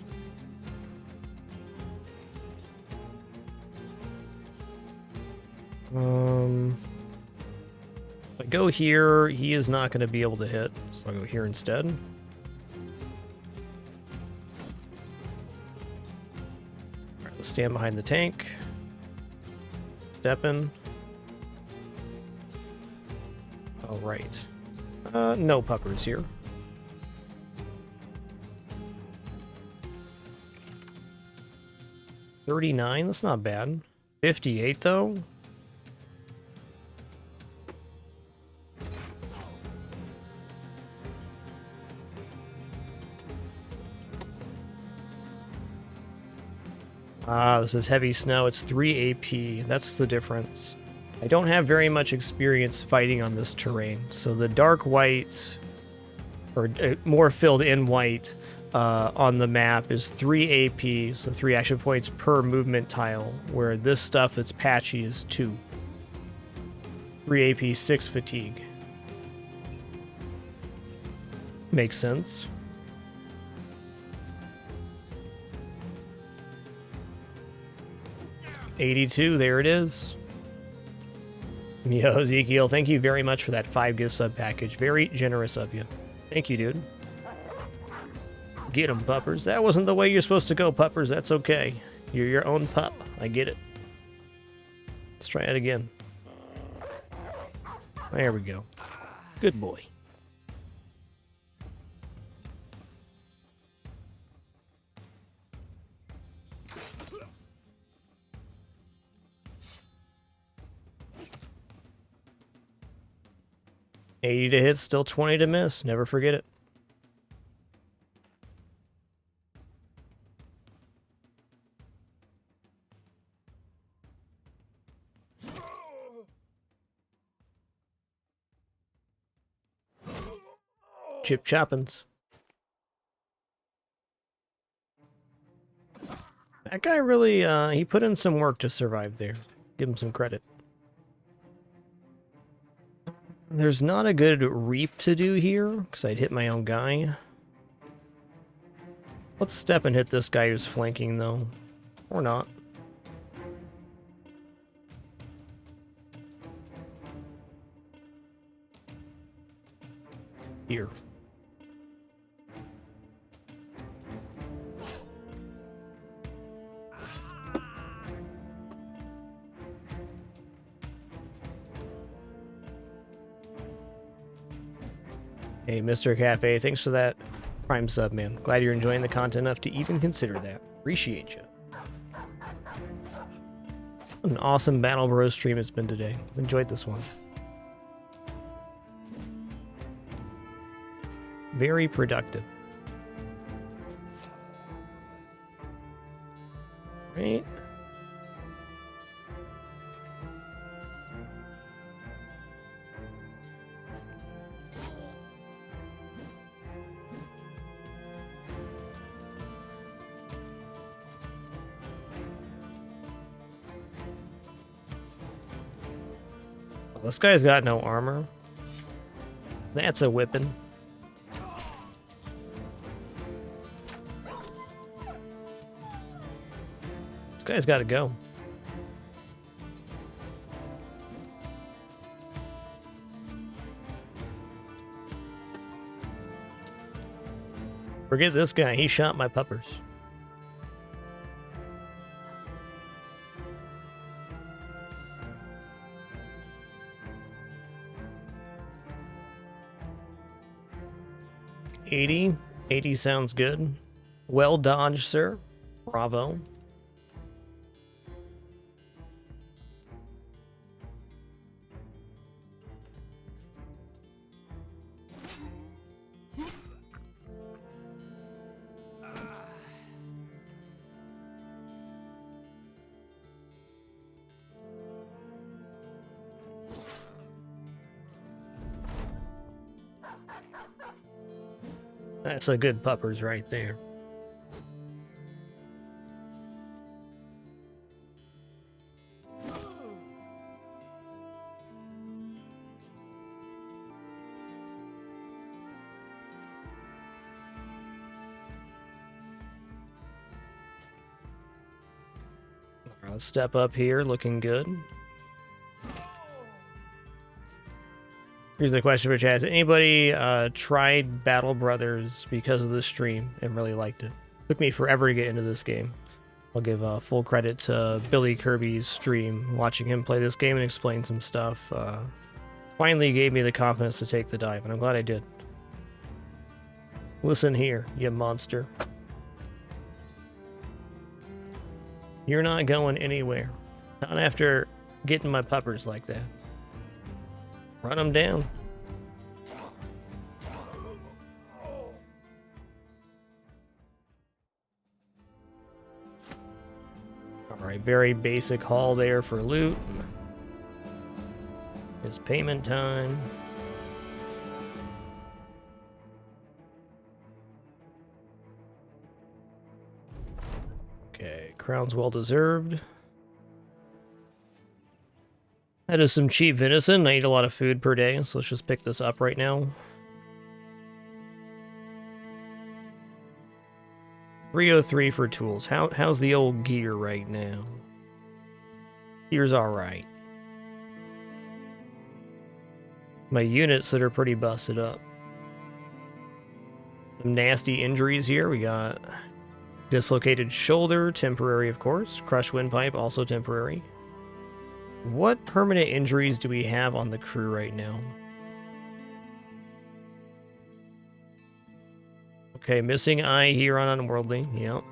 If I go here, he is not going to be able to hit, so I'll go here instead. Alright, let's stand behind the tank. Stepping. All right. No puppers here. 39, that's not bad. 58 though. Ah, this is heavy snow. It's 3 AP. That's the difference. I don't have very much experience fighting on this terrain, so the dark white, or more filled in white on the map is 3 AP, so 3 action points per movement tile, where this stuff that's patchy is 2. 3 AP, 6 fatigue. Makes sense. $82, there it is. Yo, Ezekiel, thank you very much for that 5 gift sub package. Very generous of you. Thank you, dude. Get 'em, puppers. That wasn't the way you're supposed to go, puppers. That's okay. You're your own pup. I get it. Let's try it again. There we go. Good boy. $80 to hit, still 20 to miss. Never forget it. Chip choppins. That guy really, he put in some work to survive there. Give him some credit. There's not a good reap to do here, because I'd hit my own guy. Let's step and hit this guy who's flanking, though. Or not. Here. Hey, Mr. Cafe, thanks for that Prime sub, man. Glad you're enjoying the content enough to even consider that. Appreciate you. What an awesome Battle Bros stream it's been today. Enjoyed this one. Very productive. Right? Well, this guy's got no armor. That's a whipping. This guy's got to go. Forget this guy. He shot my puppers. $80 sounds good. Well dodged, sir. Bravo. That's a good puppers right there. I'll step up here, looking good. Here's the question for chat. Has anybody tried Battle Brothers because of the stream and really liked it? Took me forever to get into this game. I'll give full credit to Billy Kirby's stream. Watching him play this game and explain some stuff finally gave me the confidence to take the dive, and I'm glad I did. Listen here, you monster. You're not going anywhere. Not after getting my puppers like that. Run them down. Alright, very basic haul there for loot. It's payment time. Okay, crown's well deserved. That is some cheap venison. I eat a lot of food per day, so let's just pick this up right now. 303 for tools. How's the old gear right now? Gear's alright. My units that are pretty busted up. Some nasty injuries here. We got dislocated shoulder, temporary of course. Crushed windpipe, also temporary. What permanent injuries do we have on the crew right now? Okay, missing eye here on Unworldly. Yep.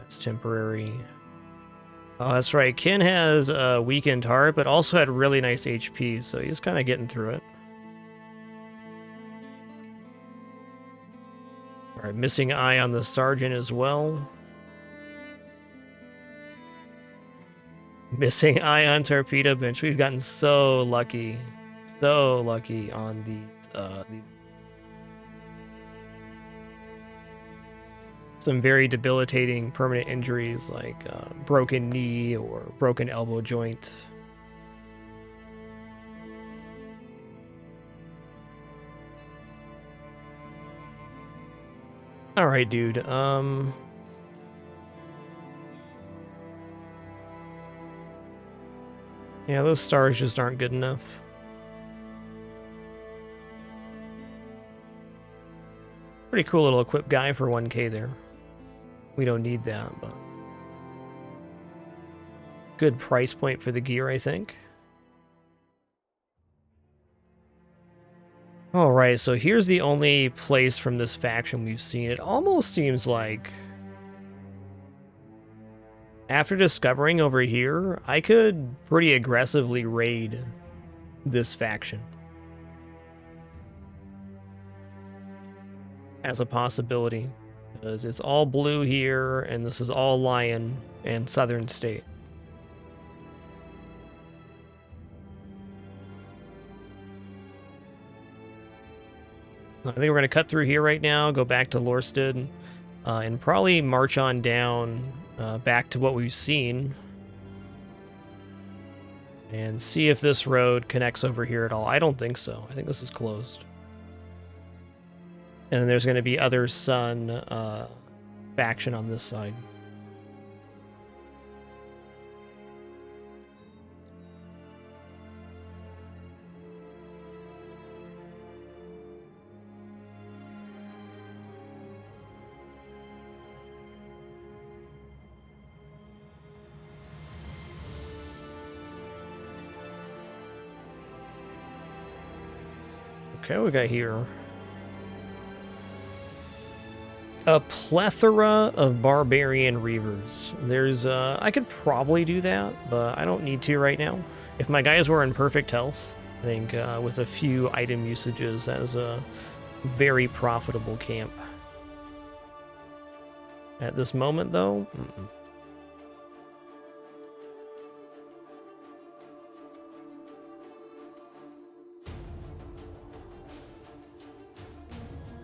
That's temporary. Oh, that's right. Ken has a weakened heart, but also had really nice HP, so he's kind of getting through it. Alright, missing eye on the Sergeant as well. Missing eye on Torpedo Bench. We've gotten so lucky. So lucky on these some very debilitating permanent injuries like broken knee or broken elbow joint. All right, dude. Yeah, those stars just aren't good enough. Pretty cool little equip guy for 1K there. We don't need that, but good price point for the gear, I think. All right, so here's the only place from this faction we've seen. It almost seems like after discovering over here, I could pretty aggressively raid this faction as a possibility, because it's all blue here, and this is all Lion and Southern State. I think we're going to cut through here right now, go back to Lorsted, and probably march on down back to what we've seen and see if this road connects over here at all. I don't think so. I think this is closed. And then there's going to be other Sun faction on this side. Okay, we got here a plethora of barbarian reavers. There's I could probably do that, but I don't need to right now. If my guys were in perfect health, I think with a few item usages, that is a very profitable camp. At this moment, though,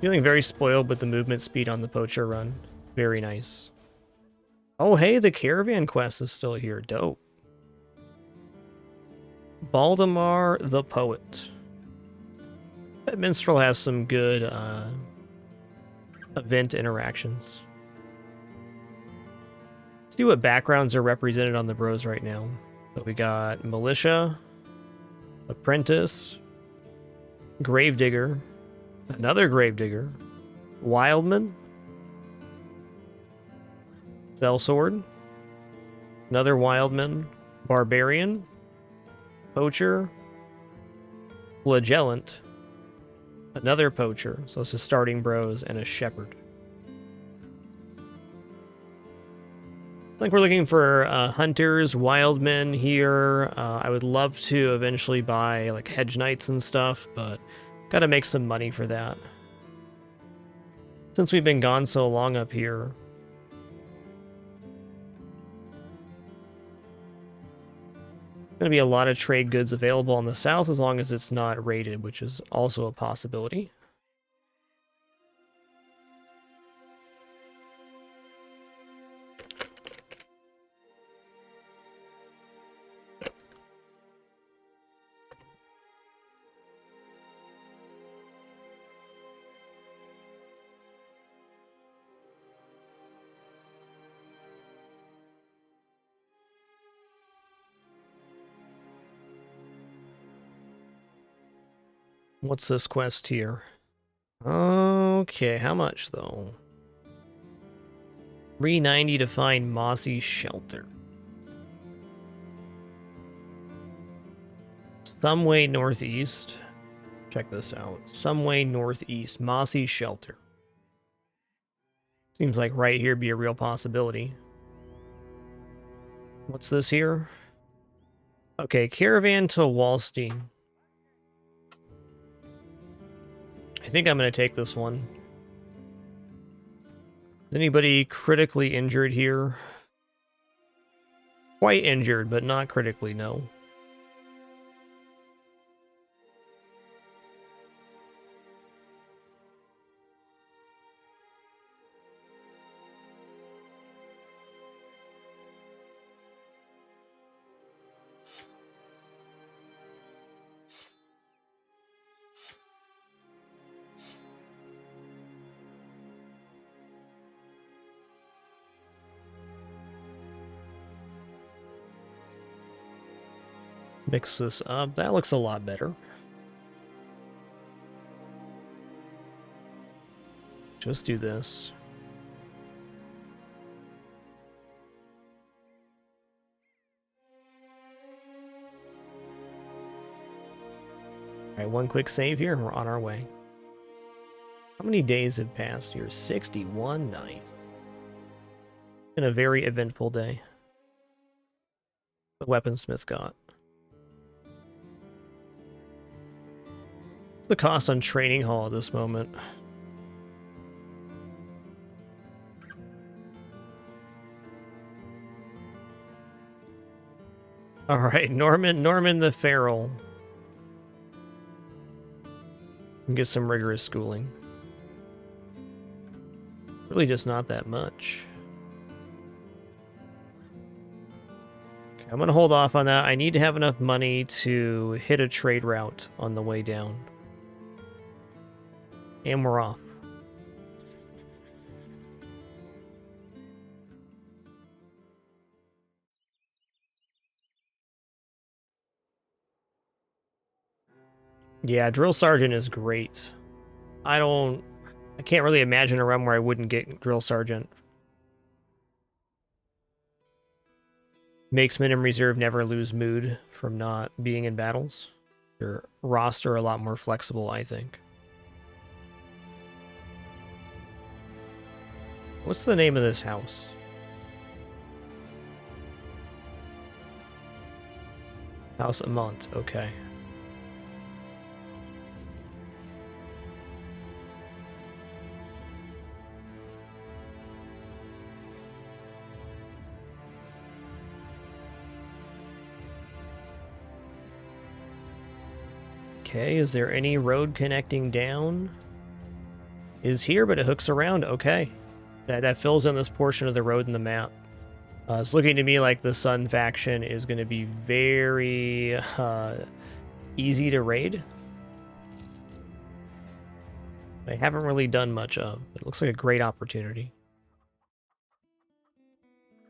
feeling very spoiled with the movement speed on the poacher run. Very nice. Oh, hey, the caravan quest is still here. Dope. Baldemar the Poet. That minstrel has some good event interactions. Let's see what backgrounds are represented on the bros right now. So we got Militia, Apprentice, Gravedigger, another Gravedigger, Wildman, Sellsword, another Wildman, Barbarian, Poacher, Flagellant, another Poacher, so this is starting bros, and a Shepherd. I think we're looking for hunters, wildmen here. I would love to eventually buy like hedge knights and stuff, but gotta make some money for that. Since we've been gone so long up here, gonna be a lot of trade goods available on the south as long as it's not raided, which is also a possibility. What's this quest here? Okay, how much though? 390 to find Mossy Shelter. Some way northeast. Check this out. Some way northeast. Mossy Shelter. Seems like right here be a real possibility. What's this here? Okay, caravan to Wallstein. I think I'm going to take this one. Is anybody critically injured here? Quite injured, but not critically, no. Mix this up. That looks a lot better. Just do this. Alright, one quick save here and we're on our way. How many days have passed here? 61. Nice. Been a very eventful day. The weaponsmith got. What's the cost on training hall at this moment? Alright, Norman the Feral. Get some rigorous schooling. Really just not that much. Okay, I'm gonna hold off on that. I need to have enough money to hit a trade route on the way down. And we're off. Yeah, Drill Sergeant is great. I can't really imagine a run where I wouldn't get Drill Sergeant. Makes men in reserve never lose mood from not being in battles. Their roster a lot more flexible, I think. What's the name of this house? House Amont, okay. Okay, is there any road connecting down? Is here, but it hooks around. Okay. That fills in this portion of the road in the map. It's looking to me like the Sun faction is going to be very easy to raid. They haven't really done much of. It looks like a great opportunity.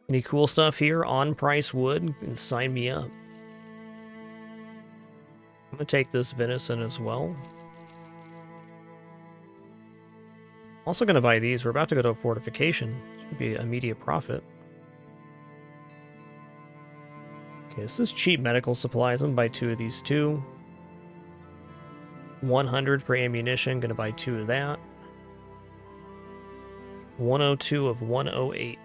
Any cool stuff here? On price wood? And sign me up. I'm going to take this venison as well. Also going to buy these. We're about to go to a fortification. Should be immediate profit. Okay, this is cheap medical supplies. I'm going to buy 2 of these too. 100 for ammunition. Going to buy 2 of that. 102 of 108.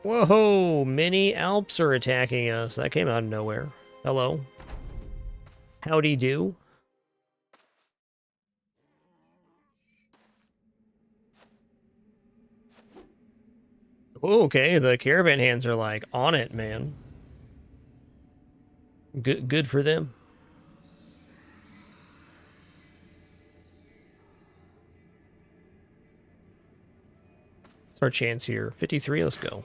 Whoa, mini Alps are attacking us. That came out of nowhere. Hello. Howdy do. Okay, the caravan hands are like on it, man. Good for them. It's our chance here. 53, let's go.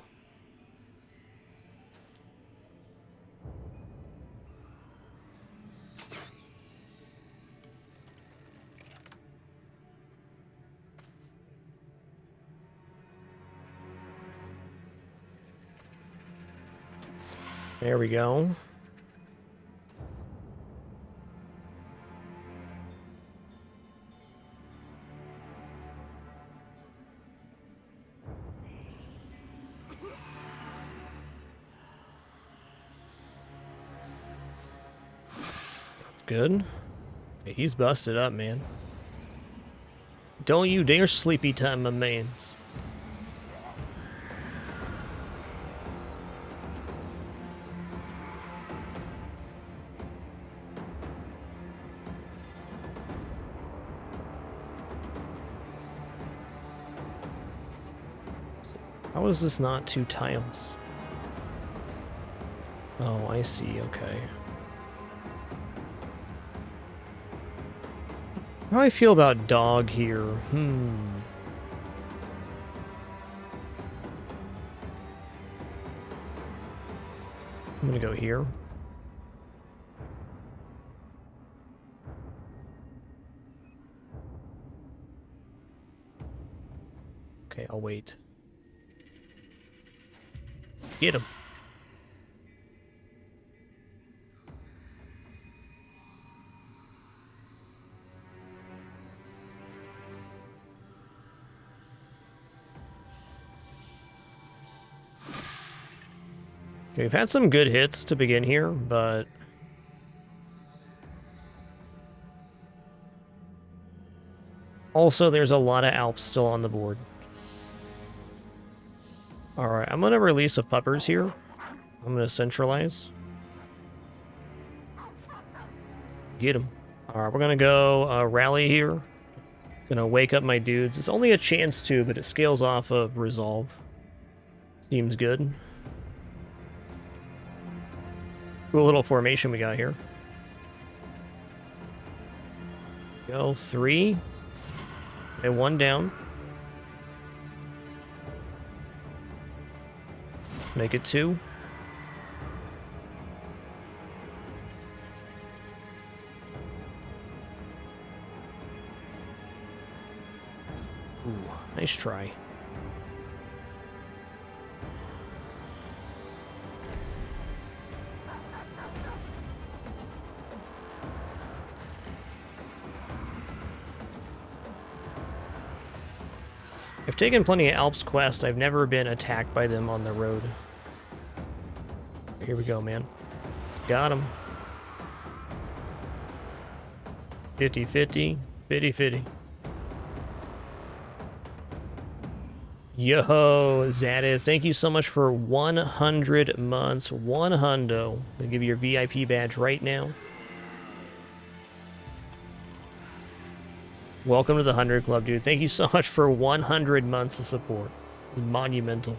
There we go. That's good. Okay, he's busted up, man. Don't you dare sleepy time my mans. How is this not 2 tiles? Oh, I see, okay. How do I feel about dog here? I'm gonna go here. Okay, I'll wait. Get him. Okay, we've had some good hits to begin here, but also there's a lot of Alps still on the board. Alright, I'm going to release a puppers here. I'm going to centralize. Get him. Alright, we're going to go rally here. Gonna wake up my dudes. It's only a chance to, but it scales off of resolve. Seems good. Cool little formation we got here. Go 3. And 1 down. Make it 2. Ooh, nice try. I've taken plenty of Alps quests. I've never been attacked by them on the road. Here we go, man. Got him. 50-50. 50-50. Yo, Zadith, thank you so much for 100 months. 100. I'll give you your VIP badge right now. Welcome to the 100 Club, dude. Thank you so much for 100 months of support. Monumental.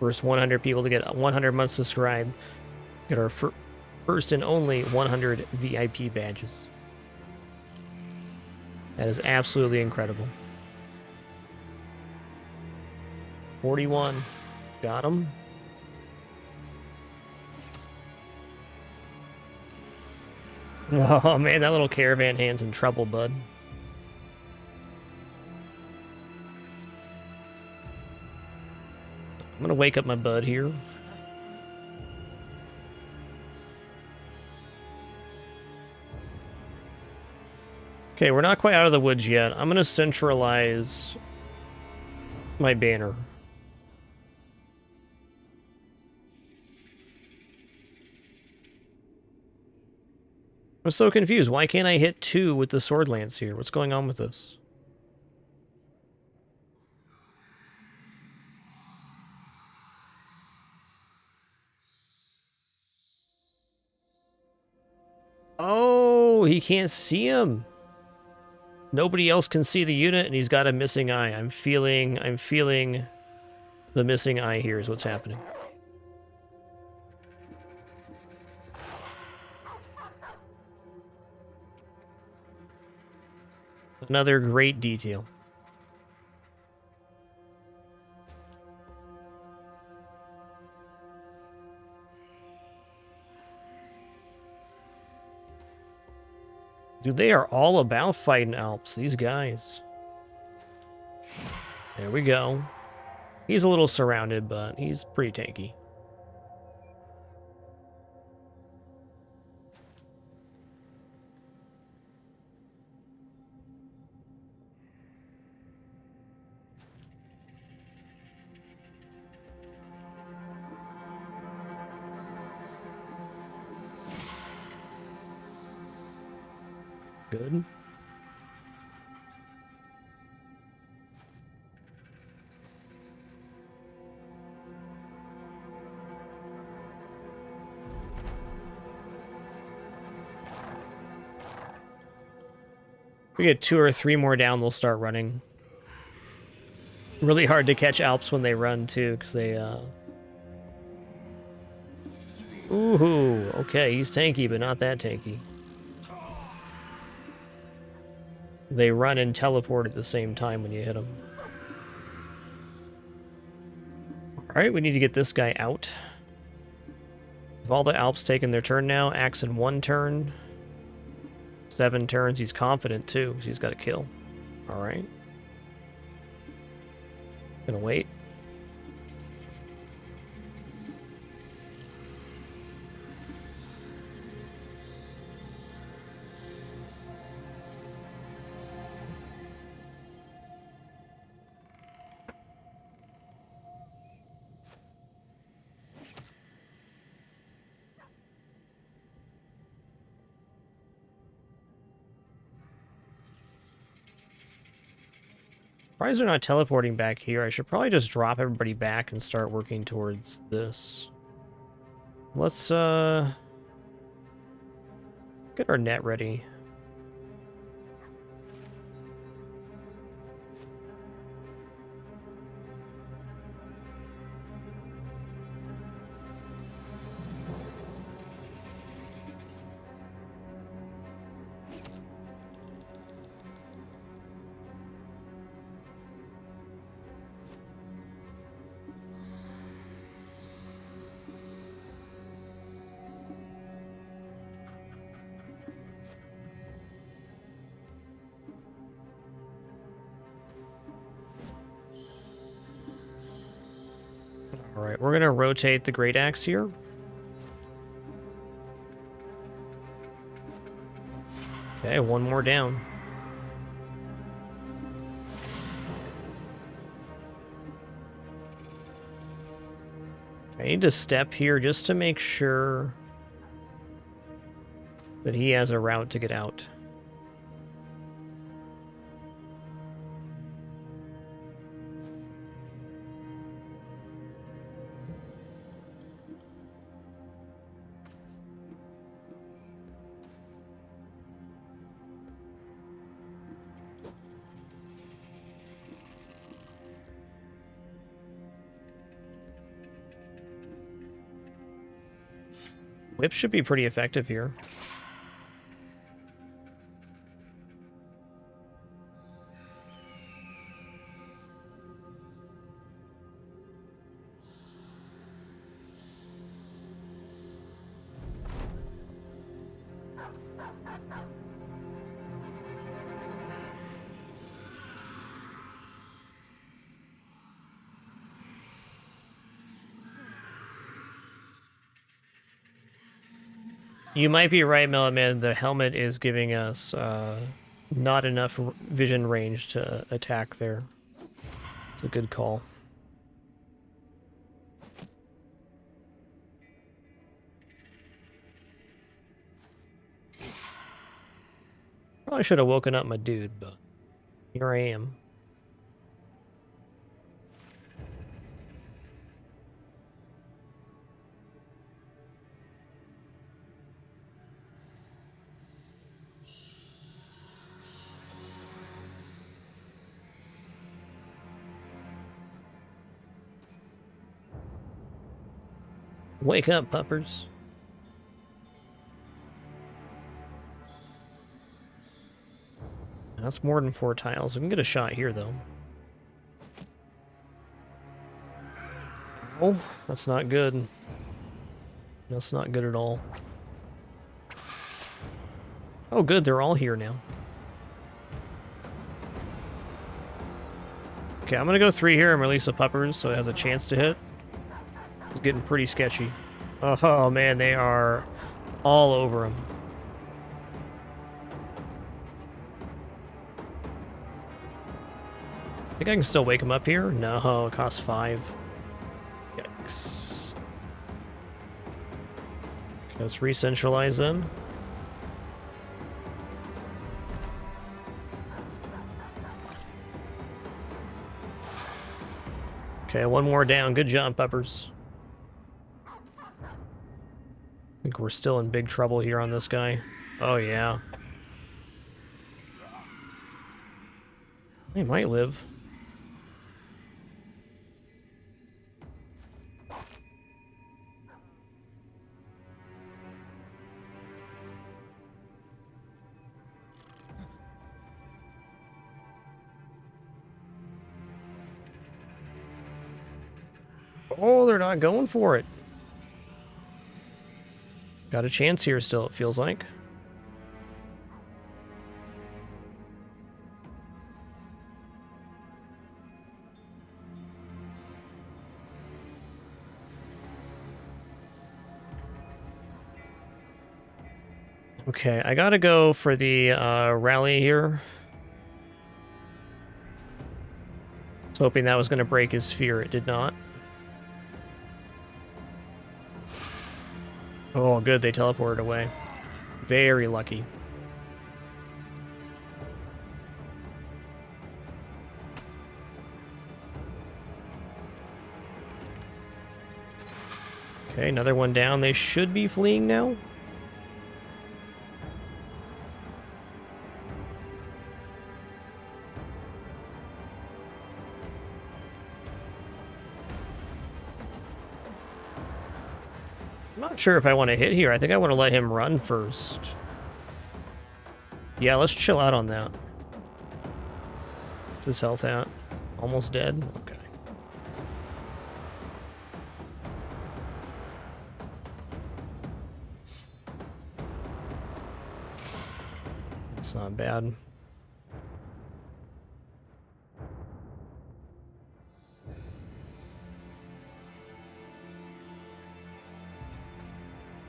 First 100 people to get 100 months subscribed. Get our first and only 100 VIP badges. That is absolutely incredible. 41. Got him. Oh man, that little caravan hand's in trouble, bud. I'm gonna wake up my bud here. Okay, we're not quite out of the woods yet. I'm gonna centralize my banner. I'm so confused. Why can't I hit 2 with the sword lance here? What's going on with this? Oh, he can't see him. Nobody else can see the unit, and he's got a missing eye. I'm feeling the missing eye here is what's happening. Another great detail. Dude, they are all about fighting Alps, these guys. There we go. He's a little surrounded, but he's pretty tanky. Good. If we get 2 or 3 more down, they'll start running. Really hard to catch Alps when they run, too, because they, Ooh, okay, he's tanky, but not that tanky. They run and teleport at the same time when you hit them. Alright, we need to get this guy out. Have all the Alps taken their turn now? Axe in 1 turn. 7 turns. He's confident, too, because he's got a kill. Alright. Gonna wait. Surprised they're not teleporting back here. I should probably just drop everybody back and start working towards this. Let's, get our net ready. All right, we're gonna rotate the great axe here. Okay, one more down. I need to step here just to make sure that he has a route to get out. Whip should be pretty effective here. You might be right, Melon. The helmet is giving us not enough vision range to attack there. It's a good call. Probably should have woken up my dude, but here I am. Wake up, puppers. That's more than 4 tiles. We can get a shot here, though. Oh, that's not good. That's not good at all. Oh, good. They're all here now. Okay, I'm going to go 3 here and release the puppers so it has a chance to hit. It's getting pretty sketchy. Oh, man, they are all over him. I think I can still wake him up here. No, it costs 5. Yikes. Okay, let's re-centralize them. Okay, one more down. Good job, puppers. I think we're still in big trouble here on this guy. Oh, yeah. He might live. Oh, they're not going for it. Got a chance here still, it feels like. Okay, I gotta go for the rally here. I was hoping that was gonna break his sphere. It did not. Oh, good, they teleported away. Very lucky. Okay, another one down. They should be fleeing now. I'm not sure if I want to hit here. I think I want to let him run first. Yeah, let's chill out on that. What's his health at? Almost dead? Okay. It's not bad.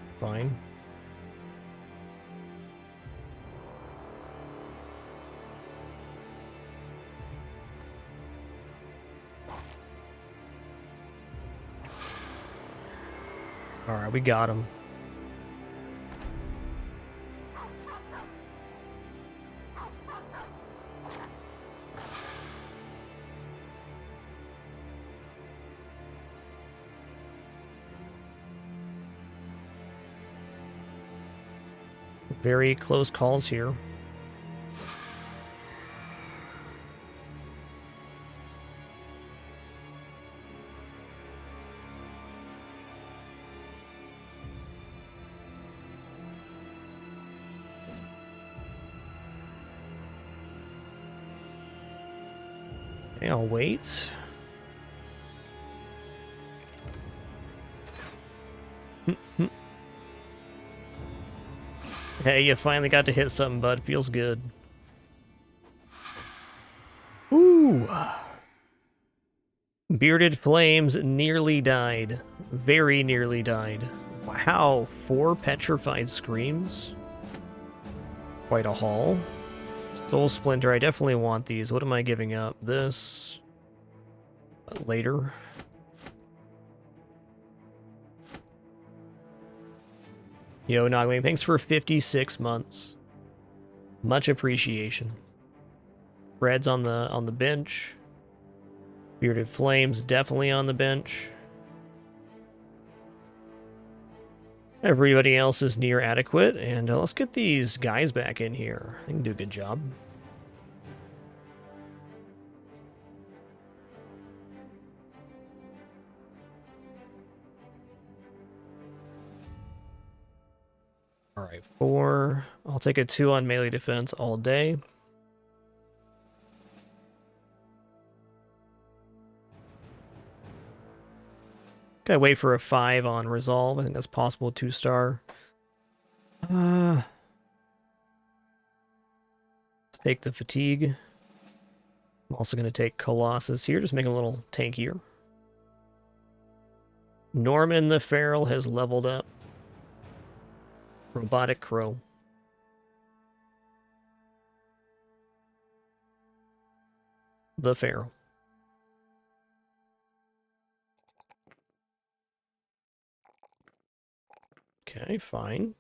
It's fine. All right, we got him. Very close calls here. Okay, I'll wait. Hey, you finally got to hit something, bud. Feels good. Ooh. Bearded Flames nearly died. Very nearly died. Wow, 4 petrified screams? Quite a haul. Soul Splinter, I definitely want these. What am I giving up? This. Later. Yo, Noggling, thanks for 56 months. Much appreciation. Fred's on the bench. Bearded Flames definitely on the bench. Everybody else is near adequate, and let's get these guys back in here. They can do a good job. All right, 4. I'll take a 2 on melee defense all day. Gotta wait for a 5 on resolve. I think that's possible. 2-star. Let's take the fatigue. I'm also gonna take Colossus here, just make him a little tankier. Norman the Feral has leveled up. Robotic Crow. The Feral. Okay, fine.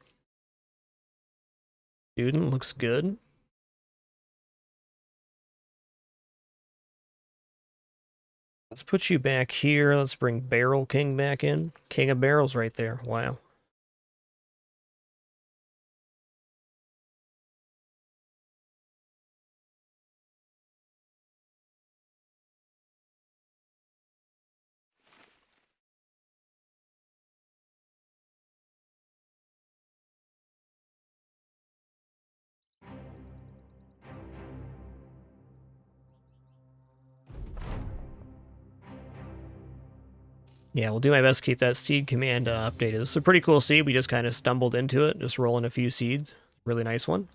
Student looks good. Let's put you back here. Let's bring Barrel King back in. King of Barrels right there. Wow. Yeah, we'll do my best to keep that seed command updated. This is a pretty cool seed. We just kind of stumbled into it, just rolling a few seeds. Really nice one.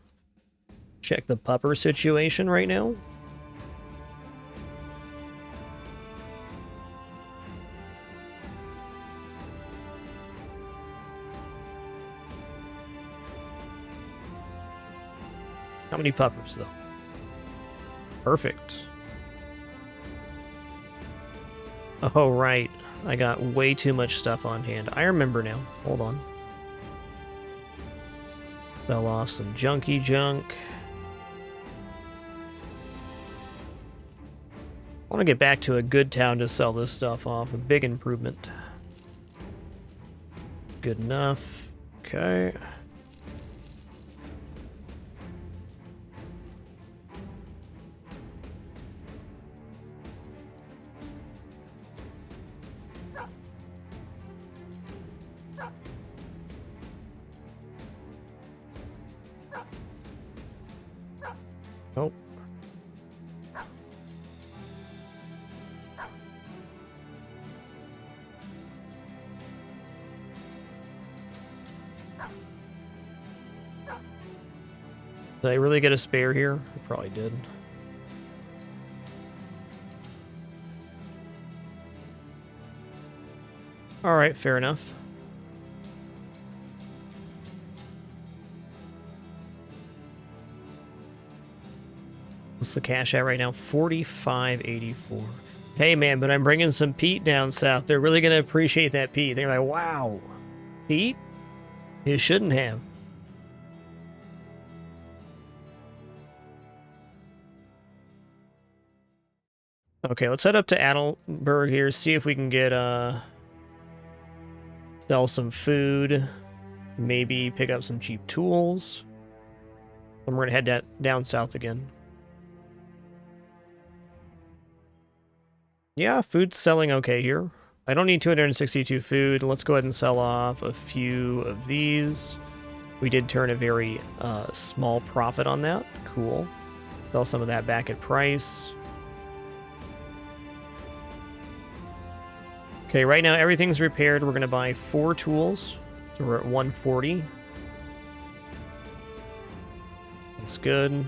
Check the pupper situation right now. How many puppers, though? Perfect. Oh, right. I got way too much stuff on hand. I remember now. Hold on. Fell off some junky junk. I want to get back to a good town to sell this stuff off. A big improvement. good enough. Okay. Oh. Did I really get a spare here? I probably did. All right, fair enough. What's the cash at right now? 45.84. Hey, man, but I'm bringing some peat down south. They're really going to appreciate that peat. They're like, wow, peat? You shouldn't have. Okay, let's head up to Adelberg here, see if we can get, sell some food, maybe pick up some cheap tools. And we're going to head down south again. Yeah, food's selling okay here. I don't need 262 food. Let's go ahead and sell off a few of these. We did turn a very small profit on that. Cool. Sell some of that back at price. Okay, right now everything's repaired. We're going to buy 4 tools. So we're at 140. That's good.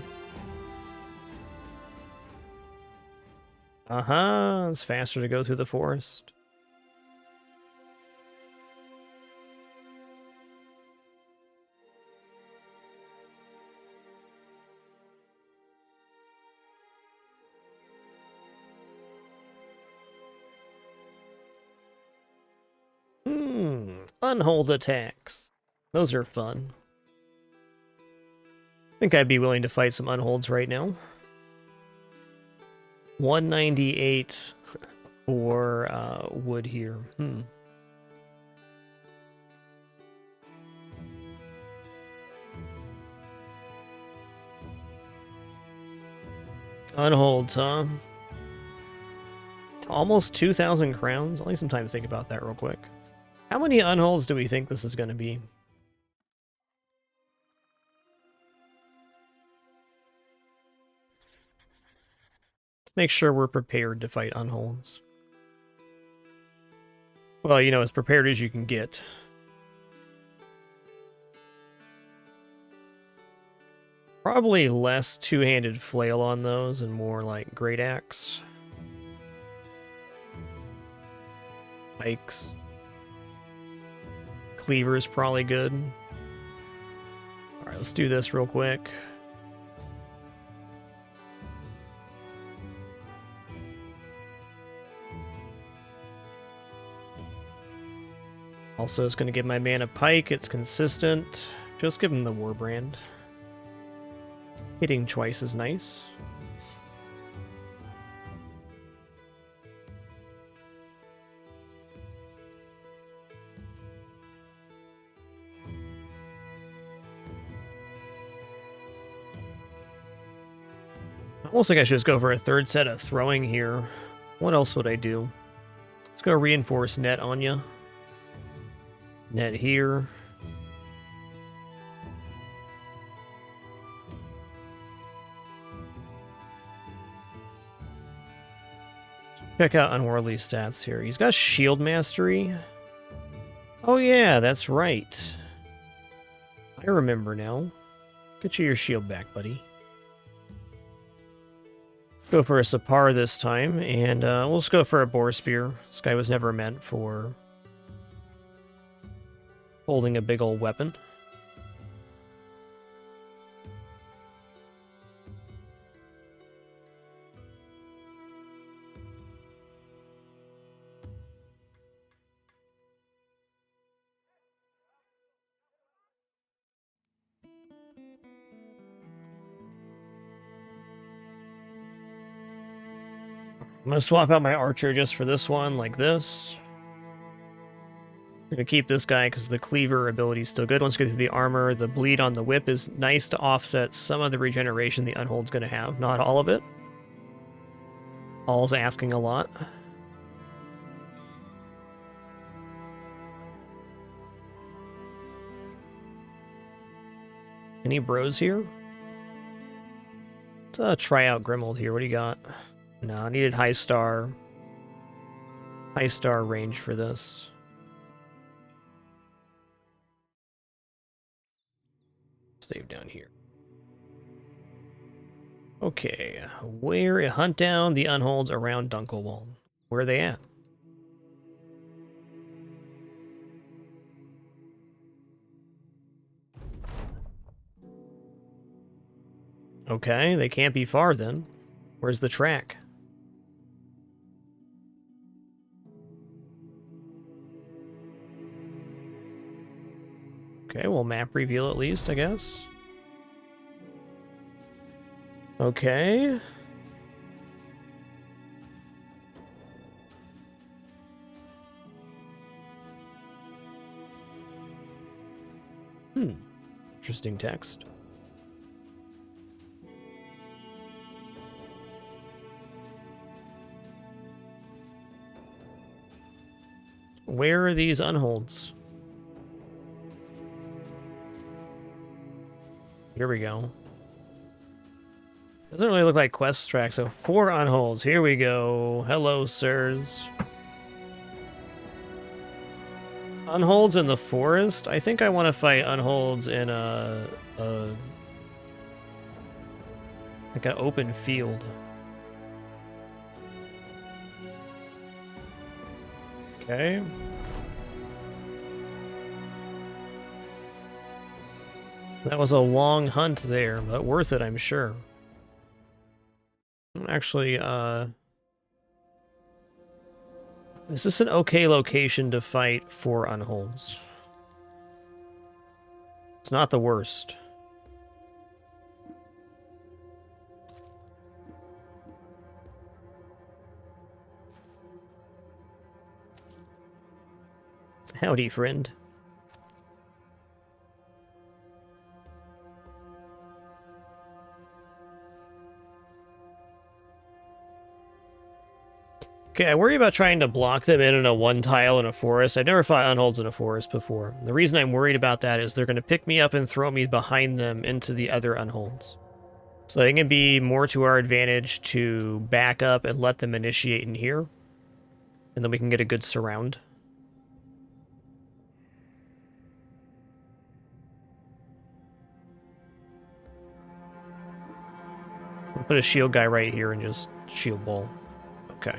It's faster to go through the forest. Unhold attacks. Those are fun. I think I'd be willing to fight some unholds right now. 198 for wood here. Unholds, huh? Almost 2,000 crowns. I'll need some time to think about that real quick. How many unholds do we think this is going to be? Let's make sure we're prepared to fight unholds. Well, you know, as prepared as you can get. Probably less two-handed flail on those and more like great axe. Pikes. Cleaver is probably good. Alright, let's do this real quick. Also, it's going to give my man a pike. It's consistent. Just give him the Warbrand. Hitting twice is nice. Almost like I should just go for a third set of throwing here. What else would I do? Let's go reinforce net on ya. Net here. Check out Unworldly stats here. He's got Shield Mastery. Oh yeah, that's right. I remember now. Get you your shield back, buddy. Go for a Sapar this time, and we'll just go for a Boar Spear. This guy was never meant for holding a big old weapon. I'm going to swap out my archer just for this one, like this. We're going to keep this guy because the cleaver ability is still good. Once we get through the armor, the bleed on the whip is nice to offset some of the regeneration the Unhold's going to have. Not all of it. All's asking a lot. Any bros here? Let's try out Grimold here. What do you got? No, I needed high star range for this. Save down here. Okay, where hunt down the Unholds around Dunkelwald. Where are they at? Okay, they can't be far then. Where's the track? Okay, well, map reveal at least, I guess. Okay. Interesting text. Where are these Unholds? Here we go. Doesn't really look like quest track, so 4 Unholds. Here we go. Hello, sirs. Unholds in the forest? I think I want to fight Unholds in like an open field. Okay. That was a long hunt there, but worth it, I'm sure. Actually, is this an okay location to fight 4 Unholds? It's not the worst. Howdy, friend. Okay, I worry about trying to block them in a one tile in a forest. I've never fought Unholds in a forest before. The reason I'm worried about that is they're going to pick me up and throw me behind them into the other Unholds. So I think it'd be more to our advantage to back up and let them initiate in here. And then we can get a good surround. I'll put a shield guy right here and just shield ball. Okay.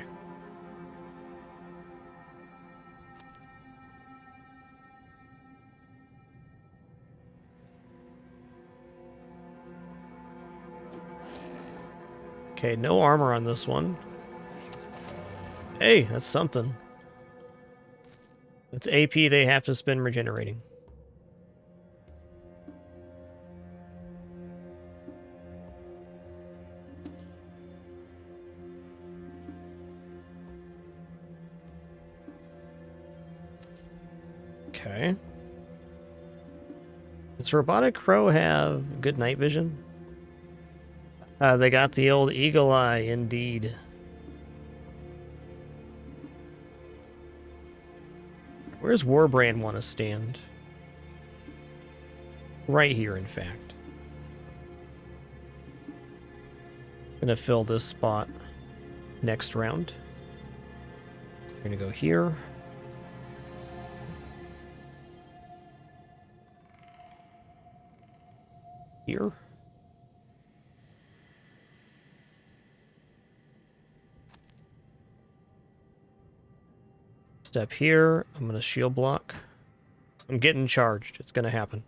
Okay, no armor on this one. Hey, that's something. It's AP they have to spend regenerating. Okay. Does Robotic Crow have good night vision? They got the old eagle eye, indeed. Where's Warbrand want to stand? Right here, in fact. Gonna fill this spot next round. We're gonna go here. Here. Step here. I'm going to shield block. I'm getting charged. It's going to happen.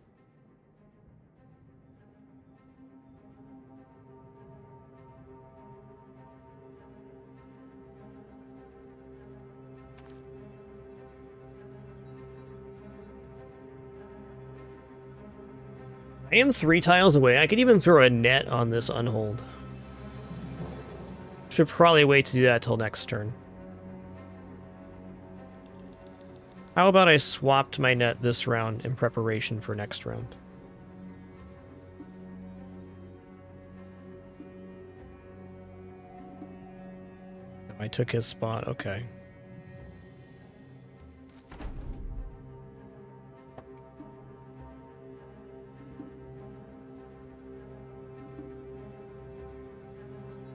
I am 3 tiles away. I could even throw a net on this Unhold. Should probably wait to do that till next turn. How about I swapped my net this round in preparation for next round? I took his spot, okay.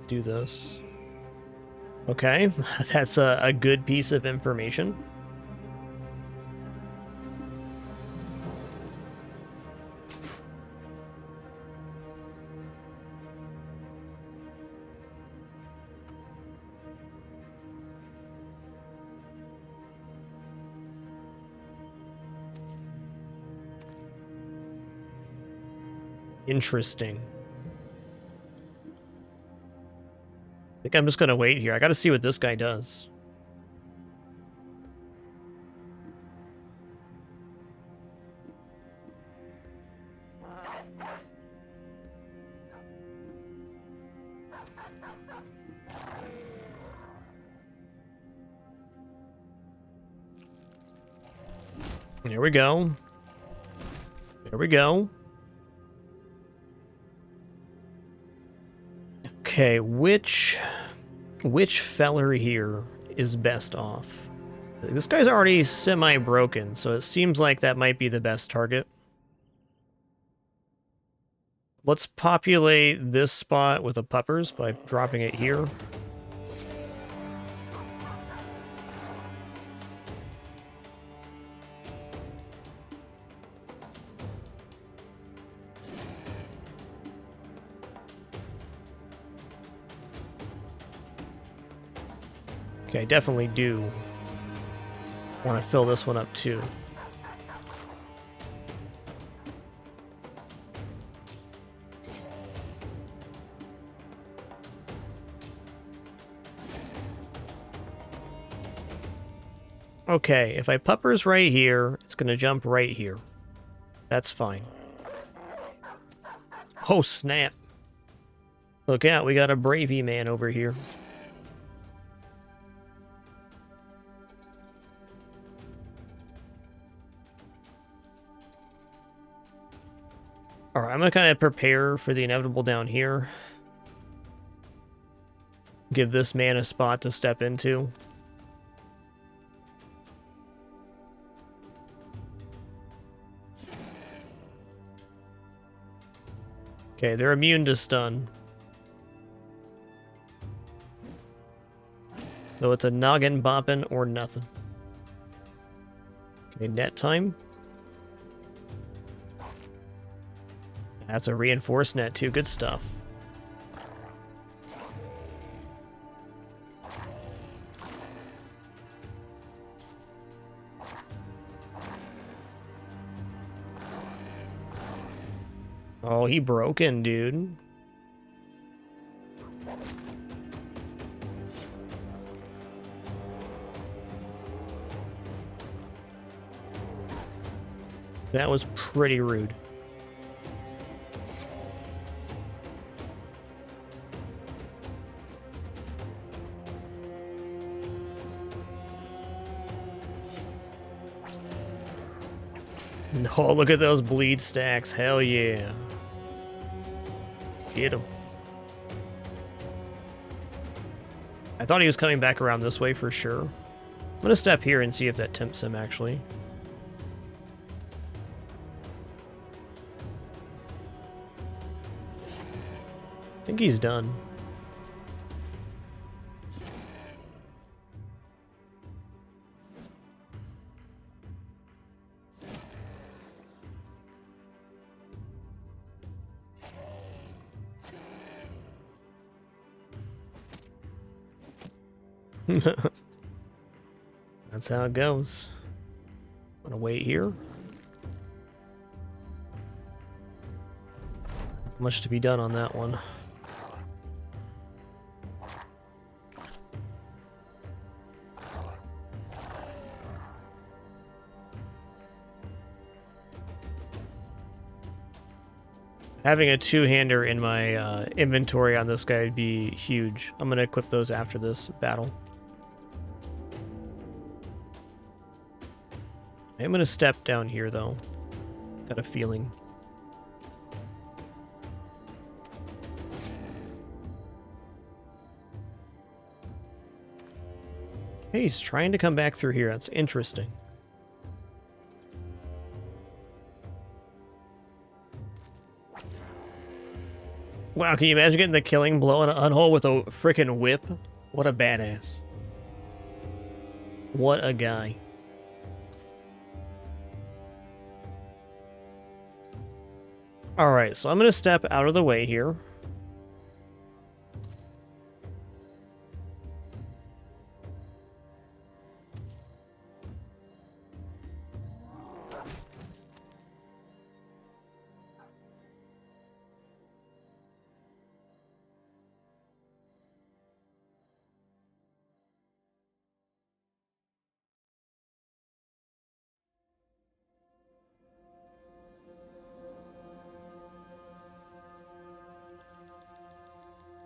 Do this. Okay, that's a good piece of information. Interesting. I think I'm just gonna wait here. I gotta see what this guy does. There we go. There we go. Okay, which feller here is best off? This guy's already semi-broken, so it seems like that might be the best target. Let's populate this spot with a puppers by dropping it here. Okay, I definitely do want to fill this one up too. Okay, if I puppers right here, it's going to jump right here. That's fine. Oh, snap. Look out, we got a Bravey man over here. Alright, I'm going to kind of prepare for the inevitable down here. Give this man a spot to step into. Okay, they're immune to stun. So it's a noggin bopping or nothing. Okay, net time. That's a reinforced net too. Good stuff. Oh, he broken, dude. That was pretty rude. Oh, look at those bleed stacks. Hell yeah. Get him. I thought he was coming back around this way for sure. I'm gonna step here and see if that tempts him, actually. I think he's done. That's how it goes. I'm gonna wait here. Not much to be done on that one. Having a two-hander in my inventory on this guy would be huge. I'm gonna equip those after this battle. I'm gonna step down here, though. Got a feeling. Okay, he's trying to come back through here. That's interesting. Wow, can you imagine getting the killing blow in a hole with a freaking whip? What a badass. What a guy. Alright, so I'm going to step out of the way here.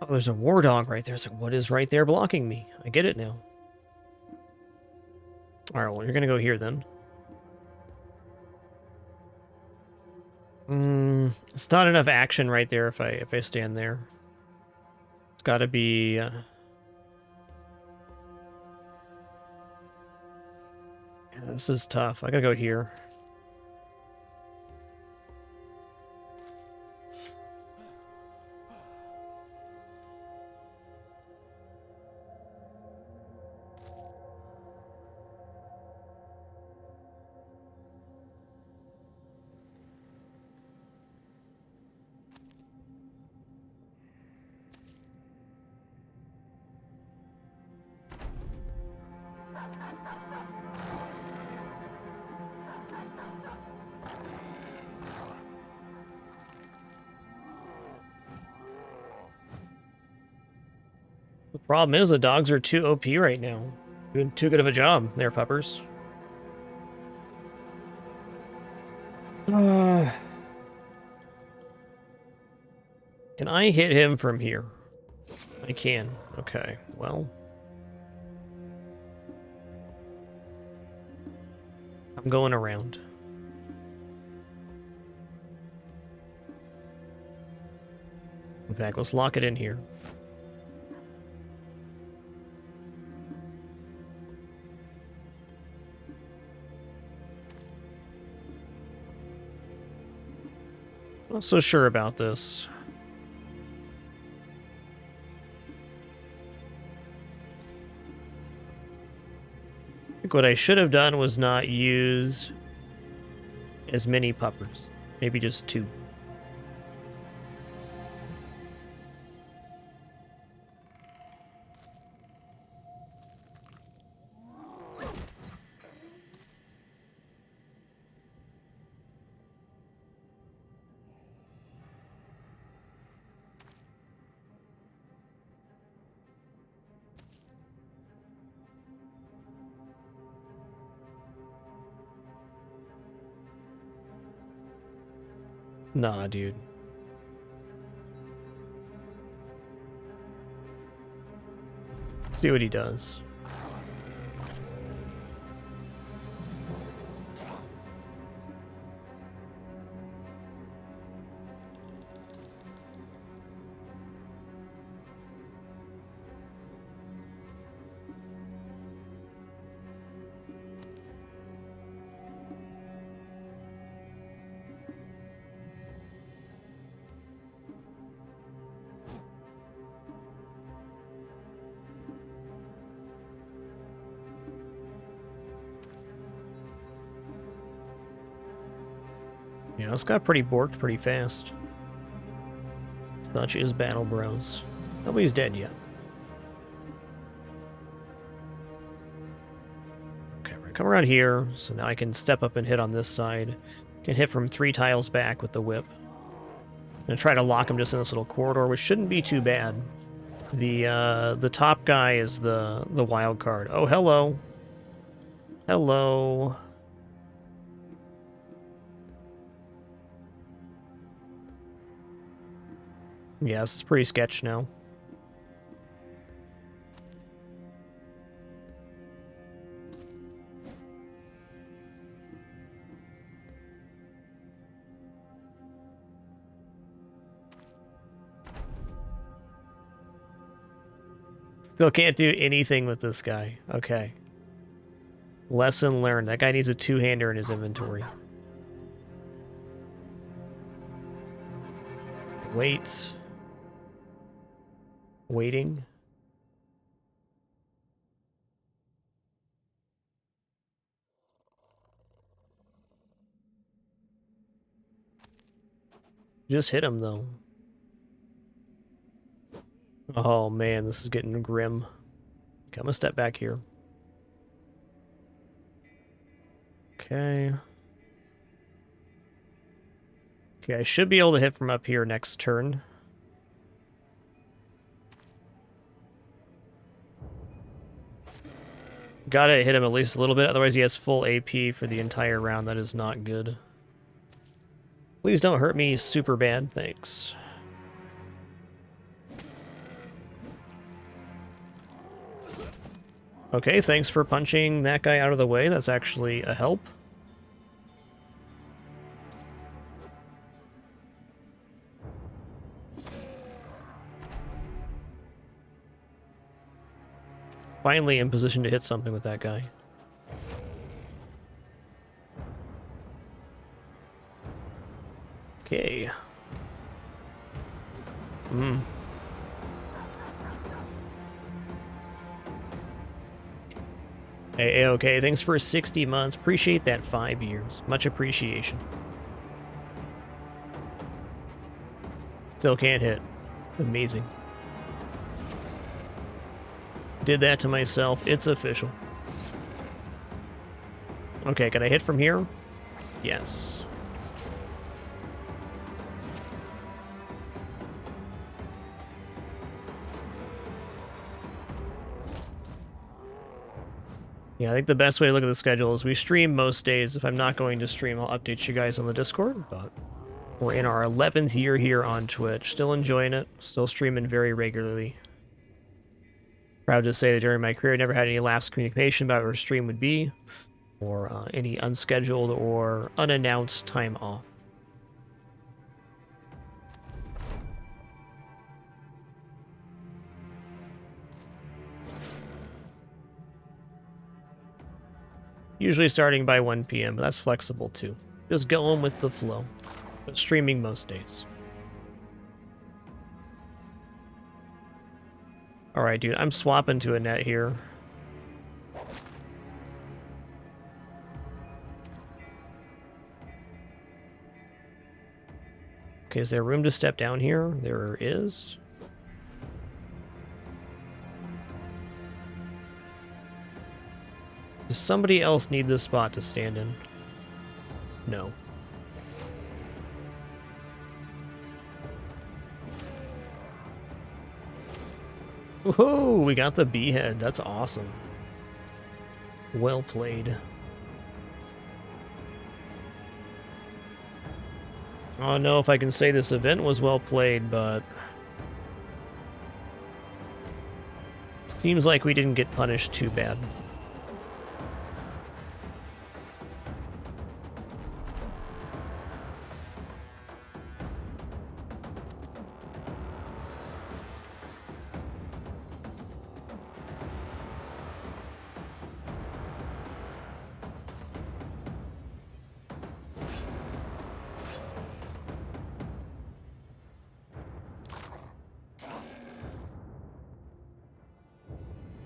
Oh, there's a war dog right there. It's like, what is right there blocking me? I get it now. Alright, well, you're going to go here then. It's not enough action right there if I stand there. It's got to be... yeah, this is tough. I gotta go here. The problem is the dogs are too OP right now. Doing too good of a job there, puppers. Can I hit him from here? I can. Okay, well. I'm going around. In fact, let's lock it in here. Not so sure about this. I think what I should have done was not use as many puppers. Maybe just 2. Nah, dude. See what he does. Yeah, this got pretty borked pretty fast. Such is Battle Bros. Nobody's dead yet. Okay, we're gonna come around here, so now I can step up and hit on this side. Can hit from 3 tiles back with the whip. I'm gonna try to lock him just in this little corridor, which shouldn't be too bad. The top guy is the wild card. Oh, hello. Hello. Yeah, this is pretty sketch now. Still can't do anything with this guy. Okay. Lesson learned. That guy needs a two-hander in his inventory. Wait. Waiting. Just hit him, though. Oh, man, this is getting grim. Okay, I'm gonna step back here. Okay. Okay, I should be able to hit from up here next turn. Gotta hit him at least a little bit, otherwise he has full AP for the entire round. That is not good. Please don't hurt me super bad, thanks. Okay, thanks for punching that guy out of the way. That's actually a help. Finally in position to hit something with that guy. Okay. Hey, okay, thanks for 60 months. Appreciate that 5 years. Much appreciation. Still can't hit. Amazing. Did that to myself. It's official. Okay, can I hit from here? Yes. Yeah, I think the best way to look at the schedule is we stream most days. If I'm not going to stream, I'll update you guys on the Discord, but we're in our 11th year here on Twitch. Still enjoying it. Still streaming very regularly. Proud to say that during my career, I never had any lapse communication about where stream would be, or any unscheduled or unannounced time off. Usually starting by 1 p.m., but that's flexible too. Just going with the flow, but streaming most days. Alright, dude, I'm swapping to a net here. Okay, is there room to step down here? There is. Does somebody else need this spot to stand in? No. Woohoo! We got the beehead. That's awesome. Well played. I don't know if I can say this event was well played, but seems like we didn't get punished too bad.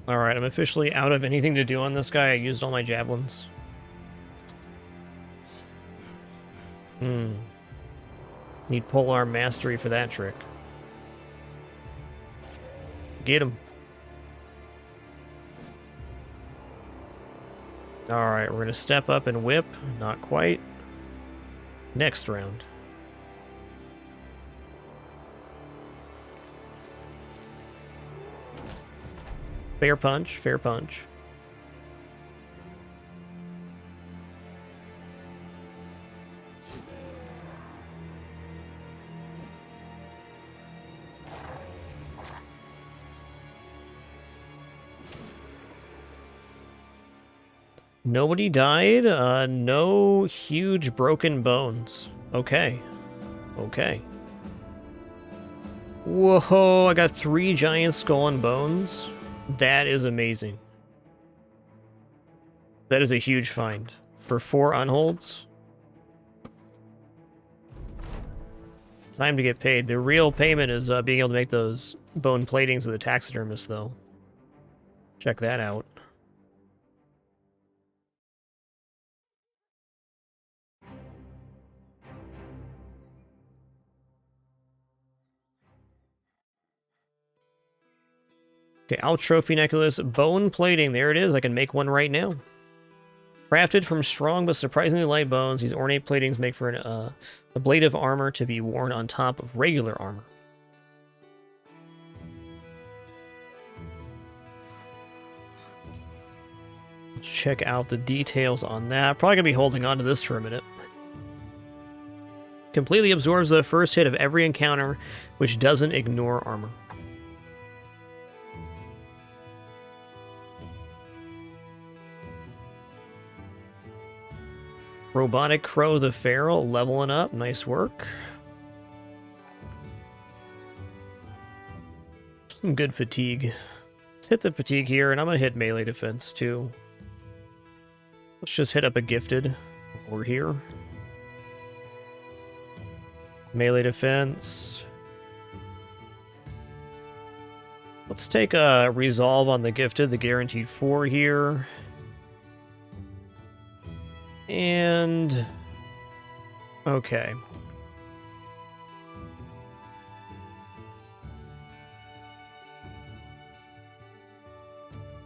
Alright, I'm officially out of anything to do on this guy. I used all my javelins. Need polearm mastery for that trick. Get him. Alright, we're gonna step up and whip. Not quite. Next round. Fair punch, fair punch. Nobody died? No huge broken bones. Okay. Okay. Whoa, I got 3 giant skull and bones. That is amazing. That is a huge find. For 4 unholds. Time to get paid. The real payment is being able to make those bone platings of the taxidermist, though. Check that out. Okay, Alp Trophy Necklace. Bone plating. There it is. I can make one right now. Crafted from strong but surprisingly light bones, these ornate platings make for a blade of armor to be worn on top of regular armor. Let's check out the details on that. Probably going to be holding on to this for a minute. Completely absorbs the first hit of every encounter, which doesn't ignore armor. Robotic Crow the Feral, leveling up. Nice work. Some good fatigue. Let's hit the fatigue here, and I'm going to hit melee defense, too. Let's just hit up a gifted over here. Melee defense. Let's take a resolve on the gifted, the guaranteed 4 here. And... okay.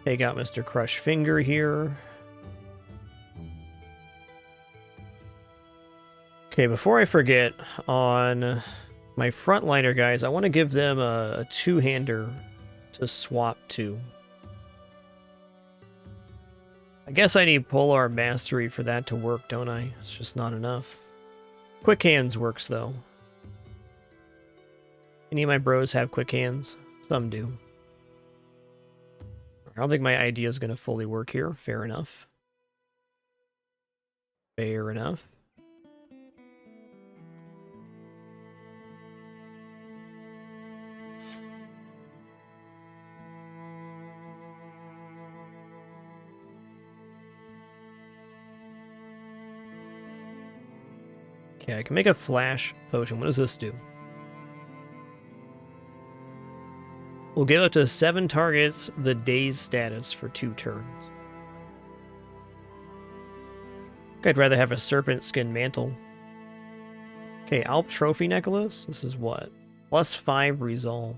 Take out Mr. Crush Finger here. Okay, before I forget, on my frontliner guys, I want to give them a 2-hander to swap to. I guess I need Polar Mastery for that to work, don't I? It's just not enough. Quick Hands works, though. Any of my bros have quick hands? Some do. I don't think my idea is going to fully work here. Fair enough. Fair enough. Okay, I can make a flash potion. What does this do? We'll give up to 7 targets the day's status for 2 turns. I'd rather have a serpent skin mantle. Okay, Alp Trophy Necklace. This is what? +5 resolve.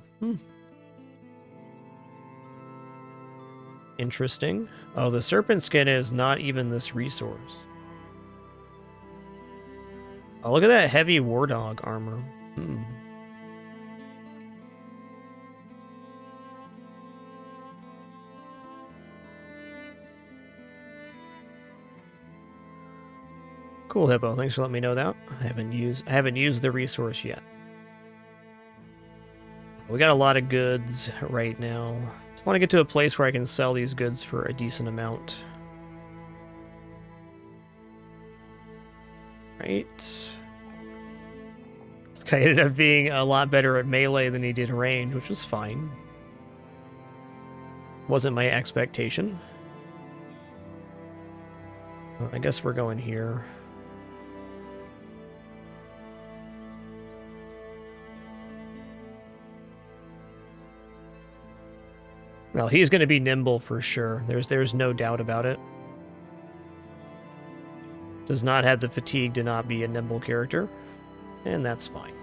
Interesting. Oh, the serpent skin is not even this resource. Oh, look at that heavy war dog armor. Cool, Hippo. Thanks for letting me know that. I haven't used the resource yet. We got a lot of goods right now. Just want to get to a place where I can sell these goods for a decent amount. Right. This guy ended up being a lot better at melee than he did range, which was fine. Wasn't my expectation. Well, I guess we're going here. Well, he's going to be nimble for sure. There's no doubt about it. Does not have the fatigue to not be a nimble character, and that's fine.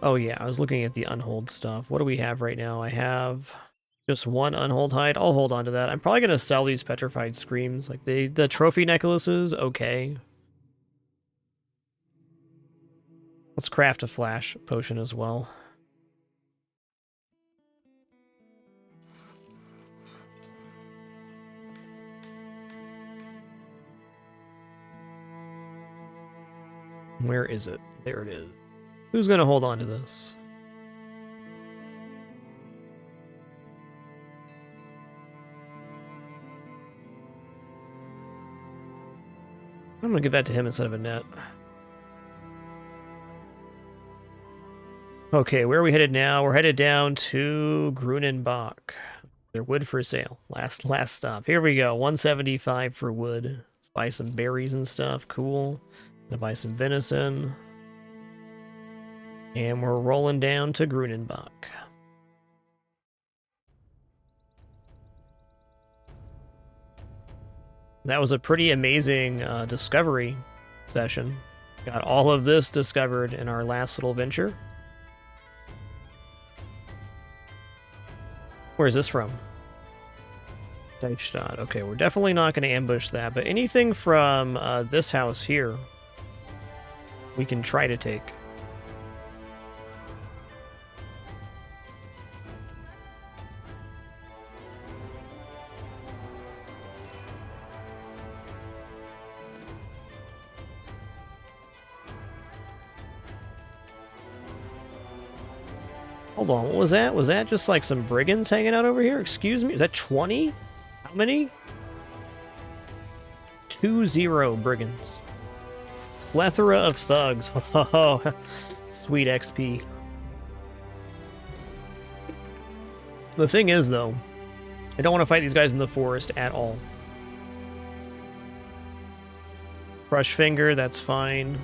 Oh yeah, I was looking at the unhold stuff. What do we have right now? I have just 1 unhold hide. I'll hold on to that. I'm probably going to sell these petrified screams. Like the trophy necklaces, okay. Let's craft a flash potion as well. Where is it? There it is. Who's going to hold on to this? I'm going to give that to him instead of a net. Okay, where are we headed now? We're headed down to Grunenbach. They're wood for sale. Last stop. Here we go. 175 for wood. Let's buy some berries and stuff. Cool. Gonna buy some venison. And we're rolling down to Grunenbach. That was a pretty amazing discovery session. Got all of this discovered in our last little venture. Where's this from? Poached. Okay, we're definitely not going to ambush that, but anything from this house here, we can try to take. Hold on, what was that? Was that just like some brigands hanging out over here? Excuse me? Is that 20? How many? 20 brigands. Plethora of thugs. Oh, sweet XP. The thing is, though, I don't want to fight these guys in the forest at all. Crush finger, that's fine.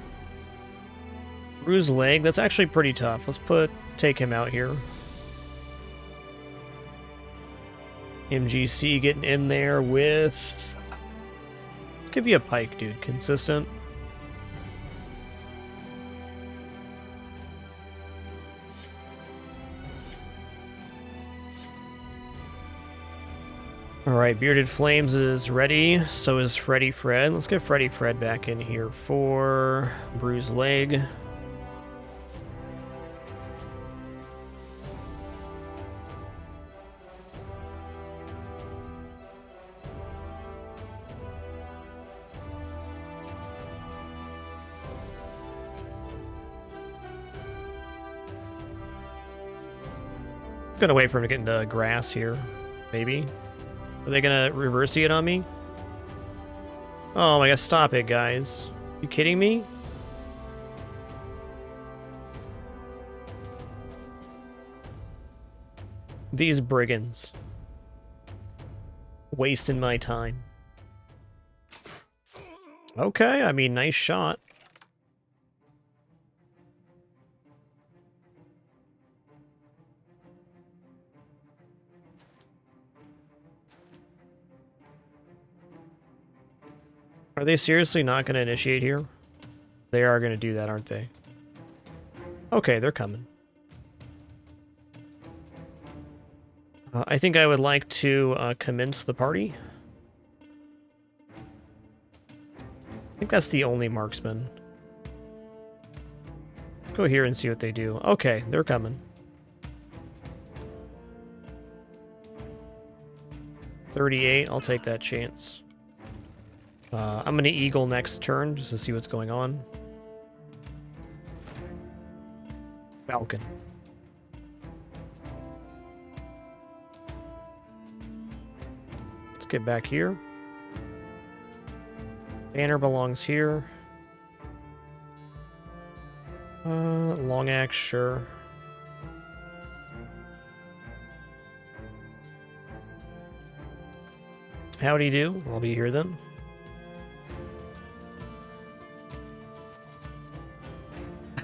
Bruised leg, that's actually pretty tough. Let's take him out here. MGC getting in there with... Let's give you a pike, dude. Consistent. Alright, Bearded Flames is ready. So is Freddy Fred. Let's get Freddy Fred back in here for Bruised Leg. Gonna wait for him to get into grass here. Maybe. Are they gonna reverse it on me? Oh my god, stop it, guys. You kidding me? These brigands. Wasting my time. Okay, I mean, nice shot. Are they seriously not going to initiate here? They are going to do that, aren't they? Okay, they're coming. I think I would like to commence the party. I think that's the only marksman. Go here and see what they do. Okay, they're coming. 38, I'll take that chance. I'm going to eagle next turn just to see what's going on. Falcon. Let's get back here. Banner belongs here. Long axe, sure. Howdy do. I'll be here then.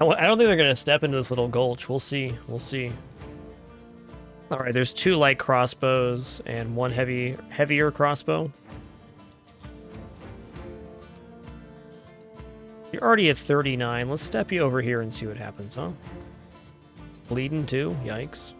I don't think they're going to step into this little gulch. We'll see. We'll see. All right, there's 2 light crossbows and 1 heavier crossbow. You're already at 39. Let's step you over here and see what happens, huh? Bleeding too? Yikes.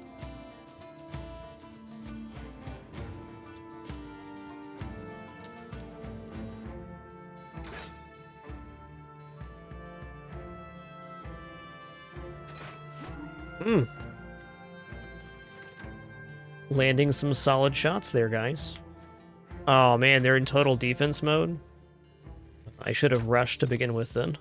Landing some solid shots there, guys. Oh man, they're in total defense mode. I should have rushed to begin with then.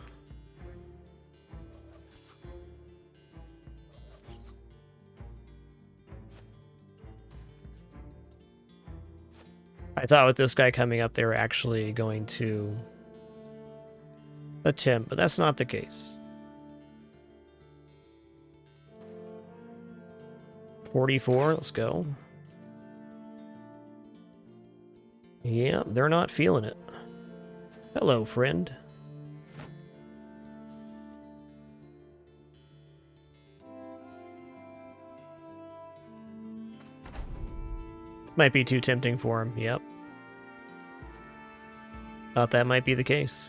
I thought with this guy coming up, they were actually going to attempt, but that's not the case. 44, let's go. Yeah, they're not feeling it. Hello, friend. This might be too tempting for him, yep. Thought that might be the case.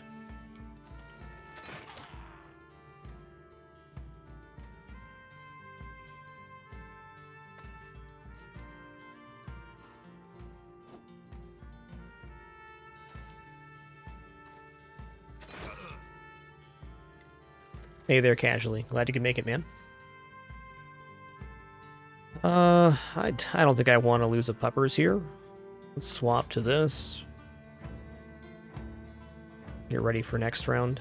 Hey there, Casually. Glad you could make it, man. I don't think I want to lose a puppers here. Let's swap to this. Get ready for next round.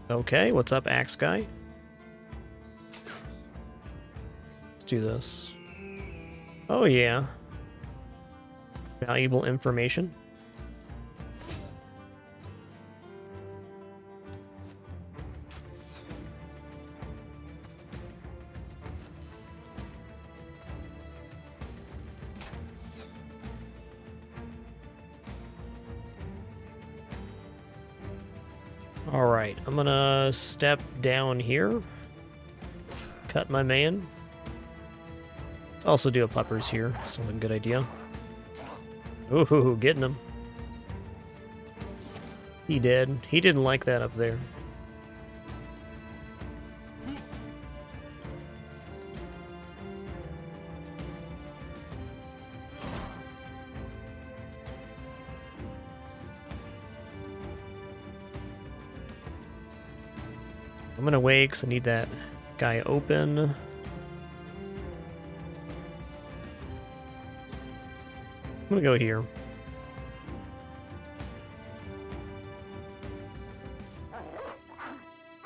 Okay, what's up, Axe Guy? Let's do this. Oh, yeah. Valuable information. Alright, I'm gonna step down here. Cut my man. Let's also do a puppers here. Sounds like a good idea. Ooh, getting him. He did. He didn't like that up there. I'm gonna wait because I need that guy open. I'm gonna go here.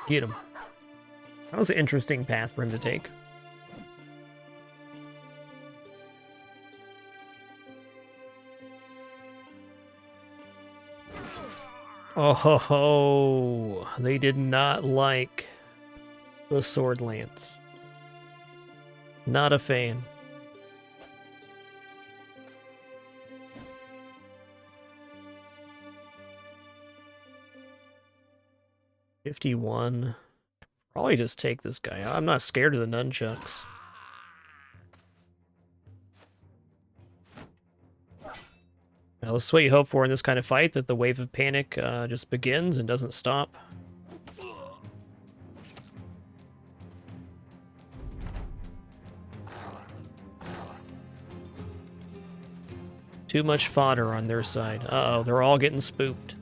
Get him. That was an interesting path for him to take. Oh ho ho! They did not like the sword lance. Not a fan. $51. Probably just take this guy. I'm not scared of the nunchucks. Now, this is what you hope for in this kind of fight, that the wave of panic just begins and doesn't stop. Too much fodder on their side. Uh-oh, they're all getting spooked.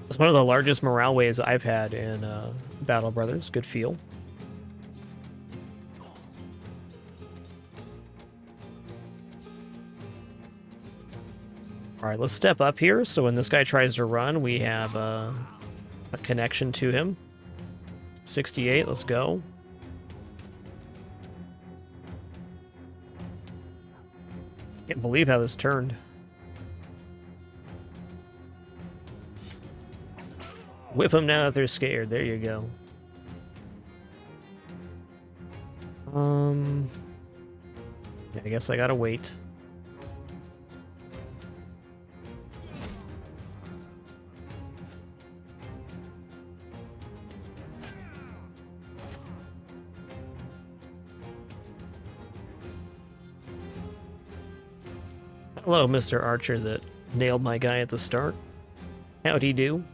It's one of the largest morale waves I've had in Battle Brothers. Good feel. All right, let's step up here. So when this guy tries to run, we have a connection to him. 68, let's go. Can't believe how this turned. Whip them now if they're scared. There you go. Yeah, I guess I gotta wait. Hello, Mr. Archer that nailed my guy at the start. How'd he do?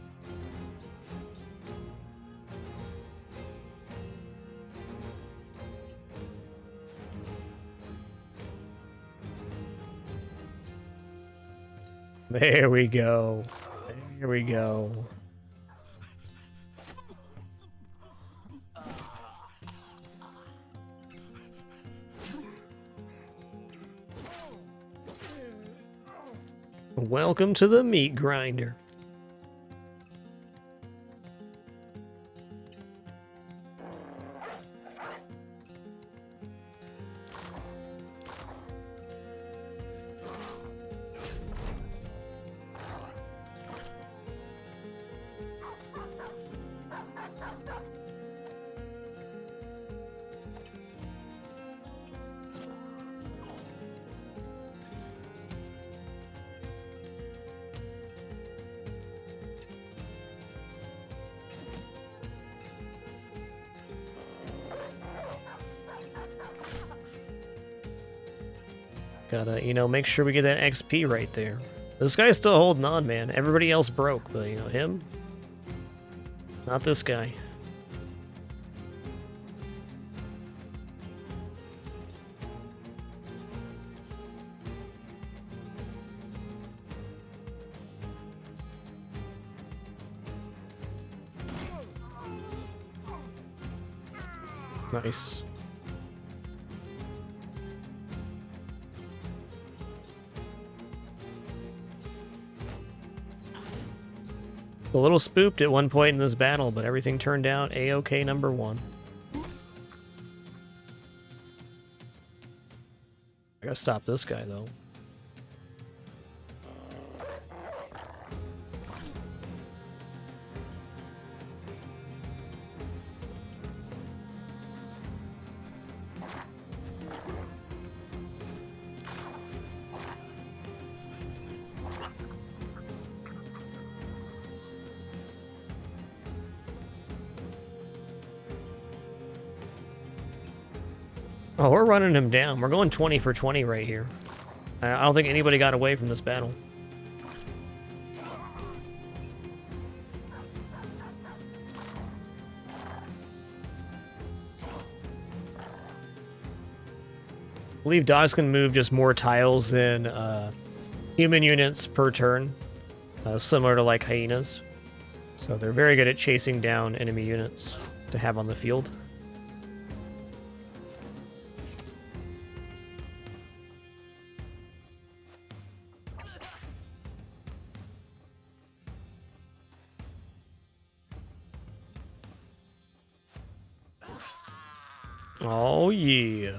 There we go. There we go. Welcome to the meat grinder. Gotta, you know, make sure we get that XP right there. This guy's still holding on, man. Everybody else broke, but, you know, him? Not this guy. Nice. A little spooked at one point in this battle, but everything turned out A-OK number one. I gotta stop this guy, though. Oh, we're running him down. We're going 20 for 20 right here. I don't think anybody got away from this battle. I believe dogs can move just more tiles than human units per turn, similar to like hyenas. So they're very good at chasing down enemy units to have on the field. Oh, yeah.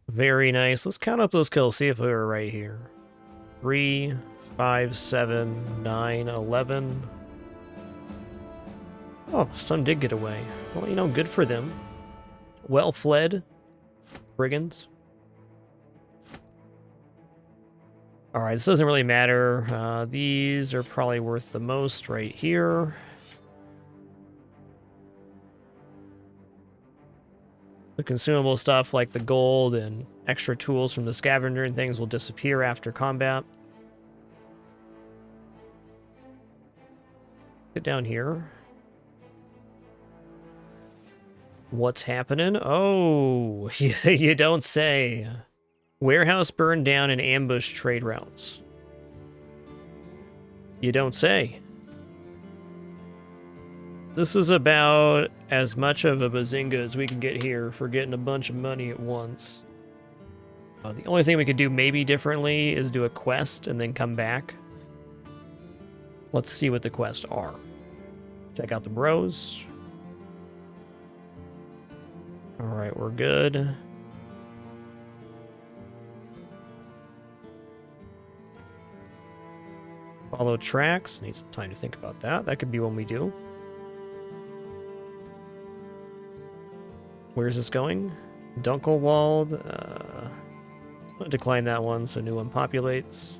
Very nice. Let's count up those kills, see if we were right here. 3, 5, 7, 9, 11. Oh, some did get away. Well, you know, good for them. Well fled, brigands. Alright, this doesn't really matter. These are probably worth the most right here. The consumable stuff like the gold and extra tools from the scavenger and things will disappear after combat. Get down here. What's happening? Oh, you don't say. Warehouse burned down and ambush trade routes. You don't say. This is about as much of a bazinga as we can get here for getting a bunch of money at once. The only thing we could do maybe differently is do a quest and then come back. Let's see what the quests are. Check out the bros. Alright, we're good. Follow tracks. Need some time to think about that. That could be one we do. Where's this going? Dunkelwald. I'll decline that one so new one populates.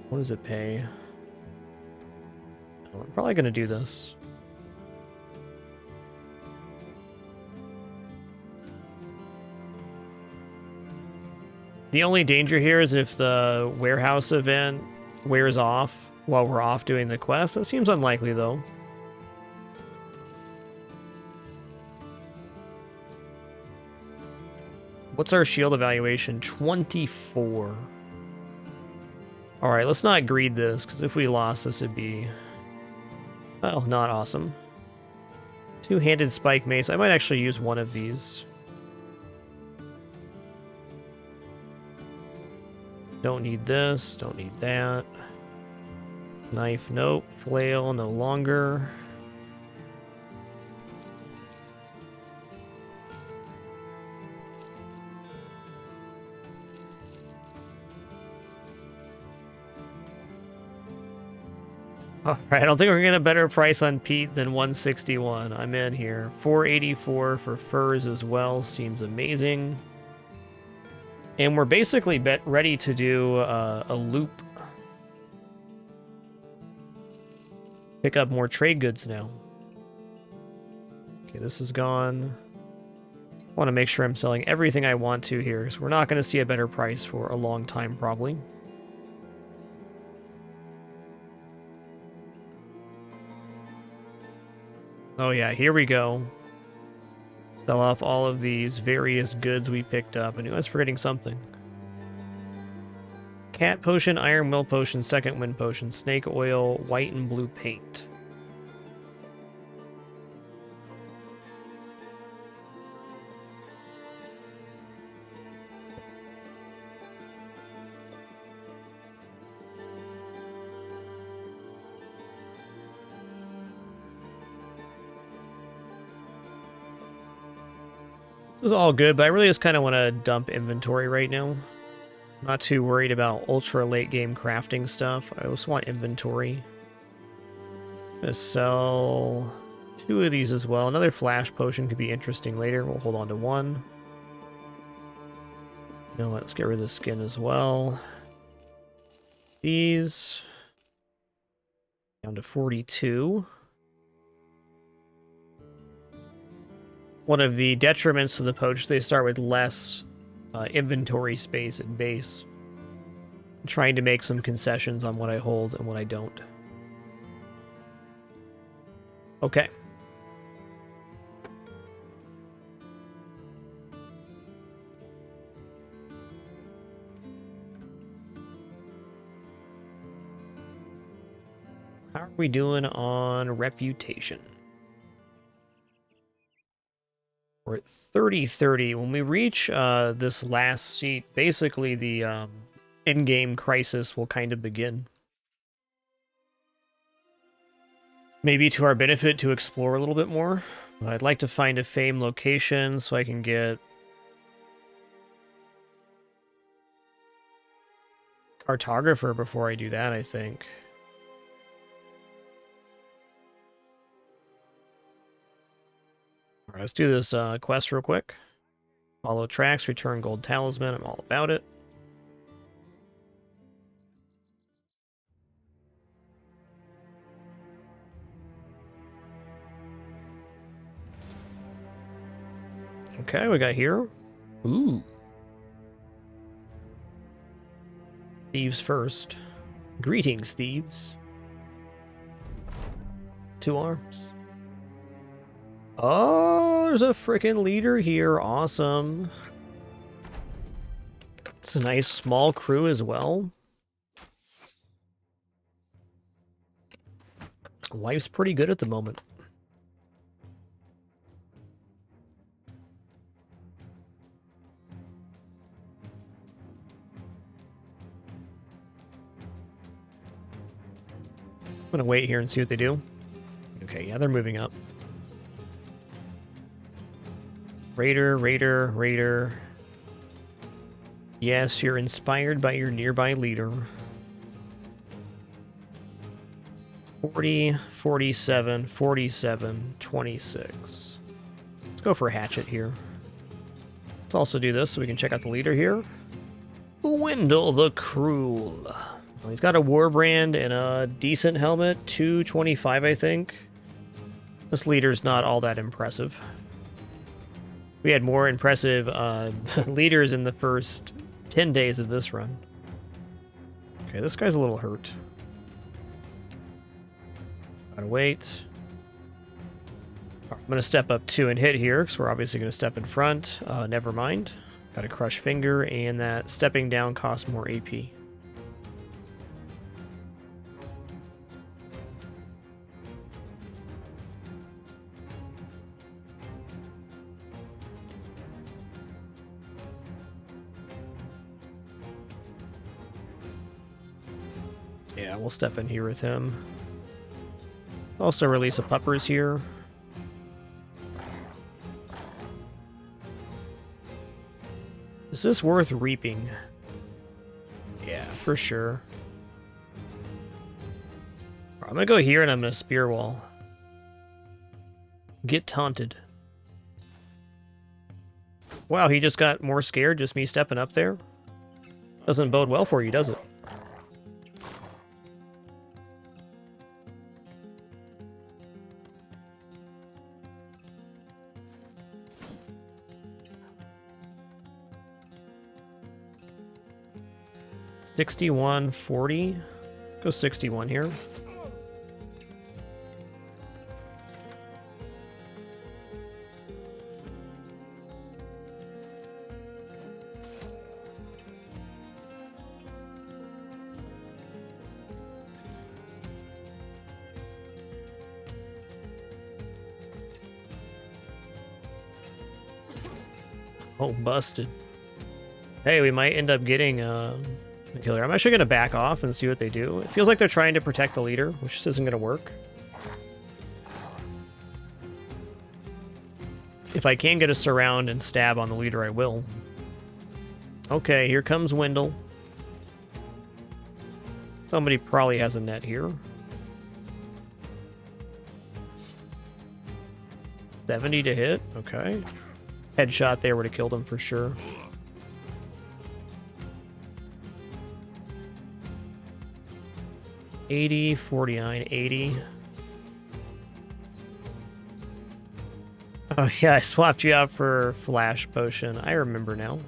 What does it pay? Oh, I'm probably going to do this. The only danger here is if the warehouse event wears off while we're off doing the quest. That seems unlikely, though. What's our shield evaluation? 24. Alright, let's not greed this, because if we lost this, it'd be... well, not awesome. Two-handed spike mace. I might actually use one of these. Don't need this, don't need that. Knife, nope. Flail, no longer. All right, I don't think we're getting a better price on Pete than 161. I'm in here. 484 for furs as well. Seems amazing. And we're basically ready to do a loop. Pick up more trade goods now. Okay, this is gone. I want to make sure I'm selling everything I want to here, so we're not going to see a better price for a long time, probably. Oh yeah, here we go. Sell off all of these various goods we picked up. I knew I was forgetting something. Cat potion, iron will potion, second wind potion, snake oil, white and blue paint. This is all good, but I really just kind of want to dump inventory right now. I'm not too worried about ultra late game crafting stuff. I just want inventory. I'm going to sell 2 of these as well. Another flash potion could be interesting later. We'll hold on to 1. You know what? Let's get rid of the skin as well. These. Down to 42. One of the detriments to the poach, they start with less inventory space at base. I'm trying to make some concessions on what I hold and what I don't. Okay. How are we doing on reputation? We're at 30-30. When we reach this last seat, basically the in-game crisis will kind of begin. Maybe to our benefit to explore a little bit more. I'd like to find a fame location so I can get cartographer before I do that, I think. All right, let's do this quest real quick. Follow tracks, return gold talisman. I'm all about it. Okay, we got here. Ooh. Thieves first. Greetings, thieves. 2 arms. Oh, there's a freaking leader here. Awesome. It's a nice small crew as well. Life's pretty good at the moment. I'm gonna wait here and see what they do. Okay, yeah, they're moving up. Raider, raider, raider. Yes, you're inspired by your nearby leader. 40, 47, 47, 26. Let's go for a hatchet here. Let's also do this so we can check out the leader here. Wendell the Cruel. Well, he's got a warbrand and a decent helmet. 225, I think. This leader's not all that impressive. We had more impressive leaders in the first 10 days of this run. Okay, this guy's a little hurt. Gotta wait. I'm gonna step up 2 and hit here, because we're obviously gonna step in front. Never mind. Got a crush finger, and that stepping down costs more AP. Yeah, we'll step in here with him. Also release a puppers here. Is this worth reaping? Yeah, for sure. I'm gonna go here and I'm gonna spear wall. Get taunted. Wow, he just got more scared, just me stepping up there. Doesn't bode well for you, does it? $61.40. Go 61 here. Oh, busted. Hey, we might end up getting a killer. I'm actually going to back off and see what they do. It feels like they're trying to protect the leader, which just isn't going to work. If I can get a surround and stab on the leader, I will. Okay, here comes Wendell. Somebody probably has a net here. 70 to hit. Okay. Headshot there would have killed him for sure. $80, $49, $80. Oh yeah, I swapped you out for Flash Potion. I remember now.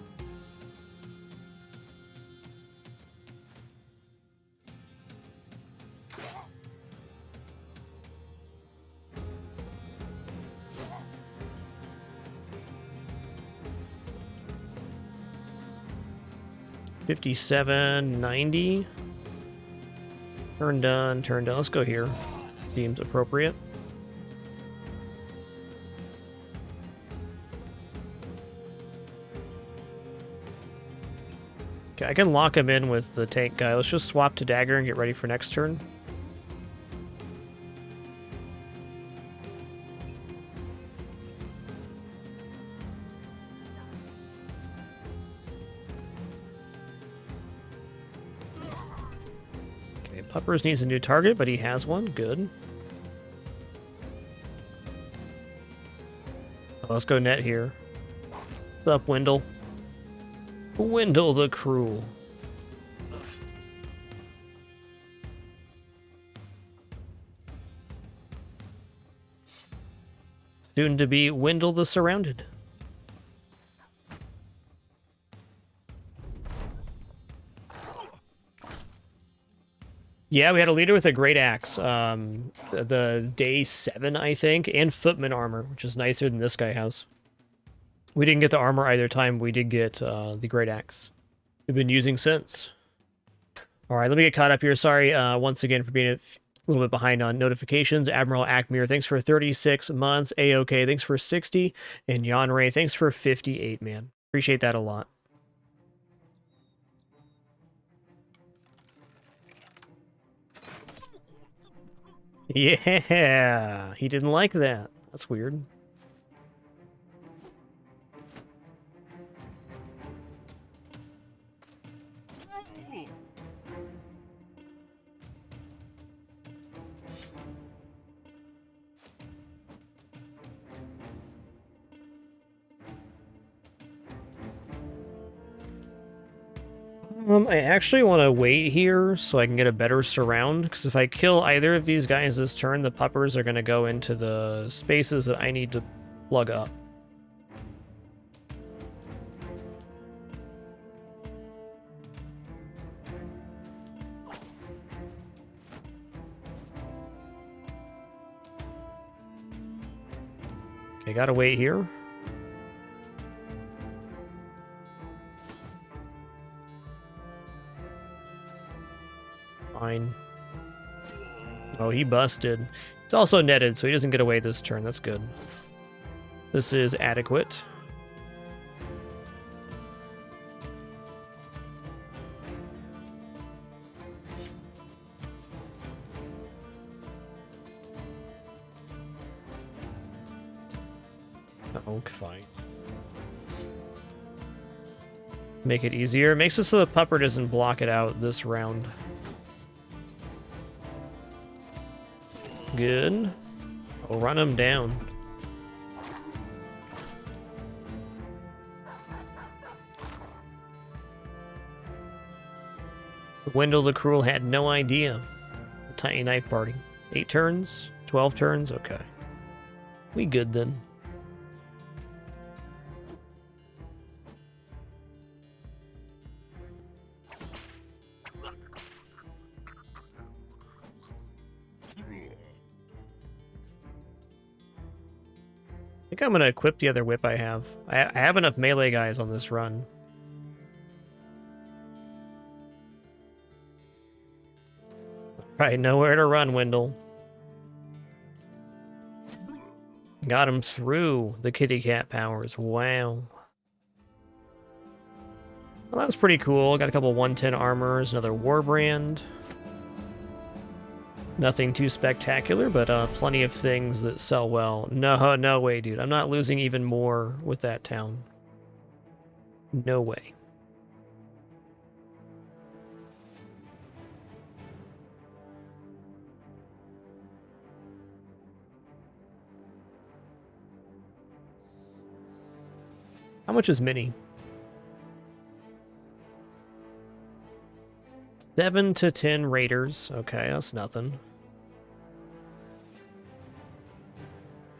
$57.90. Turn done, turn done. Let's go here. Seems appropriate. Okay, I can lock him in with the tank guy. Let's just swap to dagger and get ready for next turn. Puppers needs a new target, but he has one. Good. Let's go net here. What's up, Wendell? Wendell the Cruel. Soon to be Wendell the Surrounded. Yeah, we had a leader with a great axe. The day 7, I think, and footman armor, which is nicer than this guy has. We didn't get the armor either time. We did get the great axe. We've been using since. All right, let me get caught up here. Sorry once again for being a little bit behind on notifications. Admiral Acmir, thanks for 36 months. A-OK, thanks for 60. And Jan Ray, thanks for 58, man. Appreciate that a lot. Yeah, he didn't like that. That's weird. I actually want to wait here so I can get a better surround, because if I kill either of these guys this turn, the puppers are going to go into the spaces that I need to plug up. Okay, gotta wait here. Fine. Oh, he busted. It's also netted, so he doesn't get away this turn. That's good. This is adequate. Oh, fine. Make it easier. Makes it so the pupper doesn't block it out this round. good. I'll run him down. Wendell the Cruel had no idea. The tiny knife party. 8 turns? 12 turns? Okay. We good then. I think I'm going to equip the other whip I have. I have enough melee guys on this run. Right, nowhere to run, Wendell. Got him through the kitty cat powers. Wow. Well, that was pretty cool. Got a couple 110 armors, another Warbrand. Nothing too spectacular, but plenty of things that sell well. No way, dude. I'm not losing even more with that town. No way. How much is Mini? 7 to 10 raiders. Okay, that's nothing.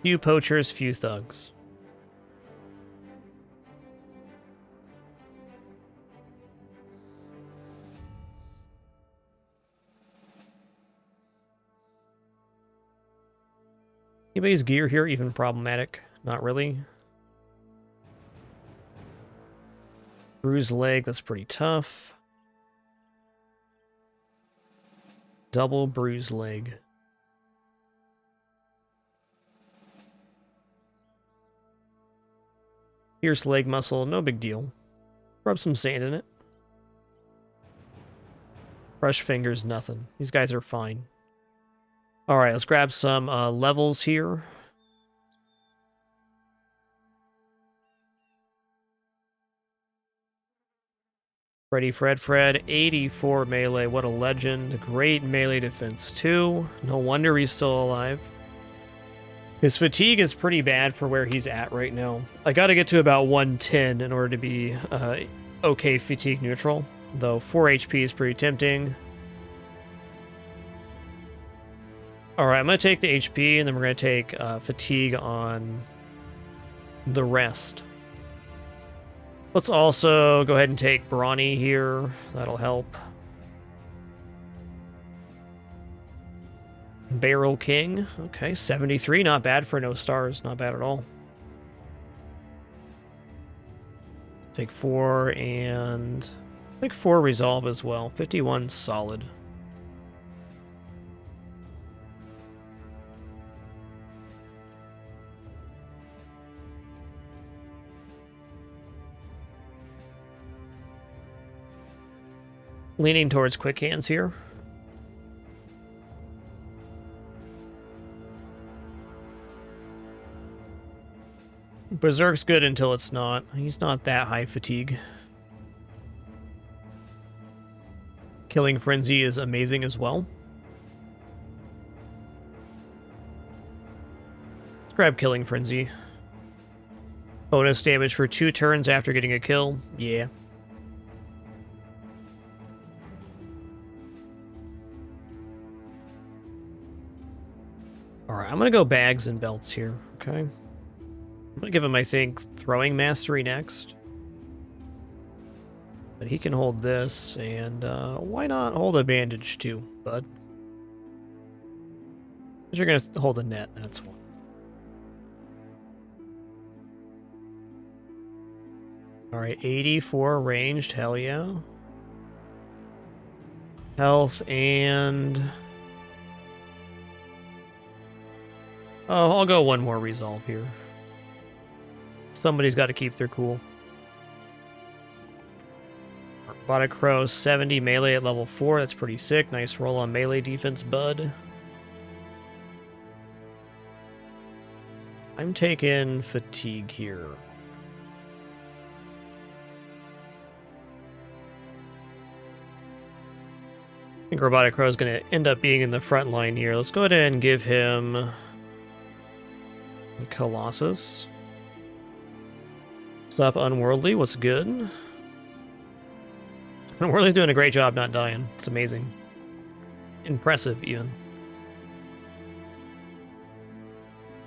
Few poachers, few thugs. Anybody's gear here even problematic? Not really. Bruised leg, that's pretty tough. Double bruised leg. Pierce leg muscle, no big deal. Rub some sand in it. Brush fingers, nothing. These guys are fine. Alright, let's grab some levels here. Fred, 84 melee. What a legend. Great melee defense, too. No wonder he's still alive. His fatigue is pretty bad for where he's at right now. I gotta get to about 110 in order to be okay fatigue neutral. Though 4 HP is pretty tempting. Alright, I'm gonna take the HP, and then we're gonna take fatigue on the rest. Let's also go ahead and take Brawny here. That'll help. Barrel King. Okay, 73. Not bad for no stars. Not bad at all. Take 4 and... I think 4 resolve as well. 51 solid. Leaning towards quick hands here. Berserk's good until it's not. He's not that high fatigue. Killing Frenzy is amazing as well. Let's grab Killing Frenzy. Bonus damage for 2 turns after getting a kill. Yeah. Alright, I'm gonna go bags and belts here, okay? I'm gonna give him, I think, throwing mastery next. But he can hold this, and why not hold a bandage too, bud? Because you're gonna hold a net, that's one. Alright, 84 ranged, hell yeah. Health and... oh, I'll go one more resolve here. Somebody's got to keep their cool. Robotic Crow, 70 melee at level 4. That's pretty sick. Nice roll on melee defense, bud. I'm taking fatigue here. I think Robotic Crow is going to end up being in the front line here. Let's go ahead and give him Colossus. Stop Unworldly. What's good? Unworldly's doing a great job not dying. It's amazing. Impressive, even.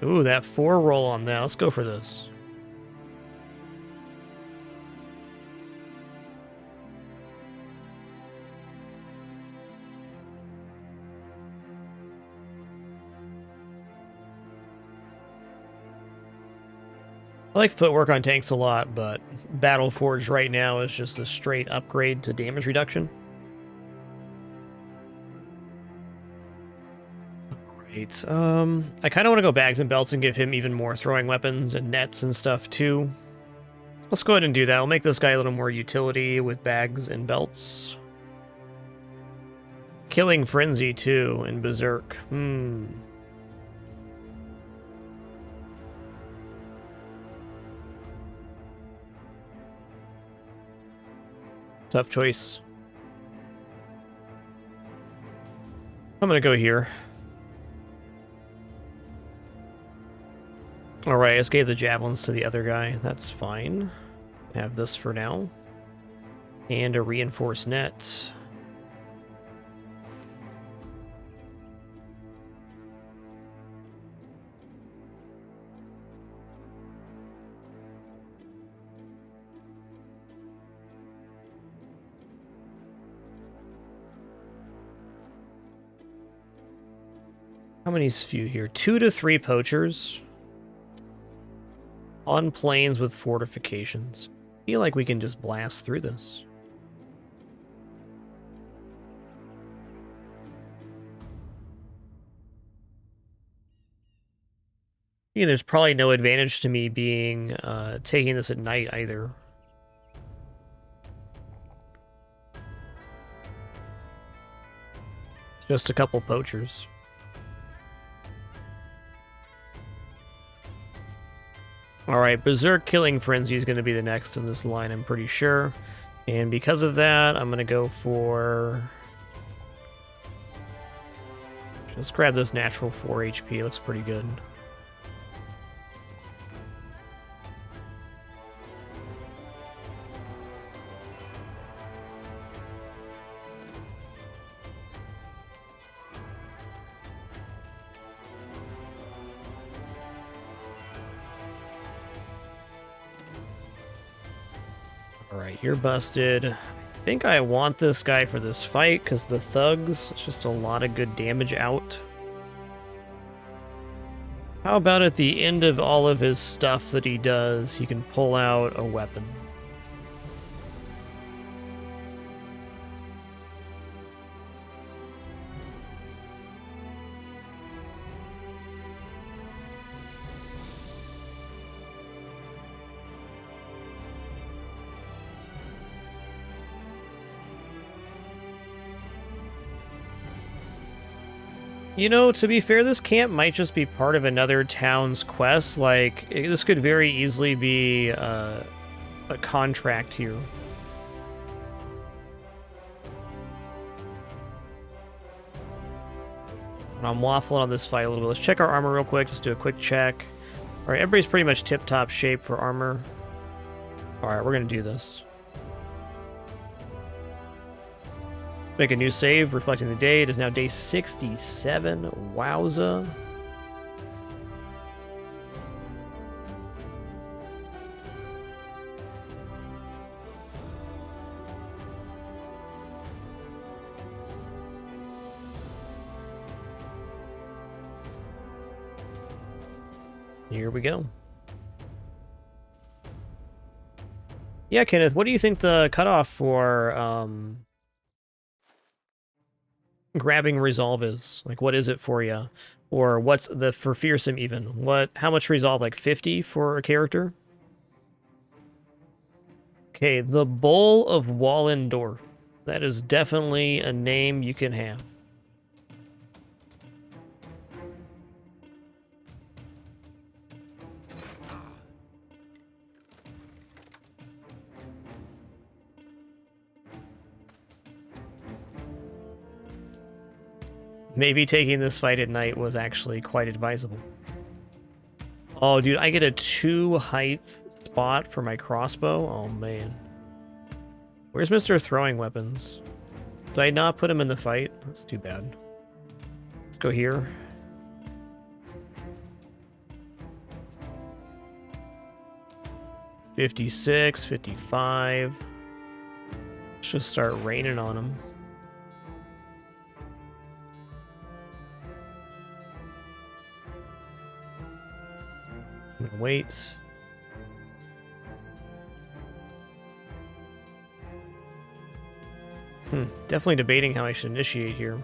Ooh, that 4 roll on that. Let's go for this. I like footwork on tanks a lot, but Battle Forge right now is just a straight upgrade to damage reduction. Alright, I kind of want to go bags and belts and give him even more throwing weapons and nets and stuff too. Let's go ahead and do that. I'll make this guy a little more utility with bags and belts. Killing Frenzy too in Berserk. Tough choice. I'm gonna go here. Alright, I just gave the javelins to the other guy. That's fine. Have this for now. And a reinforced net. How many's few here? 2 to 3 poachers. On plains with fortifications. I feel like we can just blast through this. Yeah, there's probably no advantage to me being taking this at night either. Just a couple poachers. Alright, Berserk Killing Frenzy is going to be the next in this line, I'm pretty sure. And because of that, I'm going to go for... Let's grab this natural 4 HP, looks pretty good. Alright, you're busted. I think I want this guy for this fight, because the thugs, it's just a lot of good damage out. How about at the end of all of his stuff that he does, he can pull out a weapon? You know, to be fair, this camp might just be part of another town's quest. Like, this could very easily be a contract here. I'm waffling on this fight a little bit. Let's check our armor real quick. Just do a quick check. All right, everybody's pretty much tip-top shape for armor. All right, we're going to do this. Make a new save, reflecting the day. It is now day 67. Wowza. Here we go. Yeah, Kenneth, what do you think the cutoff for grabbing resolve is? Like, what is it for you? Or what's the for fearsome even? How much resolve? Like 50 for a character? Okay, the Bull of Wallendorf. That is definitely a name you can have. Maybe taking this fight at night was actually quite advisable. Oh, dude, I get a 2 height spot for my crossbow? Oh, man. Where's Mr. Throwing Weapons? Did I not put him in the fight? That's too bad. Let's go here. $56, $55. Let's just start raining on him. I'm gonna wait. Definitely debating how I should initiate here.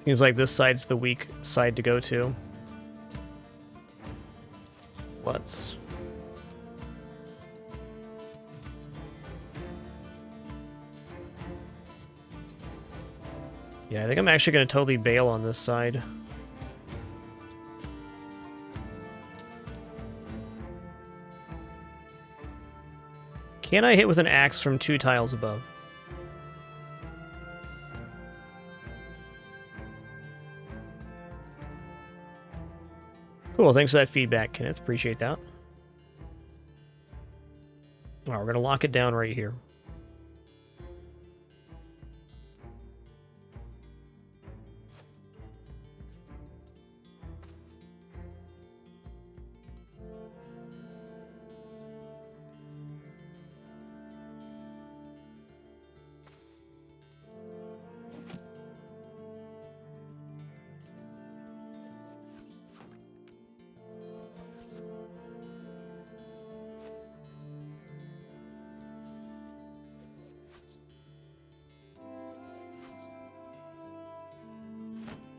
Seems like this side's the weak side to go to. Let's... Yeah, I think I'm actually going to totally bail on this side. Can I hit with an axe from 2 tiles above? Cool, thanks for that feedback, Kenneth. Appreciate that. Alright, we're going to lock it down right here.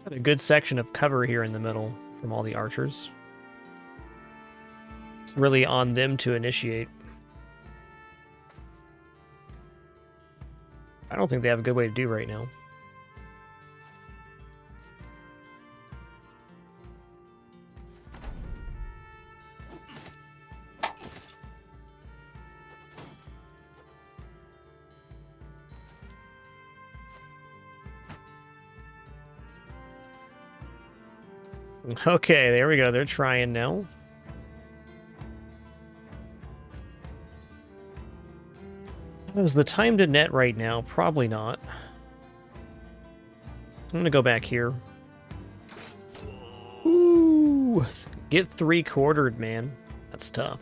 Got a good section of cover here in the middle from all the archers. It's really on them to initiate. I don't think they have a good way to do right now. Okay, there we go. They're trying now. Is the time to net right now? Probably not. I'm going to go back here. Ooh, get 3/4'd, man. That's tough.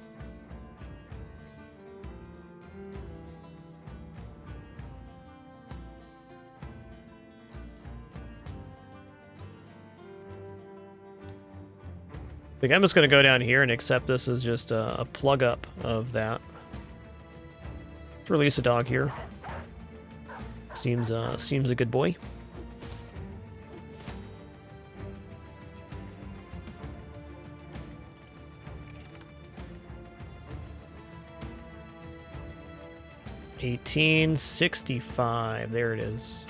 I think I'm just going to go down here and accept this as just a plug up of that. Let's release a dog here. Seems a good boy. $18.65. There it is.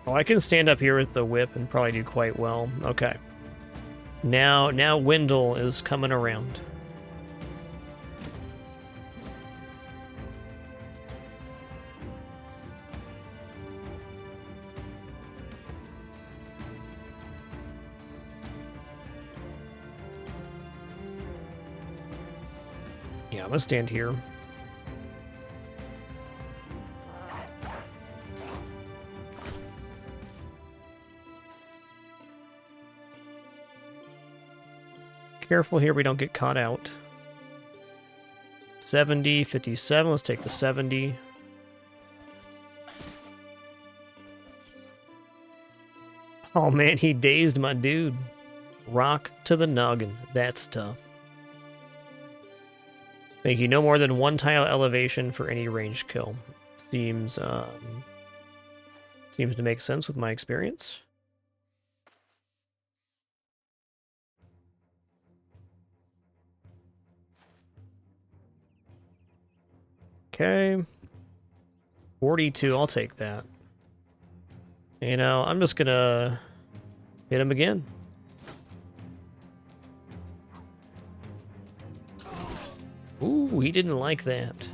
Oh, I can stand up here with the whip and probably do quite well. Okay. Now Wendell is coming around. Yeah, I'm gonna stand here. Careful here we don't get caught out. 70, 57. Let's take the 70. Oh man, he dazed my dude. Rock to the noggin. That's tough. Thank you. No more than 1 tile elevation for any ranged kill. Seems to make sense with my experience. Okay. 42, I'll take that. You know, I'm just gonna hit him again. Ooh, he didn't like that.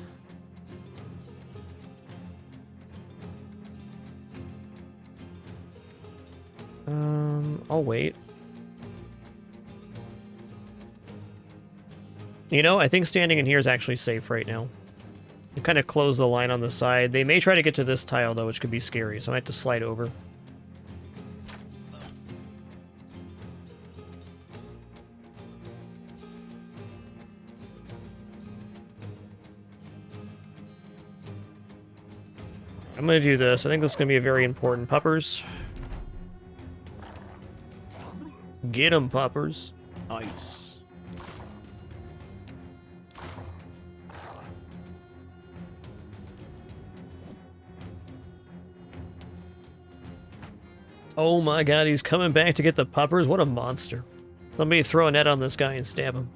I'll wait. You know, I think standing in here is actually safe right now. Kind of close the line on the side. They may try to get to this tile, though, which could be scary, so I might have to slide over. I'm going to do this. I think this is going to be a very important puppers. Get 'em, puppers. Nice. Oh my god, he's coming back to get the puppers? What a monster. Let me throw a net on this guy and stab him.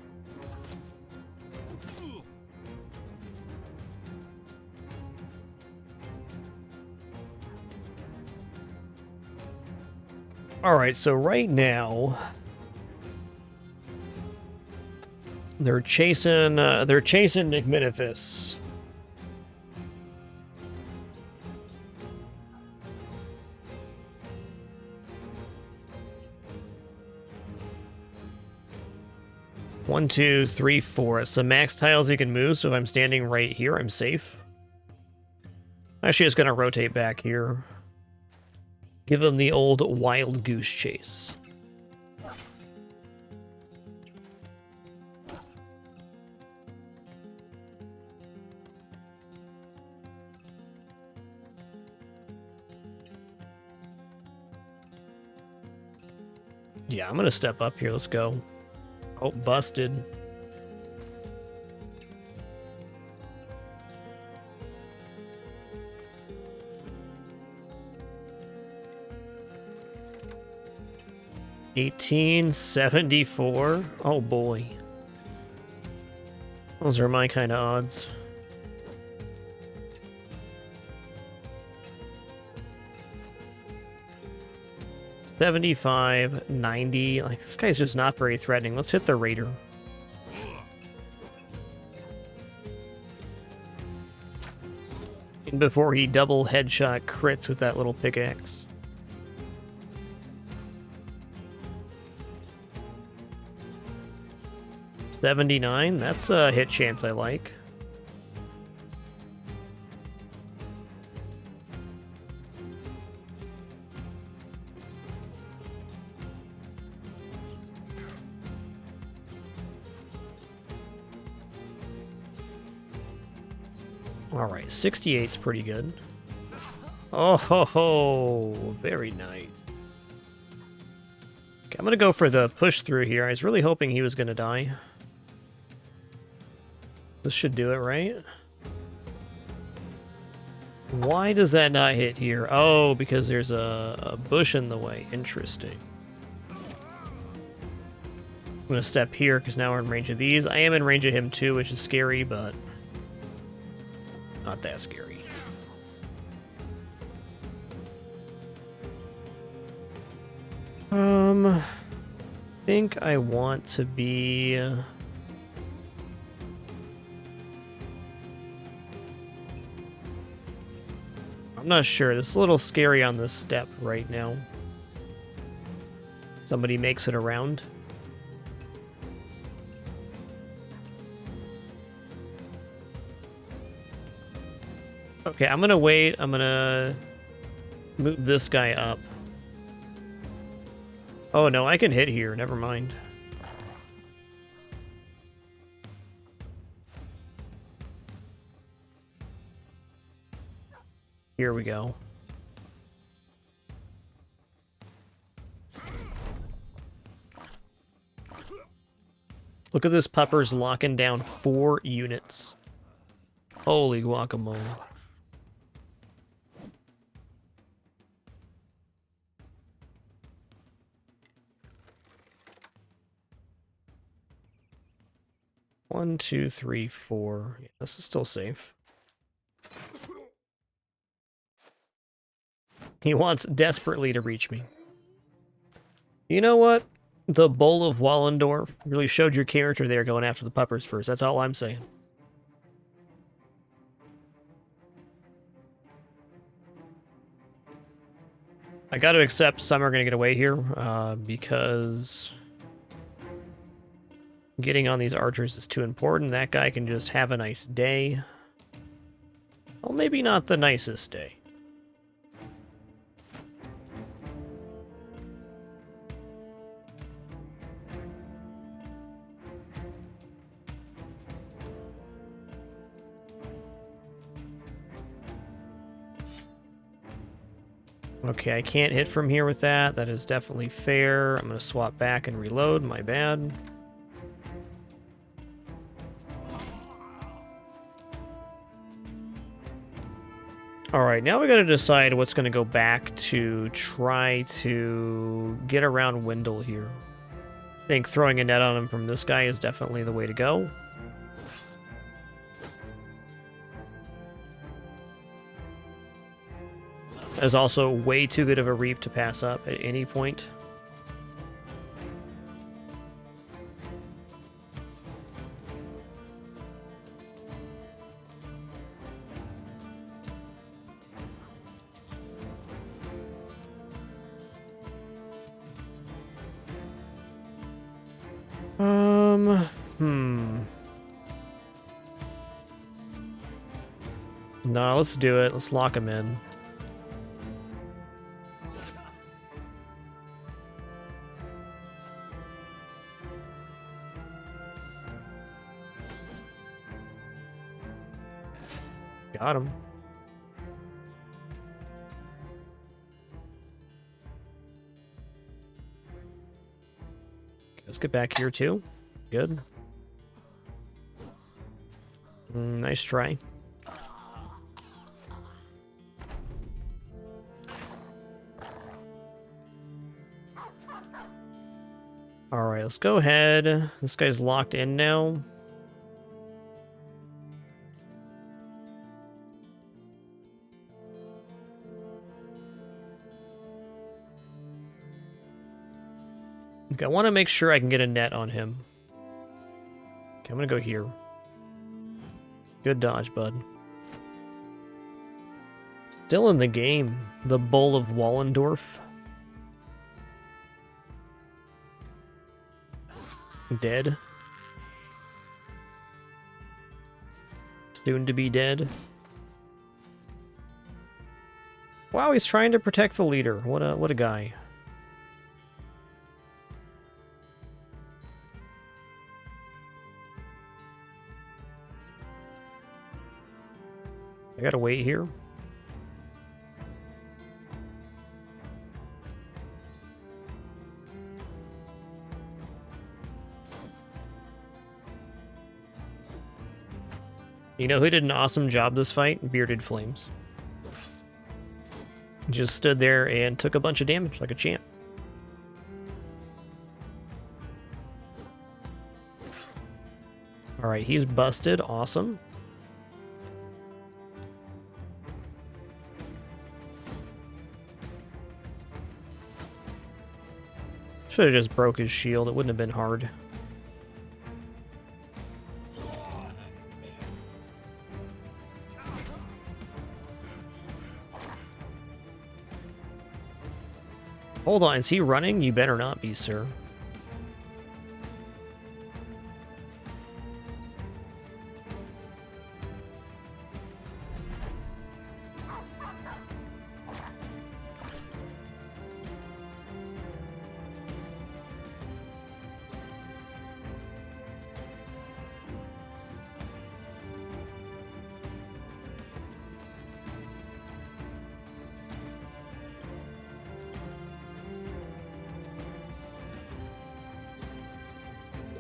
Alright, so right now they're chasing Nick Minifus. One, two, three, four. It's the max tiles he can move, so if I'm standing right here, I'm safe. Actually, just gonna rotate back here. Give him the old wild goose chase. Yeah, I'm gonna step up here. Let's go. Oh, busted. $18.74. Oh boy. Those are my kind of odds. $75.90. Like, this guy's just not very threatening. Let's hit the Raider. And before he double headshot crits with that little pickaxe. $79. That's a hit chance I like. All right, 68's pretty good. Oh ho ho, very nice. Okay, I'm gonna go for the push through here. I was really hoping he was gonna die. This should do it, right? Why does that not hit here? Oh, because there's a bush in the way. Interesting. I'm gonna step here because now we're in range of these. I am in range of him too, which is scary, but not that scary. I think I want to be... I'm not sure. This is a little scary on this step right now. Somebody makes it around. Okay, I'm gonna wait. I'm gonna move this guy up. Oh no, I can hit here. Never mind. Here we go. Look at this pupper's locking down 4 units. Holy guacamole. One, two, three, four. Yeah, this is still safe. He wants desperately to reach me. You know what? The Bowl of Wallendorf really showed your character there going after the puppers first. That's all I'm saying. I got to accept some are going to get away here because getting on these archers is too important. That guy can just have a nice day. Well, maybe not the nicest day. Okay, I can't hit from here with that. That is definitely fair. I'm going to swap back and reload. My bad. All right, now we got to decide what's going to go back to try to get around Wendell here. I think throwing a net on him from this guy is definitely the way to go. Is also way too good of a reap to pass up at any point. No, let's do it. Let's lock him in. Got him. Let's get back here too. Good. Nice try. All right, let's go ahead. This guy's locked in now. Okay, I want to make sure I can get a net on him. Okay, I'm going to go here. Good dodge, bud. Still in the game. The Bull of Wallendorf. Dead. Soon to be dead. Wow, he's trying to protect the leader. What a guy. I gotta wait here. You know who did an awesome job this fight? Bearded Flames. Just stood there and took a bunch of damage like a champ. Alright, he's busted. Awesome. Should have just broke his shield. It wouldn't have been hard. Hold on, is he running? You better not be, sir.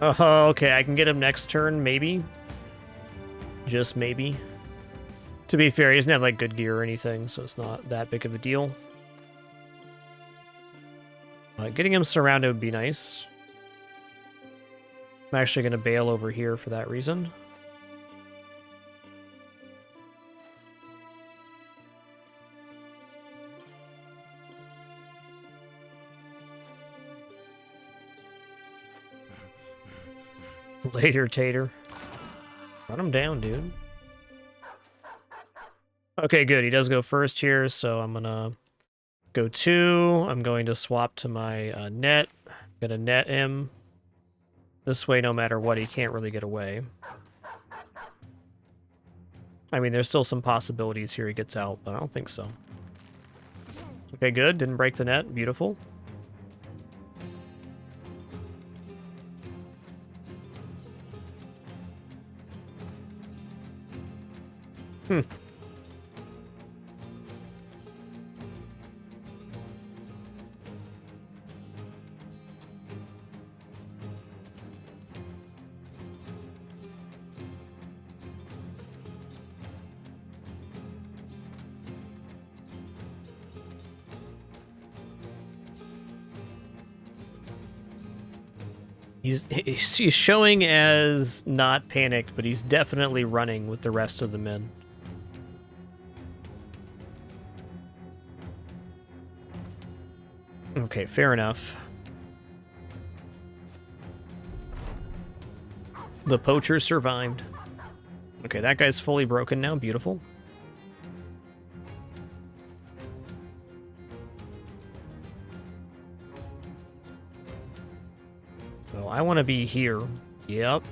Oh, okay, I can get him next turn, maybe. Just maybe. To be fair, he doesn't have, like, good gear or anything, so it's not that big of a deal. Getting him surrounded would be nice. I'm actually going to bail over here for that reason. Later, Tater. Run him down, dude. Okay, good. He does go first here, so I'm gonna Go 2. I'm going to swap to my net. Gonna net him. This way, no matter what, he can't really get away. I mean, there's still some possibilities here he gets out, but I don't think so. Okay, good. Didn't break the net. Beautiful. Hmm. He's showing as not panicked, but he's definitely running with the rest of the men. Okay, fair enough. The poacher survived. Okay, that guy's fully broken now. Beautiful. So I want to be here. Yep.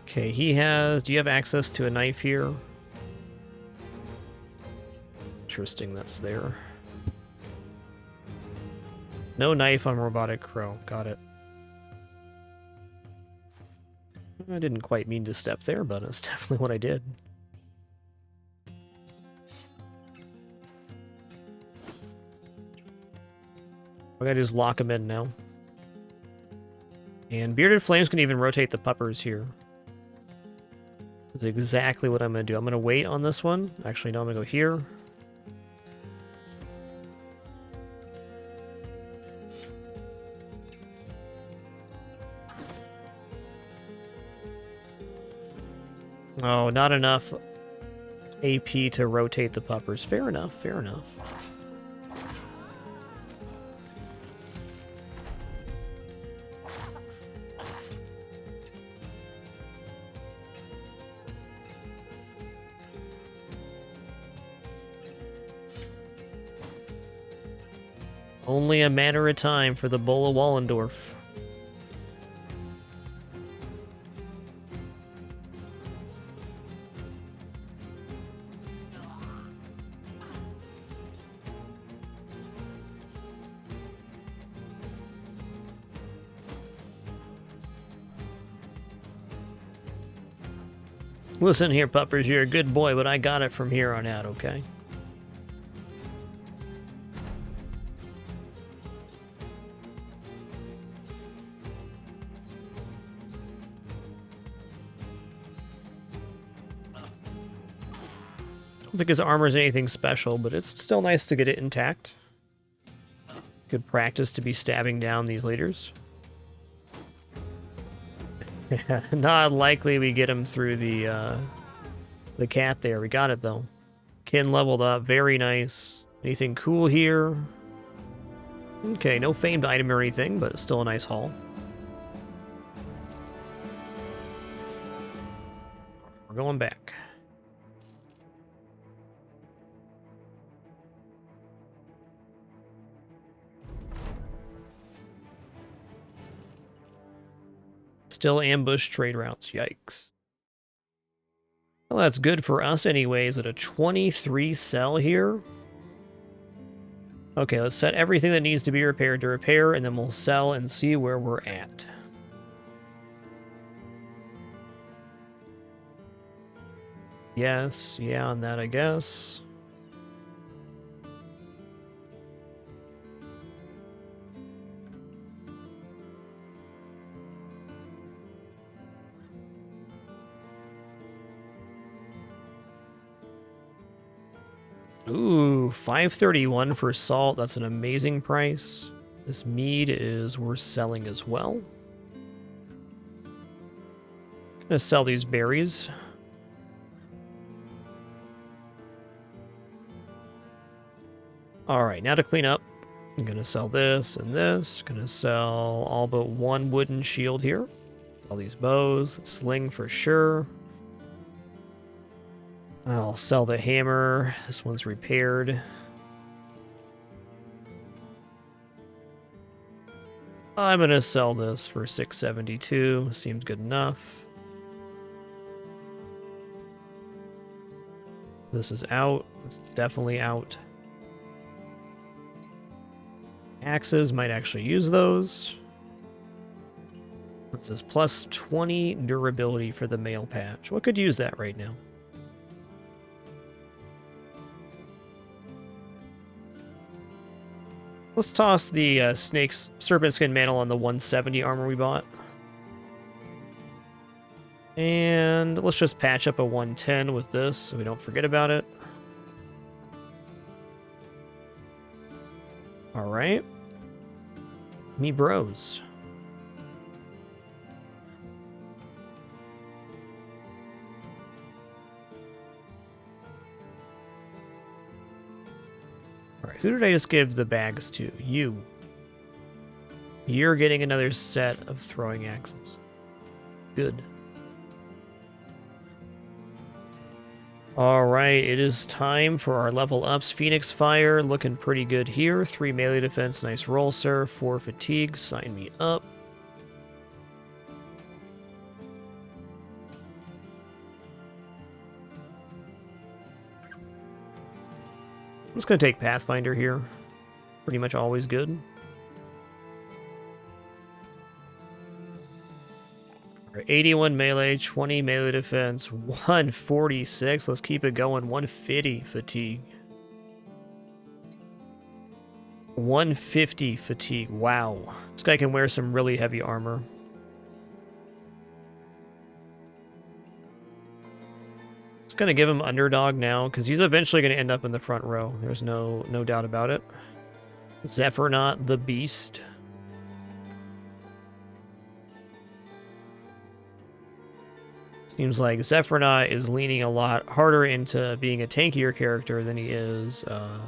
Okay, he has... Do you have access to a knife here? Interesting, that's there. No knife on robotic crow. Got it. I didn't quite mean to step there, but it's definitely what I did. I gotta just lock him in now. And Bearded Flames can even rotate the puppers here. That's exactly what I'm gonna do. I'm gonna wait on this one. Actually, no, I'm gonna go here. Oh, not enough AP to rotate the puppers. Fair enough, fair enough. Only a matter of time for the Bull of Wallendorf. Listen here, puppers, you're a good boy, but I got it from here on out, okay? I don't think his armor's anything special, but it's still nice to get it intact. Good practice to be stabbing down these leaders. Not likely we get him through the cat there. We got it, though. Kin leveled up. Very nice. Anything cool here? Okay, no famed item or anything, but it's still a nice haul. We're going back. Still ambush trade routes. Yikes. Well, that's good for us anyways at a 23 sell here. Okay, let's set everything that needs to be repaired to repair, and then we'll sell and see where we're at. Yes, yeah, on that, I guess. Ooh, 531 for salt. That's an amazing price. This mead is worth selling as well. Gonna sell these berries. All right, now to clean up. I'm gonna sell this and this. Gonna sell all but one wooden shield here. All these bows, sling for sure. I'll sell the hammer. This one's repaired. I'm gonna sell this for 672. Seems good enough. This is out. This is definitely out. Axes, might actually use those. It says plus 20 durability for the mail patch. What could use that right now? Let's toss the Snake's Serpent Skin Mantle on the 170 armor we bought. And let's just patch up a 110 with this so we don't forget about it. Alright. Me bros. Alright, who did I just give the bags to? You. You're getting another set of throwing axes. Good. Alright, it is time for our level ups. Phoenix Fire, looking pretty good here. 3 melee defense, nice roll, sir. 4 fatigue, sign me up. I'm just going to take Pathfinder here. Pretty much always good. 81 melee, 20 melee defense, 146. Let's keep it going. 150 fatigue. 150 fatigue. Wow. This guy can wear some really heavy armor. Just gonna give him underdog now, because he's eventually gonna end up in the front row. There's no doubt about it. Zephyr the Beast. Seems like Zephyr is leaning a lot harder into being a tankier character than he is a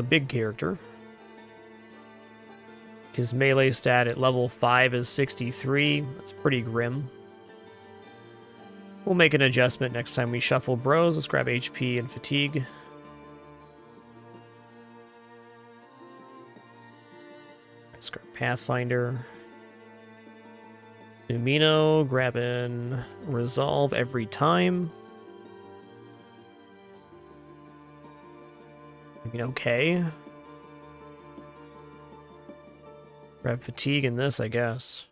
big character. His melee stat at level 5 is 63. That's pretty grim. We'll make an adjustment next time we shuffle bros. Let's grab HP and fatigue. Let's grab Pathfinder. Numino, grabbing Resolve every time. I mean, okay. Grab Fatigue in this, I guess.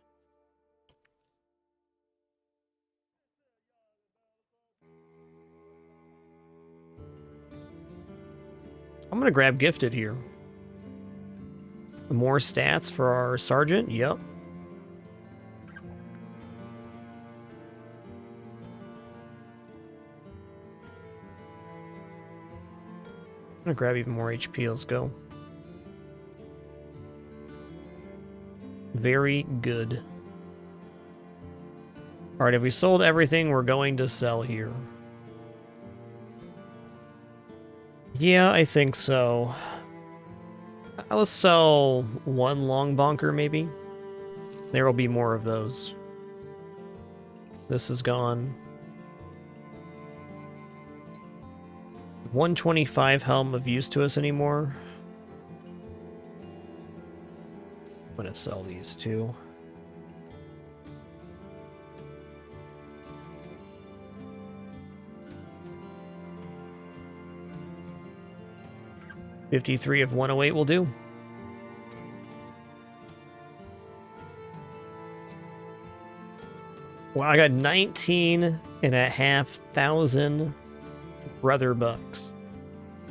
I'm gonna grab Gifted here. More stats for our Sergeant, yep. I'm gonna grab even more HP, let's go. Very good. Alright, if we sold everything, we're going to sell here. Yeah, I think so. Let's sell one long bonker, maybe. There will be more of those. This is gone. 125 helm of use to us anymore. I'm gonna sell these two. $53 of 108 will do. Well, I got 19,500 brother bucks.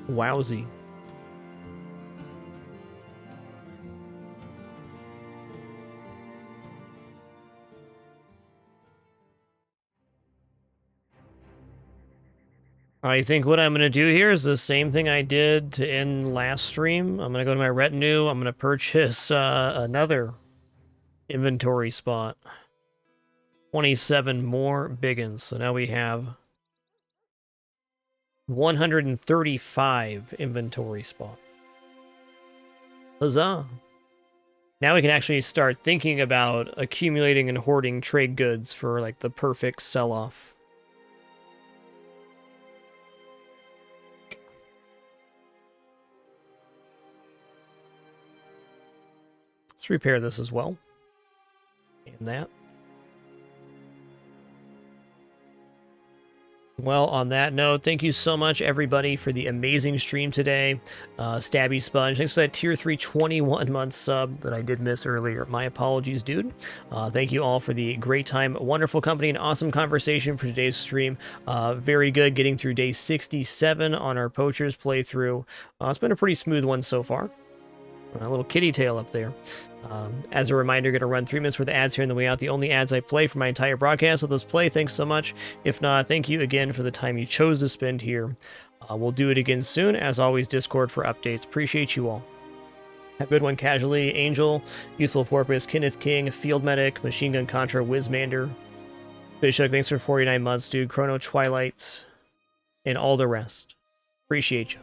Wowsy. I think what I'm going to do here is the same thing I did to end last stream. I'm going to go to my retinue. I'm going to purchase another inventory spot. 27 more biggins. So now we have 135 inventory spots. Huzzah. Now we can actually start thinking about accumulating and hoarding trade goods for like the perfect sell-off. Let's repair this as well. And that. Well, on that note, thank you so much, everybody, for the amazing stream today. Stabby Sponge, thanks for that Tier 3 21-month sub that I did miss earlier. My apologies, dude. Thank you all for the great time, wonderful company, and awesome conversation for today's stream. Very good getting through day 67 on our Poachers playthrough. It's been a pretty smooth one so far. A little kitty tail up there. As a reminder, going to run 3 minutes worth of ads here on the way out. The only ads I play for my entire broadcast. With us play, thanks so much. If not, thank you again for the time you chose to spend here. We'll do it again soon. As always, Discord for updates. Appreciate you all. Have a good one, Casually, Angel, Youthful Porpoise, Kenneth King, Field Medic, Machine Gun Contra, Wizmander, Fishhook, thanks for 49 months, dude. Chrono Twilight, and all the rest. Appreciate you.